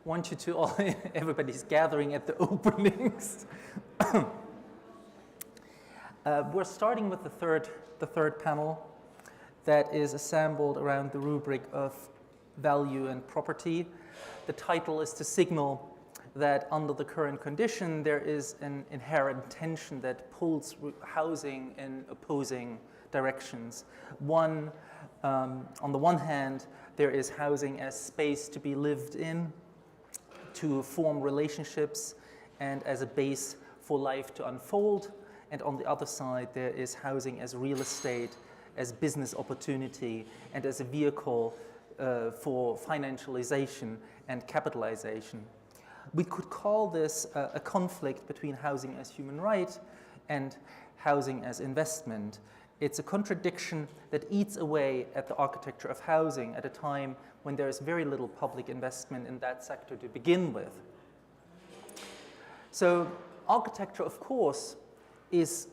want you to all, everybody's gathering at the openings. We're starting with the third panel that is assembled around the rubric of value and property. The title is to signal that under the current condition, there is an inherent tension that pulls housing in opposing directions. On the one hand, there is housing as space to be lived in, to form relationships, and as a base for life to unfold. And on the other side, there is housing as real estate, as business opportunity, and as a vehicle for financialization and capitalization. We could call this a conflict between housing as human right and housing as investment. It's a contradiction that eats away at the architecture of housing at a time when there is very little public investment in that sector to begin with. So architecture, of course, is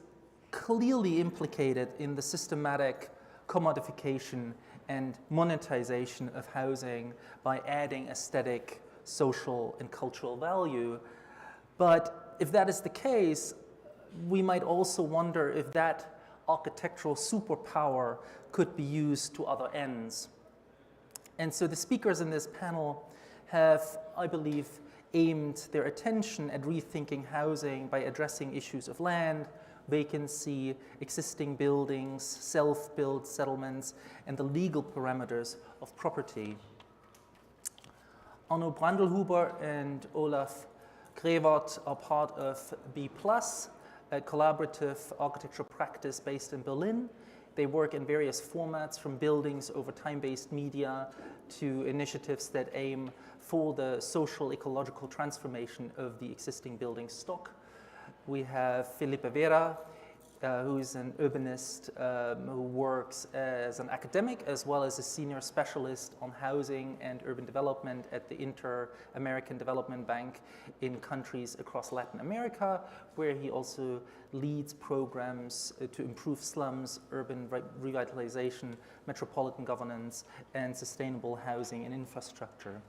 clearly implicated in the systematic commodification and monetization of housing by adding aesthetic, social, and cultural value. But if that is the case, we might also wonder if that architectural superpower could be used to other ends. And so the speakers in this panel have, I believe, aimed their attention at rethinking housing by addressing issues of land, vacancy, existing buildings, self-built settlements, and the legal parameters of property. Arno Brandelhuber and Olaf Grewert are part of B+, a collaborative architectural practice based in Berlin. They work in various formats, from buildings over time-based media to initiatives that aim for the social ecological transformation of the existing building stock. We have Felipe Vera, who is an urbanist who works as an academic as well as a senior specialist on housing and urban development at the Inter-American Development Bank in countries across Latin America, where he also leads programs to improve slums, urban revitalization, metropolitan governance, and sustainable housing and infrastructure.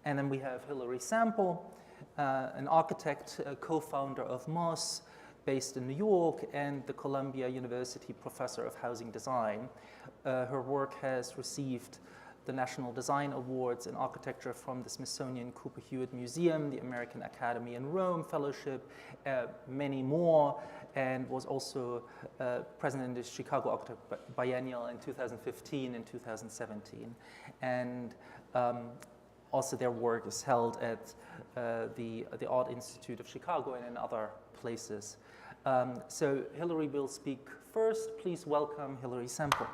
And then we have Hilary Sample, an architect, co-founder of Moss, based in New York, and the Columbia University Professor of Housing Design. Her work has received the National Design Awards in Architecture from the Smithsonian Cooper Hewitt Museum, the American Academy in Rome Fellowship, many more, and was also president of the Chicago Architecture Biennial in 2015 and 2017. And also their work is held at the Art Institute of Chicago and in other places. So Hilary will speak first. Please welcome Hilary Sample.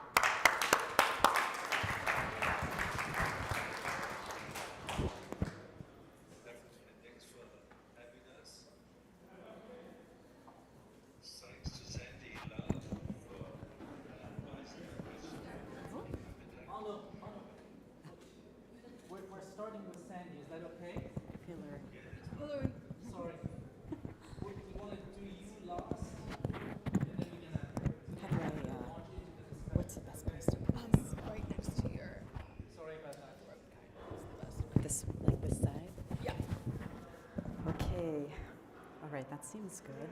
That seems good.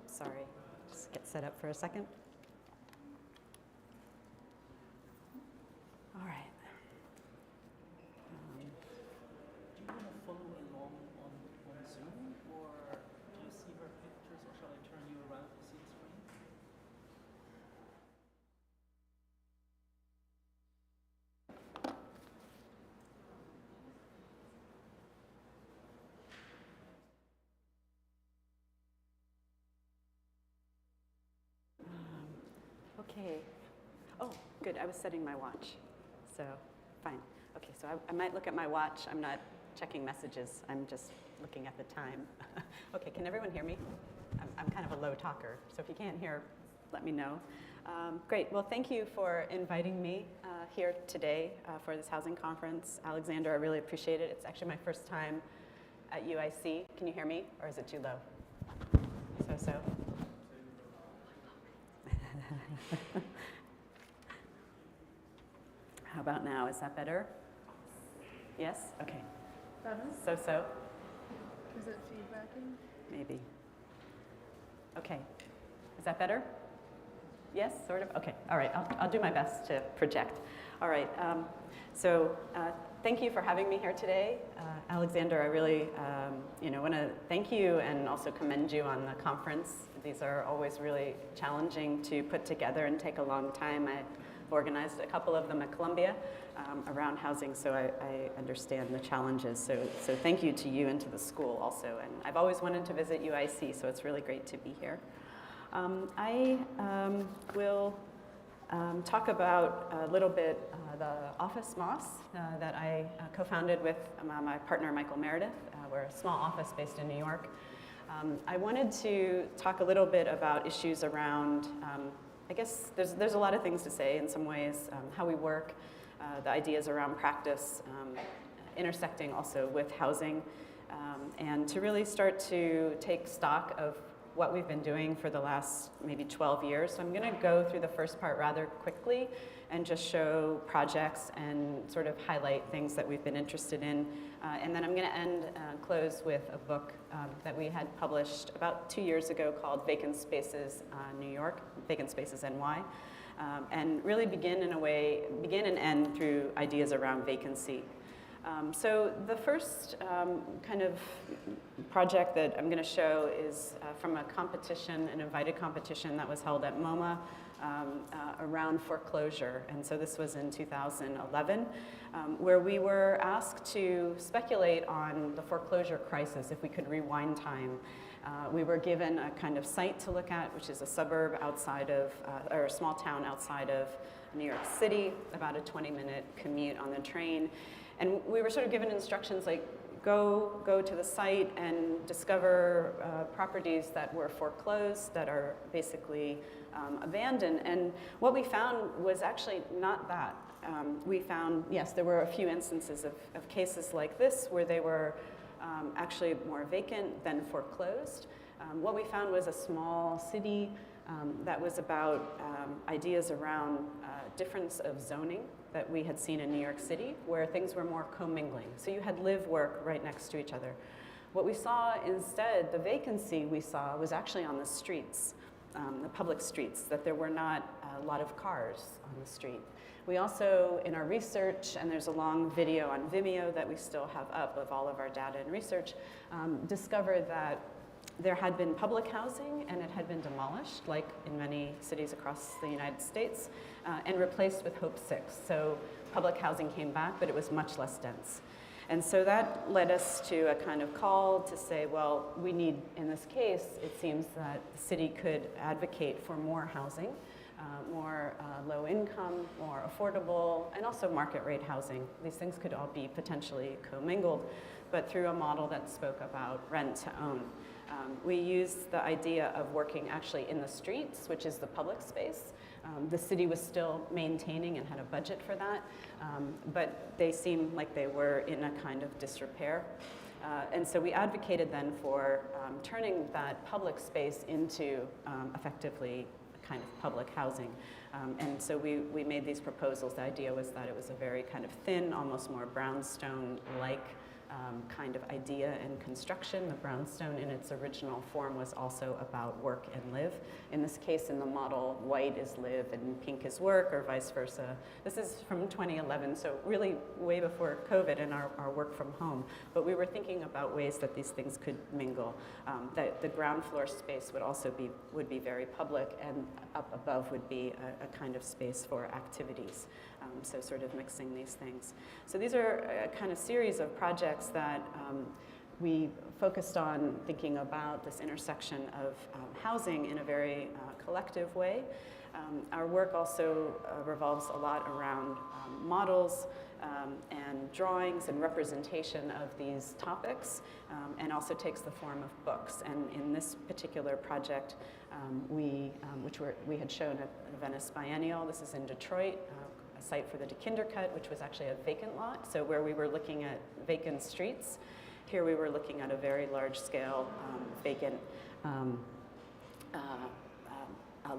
Sorry, just get set up for a second. All right. Do you want to follow along on Zoom, or do you see her pictures, or shall I turn you around to see the screen? Okay. Oh, good. I was setting my watch. So, fine. Okay, so I might look at my watch. I'm not checking messages. I'm just looking at the time. Okay, can everyone hear me? I'm kind of a low talker, so if you can't hear, let me know. Great. Well, thank you for inviting me here today for this housing conference. Alexander, I really appreciate it. It's actually my first time at UIC. Can you hear me, or is it too low? So-so. How about now? Is that better? Yes? Okay. Better? So-so? Is it feedbacking? Maybe. Okay. Is that better? Yes, sort of? Okay. All right. I'll do my best to project. All right. Thank you for having me here today. Alexander, I really want to thank you and also commend you on the conference. These are always really challenging to put together and take a long time. I've organized a couple of them at Columbia around housing, so I understand the challenges. So thank you to you and to the school also. And I've always wanted to visit UIC, so it's really great to be here. I will talk about a little bit the office Moss that I co-founded with my partner Michael Meredith. We're a small office based in New York. I wanted to talk a little bit about issues around, I guess there's a lot of things to say in some ways, how we work, the ideas around practice, intersecting also with housing, and to really start to take stock of what we've been doing for the last maybe 12 years. So I'm going to go through the first part rather quickly and just show projects and sort of highlight things that we've been interested in. And then I'm going to close with a book that we had published about 2 years ago called Vacant Spaces New York, Vacant Spaces NY, and really begin and end through ideas around vacancy. So the first kind of project that I'm going to show is from a competition, an invited competition that was held at MoMA around foreclosure. And so this was in 2011, where we were asked to speculate on the foreclosure crisis if we could rewind time. We were given a kind of site to look at, which is a suburb outside of, or a small town outside of New York City, about a 20-minute commute on the train. And we were sort of given instructions like, go to the site and discover properties that were foreclosed, that are basically abandoned. And what we found was actually not that. We found, yes, there were a few instances of cases like this where they were actually more vacant than foreclosed. What we found was a small city that was about ideas around difference of zoning that we had seen in New York City, where things were more commingling. So you had live, work right next to each other. What we saw instead, the vacancy we saw was actually on the streets, the public streets, that there were not a lot of cars on the street. We also, in our research, and there's a long video on Vimeo that we still have up of all of our data and research, discovered that there had been public housing and it had been demolished, like in many cities across the United States, and replaced with Hope 6. So public housing came back, but it was much less dense. And so that led us to a kind of call to say, well, we need, in this case, it seems that the city could advocate for more housing, more low income, more affordable, and also market rate housing. These things could all be potentially commingled, but through a model that spoke about rent to own. We used the idea of working actually in the streets, which is the public space. The city was still maintaining and had a budget for that, but they seemed like they were in a kind of disrepair. And so we advocated then for turning that public space into effectively kind of public housing. And so we made these proposals. The idea was that it was a very kind of thin, almost more brownstone-like kind of idea and construction. The brownstone in its original form was also about work and live. In this case, in the model, white is live and pink is work, or vice versa. This is from 2011, so really way before COVID and our work from home. But we were thinking about ways that these things could mingle. That the ground floor space would also would be very public, and up above would be a kind of space for activities. So sort of mixing these things. So these are a kind of series of projects that we focused on thinking about this intersection of housing in a very collective way. Our work also revolves a lot around models and drawings and representation of these topics, and also takes the form of books. And in this particular project, we had shown at the Venice Biennial, this is in Detroit, a site for the DeKindercut, which was actually a vacant lot, so where we were looking at vacant streets. Here we were looking at a very large scale vacant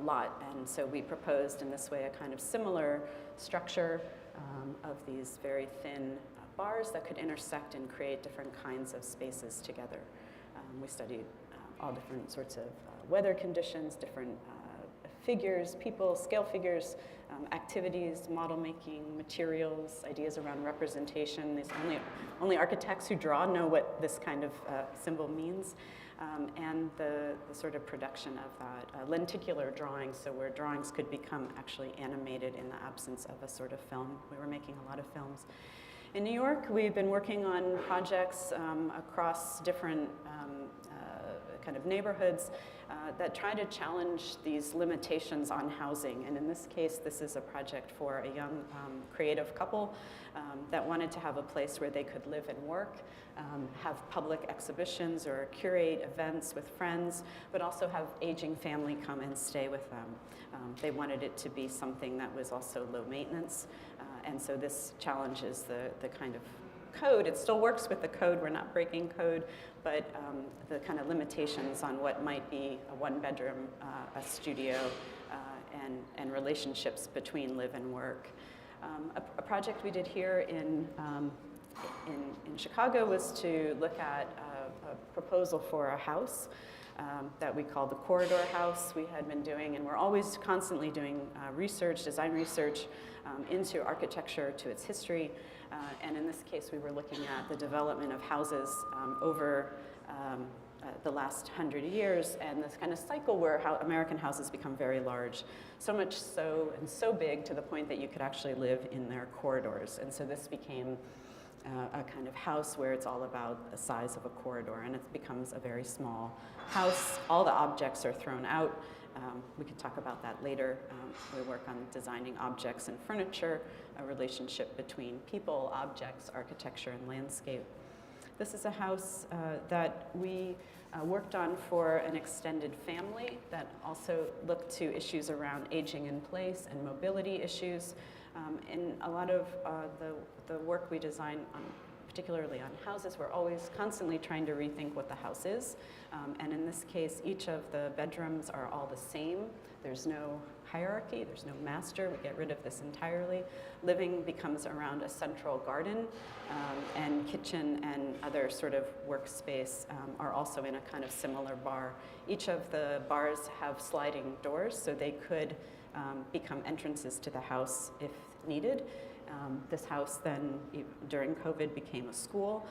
lot, and so we proposed in this way a kind of similar structure of these very thin bars that could intersect and create different kinds of spaces together. We studied all different sorts of weather conditions, different figures, people, scale figures, activities, model making, materials, ideas around representation. These only architects who draw know what this kind of symbol means. And the sort of production of that. Lenticular drawings, so where drawings could become actually animated in the absence of a sort of film. We were making a lot of films. In New York, we've been working on projects across different kind of neighborhoods that try to challenge these limitations on housing. And in this case, this is a project for a young creative couple that wanted to have a place where they could live and work, have public exhibitions or curate events with friends, but also have aging family come and stay with them. They wanted it to be something that was also low maintenance. And so this challenges the kind of code. It still works with the code. We're not breaking code, but the kind of limitations on what might be a one-bedroom, a studio, and relationships between live and work. A project we did here in Chicago was to look at a proposal for a house that we called the Corridor House. We had been doing, and we're always constantly doing research, design research into architecture, to its history. And in this case, we were looking at the development of houses over the last 100 years, and this kind of cycle where American houses become very large, so much so and so big to the point that you could actually live in their corridors. And so this became a kind of house where it's all about the size of a corridor, and it becomes a very small house. All the objects are thrown out. We could talk about that later. We work on designing objects and furniture, a relationship between people, objects, architecture, and landscape. This is a house that we worked on for an extended family that also looked to issues around aging in place and mobility issues. In a lot of the work we design, particularly on houses, we're always constantly trying to rethink what the house is. And in this case, each of the bedrooms are all the same. There's no hierarchy, there's no master. We get rid of this entirely. Living becomes around a central garden, and kitchen and other sort of workspace are also in a kind of similar bar. Each of the bars have sliding doors, so they could become entrances to the house if needed. This house then, during COVID, became a school.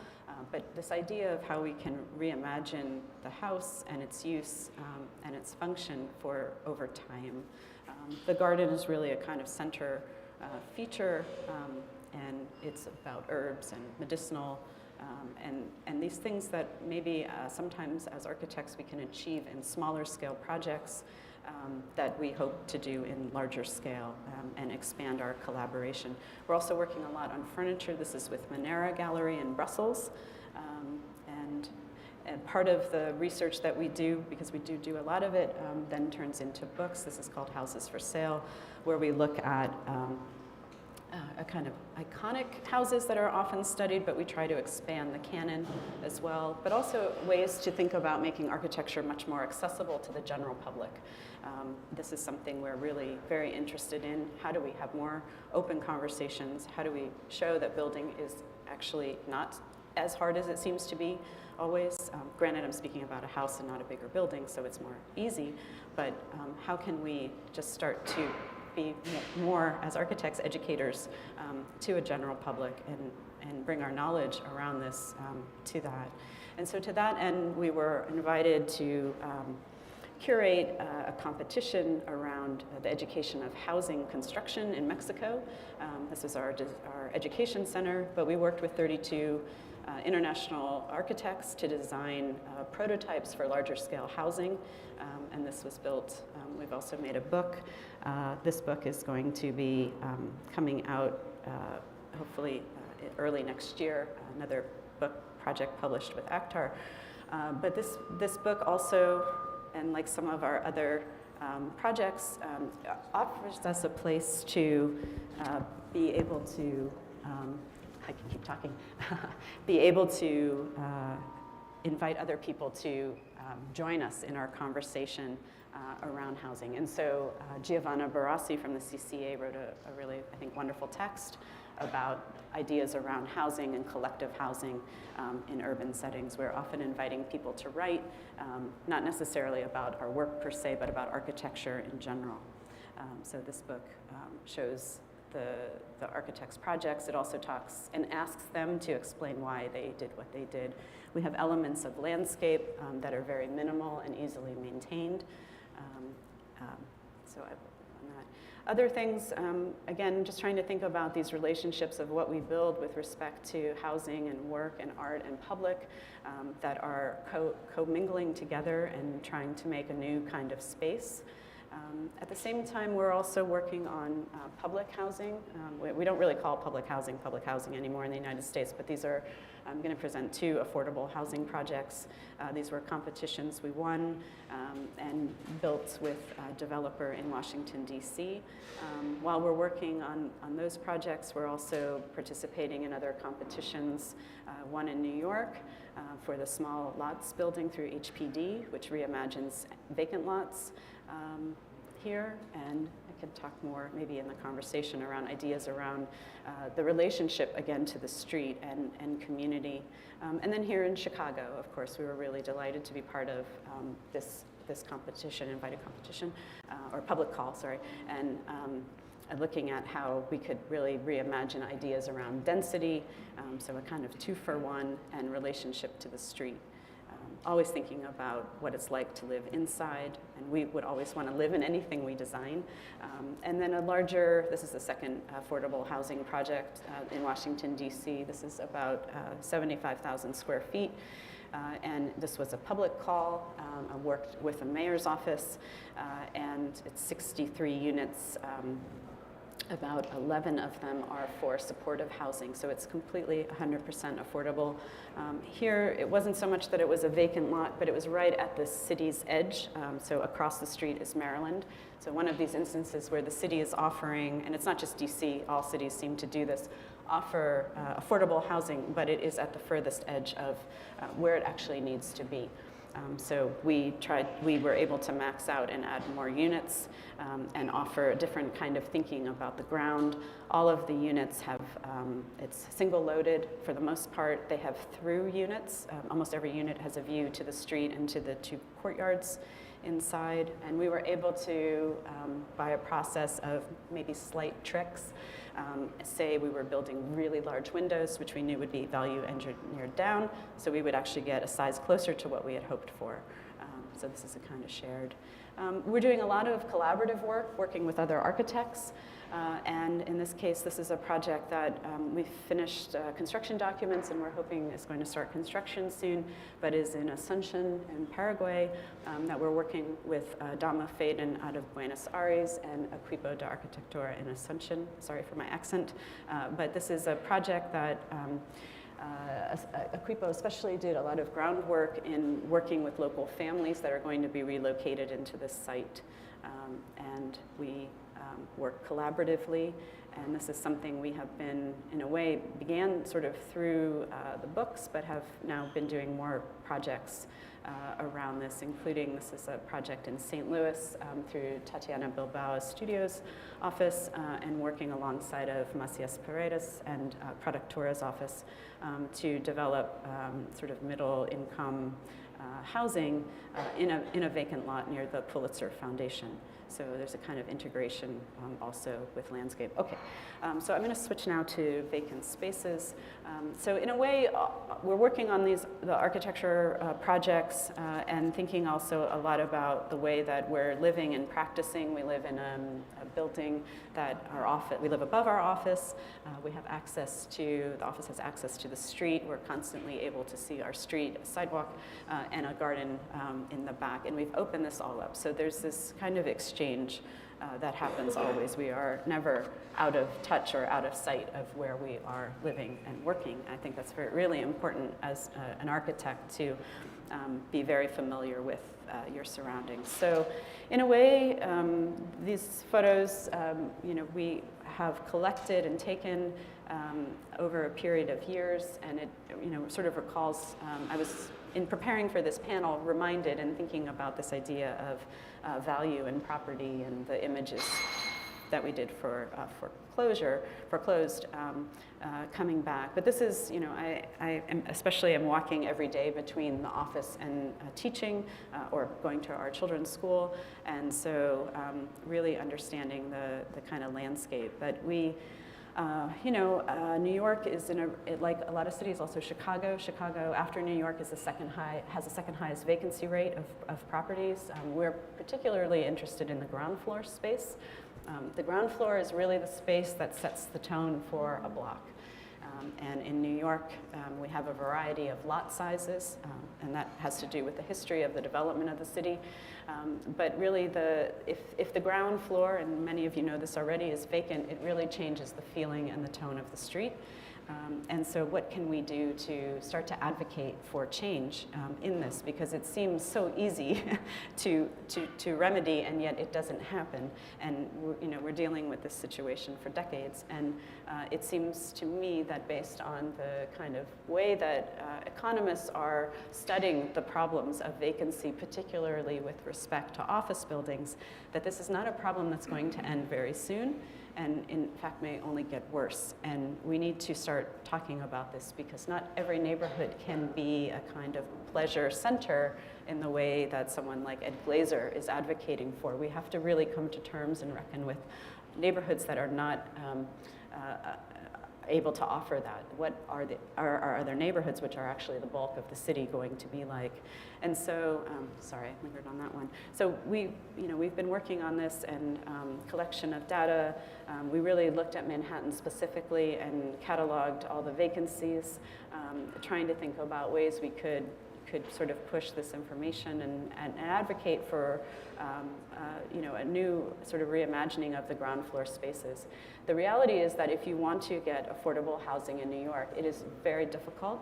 But this idea of how we can reimagine the house and its use and its function for over time. The garden is really a kind of center feature, and it's about herbs and medicinal and these things that maybe sometimes as architects we can achieve in smaller scale projects that we hope to do in larger scale and expand our collaboration. We're also working a lot on furniture. This is with Monera Gallery in Brussels. And part of the research that we do, because we do a lot of it, then turns into books. This is called Houses for Sale, where we look at a kind of iconic houses that are often studied, but we try to expand the canon as well, but also ways to think about making architecture much more accessible to the general public. This is something we're really very interested in. How do we have more open conversations? How do we show that building is actually not as hard as it seems to be always? Granted, I'm speaking about a house and not a bigger building, so it's more easy, but how can we just start to be more, as architects, educators to a general public and bring our knowledge around this to that. And so to that end, we were invited to curate a competition around the education of housing construction in Mexico. This was our education center, but we worked with 32 international architects to design prototypes for larger scale housing, and this was built. We've also made a book. This book is going to be coming out hopefully early next year, another book project published with Actar. But this book also, and like some of our other projects, offers us a place to be able to, I can keep talking, be able to invite other people to join us in our conversation around housing. And so Giovanna Barassi from the CCA wrote a really, I think, wonderful text about ideas around housing and collective housing in urban settings. We're often inviting people to write, not necessarily about our work per se, but about architecture in general. So this book shows the architects' projects. It also talks and asks them to explain why they did what they did. We have elements of landscape that are very minimal and easily maintained. So on that. Other things, again, just trying to think about these relationships of what we build with respect to housing and work and art and public that are co-mingling together and trying to make a new kind of space. At the same time, we're also working on public housing. We don't really call public housing anymore in the United States, but these are, I'm going to present 2 affordable housing projects. These were competitions we won and built with a developer in Washington, D.C. While we're working on those projects, we're also participating in other competitions, one in New York for the small lots building through HPD, which reimagines vacant lots. Here, and I could talk more maybe in the conversation around ideas around the relationship again to the street and community. And then here in Chicago, of course, we were really delighted to be part of this competition, invited competition, or public call, sorry, and looking at how we could really reimagine ideas around density, so a kind of 2-for-1 and relationship to the street. Always thinking about what it's like to live inside, and we would always want to live in anything we design. And then a larger, this is the second affordable housing project in Washington, D.C. This is about 75,000 square feet. And this was a public call. I worked with the mayor's office, and it's 63 units. About 11 of them are for supportive housing, so it's completely 100% affordable. Here, it wasn't so much that it was a vacant lot, but it was right at the city's edge, so across the street is Maryland. So one of these instances where the city is offering, and it's not just DC, all cities seem to do this, offer affordable housing, but it is at the furthest edge of where it actually needs to be. So we were able to max out and add more units and offer a different kind of thinking about the ground. All of the units have, it's single loaded for the most part. They have through units. Almost every unit has a view to the street and to the 2 courtyards inside. And we were able to, by a process of maybe slight tricks, say we were building really large windows, which we knew would be value engineered down, so we would actually get a size closer to what we had hoped for. So this is a kind of shared. We're doing a lot of collaborative work, working with other architects, and in this case, this is a project that we've finished construction documents and we're hoping is going to start construction soon, but is in Asunción in Paraguay, that we're working with Dama Faden out of Buenos Aires and Equipo de Arquitectura in Asunción. Sorry for my accent, but this is a project that Equipo especially did a lot of groundwork in working with local families that are going to be relocated into this site. And we work collaboratively, and this is something we have been, in a way, began sort of through the books, but have now been doing more projects around this, including this is a project in St. Louis through Tatiana Bilbao's studios office and working alongside of Macias Paredes and Productura's office to develop sort of middle income housing in a vacant lot near the Pulitzer Foundation. So there's a kind of integration also with landscape. Okay, so I'm going to switch now to vacant spaces. So in a way, we're working on the architecture projects and thinking also a lot about the way that we're living and practicing. We live in a building that we live above our office. We have access to, the office has access to the street. We're constantly able to see our street, a sidewalk, and a garden in the back. And we've opened this all up. So there's this kind of exchange that happens always. We are never out of touch or out of sight of where we are living and working. I think that's really important as an architect to be very familiar with your surroundings. So in a way, these photos, we have collected and taken over a period of years, and it sort of recalls, I was, in preparing for this panel, reminded and thinking about this idea of value and property and the images that we did for foreclosed coming back. But this is, you know, I am walking every day between the office and teaching or going to our children's school, and so really understanding the kind of landscape. But we, New York is like a lot of cities, also Chicago. Chicago, after New York, has the second highest vacancy rate of properties. We're particularly interested in the ground floor space. The ground floor is really the space that sets the tone for a block. And in New York, we have a variety of lot sizes, and that has to do with the history of the development of the city. But really, if the ground floor, and many of you know this already, is vacant, it really changes the feeling and the tone of the street. And so what can we do to start to advocate for change in this? Because it seems so easy to remedy, and yet it doesn't happen. And we're dealing with this situation for decades. And it seems to me that based on the kind of way that economists are studying the problems of vacancy, particularly with respect to office buildings, that this is not a problem that's going to end very soon, and in fact may only get worse. And we need to start talking about this, because not every neighborhood can be a kind of pleasure center in the way that someone like Ed Glazer is advocating for. We have to really come to terms and reckon with neighborhoods that are not able to offer that. What are other neighborhoods, which are actually the bulk of the city, going to be like? And so, sorry, I lingered on that one. So we've been working on this and collection of data. We really looked at Manhattan specifically and cataloged all the vacancies, trying to think about ways we could sort of push this information and advocate for a new sort of reimagining of the ground floor spaces. The reality is that if you want to get affordable housing in New York, it is very difficult.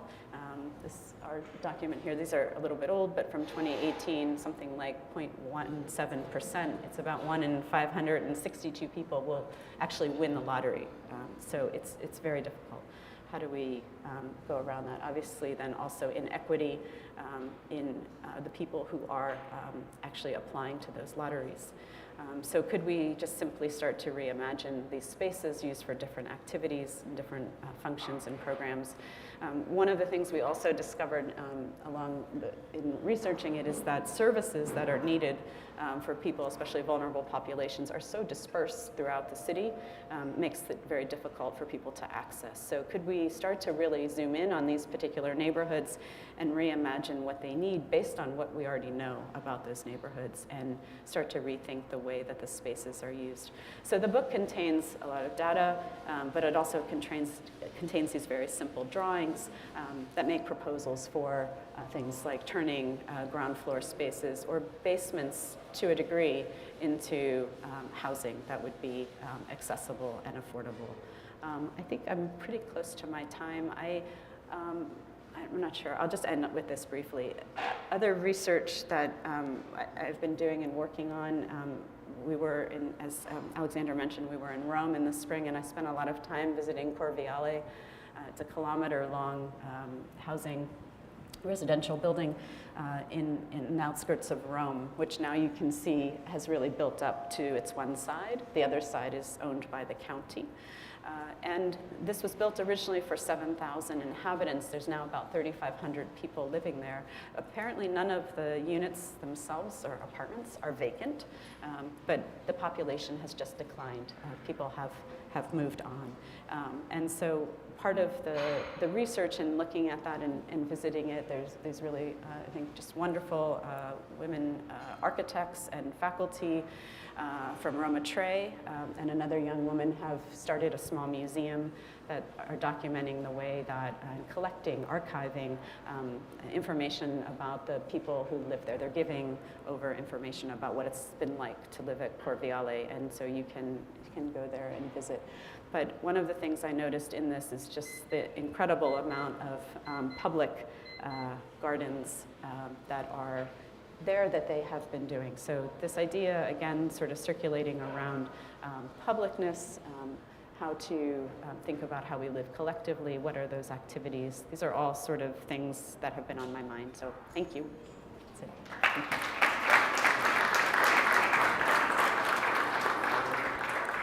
Our document here, these are a little bit old, but from 2018, something like 0.17%. It's about 1 in 562 people will actually win the lottery. So it's very difficult. How do we go around that? Obviously, then also inequity in the people who are actually applying to those lotteries. So could we just simply start to reimagine these spaces used for different activities and different functions and programs? One of the things we also discovered in researching it is that services that are needed for people, especially vulnerable populations, are so dispersed throughout the city, makes it very difficult for people to access. So could we start to really zoom in on these particular neighborhoods and reimagine what they need based on what we already know about those neighborhoods, and start to rethink the way that the spaces are used? So the book contains a lot of data, but it also contains these very simple drawings that make proposals for things like turning ground floor spaces or basements to a degree into housing that would be accessible and affordable. I think I'm pretty close to my time. I'm not sure. I'll just end up with this briefly. Other research that I've been doing and working on, we were in, as Alexander mentioned, we were in Rome in the spring, and I spent a lot of time visiting Corviale. It's a kilometer-long housing residential building in the outskirts of Rome, which now you can see has really built up to its one side. The other side is owned by the county. And this was built originally for 7,000 inhabitants. There's now about 3,500 people living there. Apparently none of the units themselves or apartments are vacant, but the population has just declined. People have moved on. And so part of the research and looking at that and visiting it, there's really, I think, just wonderful women architects and faculty from Roma Tre and another young woman have started a small museum that are documenting the way that collecting, archiving information about the people who live there. They're giving over information about what it's been like to live at Corviale, and so you can go there and visit. But one of the things I noticed in this is just the incredible amount of public gardens that are there that they have been doing. So this idea, again, sort of circulating around publicness, how to think about how we live collectively, what are those activities. These are all sort of things that have been on my mind. So thank you. That's it. Thank you.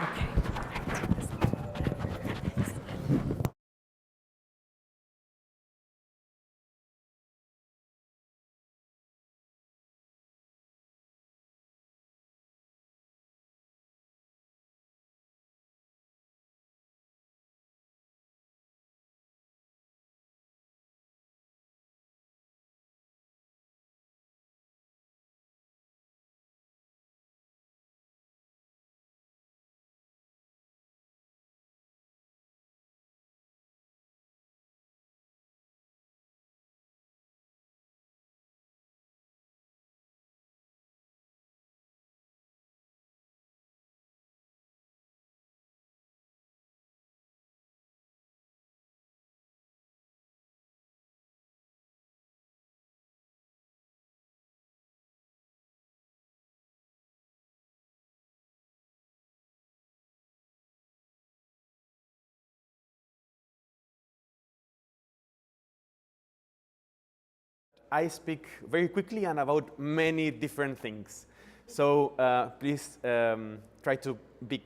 I speak very quickly and about many different things. So please try to be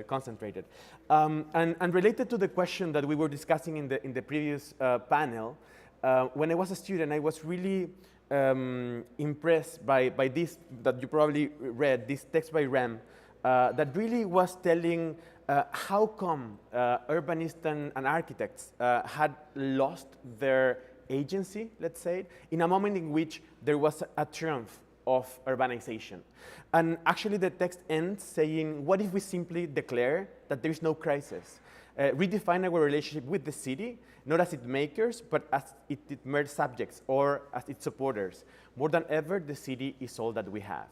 concentrated. And related to the question that we were discussing in the previous panel, when I was a student, I was really impressed by this, that you probably read, this text by Rem, that really was telling how come urbanists and architects had lost their agency, let's say, in a moment in which there was a triumph of urbanization. And actually the text ends saying, what if we simply declare that there is no crisis? Redefine our relationship with the city, not as its makers, but as its mere subjects or as its supporters. More than ever, the city is all that we have.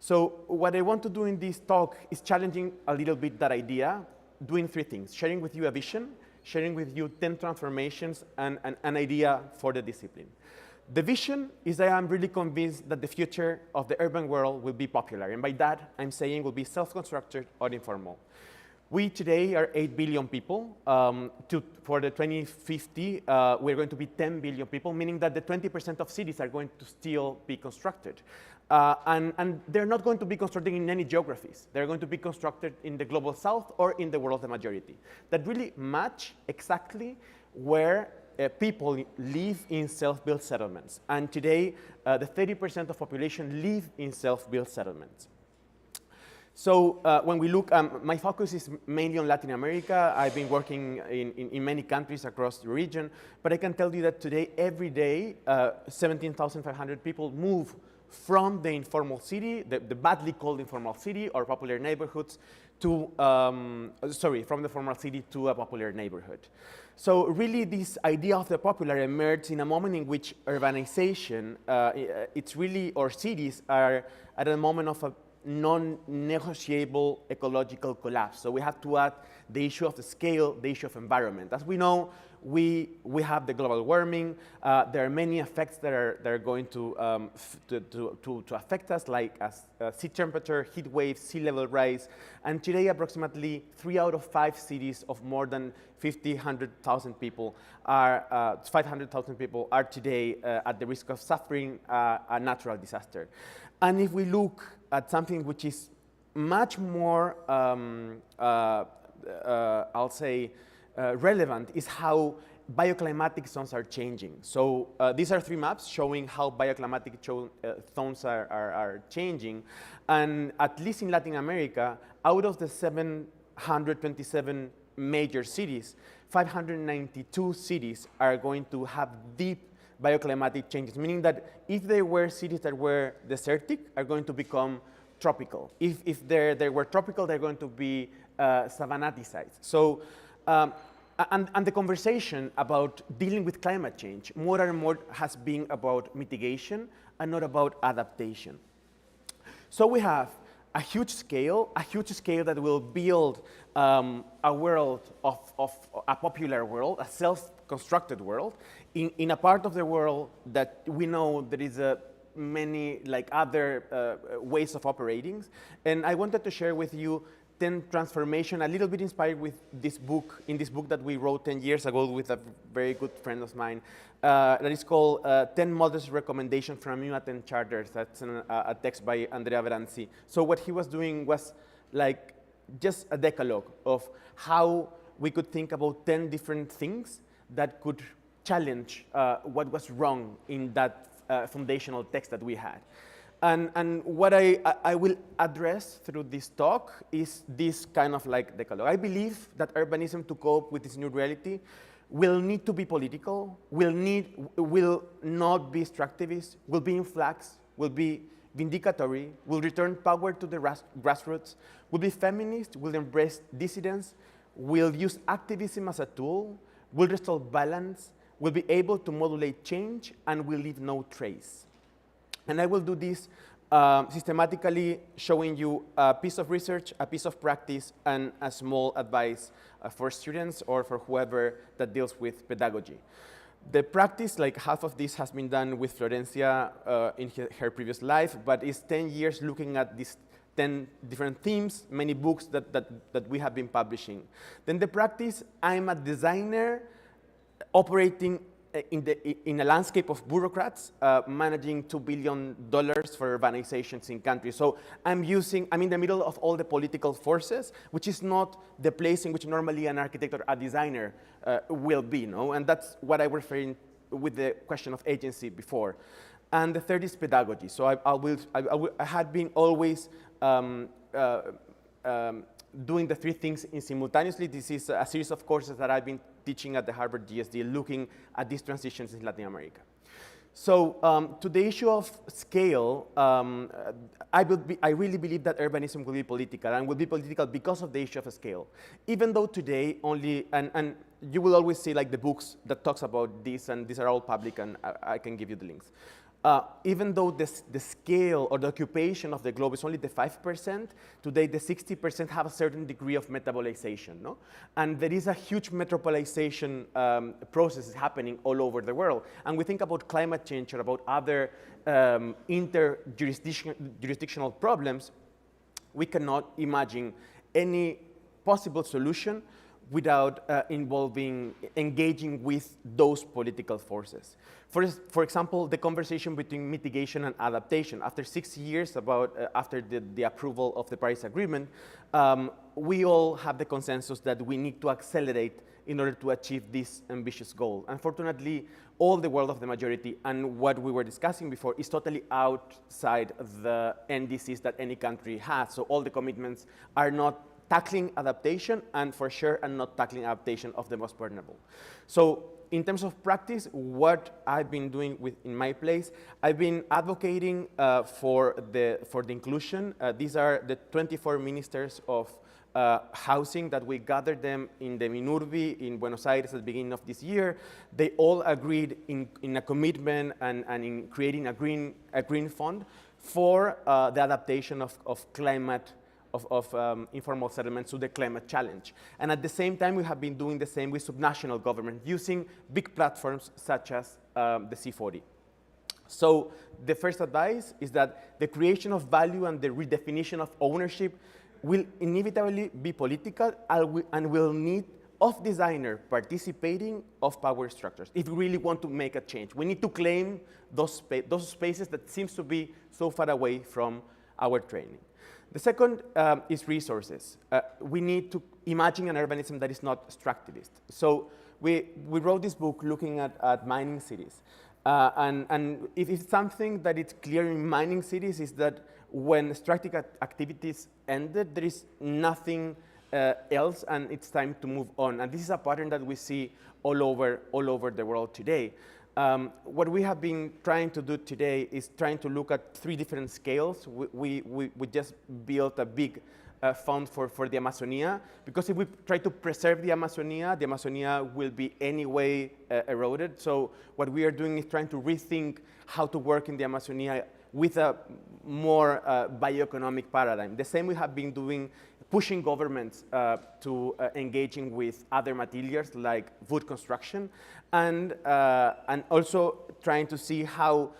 So what I want to do in this talk is challenging a little bit that idea, doing three things: sharing with you a vision, sharing with you 10 transformations, and an idea for the discipline. The vision is that I'm really convinced that the future of the urban world will be popular. And by that, I'm saying will be self-constructed or informal. We today are 8 billion people. For the 2050, we're going to be 10 billion people, meaning that the 20% of cities are going to still be constructed. And they're not going to be constructed in any geographies. They're going to be constructed in the global south or in the world of the majority. That really match exactly where people live in self-built settlements. And today, the 30% of population live in self-built settlements. So when we look, my focus is mainly on Latin America. I've been working in many countries across the region, but I can tell you that today, every day, 17,500 people move from the informal city, the badly called informal city or popular neighborhoods, to, from the formal city to a popular neighborhood. So really this idea of the popular emerged in a moment in which urbanization, it's really, or cities are at a moment of a non-negotiable ecological collapse. So we have to add the issue of the scale, the issue of environment. As we know, we have the global warming. There are many effects that are going to affect us, like sea temperature, heat waves, sea level rise. And today, approximately 3 out of 5 cities of more than 500,000 people are today at the risk of suffering a natural disaster. And if we look at something which is much more, I'll say, relevant, is how bioclimatic zones are changing. So these are 3 maps showing how bioclimatic zones are changing. And at least in Latin America, out of the 727 major cities, 592 cities are going to have deep bioclimatic changes, meaning that if there were cities that were desertic, are going to become tropical. If they were tropical, they're going to be savannaticized. So, and the conversation about dealing with climate change more and more has been about mitigation and not about adaptation. So we have a huge scale that will build a world of a popular world, a self-constructed world, in a part of the world that we know there is many like other ways of operating. And I wanted to share with you 10 transformation, a little bit inspired with this book, that we wrote 10 years ago with a very good friend of mine, that is called 10 Modest Recommendations from New Athens Charters. That's a text by Andrea Veranzi. So what he was doing was like just a decalogue of how we could think about 10 different things that could challenge what was wrong in that foundational text that we had. And what I will address through this talk is this kind of like decalogue. I believe that urbanism, to cope with this new reality, will need to be political, will not be extractivist, will be in flux, will be vindicatory, will return power to the grassroots, will be feminist, will embrace dissidence, will use activism as a tool, will restore balance, will be able to modulate change, and will leave no trace. And I will do this systematically, showing you a piece of research, a piece of practice, and a small advice for students or for whoever that deals with pedagogy. The practice, like half of this has been done with Florencia in her previous life, but it's 10 years looking at these 10 different themes, many books that we have been publishing. Then the practice, I'm a designer operating in a landscape of bureaucrats managing $2 billion for urbanizations in countries. So I'm in the middle of all the political forces, which is not the place in which normally an architect or a designer will be, no? And that's what I was referring with the question of agency before. And the third is pedagogy. So I had been always doing the three things simultaneously. This is a series of courses that I've been teaching at the Harvard GSD, looking at these transitions in Latin America. So to the issue of scale, I really believe that urbanism will be political, and will be political because of the issue of scale. Even though today only, and you will always see like the books that talks about this, and these are all public, and I can give you the links. Even though the scale or the occupation of the globe is only the 5%, today the 60% have a certain degree of metabolization, no? And there is a huge metropolization process happening all over the world. And we think about climate change or about other inter-jurisdictional problems, we cannot imagine any possible solution without engaging with those political forces. For example, the conversation between mitigation and adaptation. After 6 years after the approval of the Paris Agreement, we all have the consensus that we need to accelerate in order to achieve this ambitious goal. Unfortunately, all the world of the majority and what we were discussing before is totally outside the NDCs that any country has. So all the commitments are not tackling adaptation, and for sure are not tackling adaptation of the most vulnerable. So in terms of practice, what I've been doing in my place, I've been advocating for the inclusion. These are the 24 ministers of housing that we gathered them in the Minurbi in Buenos Aires at the beginning of this year. They all agreed in a commitment and in creating a green fund for the adaptation of climate of informal settlements to the climate challenge. And at the same time, we have been doing the same with subnational government, using big platforms such as the C40. So the first advice is that the creation of value and the redefinition of ownership will inevitably be political and will need of designer participating of power structures. If we really want to make a change, we need to claim those spaces that seems to be so far away from our training. The second is resources. We need to imagine an urbanism that is not extractivist. So we wrote this book looking at mining cities. And if it's something that is clear in mining cities is that when extractive activities ended, there is nothing else, and it's time to move on. And this is a pattern that we see all over the world today. What we have been trying to do today is trying to look at 3 different scales. We just built a big fund for the Amazonia, because if we try to preserve the Amazonia will be anyway eroded. So what we are doing is trying to rethink how to work in the Amazonia with a more bioeconomic paradigm. The same we have been doing, pushing governments to engaging with other materials like wood construction, and also trying to see how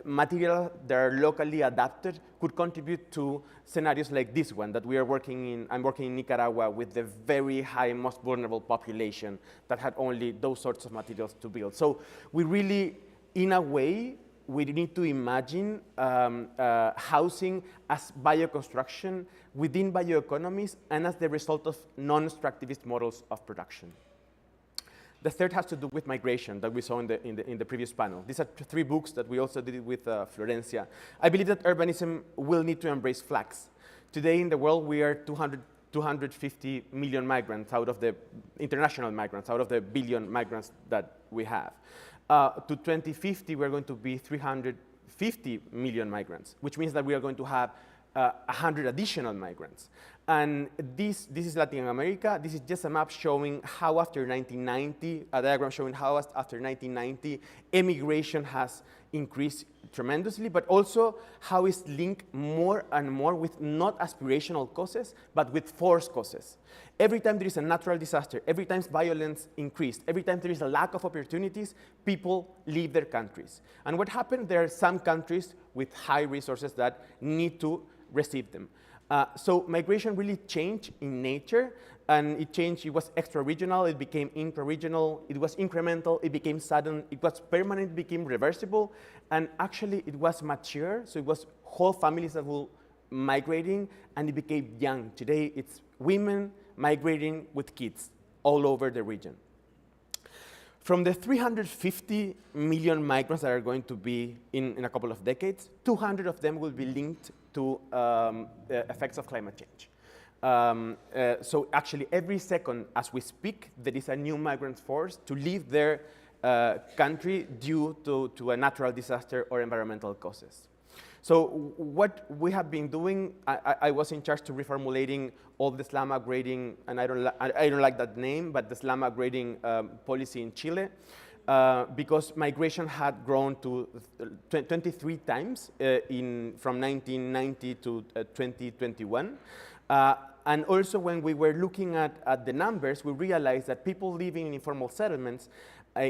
materials that are locally adapted could contribute to scenarios like this one that we are working in. I'm working in Nicaragua with the very high, most vulnerable population that had only those sorts of materials to build. So we really, in a way, we need to imagine housing as bioconstruction within bioeconomies and as the result of non-extractivist models of production. The third has to do with migration that we saw in the previous panel. These are 3 books that we also did with Florencia. I believe that urbanism will need to embrace flags. Today in the world, we are 250 million migrants out of the international migrants, out of the billion migrants that we have. To 2050, we're going to be 350 million migrants, which means that we are going to have 100 additional migrants. And this is Latin America. This is just a map showing how after 1990, a diagram showing how after 1990, emigration has increased tremendously, but also how it's linked more and more with not aspirational causes, but with forced causes. Every time there is a natural disaster, every time violence increased, every time there is a lack of opportunities, people leave their countries. And what happened, there are some countries with high resources that need to receive them. So migration really changed in nature, and it changed. It was extra-regional, it became intra-regional, it was incremental, it became sudden, it was permanent, it became reversible, and actually it was mature, so it was whole families that were migrating, and it became young. Today it's women migrating with kids all over the region. From the 350 million migrants that are going to be in a couple of decades, 200 of them will be linked to the effects of climate change. So actually every second as we speak, there is a new migrant force to leave their country due to a natural disaster or environmental causes. So what we have been doing, I was in charge to reformulating all the slum upgrading, and I don't like that name, but the slum upgrading policy in Chile, because migration had grown to 23 times from 1990 to 2021. And also when we were looking at the numbers, we realized that people living in informal settlements,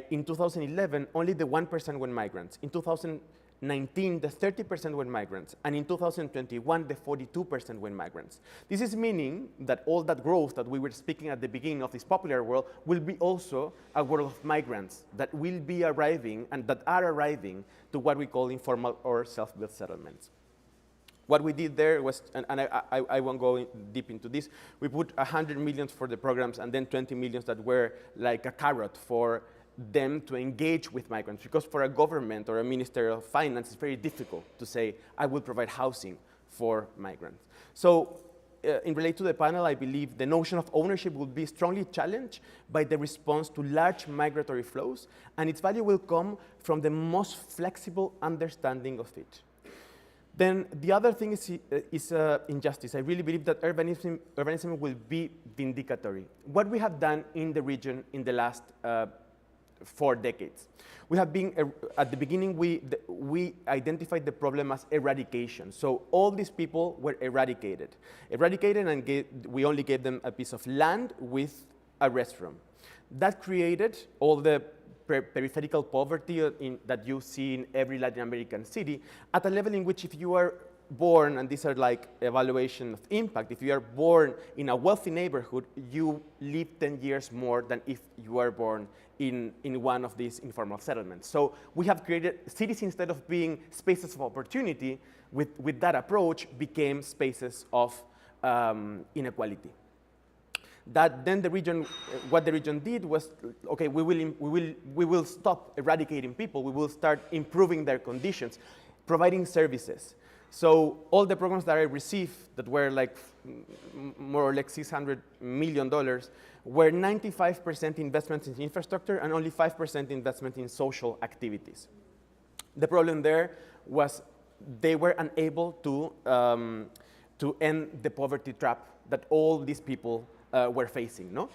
in 2011, only the 1% were migrants. In 2019, the 30% were migrants, and in 2021, the 42% were migrants. This is meaning that all that growth that we were speaking at the beginning of this popular world will be also a world of migrants that will be arriving and that are arriving to what we call informal or self-built settlements. What we did there was, and I won't go deep into this, we put 100 million for the programs and then 20 million that were like a carrot for them to engage with migrants, because for a government or a Minister of Finance, it's very difficult to say, I will provide housing for migrants. So in relation to the panel, I believe the notion of ownership will be strongly challenged by the response to large migratory flows, and its value will come from the most flexible understanding of it. Then the other thing is injustice. I really believe that urbanism will be vindicatory. What we have done in the region in the last 4 decades. We have been, at the beginning, we identified the problem as eradication. So all these people were eradicated. And we only gave them a piece of land with a restroom. That created all the peripheral poverty that you see in every Latin American city at a level in which if you are born, and these are like evaluation of impact, if you are born in a wealthy neighborhood, you live 10 years more than if you are born in one of these informal settlements. So we have created cities, instead of being spaces of opportunity, with that approach became spaces of inequality. That then the region, what the region did was, okay, we will stop eradicating people, we will start improving their conditions, providing services. So all the programs that I received that were like more or less $600 million were 95% investments in infrastructure and only 5% investment in social activities. The problem there was they were unable to end the poverty trap that all these people were facing, no?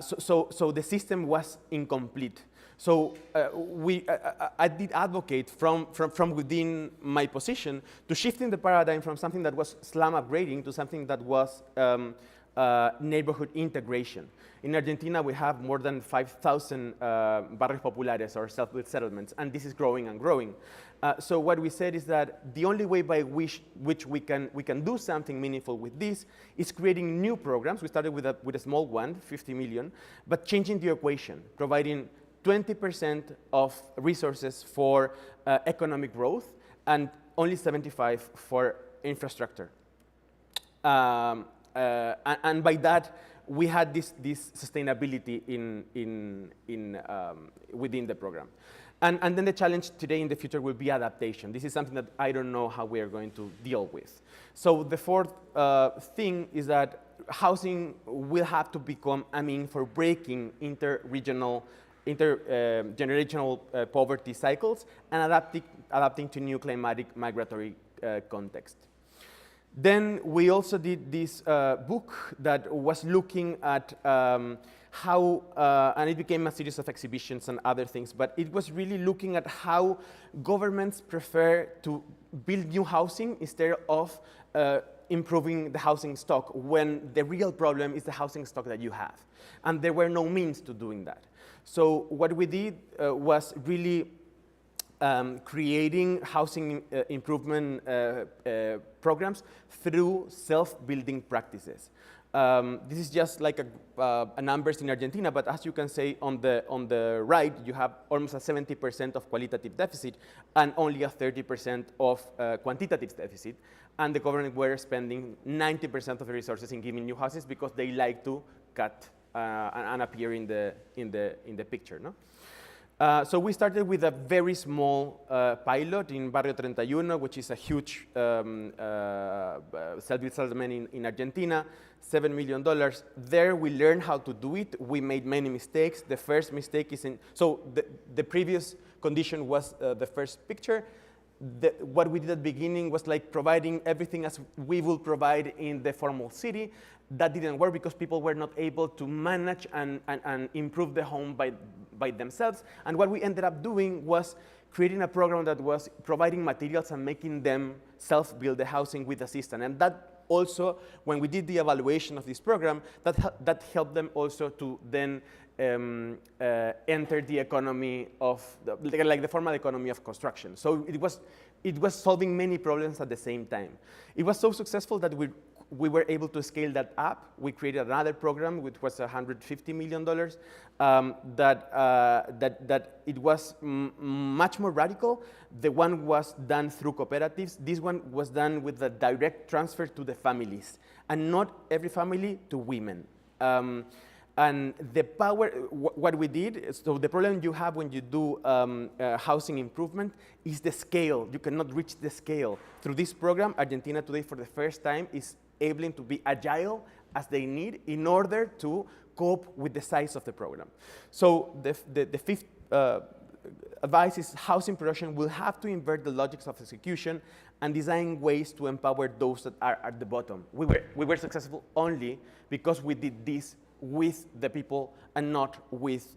So the system was incomplete. So I did advocate from within my position to shifting the paradigm from something that was slum upgrading to something that was neighborhood integration. In Argentina, we have more than 5,000 barrios populares, or self-built settlements, and this is growing and growing. So what we said is that the only way by which we can do something meaningful with this is creating new programs. We started with a small one, 50 million, but changing the equation, providing 20% of resources for economic growth and only 75 for infrastructure. And by that, we had this sustainability within the program. And then the challenge today in the future will be adaptation. This is something that I don't know how we are going to deal with. So the fourth thing is that housing will have to become a means for breaking intergenerational poverty cycles and adapting to new climatic migratory context. Then we also did this book that was looking at how, and it became a series of exhibitions and other things, but it was really looking at how governments prefer to build new housing instead of improving the housing stock when the real problem is the housing stock that you have. And there were no means to doing that. So what we did was really creating housing improvement programs through self-building practices. This is just like a numbers in Argentina, but as you can see on the right, you have almost a 70% of qualitative deficit and only a 30% of quantitative deficit. And the government were spending 90% of the resources in giving new houses because they like to cut and appear in the picture, no? So we started with a very small pilot in Barrio 31, which is a huge self-built settlement in Argentina, $7 million. There we learned how to do it. We made many mistakes. The first mistake is so the previous condition was the first picture. What we did at the beginning was like providing everything as we would provide in the formal city. That didn't work because people were not able to manage and improve the home by themselves. And what we ended up doing was creating a program that was providing materials and making them self-build the housing with assistance. And that also, when we did the evaluation of this program, that helped them also to then enter the economy of, the formal economy of construction. So it was solving many problems at the same time. It was so successful that we were able to scale that up. We created another program, which was $150 million, that it was much more radical. The one was done through cooperatives. This one was done with the direct transfer to the families, and not every family to women. And the power, what we did, so the problem you have when you do housing improvement is the scale. You cannot reach the scale. Through this program, Argentina today, for the first time, is able to be agile as they need in order to cope with the size of the program. So the fifth advice is housing production will have to invert the logics of execution and design ways to empower those that are at the bottom. We were successful only because we did this with the people and not with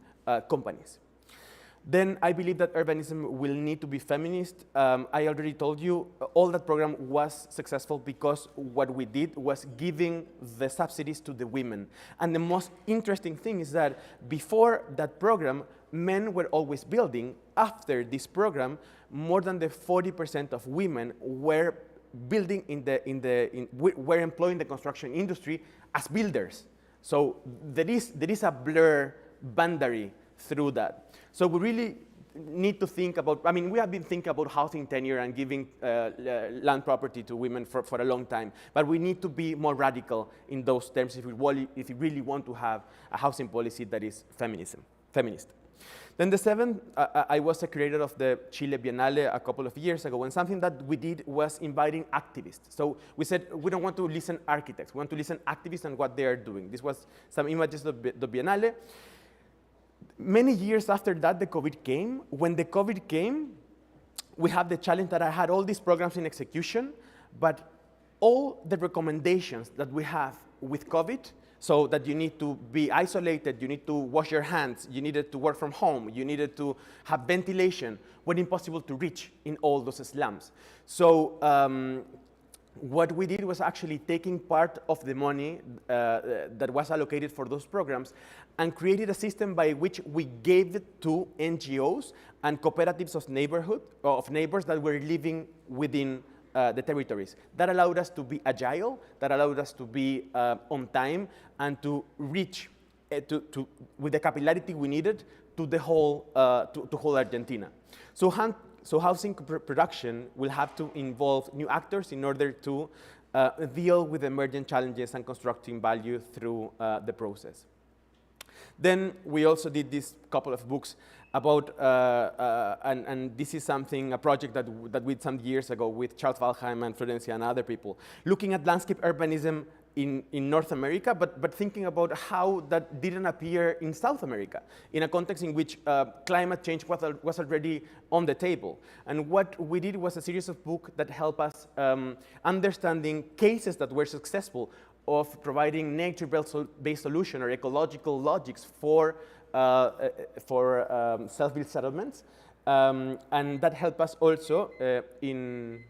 companies. Then I believe that urbanism will need to be feminist. I already told you all that program was successful because what we did was giving the subsidies to the women. And the most interesting thing is that before that program, men were always building. After this program, more than the 40% of women were building were employing the construction industry as builders. So there is a blur boundary through that. So we really need to think about, I mean, we have been thinking about housing tenure and giving land property to women for a long time, but we need to be more radical in those terms if we really want to have a housing policy that is feminist. Then the seventh, I was a creator of the Chile Biennale a couple of years ago, and something that we did was inviting activists. So we said, we don't want to listen architects, we want to listen activists and what they are doing. This was some images of the Biennale. Many years after that, the COVID came. When the COVID came, we had the challenge that I had all these programs in execution, but all the recommendations that we have with COVID, so that you need to be isolated, you need to wash your hands, you needed to work from home, you needed to have ventilation, were impossible to reach in all those slums. So what we did was actually taking part of the money that was allocated for those programs and created a system by which we gave it to NGOs and cooperatives of neighbors that were living within the territories. That allowed us to be agile, that allowed us to be on time and to reach with the capillarity we needed to the whole, to whole Argentina. So housing production will have to involve new actors in order to deal with emergent challenges and constructing value through the process. Then we also did this couple of books about, and this is something, a project that we did some years ago with Charles Waldheim and Florencia and other people, looking at landscape urbanism in North America, but thinking about how that didn't appear in South America, in a context in which climate change was already on the table. And what we did was a series of books that help us understanding cases that were successful of providing nature-based solution or ecological logics for self-built settlements. And that helped us also in,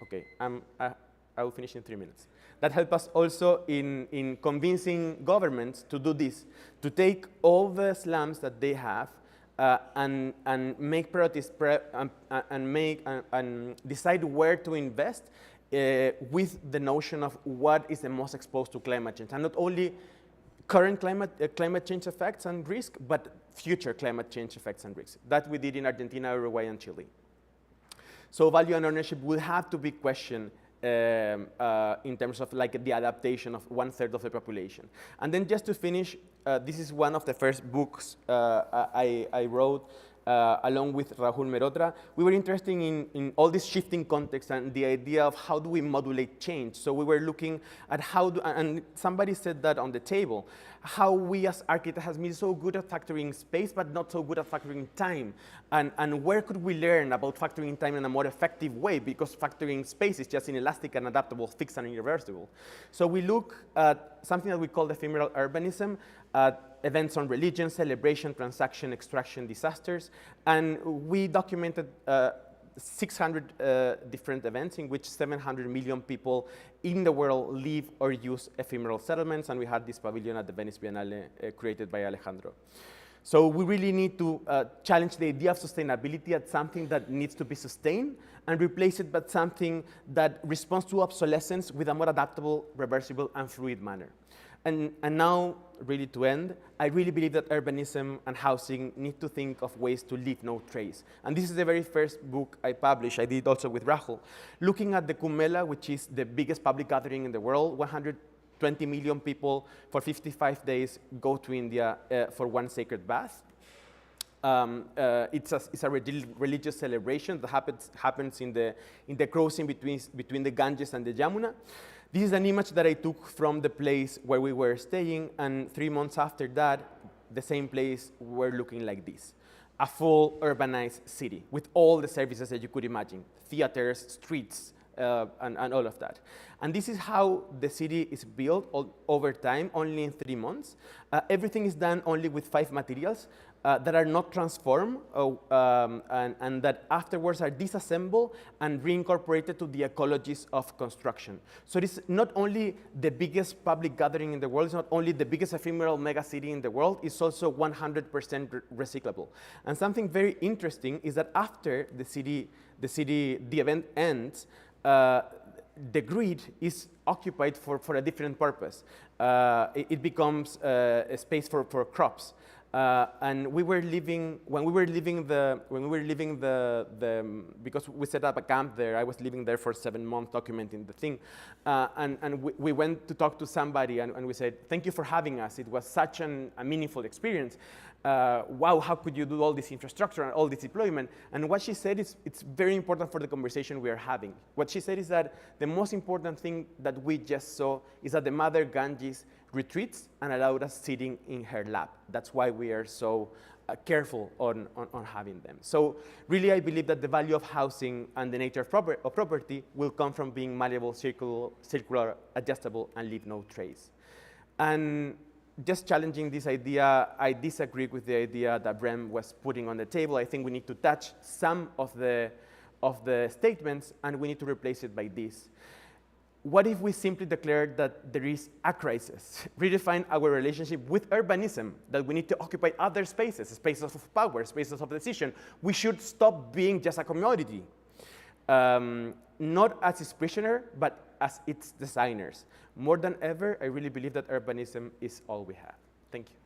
okay, I will finish in 3 minutes. That helped us also in convincing governments to do this, to take all the slums that they have and make priorities and decide where to invest with the notion of what is the most exposed to climate change, and not only current climate change effects and risk, but future climate change effects and risks. That we did in Argentina, Uruguay, and Chile. So value and ownership will have to be questioned in terms of like the adaptation of 1/3 of the population. And then just to finish, this is one of the first books I wrote along with Rahul Mehrotra. We were interested in all this shifting context and the idea of how do we modulate change. So we were looking at and somebody said that on the table, how we as architects have been so good at factoring space, but not so good at factoring time. And where could we learn about factoring time in a more effective way? Because factoring space is just inelastic and adaptable, fixed and irreversible. So we look at something that we call ephemeral urbanism, events on religion, celebration, transaction, extraction, disasters. And we documented 600 different events in which 700 million people in the world live or use ephemeral settlements. And we had this pavilion at the Venice Biennale created by Alejandro. So we really need to challenge the idea of sustainability as something that needs to be sustained and replace it by something that responds to obsolescence with a more adaptable, reversible, and fluid manner. And now, really to end, I really believe that urbanism and housing need to think of ways to leave no trace. And this is the very first book I published. I did also with Rahul, looking at the Communal, which is the biggest public gathering in the world. 120 million people for 55 days go to India for one sacred bath. It's a religious celebration that happens in the crossing between the Ganges and the Yamuna. This is an image that I took from the place where we were staying, and 3 months after that, the same place were looking like this. A full urbanized city with all the services that you could imagine, theaters, streets, and all of that. And this is how the city is built over time, only in 3 months. Everything is done only with 5 materials that are not transformed and that afterwards are disassembled and reincorporated to the ecologies of construction. So it is not only the biggest public gathering in the world, it's not only the biggest ephemeral mega city in the world, it's also 100% recyclable. And something very interesting is that after the event ends, the grid is occupied for a different purpose. It becomes a space for crops. And when we were leaving because we set up a camp there, I was living there for 7 months documenting the thing. And we went to talk to somebody and we said, thank you for having us. It was such a meaningful experience. Wow, how could you do all this infrastructure and all this deployment? And what she said is, it's very important for the conversation we are having. What she said is that the most important thing that we just saw is that the Mother Ganges retreats and allowed us sitting in her lap. That's why we are so careful on having them. So really, I believe that the value of housing and the nature of property will come from being malleable, circular, adjustable, and leave no trace. And just challenging this idea, I disagree with the idea that Brem was putting on the table. I think we need to touch some of the statements, and we need to replace it by this. What if we simply declare that there is a crisis, redefine our relationship with urbanism, that we need to occupy other spaces, spaces of power, spaces of decision? We should stop being just a commodity, not as its prisoner, but as its designers. More than ever, I really believe that urbanism is all we have. Thank you.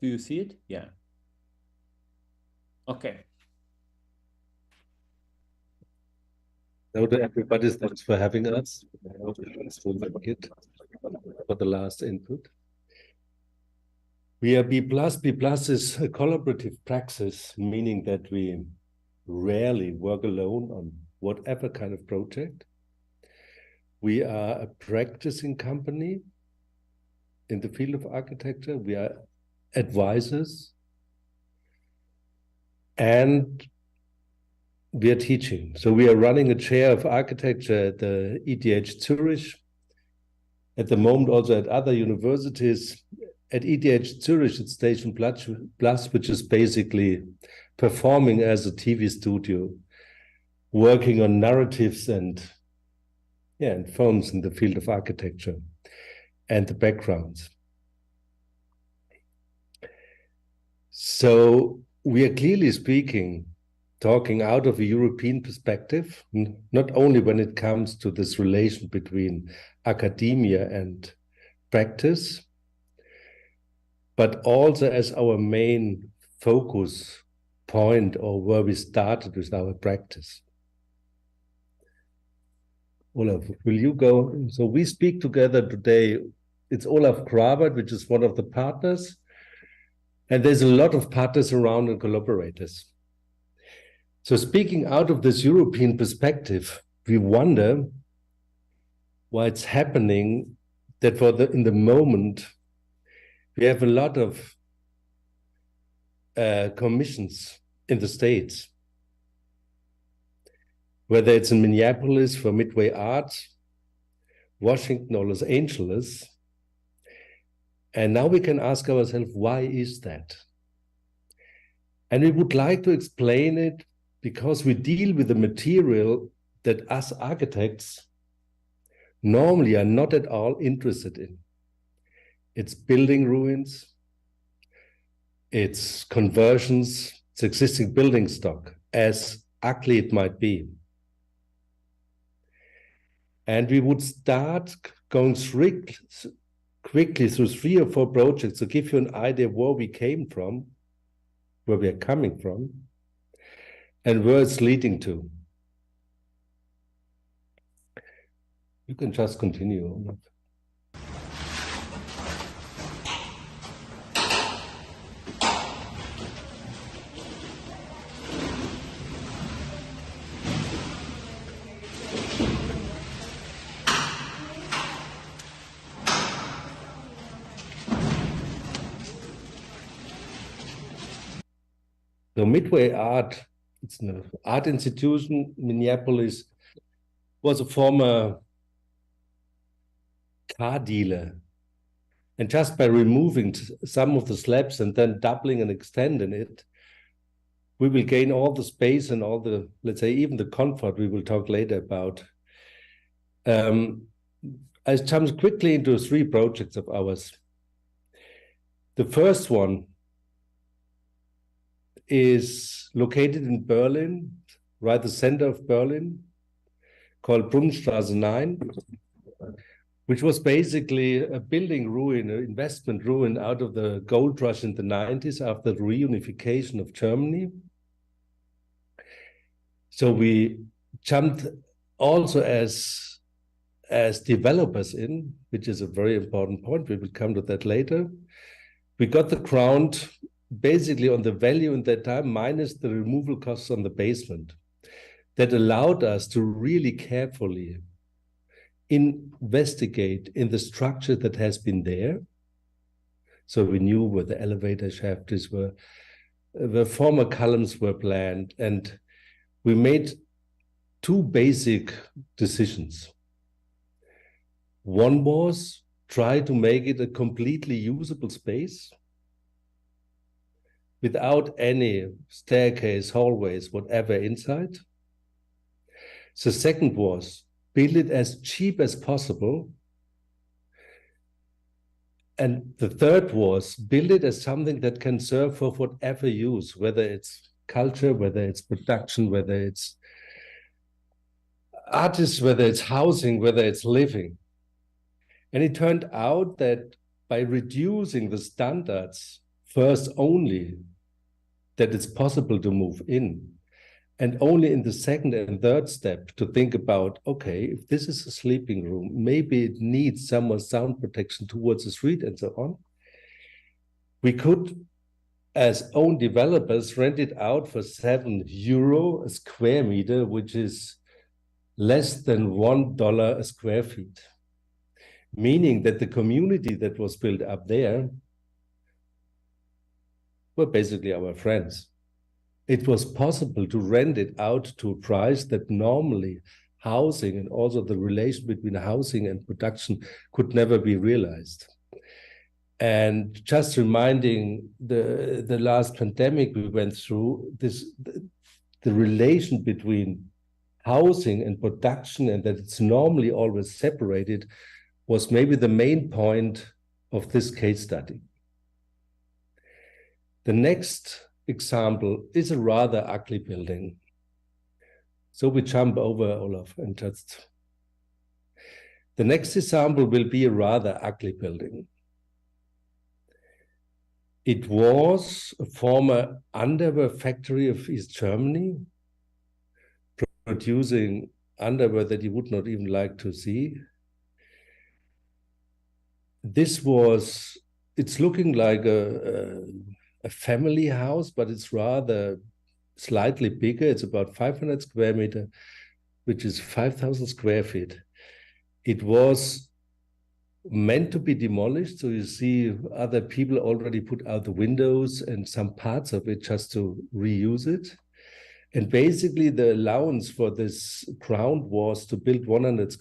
Do you see it? Yeah. Okay. Hello to everybody. Thanks for having us. For the last input. We are B+. B+ is a collaborative praxis, meaning that we rarely work alone on whatever kind of project. We are a practicing company in the field of architecture. We are advisors, and we are teaching. So we are running a chair of architecture at the ETH Zurich. At the moment, also at other universities. At ETH Zurich, it's Station Plus, which is basically performing as a TV studio, working on narratives and films in the field of architecture and the backgrounds. So we are clearly speaking, talking out of a European perspective, not only when it comes to this relation between academia and practice, but also as our main focus point, or where we started with our practice. Olaf, will you go? So we speak together today. It's Olaf Grabert, which is one of the partners, and there's a lot of partners around and collaborators. So speaking out of this European perspective, we wonder why it's happening that in the moment, we have a lot of commissions in the States, whether it's in Minneapolis for Midway Art, Washington or Los Angeles. And now we can ask ourselves, why is that? And we would like to explain it because we deal with the material that us architects normally are not at all interested in. It's building ruins, it's conversions, it's existing building stock, as ugly it might be. And we would start going quickly through 3 or 4 projects to give you an idea of where we came from, where we are coming from, and where it's leading to. You can just continue. So Midway Art, it's an art institution, Minneapolis, was a former car dealer. And just by removing some of the slabs and then doubling and extending it, we will gain all the space and all the, let's say, even the comfort we will talk later about. I jump quickly into 3 projects of ours. The first one is located in Berlin, right the center of Berlin, called Brunnenstraße 9, which was basically a building ruin, an investment ruin out of the gold rush in the 90s after the reunification of Germany. So we jumped also as developers in, which is a very important point. We will come to that later. We got the ground basically on the value in that time minus the removal costs on the basement. That allowed us to really carefully investigate in the structure that has been there. So we knew where the elevator shafts were, the former columns were planned, and we made 2 basic decisions. One was try to make it a completely usable space without any staircase, hallways, whatever inside. The second was build it as cheap as possible. And the third was build it as something that can serve for whatever use, whether it's culture, whether it's production, whether it's artists, whether it's housing, whether it's living. And it turned out that by reducing the standards first only that it's possible to move in, and only in the second and third step to think about, okay, if this is a sleeping room, maybe it needs some more sound protection towards the street and so on. We could, as own developers, rent it out for €7 a square meter, which is less than $1 a square feet. Meaning that the community that was built up there were basically our friends. It was possible to rent it out to a price that normally housing and also the relation between housing and production could never be realized. And just reminding the last pandemic we went through, the relation between housing and production, and that it's normally always separated, was maybe the main point of this case study. The next example is a rather ugly building. So we jump over Olaf and just... The next example will be a rather ugly building. It was a former underwear factory of East Germany, producing underwear that you would not even like to see. It's looking like a family house, but it's rather slightly bigger. It's about 500 square meter, which is 5,000 square feet. It was meant to be demolished. So you see other people already put out the windows and some parts of it just to reuse it. And basically the allowance for this ground was to build 1,000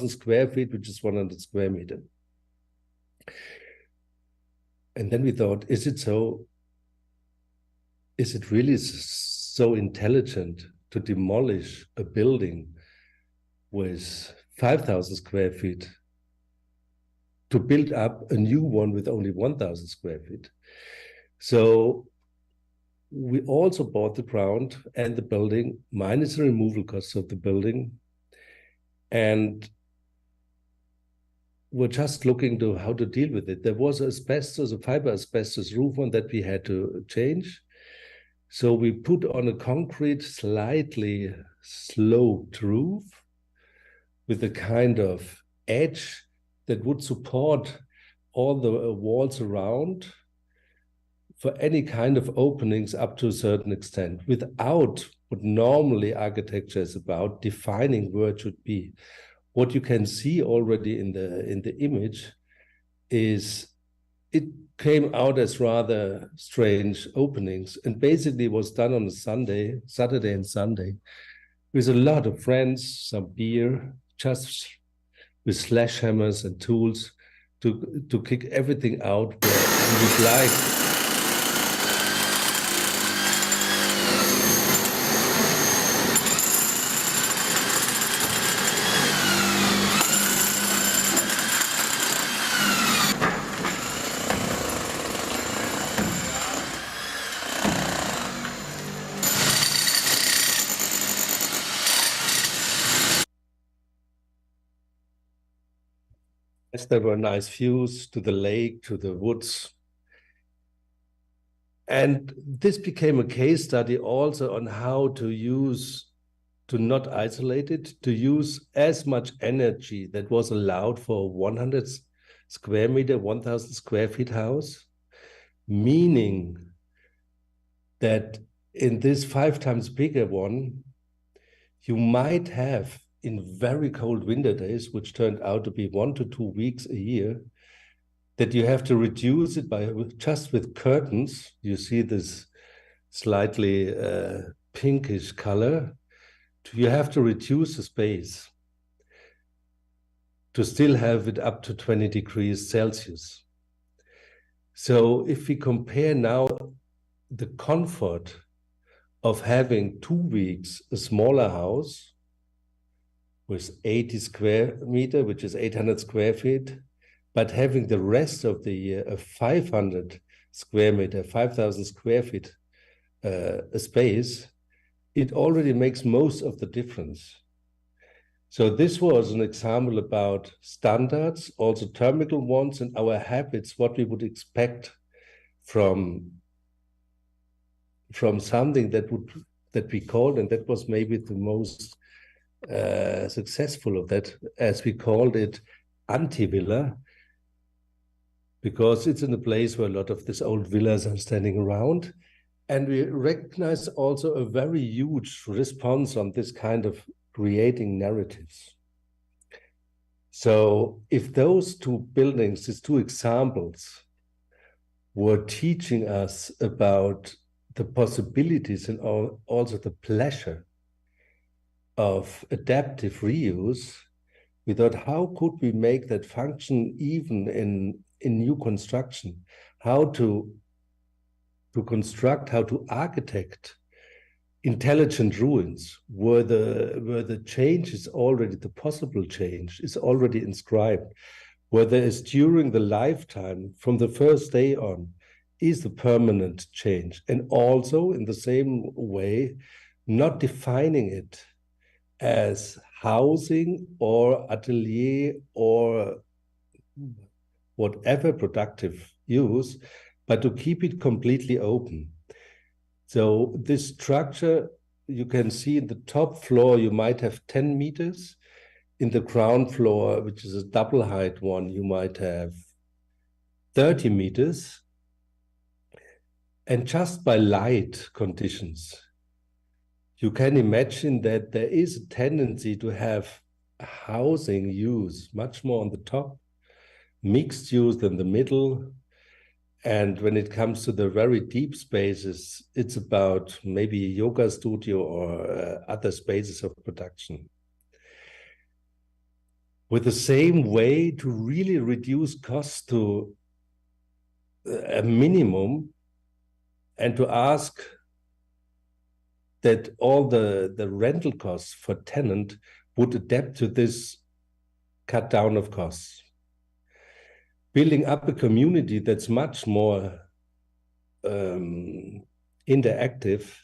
square feet, which is 100 square meter. And then we thought, is it really so intelligent to demolish a building with 5,000 square feet to build up a new one with only 1,000 square feet? So we also bought the ground and the building, minus the removal costs of the building. And we're just looking to how to deal with it. There was asbestos, a fiber asbestos roof on that we had to change. So we put on a concrete, slightly sloped roof with a kind of edge that would support all the walls around for any kind of openings up to a certain extent, without what normally architecture is about, defining where it should be. What you can see already in the image is it came out as rather strange openings, and basically was done on a Saturday and Sunday, with a lot of friends, some beer, just with sledgehammers and tools to kick everything out where we would like. There were nice views to the lake, to the woods. And this became a case study also on how to not isolate it, to use as much energy that was allowed for 100 square meter, 1,000 square feet house, meaning that in this 5 times bigger one, you might have, in very cold winter days, which turned out to be 1 to 2 weeks a year, that you have to reduce it by just with curtains. You see this slightly pinkish color. You have to reduce the space to still have it up to 20 degrees Celsius. So if we compare now the comfort of having 2 weeks a smaller house with 80 square meter, which is 800 square feet, but having the rest of the year a 500 square meter, 5,000 square feet a space, it already makes most of the difference. So this was an example about standards, also thermical ones, and our habits, what we would expect from something that we called, and that was maybe the most successful of that, as we called it, anti-villa, because it's in a place where a lot of these old villas are standing around. And we recognize also a very huge response on this kind of creating narratives. So if those two buildings, these two examples, were teaching us about the possibilities and also the pleasure of adaptive reuse, we thought, how could we make that function even in new construction? How to construct, how to architect intelligent ruins where the change is already, the possible change is already inscribed, where there is during the lifetime, from the first day on, is the permanent change. And also in the same way, not defining it as housing or atelier or whatever productive use, but to keep it completely open. So this structure, you can see in the top floor, you might have 10 meters. In the ground floor, which is a double height one, you might have 30 meters. And just by light conditions, you can imagine that there is a tendency to have housing use much more on the top, mixed use in the middle. And when it comes to the very deep spaces, it's about maybe a yoga studio or other spaces of production. With the same way to really reduce costs to a minimum and to ask that all the rental costs for tenant would adapt to this cut down of costs. Building up a community that's much more interactive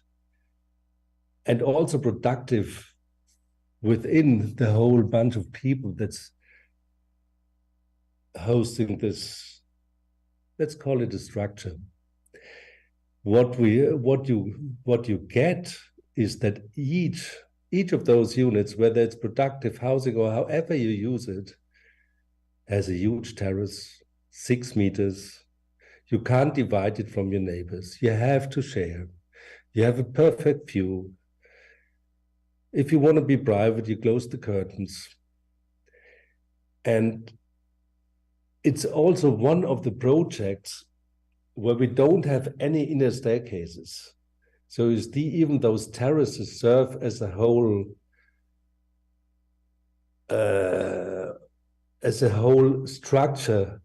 and also productive within the whole bunch of people that's hosting this, let's call it a structure. What you get is that each of those units, whether it's productive housing or however you use it, has a huge terrace, 6 meters. You can't divide it from your neighbors. You have to share. You have a perfect view. If you want to be private, you close the curtains. And it's also one of the projects where we don't have any inner staircases. So you see, even those terraces serve as a whole structure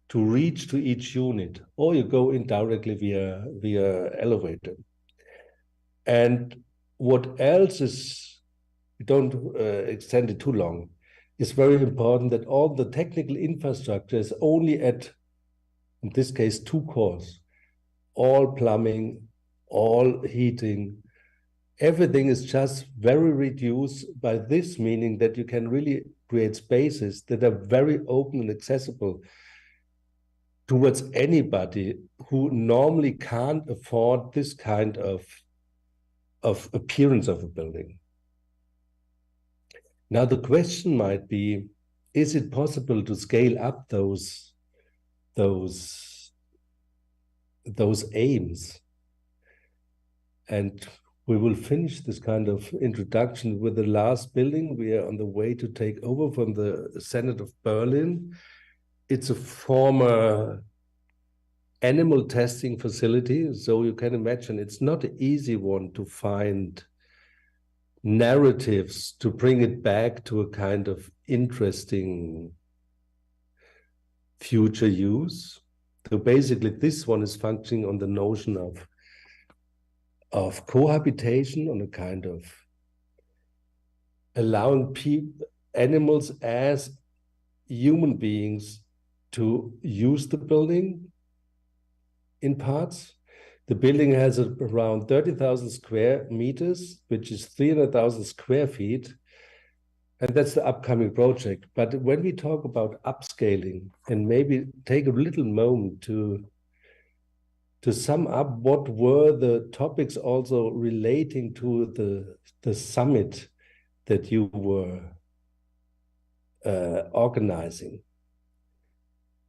to reach to each unit, or you go in directly via elevator. And what else is, we don't extend it too long, it's very important that all the technical infrastructure is only at, in this case, 2 cores. All plumbing, all heating, everything is just very reduced, by this meaning that you can really create spaces that are very open and accessible towards anybody who normally can't afford this kind of appearance of a building. Now the question might be, is it possible to scale up those aims? And we will finish this kind of introduction with the last building. We are on the way to take over from the Senate of Berlin. It's a former animal testing facility, so you can imagine it's not an easy one to find narratives to bring it back to a kind of interesting future use. So basically this one is functioning on the notion of cohabitation, on a kind of allowing animals as human beings to use the building in parts. The building has around 30,000 square meters, which is 300,000 square feet. And that's the upcoming project. But when we talk about upscaling, and maybe take a little moment to to sum up, what were the topics also relating to the summit that you were organizing.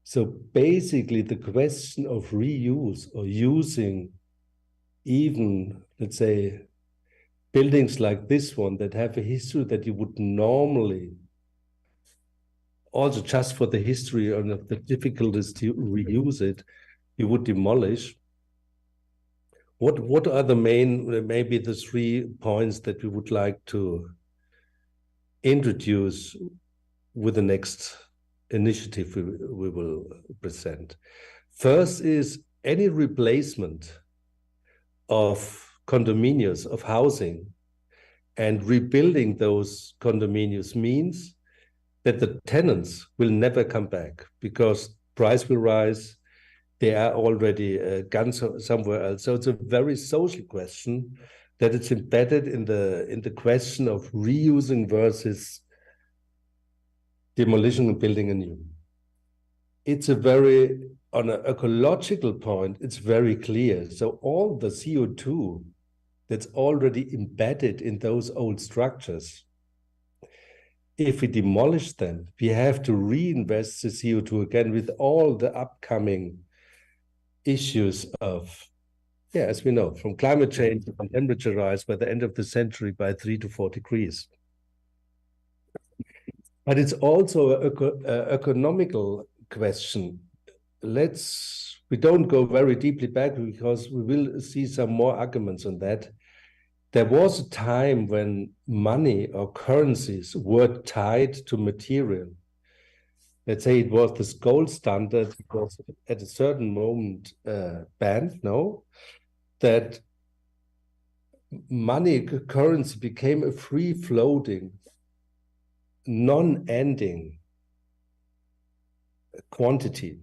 So basically the question of reuse or using even, let's say, buildings like this one that have a history that you would normally, also just for the history and of the difficulties to reuse it, you would demolish. What are the main, maybe the 3 points that we would like to introduce with the next initiative we will present? First is any replacement of condominiums, of housing, and rebuilding those condominiums means that the tenants will never come back because price will rise. They are already gone somewhere else. So it's a very social question that it's embedded in the question of reusing versus demolition and building anew. It's a very, on an ecological point, it's very clear. So all the CO2 that's already embedded in those old structures, if we demolish them, we have to reinvest the CO2 again with all the upcoming issues of, yeah, as we know, from climate change and temperature rise by the end of the century by 3 to 4 degrees. But it's also an economical question. We don't go very deeply back because we will see some more arguments on that. There was a time when money or currencies were tied to material. Let's say it was this gold standard, it was at a certain moment banned, no? That money, currency became a free-floating, non-ending quantity.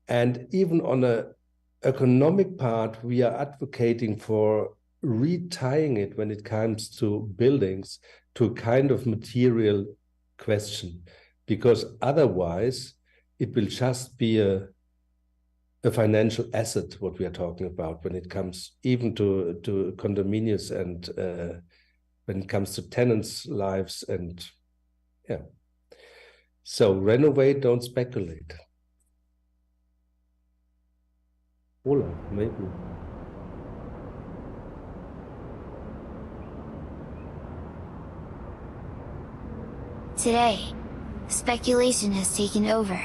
And even on an economic part, we are advocating for retying it when it comes to buildings to a kind of material question, because otherwise it will just be a financial asset, what we are talking about when it comes even to condominiums and when it comes to tenants' lives and yeah. So renovate, don't speculate. Ola, maybe. Today, speculation has taken over,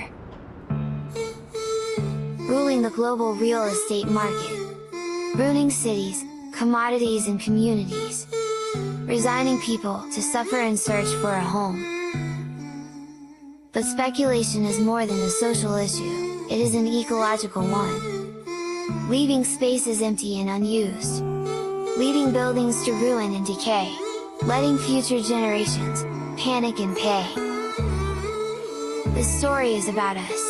ruling the global real estate market, ruining cities, commodities and communities, resigning people to suffer in search for a home. But speculation is more than a social issue, it is an ecological one. Leaving spaces empty and unused, leaving buildings to ruin and decay, letting future generations panic and pay. This story is about us,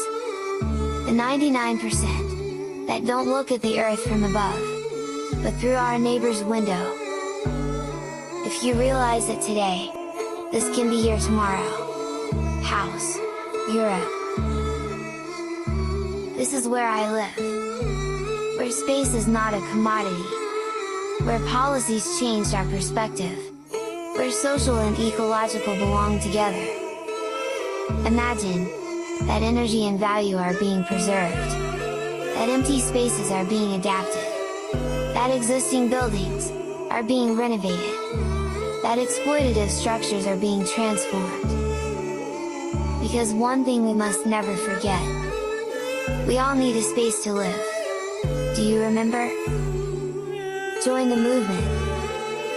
the 99% that don't look at the earth from above, but through our neighbor's window. If you realize that today, this can be your tomorrow. House, Europe. This is where I live, where space is not a commodity, where policies changed our perspective, where social and ecological belong together. Imagine that energy and value are being preserved, that empty spaces are being adapted, that existing buildings are being renovated, that exploitative structures are being transformed. Because one thing we must never forget, we all need a space to live. Do you remember? Join the movement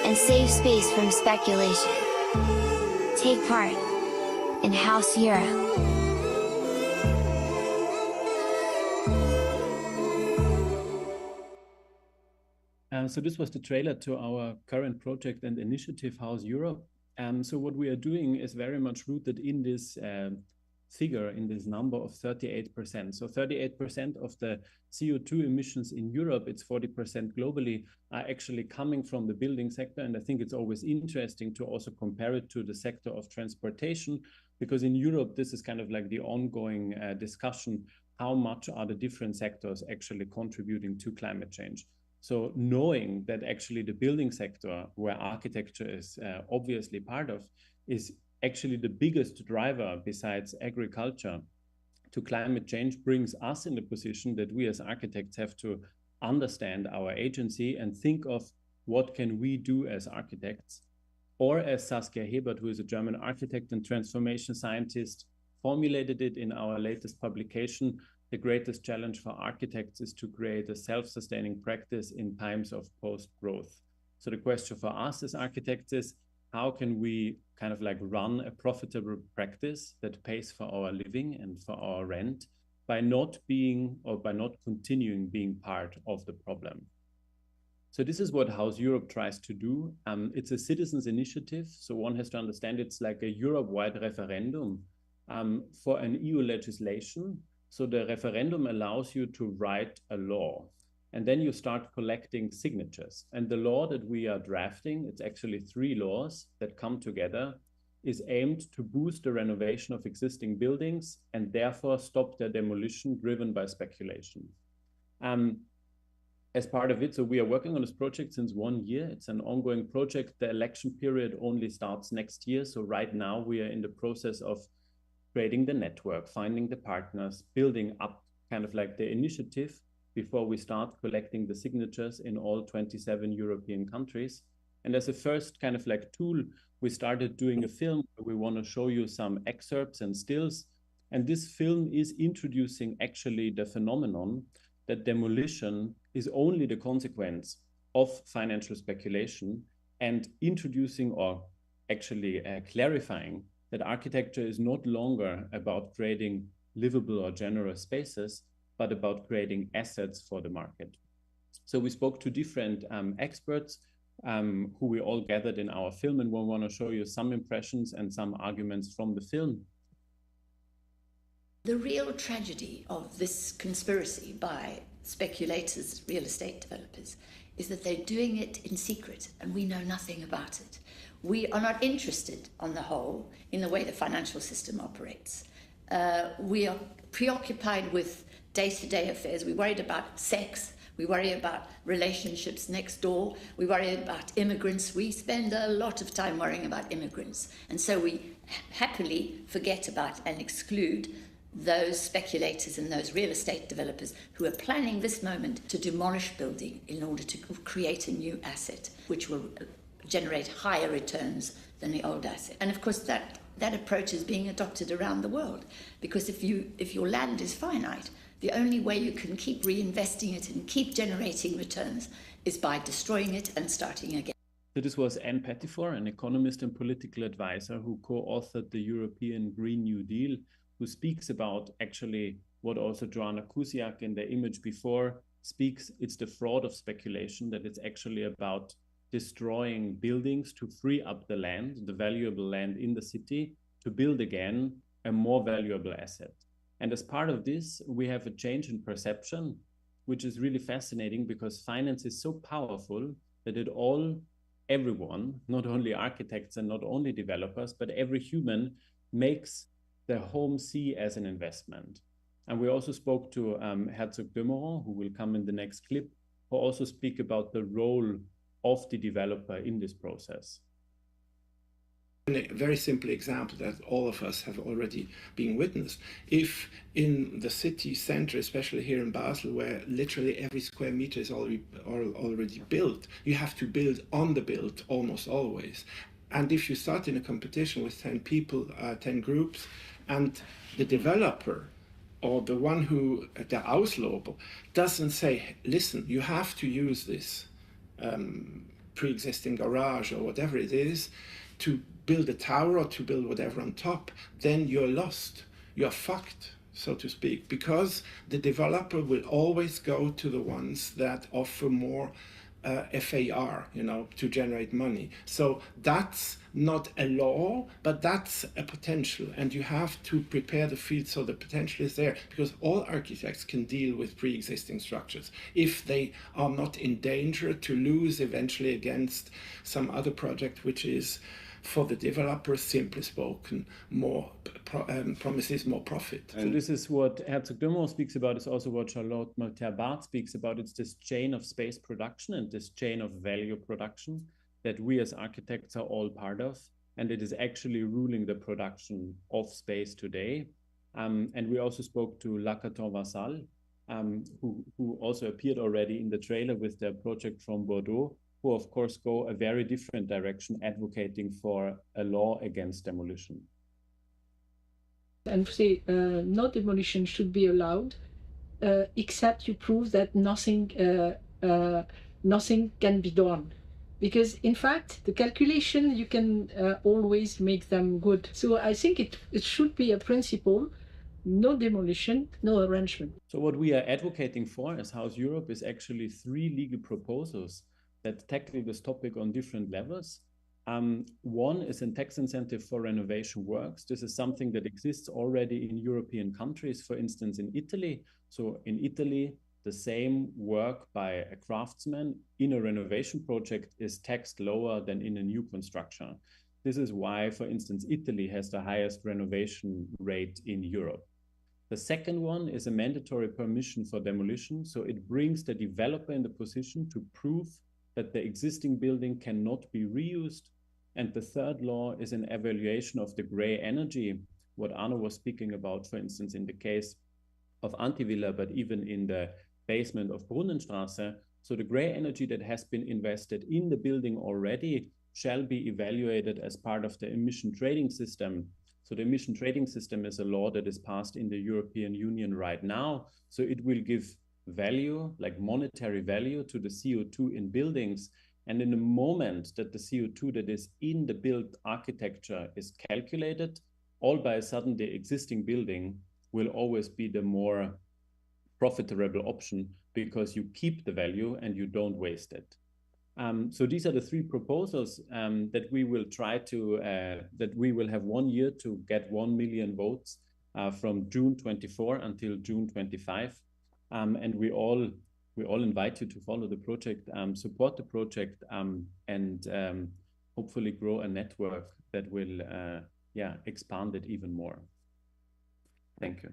and save space from speculation. Take part in House Europe. So this was the trailer to our current project and initiative, House Europe. So what we are doing is very much rooted in this figure, in this number of 38%. So 38% of the CO2 emissions in Europe, it's 40% globally, are actually coming from the building sector. And I think it's always interesting to also compare it to the sector of transportation, because in Europe, this is kind of like the ongoing discussion how much are the different sectors actually contributing to climate change. So knowing that actually the building sector, where architecture is obviously part of, is actually the biggest driver besides agriculture to climate change, brings us in the position that we as architects have to understand our agency and think of what can we do as architects. Or as Saskia Hebert, who is a German architect and transformation scientist, formulated it in our latest publication, the greatest challenge for architects is to create a self-sustaining practice in times of post-growth. So the question for us as architects is, how can we kind of like run a profitable practice that pays for our living and for our rent by not being or by not continuing being part of the problem? So this is what House Europe tries to do. It's a citizens' initiative. So one has to understand it's like a Europe-wide referendum for an EU legislation. So the referendum allows you to write a law, and then you start collecting signatures. And the law that we are drafting, it's actually 3 laws that come together, is aimed to boost the renovation of existing buildings and therefore stop their demolition driven by speculation. As part of it, so we are working on this project since 1 year. It's an ongoing project. The election period only starts next year. So right now we are in the process of creating the network, finding the partners, building up kind of like the initiative before we start collecting the signatures in all 27 European countries. And as a first kind of like tool, we started doing a film where we want to show you some excerpts and stills. And this film is introducing actually the phenomenon that demolition is only the consequence of financial speculation, and introducing or actually clarifying that architecture is not longer about creating livable or generous spaces, but about creating assets for the market. So we spoke to different experts who we all gathered in our film, and we want to show you some impressions and some arguments from the film. The real tragedy of this conspiracy by speculators, real estate developers, is that they're doing it in secret and we know nothing about it. We are not interested, on the whole, in the way the financial system operates. We are preoccupied with day-to-day affairs. We worried about sex. We worry about relationships next door. We worry about immigrants. We spend a lot of time worrying about immigrants. And so we happily forget about and exclude those speculators and those real estate developers who are planning this moment to demolish building in order to create a new asset, which will generate higher returns than the old asset. And of course that approach is being adopted around the world, because if your land is finite, the only way you can keep reinvesting it and keep generating returns is by destroying it and starting again. So this was Anne Pettifor, an economist and political advisor who co-authored the European Green New Deal, who speaks about actually what also Joanna Kusiak in the image before speaks. It's the fraud of speculation, that it's actually about destroying buildings to free up the land, the valuable land in the city, to build again a more valuable asset. And as part of this, we have a change in perception, which is really fascinating because finance is so powerful that everyone, not only architects and not only developers, but every human makes the home see as an investment. And we also spoke to Herzog de Moran, who will come in the next clip, who also speak about the role of the developer in this process. A very simple example that all of us have already been witnessed. If in the city center, especially here in Basel, where literally every square meter is already built, you have to build on the build almost always. And if you start in a competition with 10 people, 10 groups, and the developer or the one who, the Auslober, doesn't say, listen, you have to use this pre-existing garage or whatever it is to build a tower or to build whatever on top, then you're lost. You're fucked, so to speak, because the developer will always go to the ones that offer more FAR, to generate money. So that's not a law, but that's a potential, and you have to prepare the field so the potential is there, because all architects can deal with pre-existing structures if they are not in danger to lose eventually against some other project which is for the developer, simply spoken, more promises more profit. So this is what Herzog Dömer speaks about, is also what Charlotte Malter-Barth speaks about. It's this chain of space production and this chain of value production that we as architects are all part of. And it is actually ruling the production of space today. And we also spoke to Lacaton Vassal, who also appeared already in the trailer with their project from Bordeaux, who of course go a very different direction, advocating for a law against demolition. And say no demolition should be allowed, except you prove that nothing can be done. Because in fact, the calculation, you can always make them good. So I think it should be a principle, no demolition, no arrangement. So what we are advocating for as House Europe is actually 3 legal proposals that tackle this topic on different levels. One is a tax incentive for renovation works. This is something that exists already in European countries, for instance, in Italy. So in Italy, the same work by a craftsman in a renovation project is taxed lower than in a new construction. This is why, for instance, Italy has the highest renovation rate in Europe. The second one is a mandatory permission for demolition. So it brings the developer in the position to prove that the existing building cannot be reused. And the third law is an evaluation of the gray energy, what Arno was speaking about, for instance, in the case of Antivilla, but even in the basement of Brunnenstraße. So the gray energy that has been invested in the building already shall be evaluated as part of the emission trading system. So the emission trading system is a law that is passed in the European Union right now. So it will give value, like monetary value, to the CO2 in buildings. And in the moment that the CO2 that is in the built architecture is calculated, all by a sudden the existing building will always be the more profitable option because you keep the value and you don't waste it. So these are the 3 proposals that we will try to, that we will have 1 year to get 1 million votes from June 24 until June 25. And we all invite you to follow the project, support the project, and hopefully grow a network that will expand it even more. Thank you.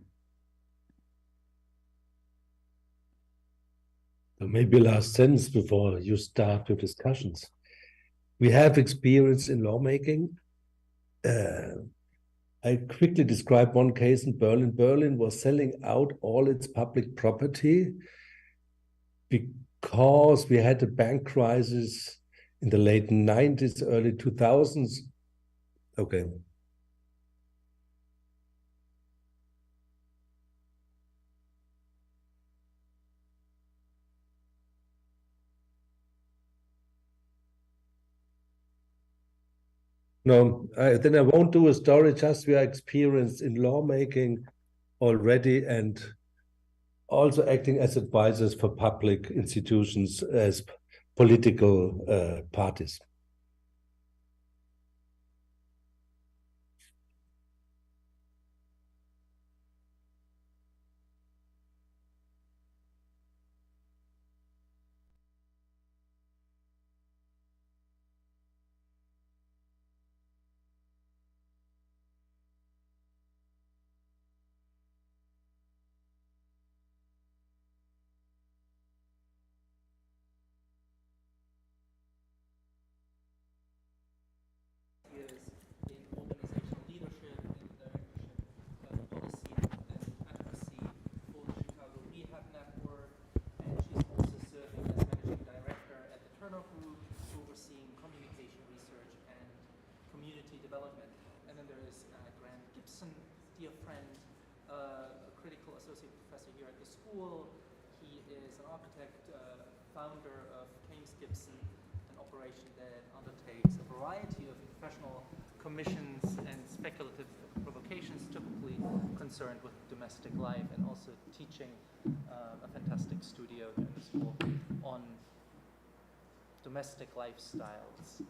Maybe last sentence before you start your discussions. We have experience in lawmaking. I quickly describe one case in Berlin. Berlin was selling out all its public property because we had a bank crisis in the late 90s, early 2000s. Okay. No, then I won't do a story, just we are experienced in lawmaking already and also acting as advisors for public institutions as political parties. Founder of James Gibson, an operation that undertakes a variety of professional commissions and speculative provocations, typically concerned with domestic life, and also teaching a fantastic studio here in the school on domestic lifestyles.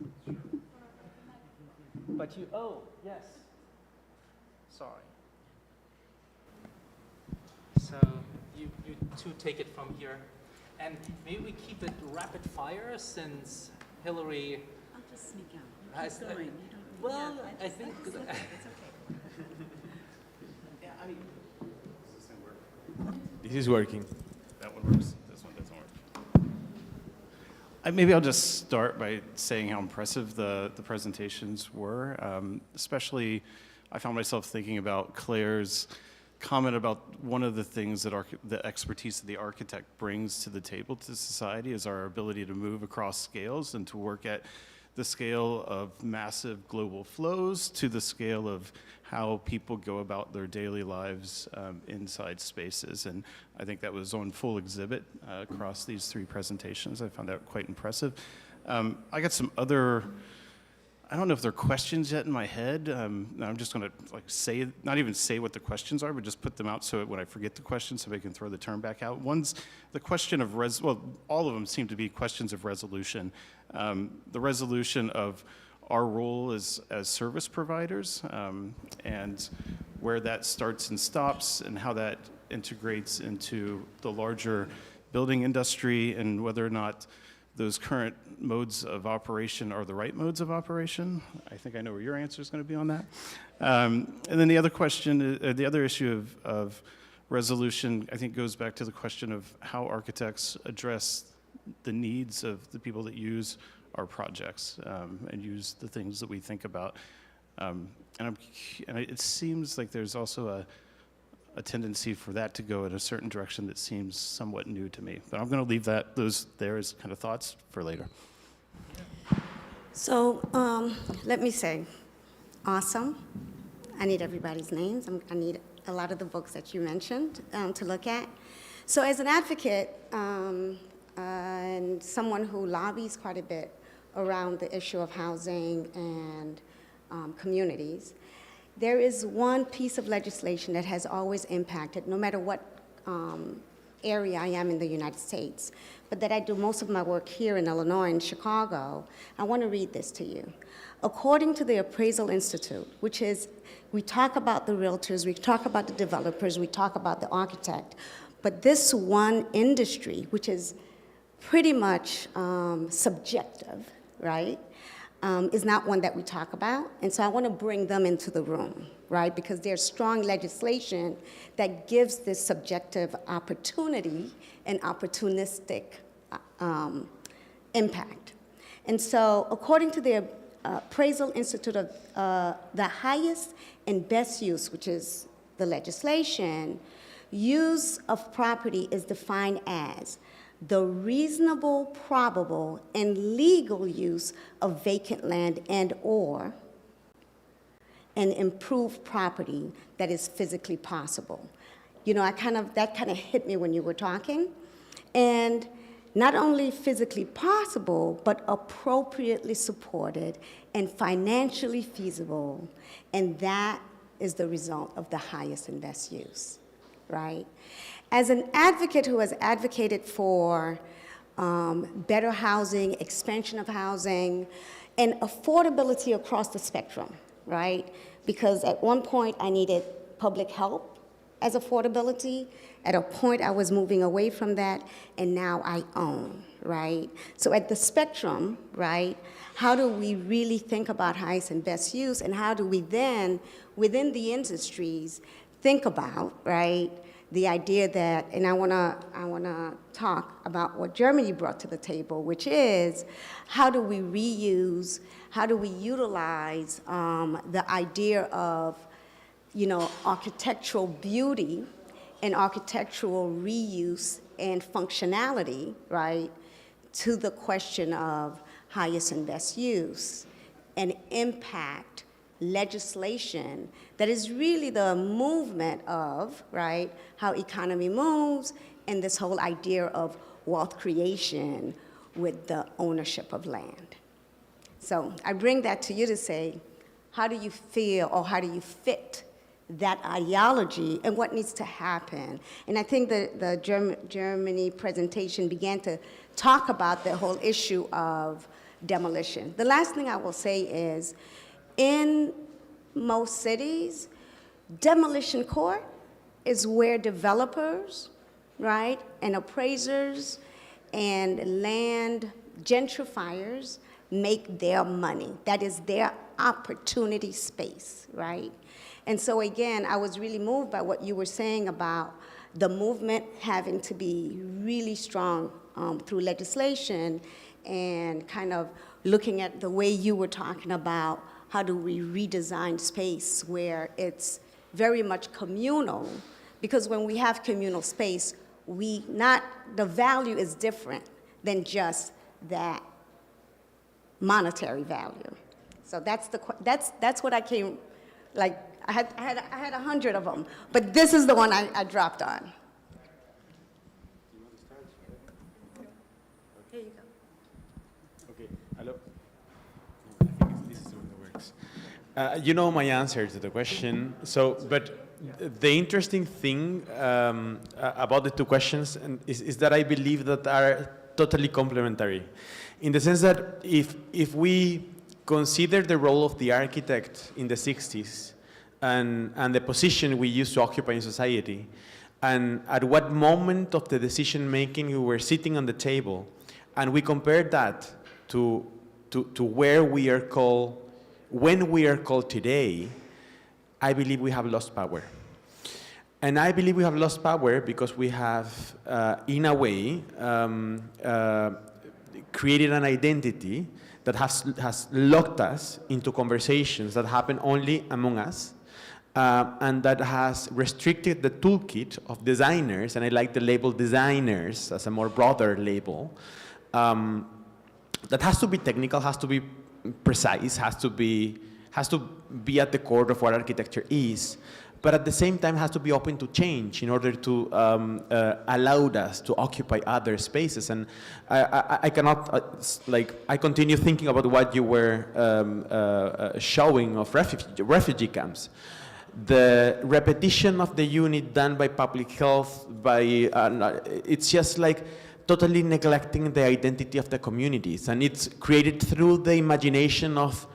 But you, oh, yes. Sorry. So you two take it from here. And maybe we keep it rapid fire since Hillary. I'll just sneak out. Keep going. You don't need Well, I think... It's okay. Yeah, I mean... Does this work? This is working. That one works. This one doesn't work. Maybe I'll just start by saying how impressive the presentations were. Especially, I found myself thinking about Claire's comment about one of the things that the expertise that the architect brings to the table to society is our ability to move across scales and to work at the scale of massive global flows to the scale of how people go about their daily lives inside spaces. And I think that was on full exhibit across these three presentations. I found that quite impressive. I got some other, I don't know if they're questions yet in my head. I'm just gonna not even say what the questions are, but just put them out so when I forget the question, somebody can throw the term back out. One's the question of, all of them seem to be questions of resolution. The resolution of our role as service providers and where that starts and stops and how that integrates into the larger building industry and whether or not those current modes of operation are the right modes of operation. I think I know where your answer is going to be on that. And then the other question, the other issue of resolution, I think goes back to the question of how architects address the needs of the people that use our projects and use the things that we think about. And it seems like there's also a tendency for that to go in a certain direction that seems somewhat new to me. But I'm going to leave those there as kind of thoughts for later. So let me say, awesome. I need everybody's names. I need a lot of the books that you mentioned to look at. So as an advocate and someone who lobbies quite a bit around the issue of housing and communities, there is one piece of legislation that has always impacted, no matter what area I am in the United States, but that I do most of my work here in Illinois and Chicago. I want to read this to you. According to the Appraisal Institute, which is, we talk about the realtors, we talk about the developers, we talk about the architect, but this one industry, which is pretty much subjective, right? Is not one that we talk about. And so I want to bring them into the room, right? Because there's strong legislation that gives this subjective opportunity and opportunistic impact. And so according to the Appraisal Institute of the highest and best use, which is the legislation, use of property is defined as the reasonable, probable, and legal use of vacant land and/or an improved property that is physically possible. You know, that kind of hit me when you were talking. And not only physically possible, but appropriately supported and financially feasible. And that is the result of the highest and best use, right? As an advocate who has advocated for better housing, expansion of housing, and affordability across the spectrum, right? Because at one point I needed public help as affordability. At a point I was moving away from that, and now I own, right? So at the spectrum, right, how do we really think about highest and best use, and how do we then, within the industries, think about, right, the idea that, and I wanna talk about what Germany brought to the table, which is how do we reuse, how do we utilize the idea of, you know, architectural beauty and architectural reuse and functionality, right, to the question of highest and best use and impact legislation that is really the movement of, right, how economy moves and this whole idea of wealth creation with the ownership of land. So I bring that to you to say, how do you feel or how do you fit that ideology and what needs to happen? And I think the Germany presentation began to talk about the whole issue of demolition. The last thing I will say is, in most cities, demolition court is where developers, right, and appraisers and land gentrifiers make their money. That is their opportunity space, right? And so again, I was really moved by what you were saying about the movement having to be really strong through legislation, and kind of looking at the way you were talking about how do we redesign space where it's very much communal, because when we have communal space, the value is different than just that monetary value. So that's what I came, like, I had 100 of them, but this is the one I dropped on. Here you go. Okay, hello. I think this is the one that works. You know my answer to the question. So, but the interesting thing about the two questions is that I believe that are totally complementary, in the sense that if we consider the role of the architect in the 60s and the position we used to occupy in society, and at what moment of the decision making we were sitting on the table, and we compared that to where we are called, when we are called today, I believe we have lost power. And I believe we have lost power because we have, in a way, created an identity that has locked us into conversations that happen only among us, and that has restricted the toolkit of designers, and I like the label designers as a more broader label, that has to be technical, has to be precise, has to be at the core of what architecture is, but at the same time has to be open to change in order to allow us to occupy other spaces. And I cannot, I continue thinking about what you were showing of refugee camps. The repetition of the unit done by public health, it's just like totally neglecting the identity of the communities. And it's created through the imagination of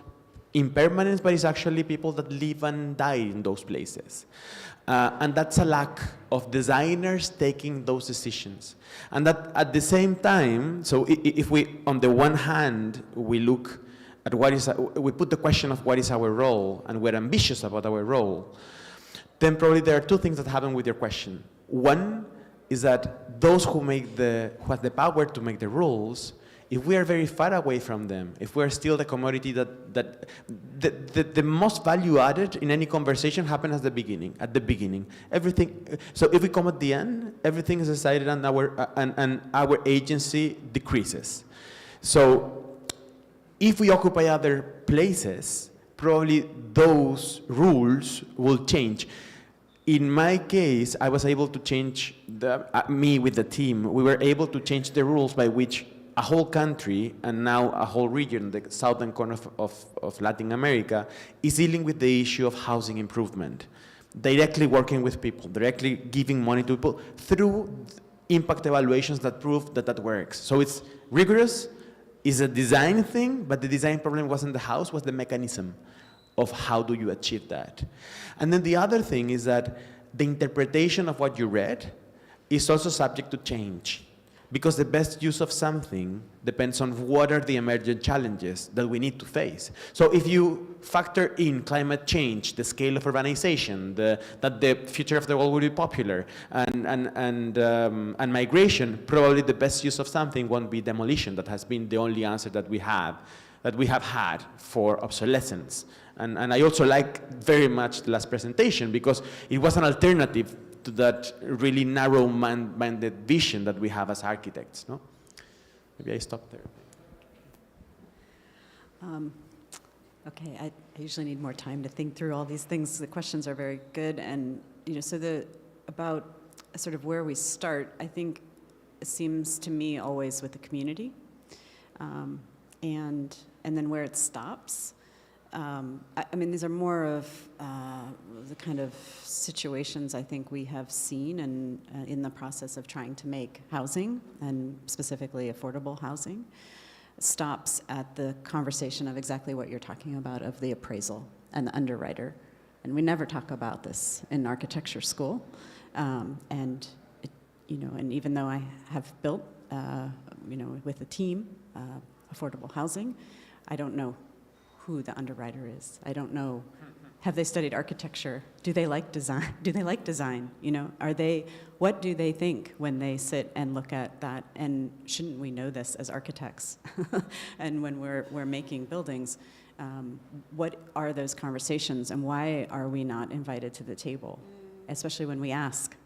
impermanence, but it's actually people that live and die in those places. And that's a lack of designers taking those decisions. And that at the same time, so if we, on the one hand, we look at we put the question of what is our role, and we're ambitious about our role, then probably there are two things that happen with your question. One is that those who have the power to make the rules, if we are very far away from them, if we're still the commodity the most value added in any conversation happens at the beginning. Everything, so if we come at the end, everything is decided and our agency decreases. So if we occupy other places, probably those rules will change. In my case, I was able to change, me with the team, we were able to change the rules by which a whole country, and now a whole region, the southern corner of Latin America, is dealing with the issue of housing improvement, directly working with people, directly giving money to people through impact evaluations that prove that that works. So it's rigorous, it's a design thing, but the design problem wasn't the house, was the mechanism of how do you achieve that. And then the other thing is that the interpretation of what you read is also subject to change, because the best use of something depends on what are the emergent challenges that we need to face. So if you factor in climate change, the scale of urbanization, that the future of the world will be popular, and migration, probably the best use of something won't be demolition. That has been the only answer that we have had for obsolescence. And I also like very much the last presentation, because it was an alternative to that really narrow-minded vision that we have as architects. No? Maybe I stop there. Okay, I usually need more time to think through all these things. The questions are very good, and so about sort of where we start, I think it seems to me always with the community, and then where it stops. I mean, these are more of the kind of situations I think we have seen in the process of trying to make housing, and specifically affordable housing, stops at the conversation of exactly what you're talking about, of the appraisal and the underwriter. And we never talk about this in architecture school. And even though I have built, with a team, affordable housing, I don't know who the underwriter is. I don't know. Have they studied architecture? Do they like design? Do they like design? You know, what do they think when they sit and look at that? And shouldn't we know this as architects? And when we're making buildings, what are those conversations and why are we not invited to the table? Especially when we ask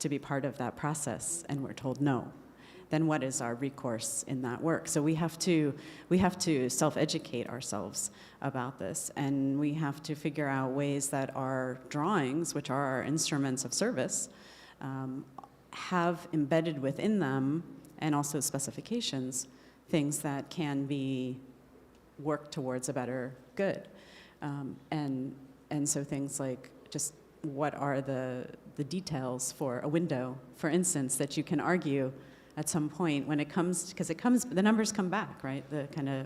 to be part of that process and we're told no. Then what is our recourse in that work? So we have to self-educate ourselves about this, and we have to figure out ways that our drawings, which are our instruments of service, have embedded within them, and also specifications, things that can be worked towards a better good. And so things like just what are the details for a window, for instance, that you can argue at some point when it comes, because the numbers come back, right?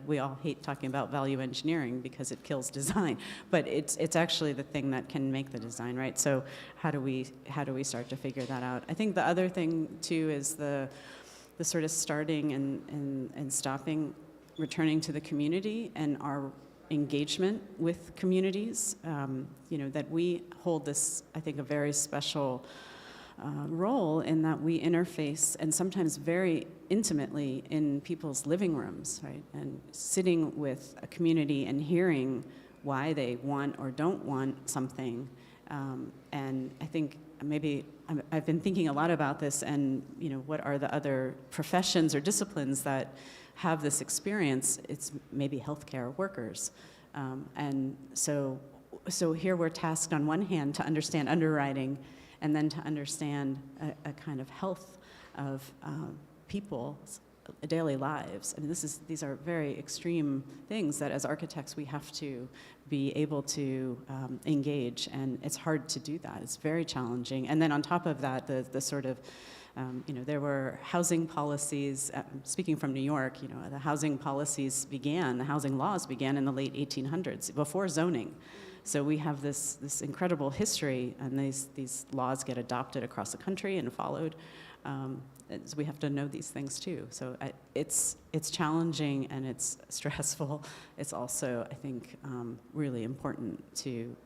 We all hate talking about value engineering because it kills design, but it's actually the thing that can make the design, right? So how do we start to figure that out? I think the other thing too is the sort of starting and stopping, returning to the community and our engagement with communities. You know, that we hold this, I think, a very special role in that we interface, and sometimes very intimately, in people's living rooms, right? And sitting with a community and hearing why they want or don't want something. And I think maybe I've been thinking a lot about this, and you know, what are the other professions or disciplines that have this experience? It's maybe healthcare workers. And so here we're tasked on one hand to understand underwriting, and then to understand a kind of health of people's daily lives. I mean, these are very extreme things that as architects we have to be able to engage, and it's hard to do that. It's very challenging. And then on top of that, the sort of, you know, there were housing policies, speaking from New York, you know, the housing laws began in the late 1800s, before zoning. So we have this incredible history, and these laws get adopted across the country and followed. So we have to know these things too. So it's challenging and it's stressful. It's also, I think, really important to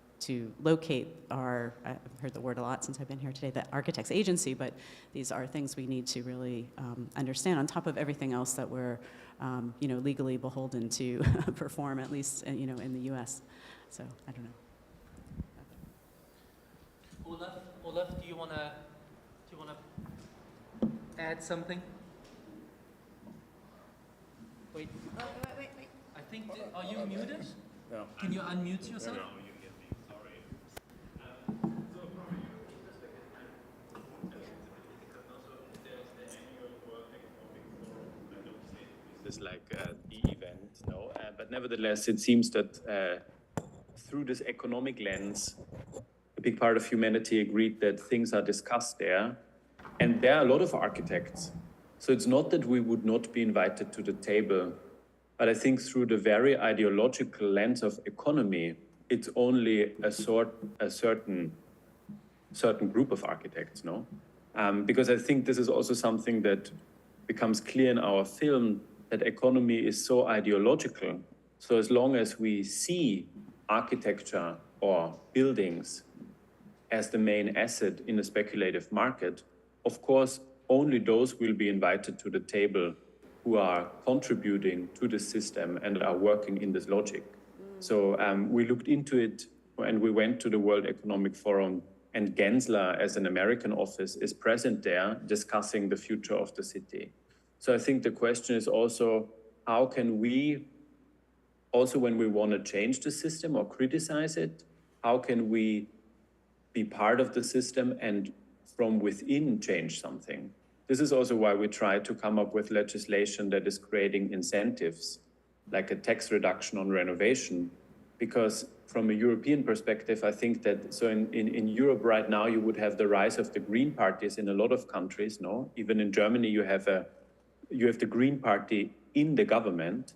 locate our, I've heard the word a lot since I've been here today, the architect's agency, but these are things we need to really understand on top of everything else that we're you know, legally beholden to perform, at least you know, in the US. So I don't know. Olaf, do you wanna add something? Wait. Wait. I think. Are you muted? No. Can you unmute yourself? No, you get me. Sorry. This is like the event, no? But nevertheless, it seems that through this economic lens, a big part of humanity agreed that things are discussed there. And there are a lot of architects. So it's not that we would not be invited to the table, but I think through the very ideological lens of economy, it's only a certain group of architects, no? Because I think this is also something that becomes clear in our film, that economy is so ideological. So as long as we see architecture or buildings as the main asset in a speculative market, of course, only those will be invited to the table who are contributing to the system and are working in this logic. So we looked into it, and we went to the World Economic Forum, and Gensler, as an American office, is present there discussing the future of the city. So I think the question is also, how can we, also when we want to change the system or criticize it, how can we be part of the system and from within change something? This is also why we try to come up with legislation that is creating incentives, like a tax reduction on renovation, because from a European perspective, I think that, so in Europe right now, you would have the rise of the Green parties in a lot of countries, no? Even in Germany, you have the Green Party in the government,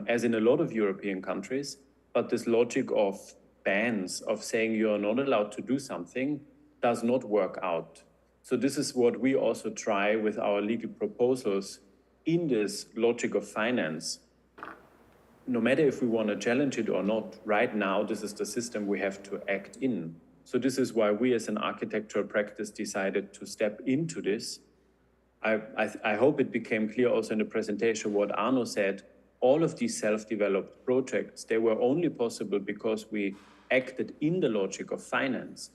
as in a lot of European countries, but this logic of bans, of saying you are not allowed to do something, does not work out. So this is what we also try with our legal proposals in this logic of finance. no matter if we want to challenge it or not, right now, this is the system we have to act in. So this is why we as an architectural practice decided to step into this. I hope it became clear also in the presentation what Arno said. All of these self-developed projects, they were only possible because we acted in the logic of finance.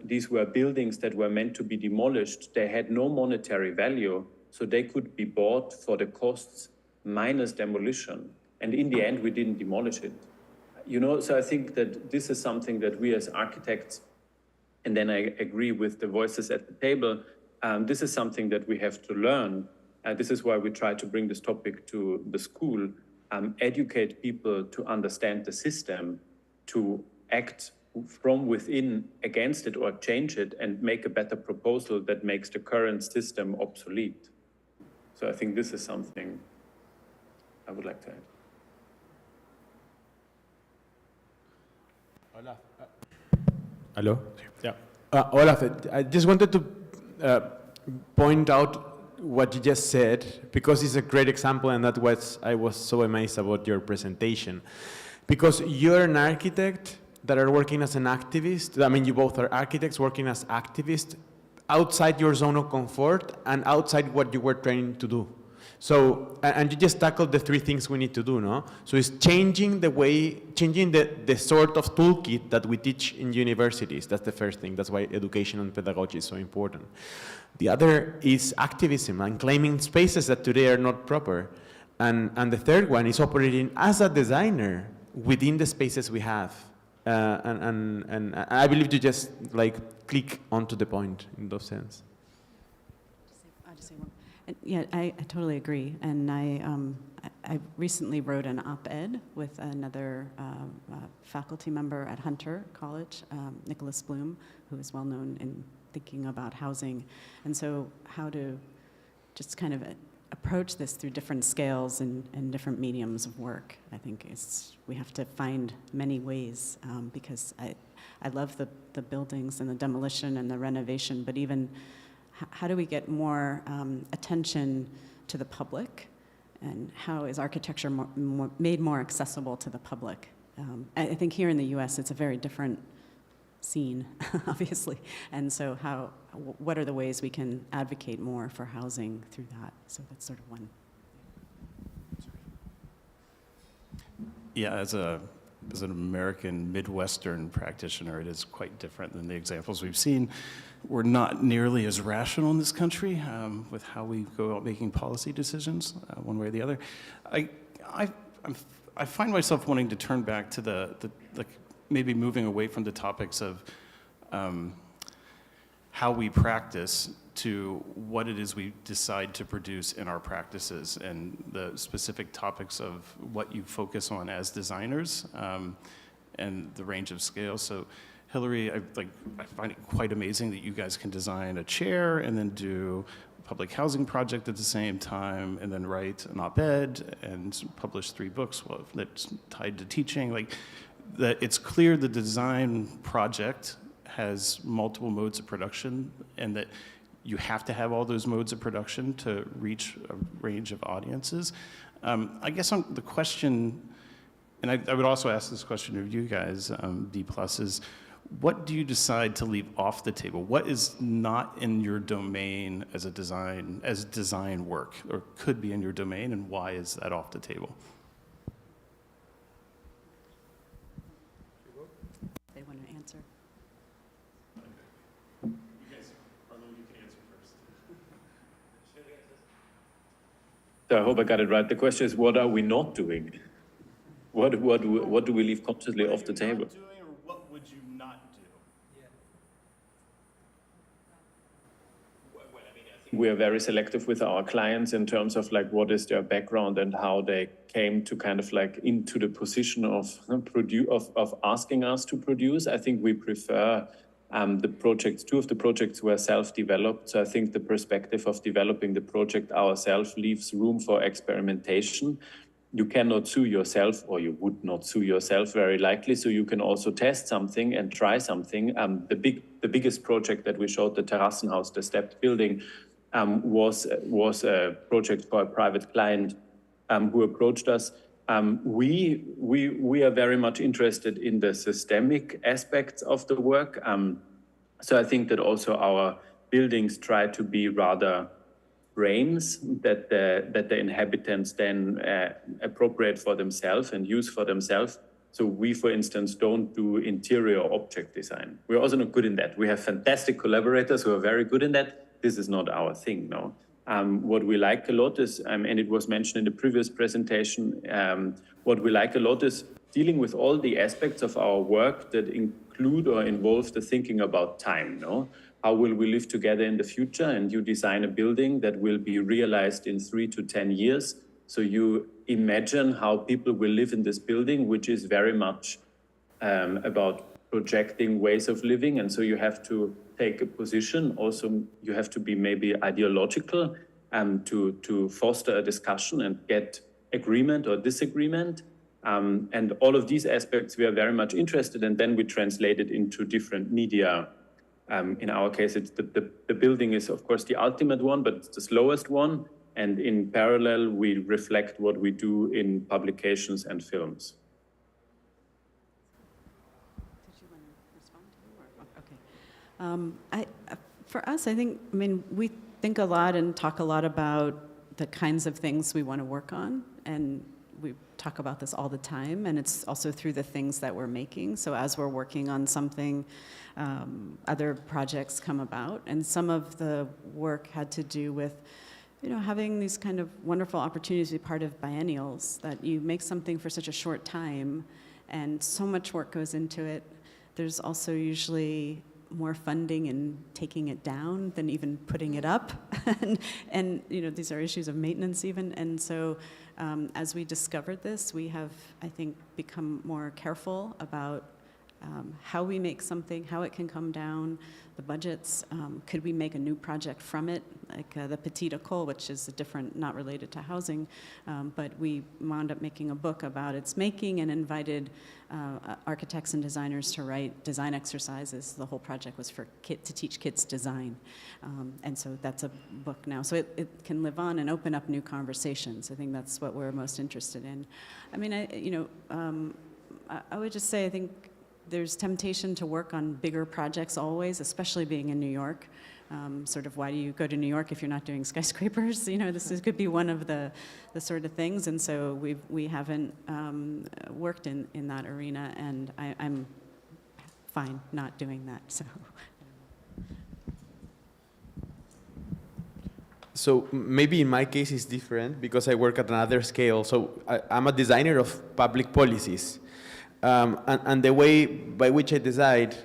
These were buildings that were meant to be demolished. They had no monetary value, so they could be bought for the costs minus demolition. And in the end, we didn't demolish it. You know, so I think that this is something that we as architects, and then I agree with the voices at the table, this is something that we have to learn. This is why we try to bring this topic to the school, educate people to understand the system, to act from within against it or change it and make a better proposal that makes the current system obsolete. So I think this is something I would like to add. Olaf. Hello? Yeah. Olaf, I just wanted to point out what you just said, because it's a great example, and that was, I was so amazed about your presentation. Because you're an architect that are working as an activist. I mean, you both are architects working as activists outside your zone of comfort and outside what you were trained to do. So, and you just tackled the three things we need to do, no? So it's changing the way, changing the sort of toolkit that we teach in universities. That's the first thing. That's why education and pedagogy is so important. The other is activism and claiming spaces that today are not proper. And the third one is operating as a designer within the spaces we have. And I believe you just like click onto the point in those sense. I'll just say one. Yeah, I totally agree. And I recently wrote an op-ed with another faculty member at Hunter College, Nicholas Bloom, who is well known in thinking about housing. And so how to just kind of approach this through different scales and different mediums of work. I think we have to find many ways, because I love the buildings and the demolition and the renovation, but even how do we get more attention to the public, and how is architecture made more accessible to the public? I think here in the US it's a very different scene, obviously, and so what are the ways we can advocate more for housing through that? So that's sort of one. Yeah, as an American Midwestern practitioner, it is quite different than the examples we've seen. We're not nearly as rational in this country with how we go about making policy decisions, one way or the other. I find myself wanting to turn back to maybe moving away from the topics of how we practice to what it is we decide to produce in our practices, and the specific topics of what you focus on as designers, and the range of scale. So Hillary, I find it quite amazing that you guys can design a chair and then do a public housing project at the same time, and then write an op-ed and publish 3 books that's tied to teaching. It's clear the design project has multiple modes of production, and that you have to have all those modes of production to reach a range of audiences. I guess the question, and I would also ask this question of you guys, D+, is what do you decide to leave off the table? What is not in your domain as design work, or could be in your domain, and why is that off the table? They want to answer. You guys, Arlo, you can answer first. So I hope I got it right. The question is, what are we not doing? What do we leave consciously off the table? What would you not do? We are very selective with our clients in terms of what is their background and how they came to kind of into the position of asking us to produce. I think we prefer the projects. 2 of the projects were self-developed, so I think the perspective of developing the project ourselves leaves room for experimentation. You cannot sue yourself, or you would not sue yourself very likely, so you can also test something and try something. The biggest project that we showed, the Terrassenhaus, the stepped building, was a project for a private client who approached us. We are very much interested in the systemic aspects of the work. So I think that also our buildings try to be rather frames that the inhabitants then appropriate for themselves and use for themselves. So we, for instance, don't do interior object design. We're also not good in that. We have fantastic collaborators who are very good in that. This is not our thing, no. What we like a lot is, and it was mentioned in the previous presentation, what we like a lot is dealing with all the aspects of our work that include or involve the thinking about time, no? How will we live together in the future? And you design a building that will be realized in 3 to 10 years. So you imagine how people will live in this building, which is very much about projecting ways of living. And so you have to take a position. Also, you have to be maybe ideological to foster a discussion and get agreement or disagreement. And all of these aspects we are very much interested in. Then we translate it into different media. In our case, it's the building is, of course, the ultimate one, but it's the slowest one. And in parallel, we reflect what we do in publications and films. For us, I think, we think a lot and talk a lot about the kinds of things we want to work on, and we talk about this all the time, and it's also through the things that we're making. So as we're working on something, other projects come about, and some of the work had to do with having these kind of wonderful opportunities to be part of biennials, that you make something for such a short time, and so much work goes into it. There's also usually more funding in taking it down than even putting it up. and these are issues of maintenance even. And so as we discovered this, we have, I think, become more careful about how we make something, how it can come down, the budgets. Could we make a new project from it, like the Petite École, which is a different, not related to housing, but we wound up making a book about its making and invited architects and designers to write design exercises. The whole project was to teach kids design. And so that's a book now. So it can live on and open up new conversations. I think that's what we're most interested in. I would just say, I think there's temptation to work on bigger projects always, especially being in New York. Sort of, why do you go to New York if you're not doing skyscrapers? This could be one of the sort of things, and so we haven't worked in that arena, and I'm fine not doing that. So maybe in my case it's different because I work at another scale. So I'm a designer of public policies. And the way by which I decide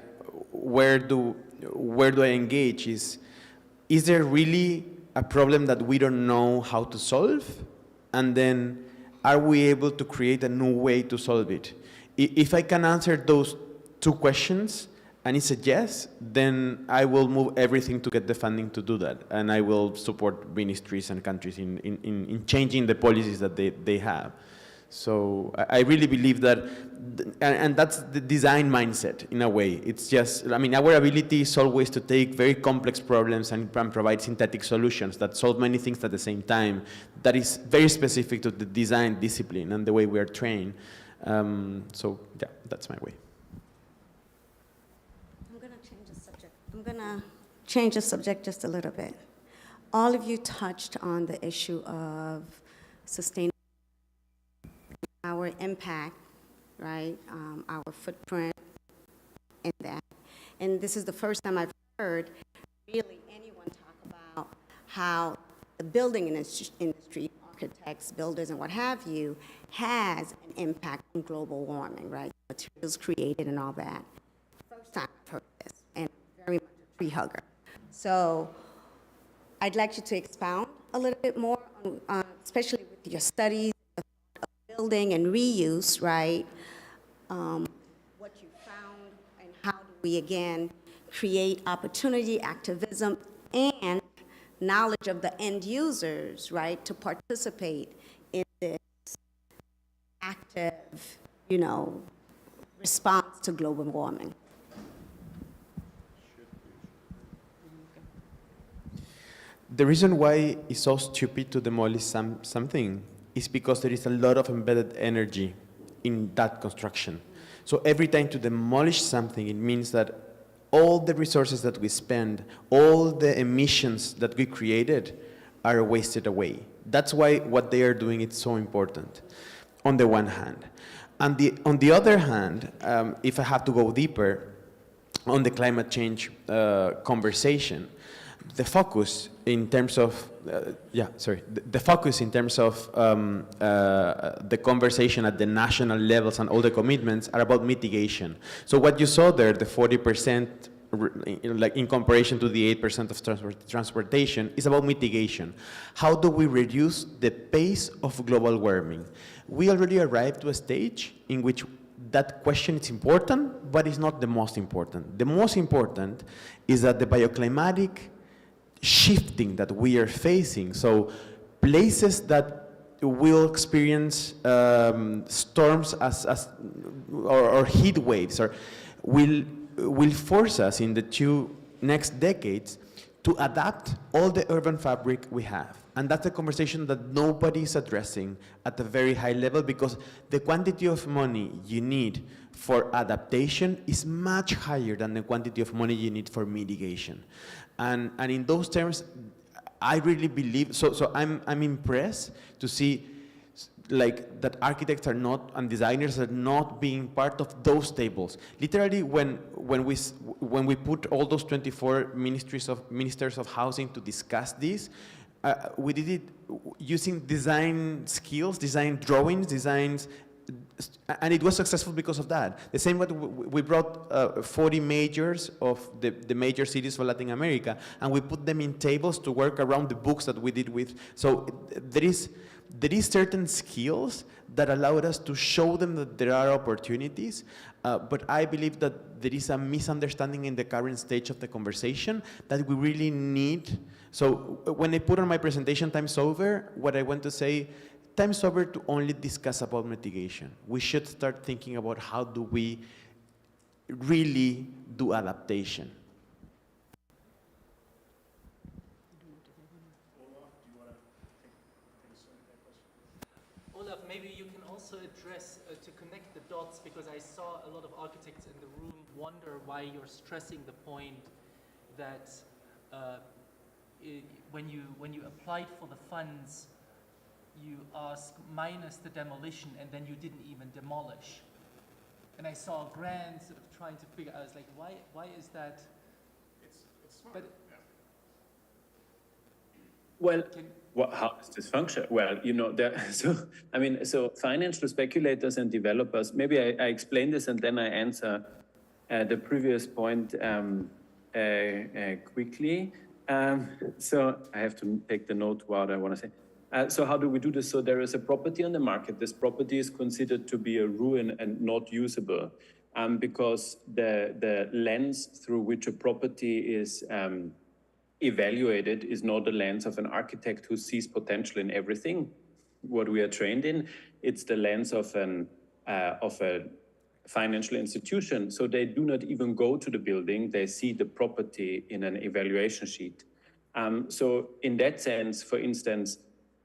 where do I engage is there really a problem that we don't know how to solve? And then are we able to create a new way to solve it? If I can answer those two questions and it's a yes, then I will move everything to get the funding to do that. And I will support ministries and countries in changing the policies that they have. So I really believe that, and that's the design mindset in a way. It's just, our ability is always to take very complex problems and provide synthetic solutions that solve many things at the same time. That is very specific to the design discipline and the way we are trained. So yeah, that's my way. I'm going to change the subject. I'm going to change the subject just a little bit. All of you touched on the issue of sustainability. Our impact, right, our footprint in that. And this is the first time I've heard really anyone talk about how the building industry, architects, builders, and what have you, has an impact on global warming, right? Materials created and all that. First time I've heard this, and very much a tree hugger. So I'd like you to expound a little bit more, on, especially with your studies, building and reuse, right? What you found, and how do we again create opportunity, activism, and knowledge of the end users, right, to participate in this active, response to global warming. The reason why it's so stupid to demolish something is because there is a lot of embedded energy in that construction. So every time to demolish something, it means that all the resources that we spend, all the emissions that we created are wasted away. That's why what they are doing is so important, on the one hand. And on the other hand, if I have to go deeper on the climate change conversation, the focus in terms of, the focus in terms of the conversation at the national levels and all the commitments are about mitigation. So what you saw there, the 40%, like in comparison to the 8% of transportation, is about mitigation. How do we reduce the pace of global warming? We already arrived to a stage in which that question is important, but it's not the most important. The most important is that the bioclimatic shifting that we are facing, so places that will experience storms or heat waves, or will force us in the 2 next decades to adapt all the urban fabric we have. And that's a conversation that nobody is addressing at a very high level, because the quantity of money you need for adaptation is much higher than the quantity of money you need for mitigation. And in those terms, I really believe, so I'm impressed to see like that architects are not, and designers are not being part of those tables. Literally, when we put all those 24 ministers of housing to discuss this, we did it using design skills, design drawings, designs, and it was successful because of that. The same way we brought 40 majors of the major cities for Latin America, and we put them in tables to work around the books that we did with. So there is certain skills that allowed us to show them that there are opportunities, but I believe that there is a misunderstanding in the current stage of the conversation that we really need. So when I put on my presentation time's over, what I want to say, time's over to only discuss about mitigation. We should start thinking about how do we really do adaptation. Olaf, maybe you can also address, to connect the dots, because I saw a lot of architects in the room wonder why you're stressing the point that when you applied for the funds, you ask minus the demolition, and then you didn't even demolish. And I saw grants sort of trying to figure out, I was like, why is that? It's smart. But, well, how does this function? Well, you know, so financial speculators and developers, maybe I explain this and then I answer the previous point quickly. So I have to take the note what I want to say. So how do we do this? So there is a property on the market. This property is considered to be a ruin and not usable because the lens through which a property is evaluated is not the lens of an architect who sees potential in everything, what we are trained in. It's the lens of a financial institution. So they do not even go to the building. They see the property in an evaluation sheet. So in that sense, for instance,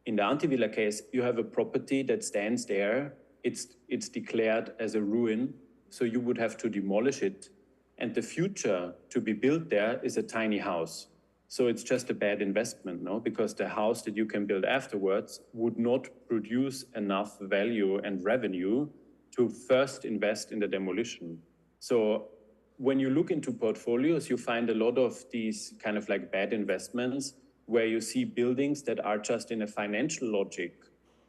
in the Antivilla case, you have a property that stands there. It's declared as a ruin, so you would have to demolish it. And the future to be built there is a tiny house. So it's just a bad investment, no? Because the house that you can build afterwards would not produce enough value and revenue to first invest in the demolition. So when you look into portfolios, you find a lot of these kind of like bad investments where you see buildings that are just in a financial logic,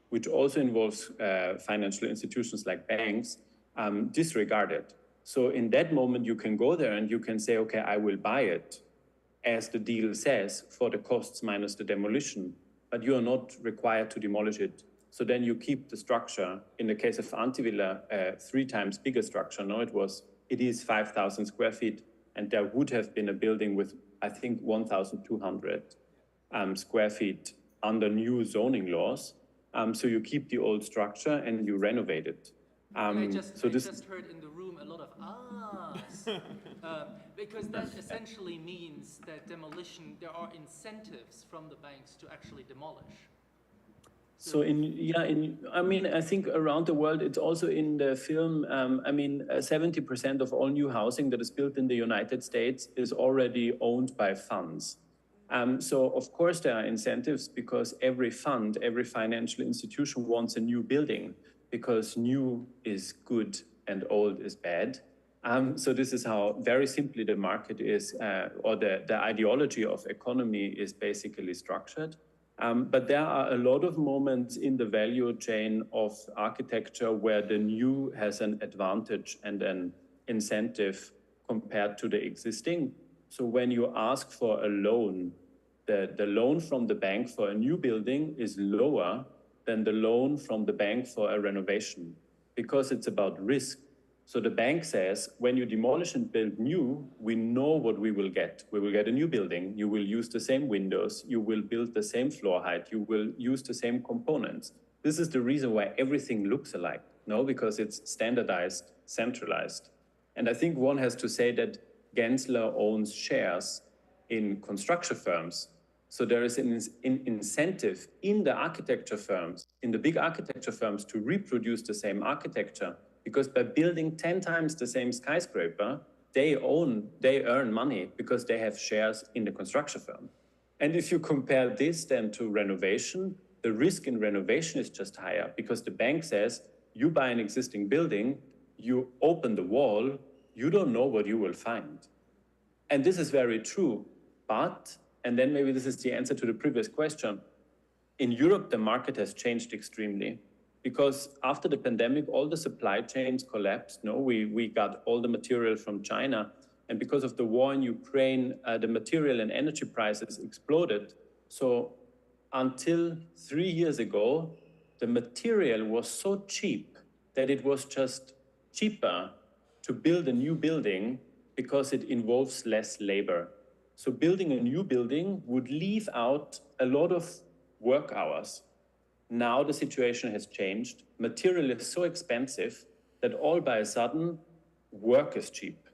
which also involves financial institutions like banks, disregarded. So in that moment, you can go there and you can say, okay, I will buy it, as the deal says, for the costs minus the demolition, but you are not required to demolish it. So then you keep the structure. In the case of Antivilla, 3 times bigger structure. No, it is 5,000 square feet, and there would have been a building with, I think, 1,200 square feet under new zoning laws. So you keep the old structure and you renovate it. I just heard in the room a lot of ahs, because that essentially means that demolition, there are incentives from the banks to actually demolish. So I mean, I think around the world, it's also in the film, I mean, 70% of all new housing that is built in the United States is already owned by funds. So of course there are incentives because every fund, every financial institution wants a new building because new is good and old is bad. So this is how very simply the market is, or the ideology of economy is basically structured. But there are a lot of moments in the value chain of architecture where the new has an advantage and an incentive compared to the existing. So when you ask for a loan, the loan from the bank for a new building is lower than the loan from the bank for a renovation because it's about risk. So the bank says, when you demolish and build new, we know what we will get. We will get a new building. You will use the same windows. You will build the same floor height. You will use the same components. This is the reason why everything looks alike, no? Because it's standardized, centralized. And I think one has to say that Gensler owns shares in construction firms. So there is an incentive in the architecture firms, in the big architecture firms to reproduce the same architecture. Because by building 10 times the same skyscraper, they earn money because they have shares in the construction firm. And if you compare this then to renovation, the risk in renovation is just higher because the bank says, you buy an existing building, you open the wall, you don't know what you will find. And this is very true, but, and then maybe this is the answer to the previous question, in Europe, the market has changed extremely. Because after the pandemic, all the supply chains collapsed. No, we got all the material from China. And because of the war in Ukraine, the material and energy prices exploded. So until 3 years ago, the material was so cheap that it was just cheaper to build a new building because it involves less labor. So building a new building would leave out a lot of work hours. Now the situation has changed. Material is so expensive that all by a sudden, work is cheap.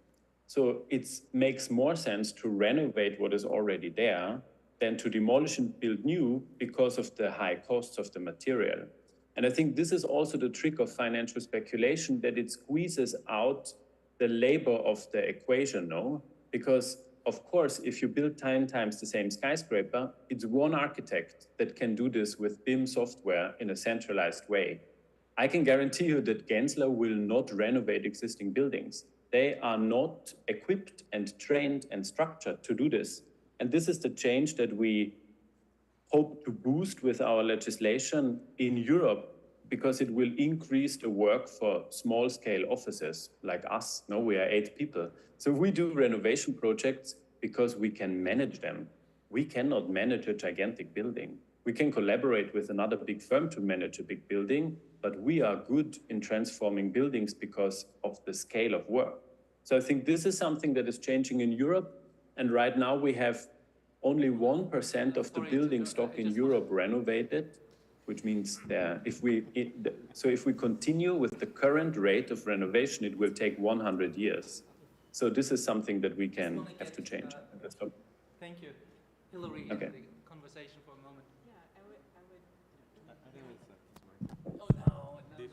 So it makes more sense to renovate what is already there than to demolish and build new because of the high costs of the material. And I think this is also the trick of financial speculation, that it squeezes out the labor of the equation, no? Because of course, if you build 10 times the same skyscraper, it's one architect that can do this with BIM software in a centralized way. I can guarantee you that Gensler will not renovate existing buildings. They are not equipped and trained and structured to do this. And this is the change that we hope to boost with our legislation in Europe, because it will increase the work for small-scale offices like us. No, we are 8 people. So we do renovation projects because we can manage them. We cannot manage a gigantic building. We can collaborate with another big firm to manage a big building, but we are good in transforming buildings because of the scale of work. So I think this is something that is changing in Europe. And right now we have only 1% of the building stock in Europe renovated, which means that if we continue with the current rate of renovation, it will take 100 years. So this is something that we can have to change. Thank you. Hillary, okay. The conversation for a moment. Yeah, I would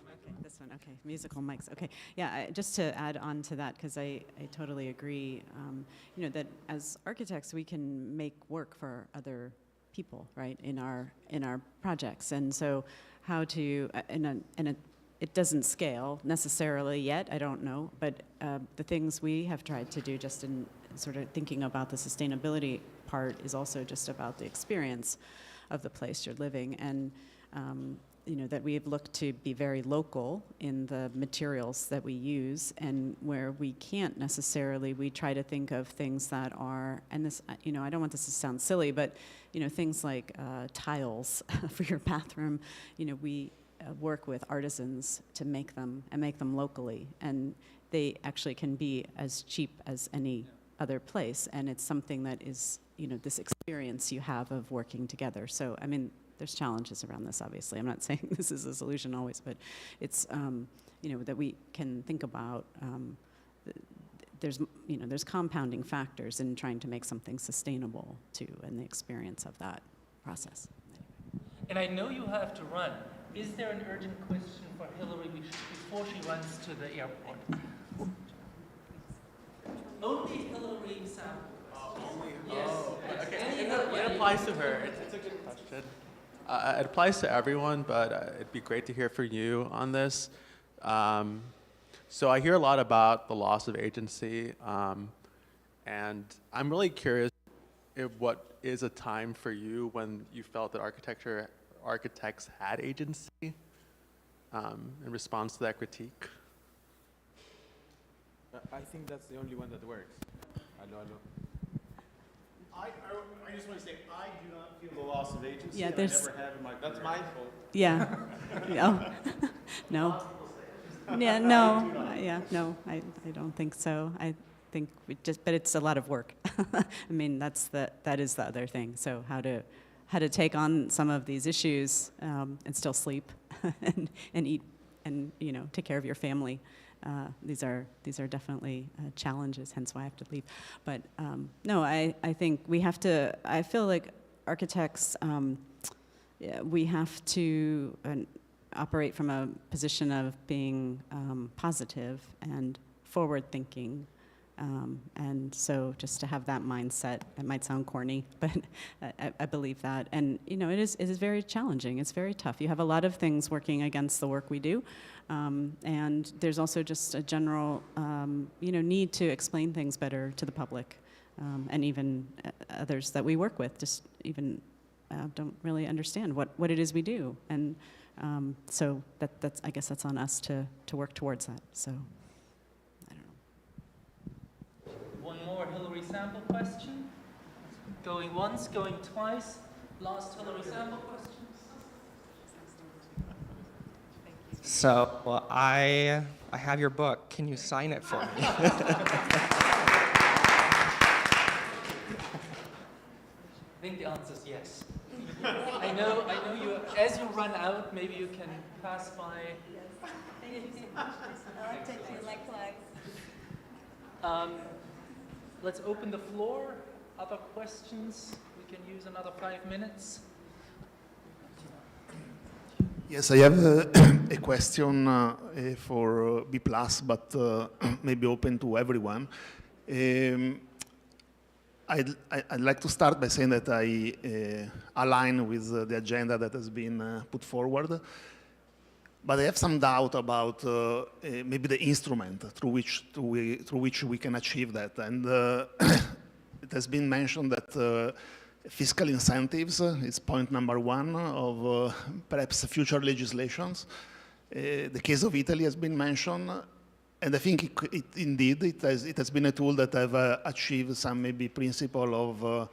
okay, this one, okay, musical mics, okay. Yeah, just to add on to that, because I totally agree, you know, that as architects, we can make work for other people, right, in our projects. And so how to, it doesn't scale necessarily yet, I don't know, but the things we have tried to do just in sort of thinking about the sustainability part is also just about the experience of the place you're living. And you know, that we've looked to be very local in the materials that we use, and where we can't necessarily, we try to think of things that are, and this, you know, I don't want this to sound silly, but, you know, things like tiles for your bathroom, you know, we work with artisans to make them, and make them locally, and they actually can be as cheap as any other place, and it's something that is, you know, this experience you have of working together. So, I mean, there's challenges around this, obviously. I'm not saying this is a solution always, but it's, you know, that we can think about, there's, you know, there's compounding factors in trying to make something sustainable too, and the experience of that process. And I know you have to run. Is there an urgent question for Hillary before she runs to the airport? Only Hillary sample. Only? Yes. Oh, Yes. okay. It applies to her. It's a good question. It applies to everyone, but it'd be great to hear from you on this. So I hear a lot about the loss of agency, and I'm really curious what is a time for you when you felt that architects had agency in response to that critique? I think that's the only one that works. I just want to say I do not feel the loss of agency. Yeah, and there's- I never have in my That's my fault. Yeah. No. No. Yeah, no. Yeah, no, I don't think so. I think but it's a lot of work. I mean, that is the other thing. So how to take on some of these issues and still sleep and eat and take care of your family. These are definitely challenges, hence why I have to leave. But no, I think we have to, I feel like architects, we have to operate from a position of being positive and forward-thinking. And so just to have that mindset, it might sound corny, but I believe that. And it is very challenging. It's very tough. You have a lot of things working against the work we do. And there's also just a general, need to explain things better to the public. And even others that we work with just even don't really understand what it is we do. And so that's I guess that's on us to work towards that. So. One more Hillary sample question. Going once, going twice. Last Hillary sample question. So, well, I have your book. Can you sign it for me? I think the answer is yes. I know you, as you run out, maybe you can pass by. Thank you so much. Thank you, likewise. Let's open the floor. Other questions? We can use another 5 minutes. Yes, I have a question for B+, but maybe open to everyone. I'd like to start by saying that I align with the agenda that has been put forward, but I have some doubt about maybe the instrument through which we can achieve that. And it has been mentioned that fiscal incentives is point number one of perhaps future legislations. The case of Italy has been mentioned, and I think it has been a tool that have achieved some maybe principle of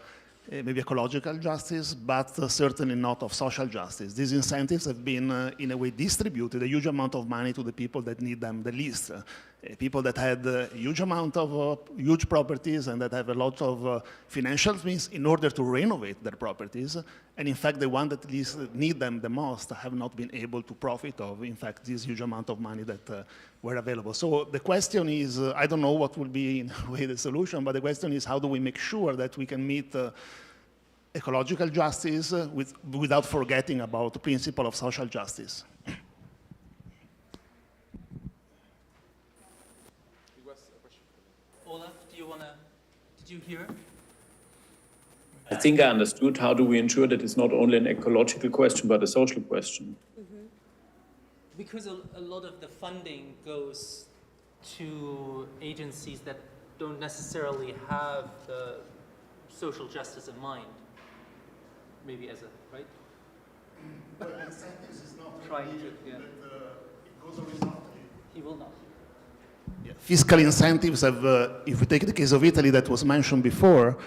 maybe ecological justice, but certainly not of social justice. These incentives have been, in a way, distributed a huge amount of money to the people that need them the least. People that had a huge amount of huge properties and that have a lot of financial means in order to renovate their properties. And in fact, the ones that least need them the most have not been able to profit of, in fact, this huge amount of money that were available. So the question is, I don't know what will be in a way the solution, but the question is how do we make sure that we can meet ecological justice without forgetting about the principle of social justice? Olaf, did you hear? I think I understood. How do we ensure that it's not only an ecological question, but a social question? Because a lot of the funding goes to agencies that don't necessarily have the social justice in mind. Maybe as a, right? But incentives is not trying to, yeah. It goes horizontally. He will not. Yeah. Fiscal incentives have, if we take the case of Italy that was mentioned before,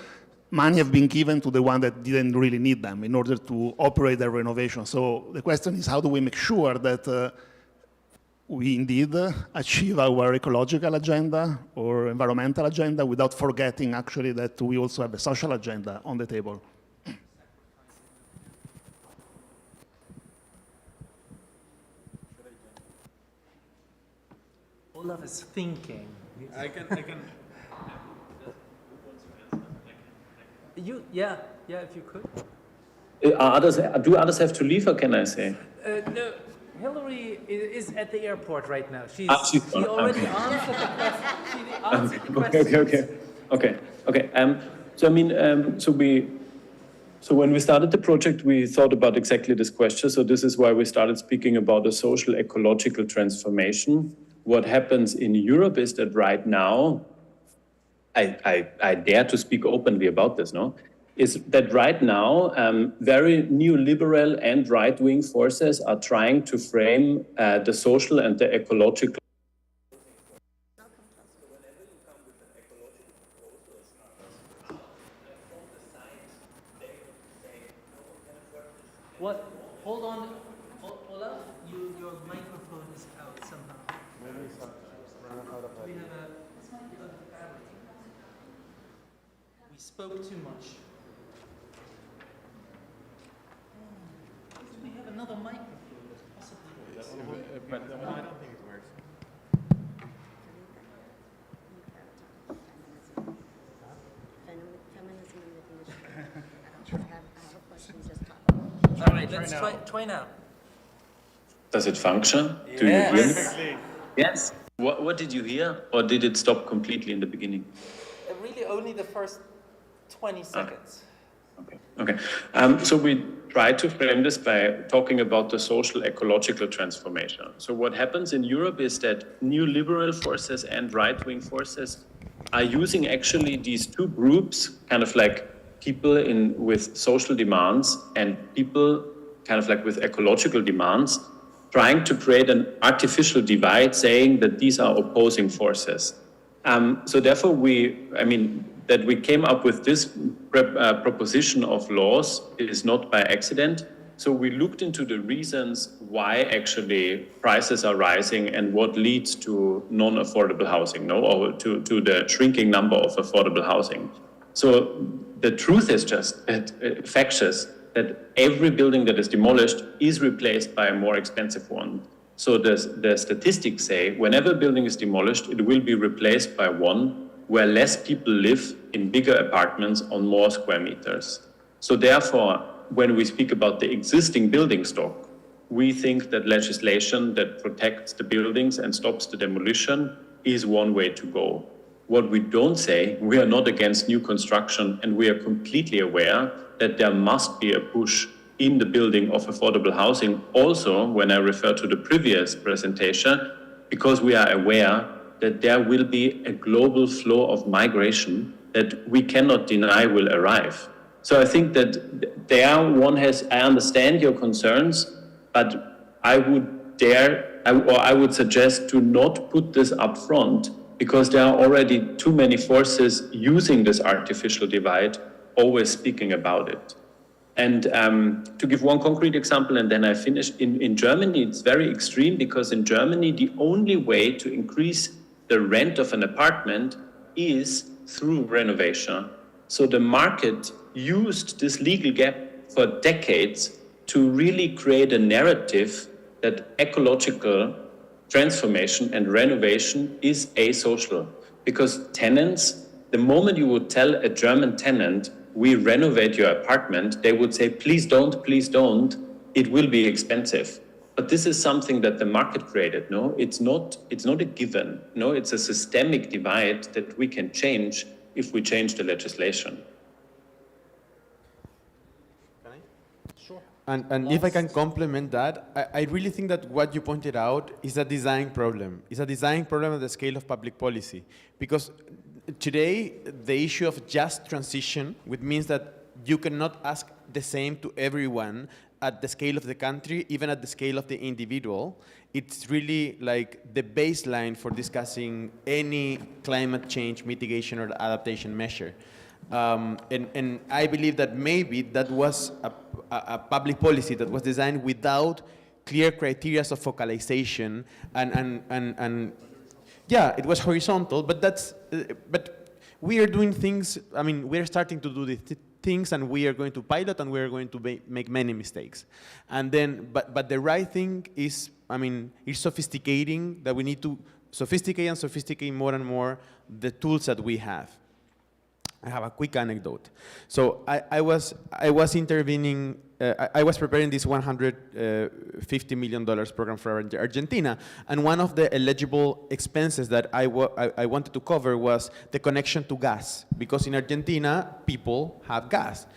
money have been given to the one that didn't really need them in order to operate their renovation. So the question is how do we make sure that we indeed achieve our ecological agenda or environmental agenda without forgetting actually that we also have a social agenda on the table. Olaf is thinking. I can. Yeah, if you could. Do others have to leave, or can I say? No, Hillary is at the airport right now. She gone. already Okay. answered the question. She answered the question. Okay. So I mean, so when we started the project, we thought about exactly this question. So this is why we started speaking about a social ecological transformation. What happens in Europe is that right now, I dare to speak openly about this, no? Is that right now, very neoliberal and right-wing forces are trying to frame the social and the ecological. What? Hold on, Olaf. Your microphone is out somehow. Maybe We have a. This might be a battery. We spoke too much. We have another microphone that's possibly. But I don't think it works. All right, let's try now. Does it function? Do you hear me? Yes. What did you hear? Or did it stop completely in the beginning? Really only the first 20 seconds. Okay. So we try to frame this by talking about the social ecological transformation. So what happens in Europe is that neoliberal forces and right-wing forces are using actually these two groups, kind of like people with social demands and people kind of like with ecological demands, trying to create an artificial divide, saying that these are opposing forces. So therefore that we came up with this proposition of laws is not by accident. So we looked into the reasons why actually prices are rising and what leads to non-affordable housing, or to the shrinking number of affordable housing. So the truth is just factious that every building that is demolished is replaced by a more expensive one. So the statistics say whenever a building is demolished, it will be replaced by one where less people live in bigger apartments on more square meters. So therefore, when we speak about the existing building stock, we think that legislation that protects the buildings and stops the demolition is one way to go. What we don't say, we are not against new construction, and we are completely aware that there must be a push in the building of affordable housing. Also, when I refer to the previous presentation, because we are aware that there will be a global flow of migration that we cannot deny will arrive. So I think that I understand your concerns, but I would suggest to not put this up front, because there are already too many forces using this artificial divide, always speaking about it. And to give one concrete example, and then I finish, in Germany, it's very extreme, because in Germany, the only way to increase the rent of an apartment is through renovation. So the market used this legal gap for decades to really create a narrative that ecological transformation and renovation is asocial. Because tenants, the moment you would tell a German tenant, we renovate your apartment, they would say, please don't, it will be expensive. But this is something that the market created, no? It's not a given, no? It's a systemic divide that we can change if we change the legislation. And if I can complement that, I really think that what you pointed out is a design problem. It's a design problem at the scale of public policy. Because today, the issue of just transition, which means that you cannot ask the same to everyone at the scale of the country, even at the scale of the individual, it's really like the baseline for discussing any climate change mitigation or adaptation measure. And I believe that maybe that was a public policy that was designed without clear criteria of focalization, and yeah, it was horizontal, but we are doing things, I mean, we're starting to do these things, and we are going to pilot, and we are going to make many mistakes. And then, but the right thing is, I mean, is sophisticating, that we need to sophisticate more and more the tools that we have. I have a quick anecdote. So I was intervening I was preparing this $150 million program for Argentina, and one of the eligible expenses that I wanted to cover was the connection to gas, because in Argentina, people have gas.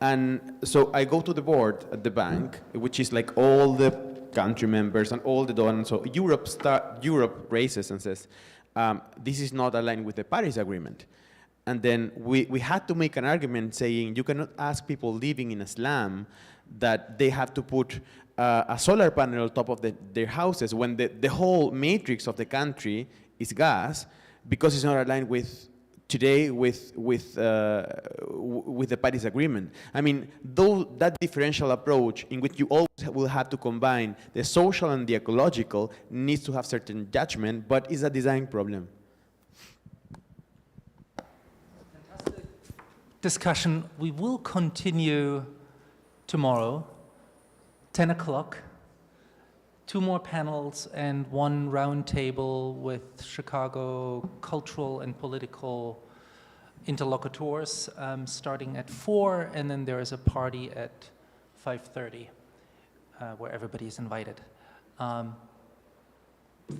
And so I go to the board at the bank, which is like all the country members and all the donors. So Europe raises and says, this is not aligned with the Paris Agreement. And then we had to make an argument saying you cannot ask people living in a slum that they have to put a solar panel on top of their houses when the whole matrix of the country is gas, because it's not aligned with today with the Paris Agreement. I mean, though that differential approach in which you always will have to combine the social and the ecological needs to have certain judgment, but is a design problem. Discussion. We will continue tomorrow, 10 o'clock. 2 more panels and 1 round table with Chicago cultural and political interlocutors starting at 4, and then there is a party at 5:30 where everybody is invited.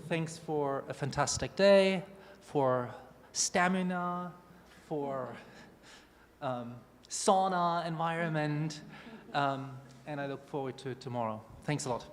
Thanks for a fantastic day, for stamina, for sauna environment, and I look forward to tomorrow. Thanks a lot.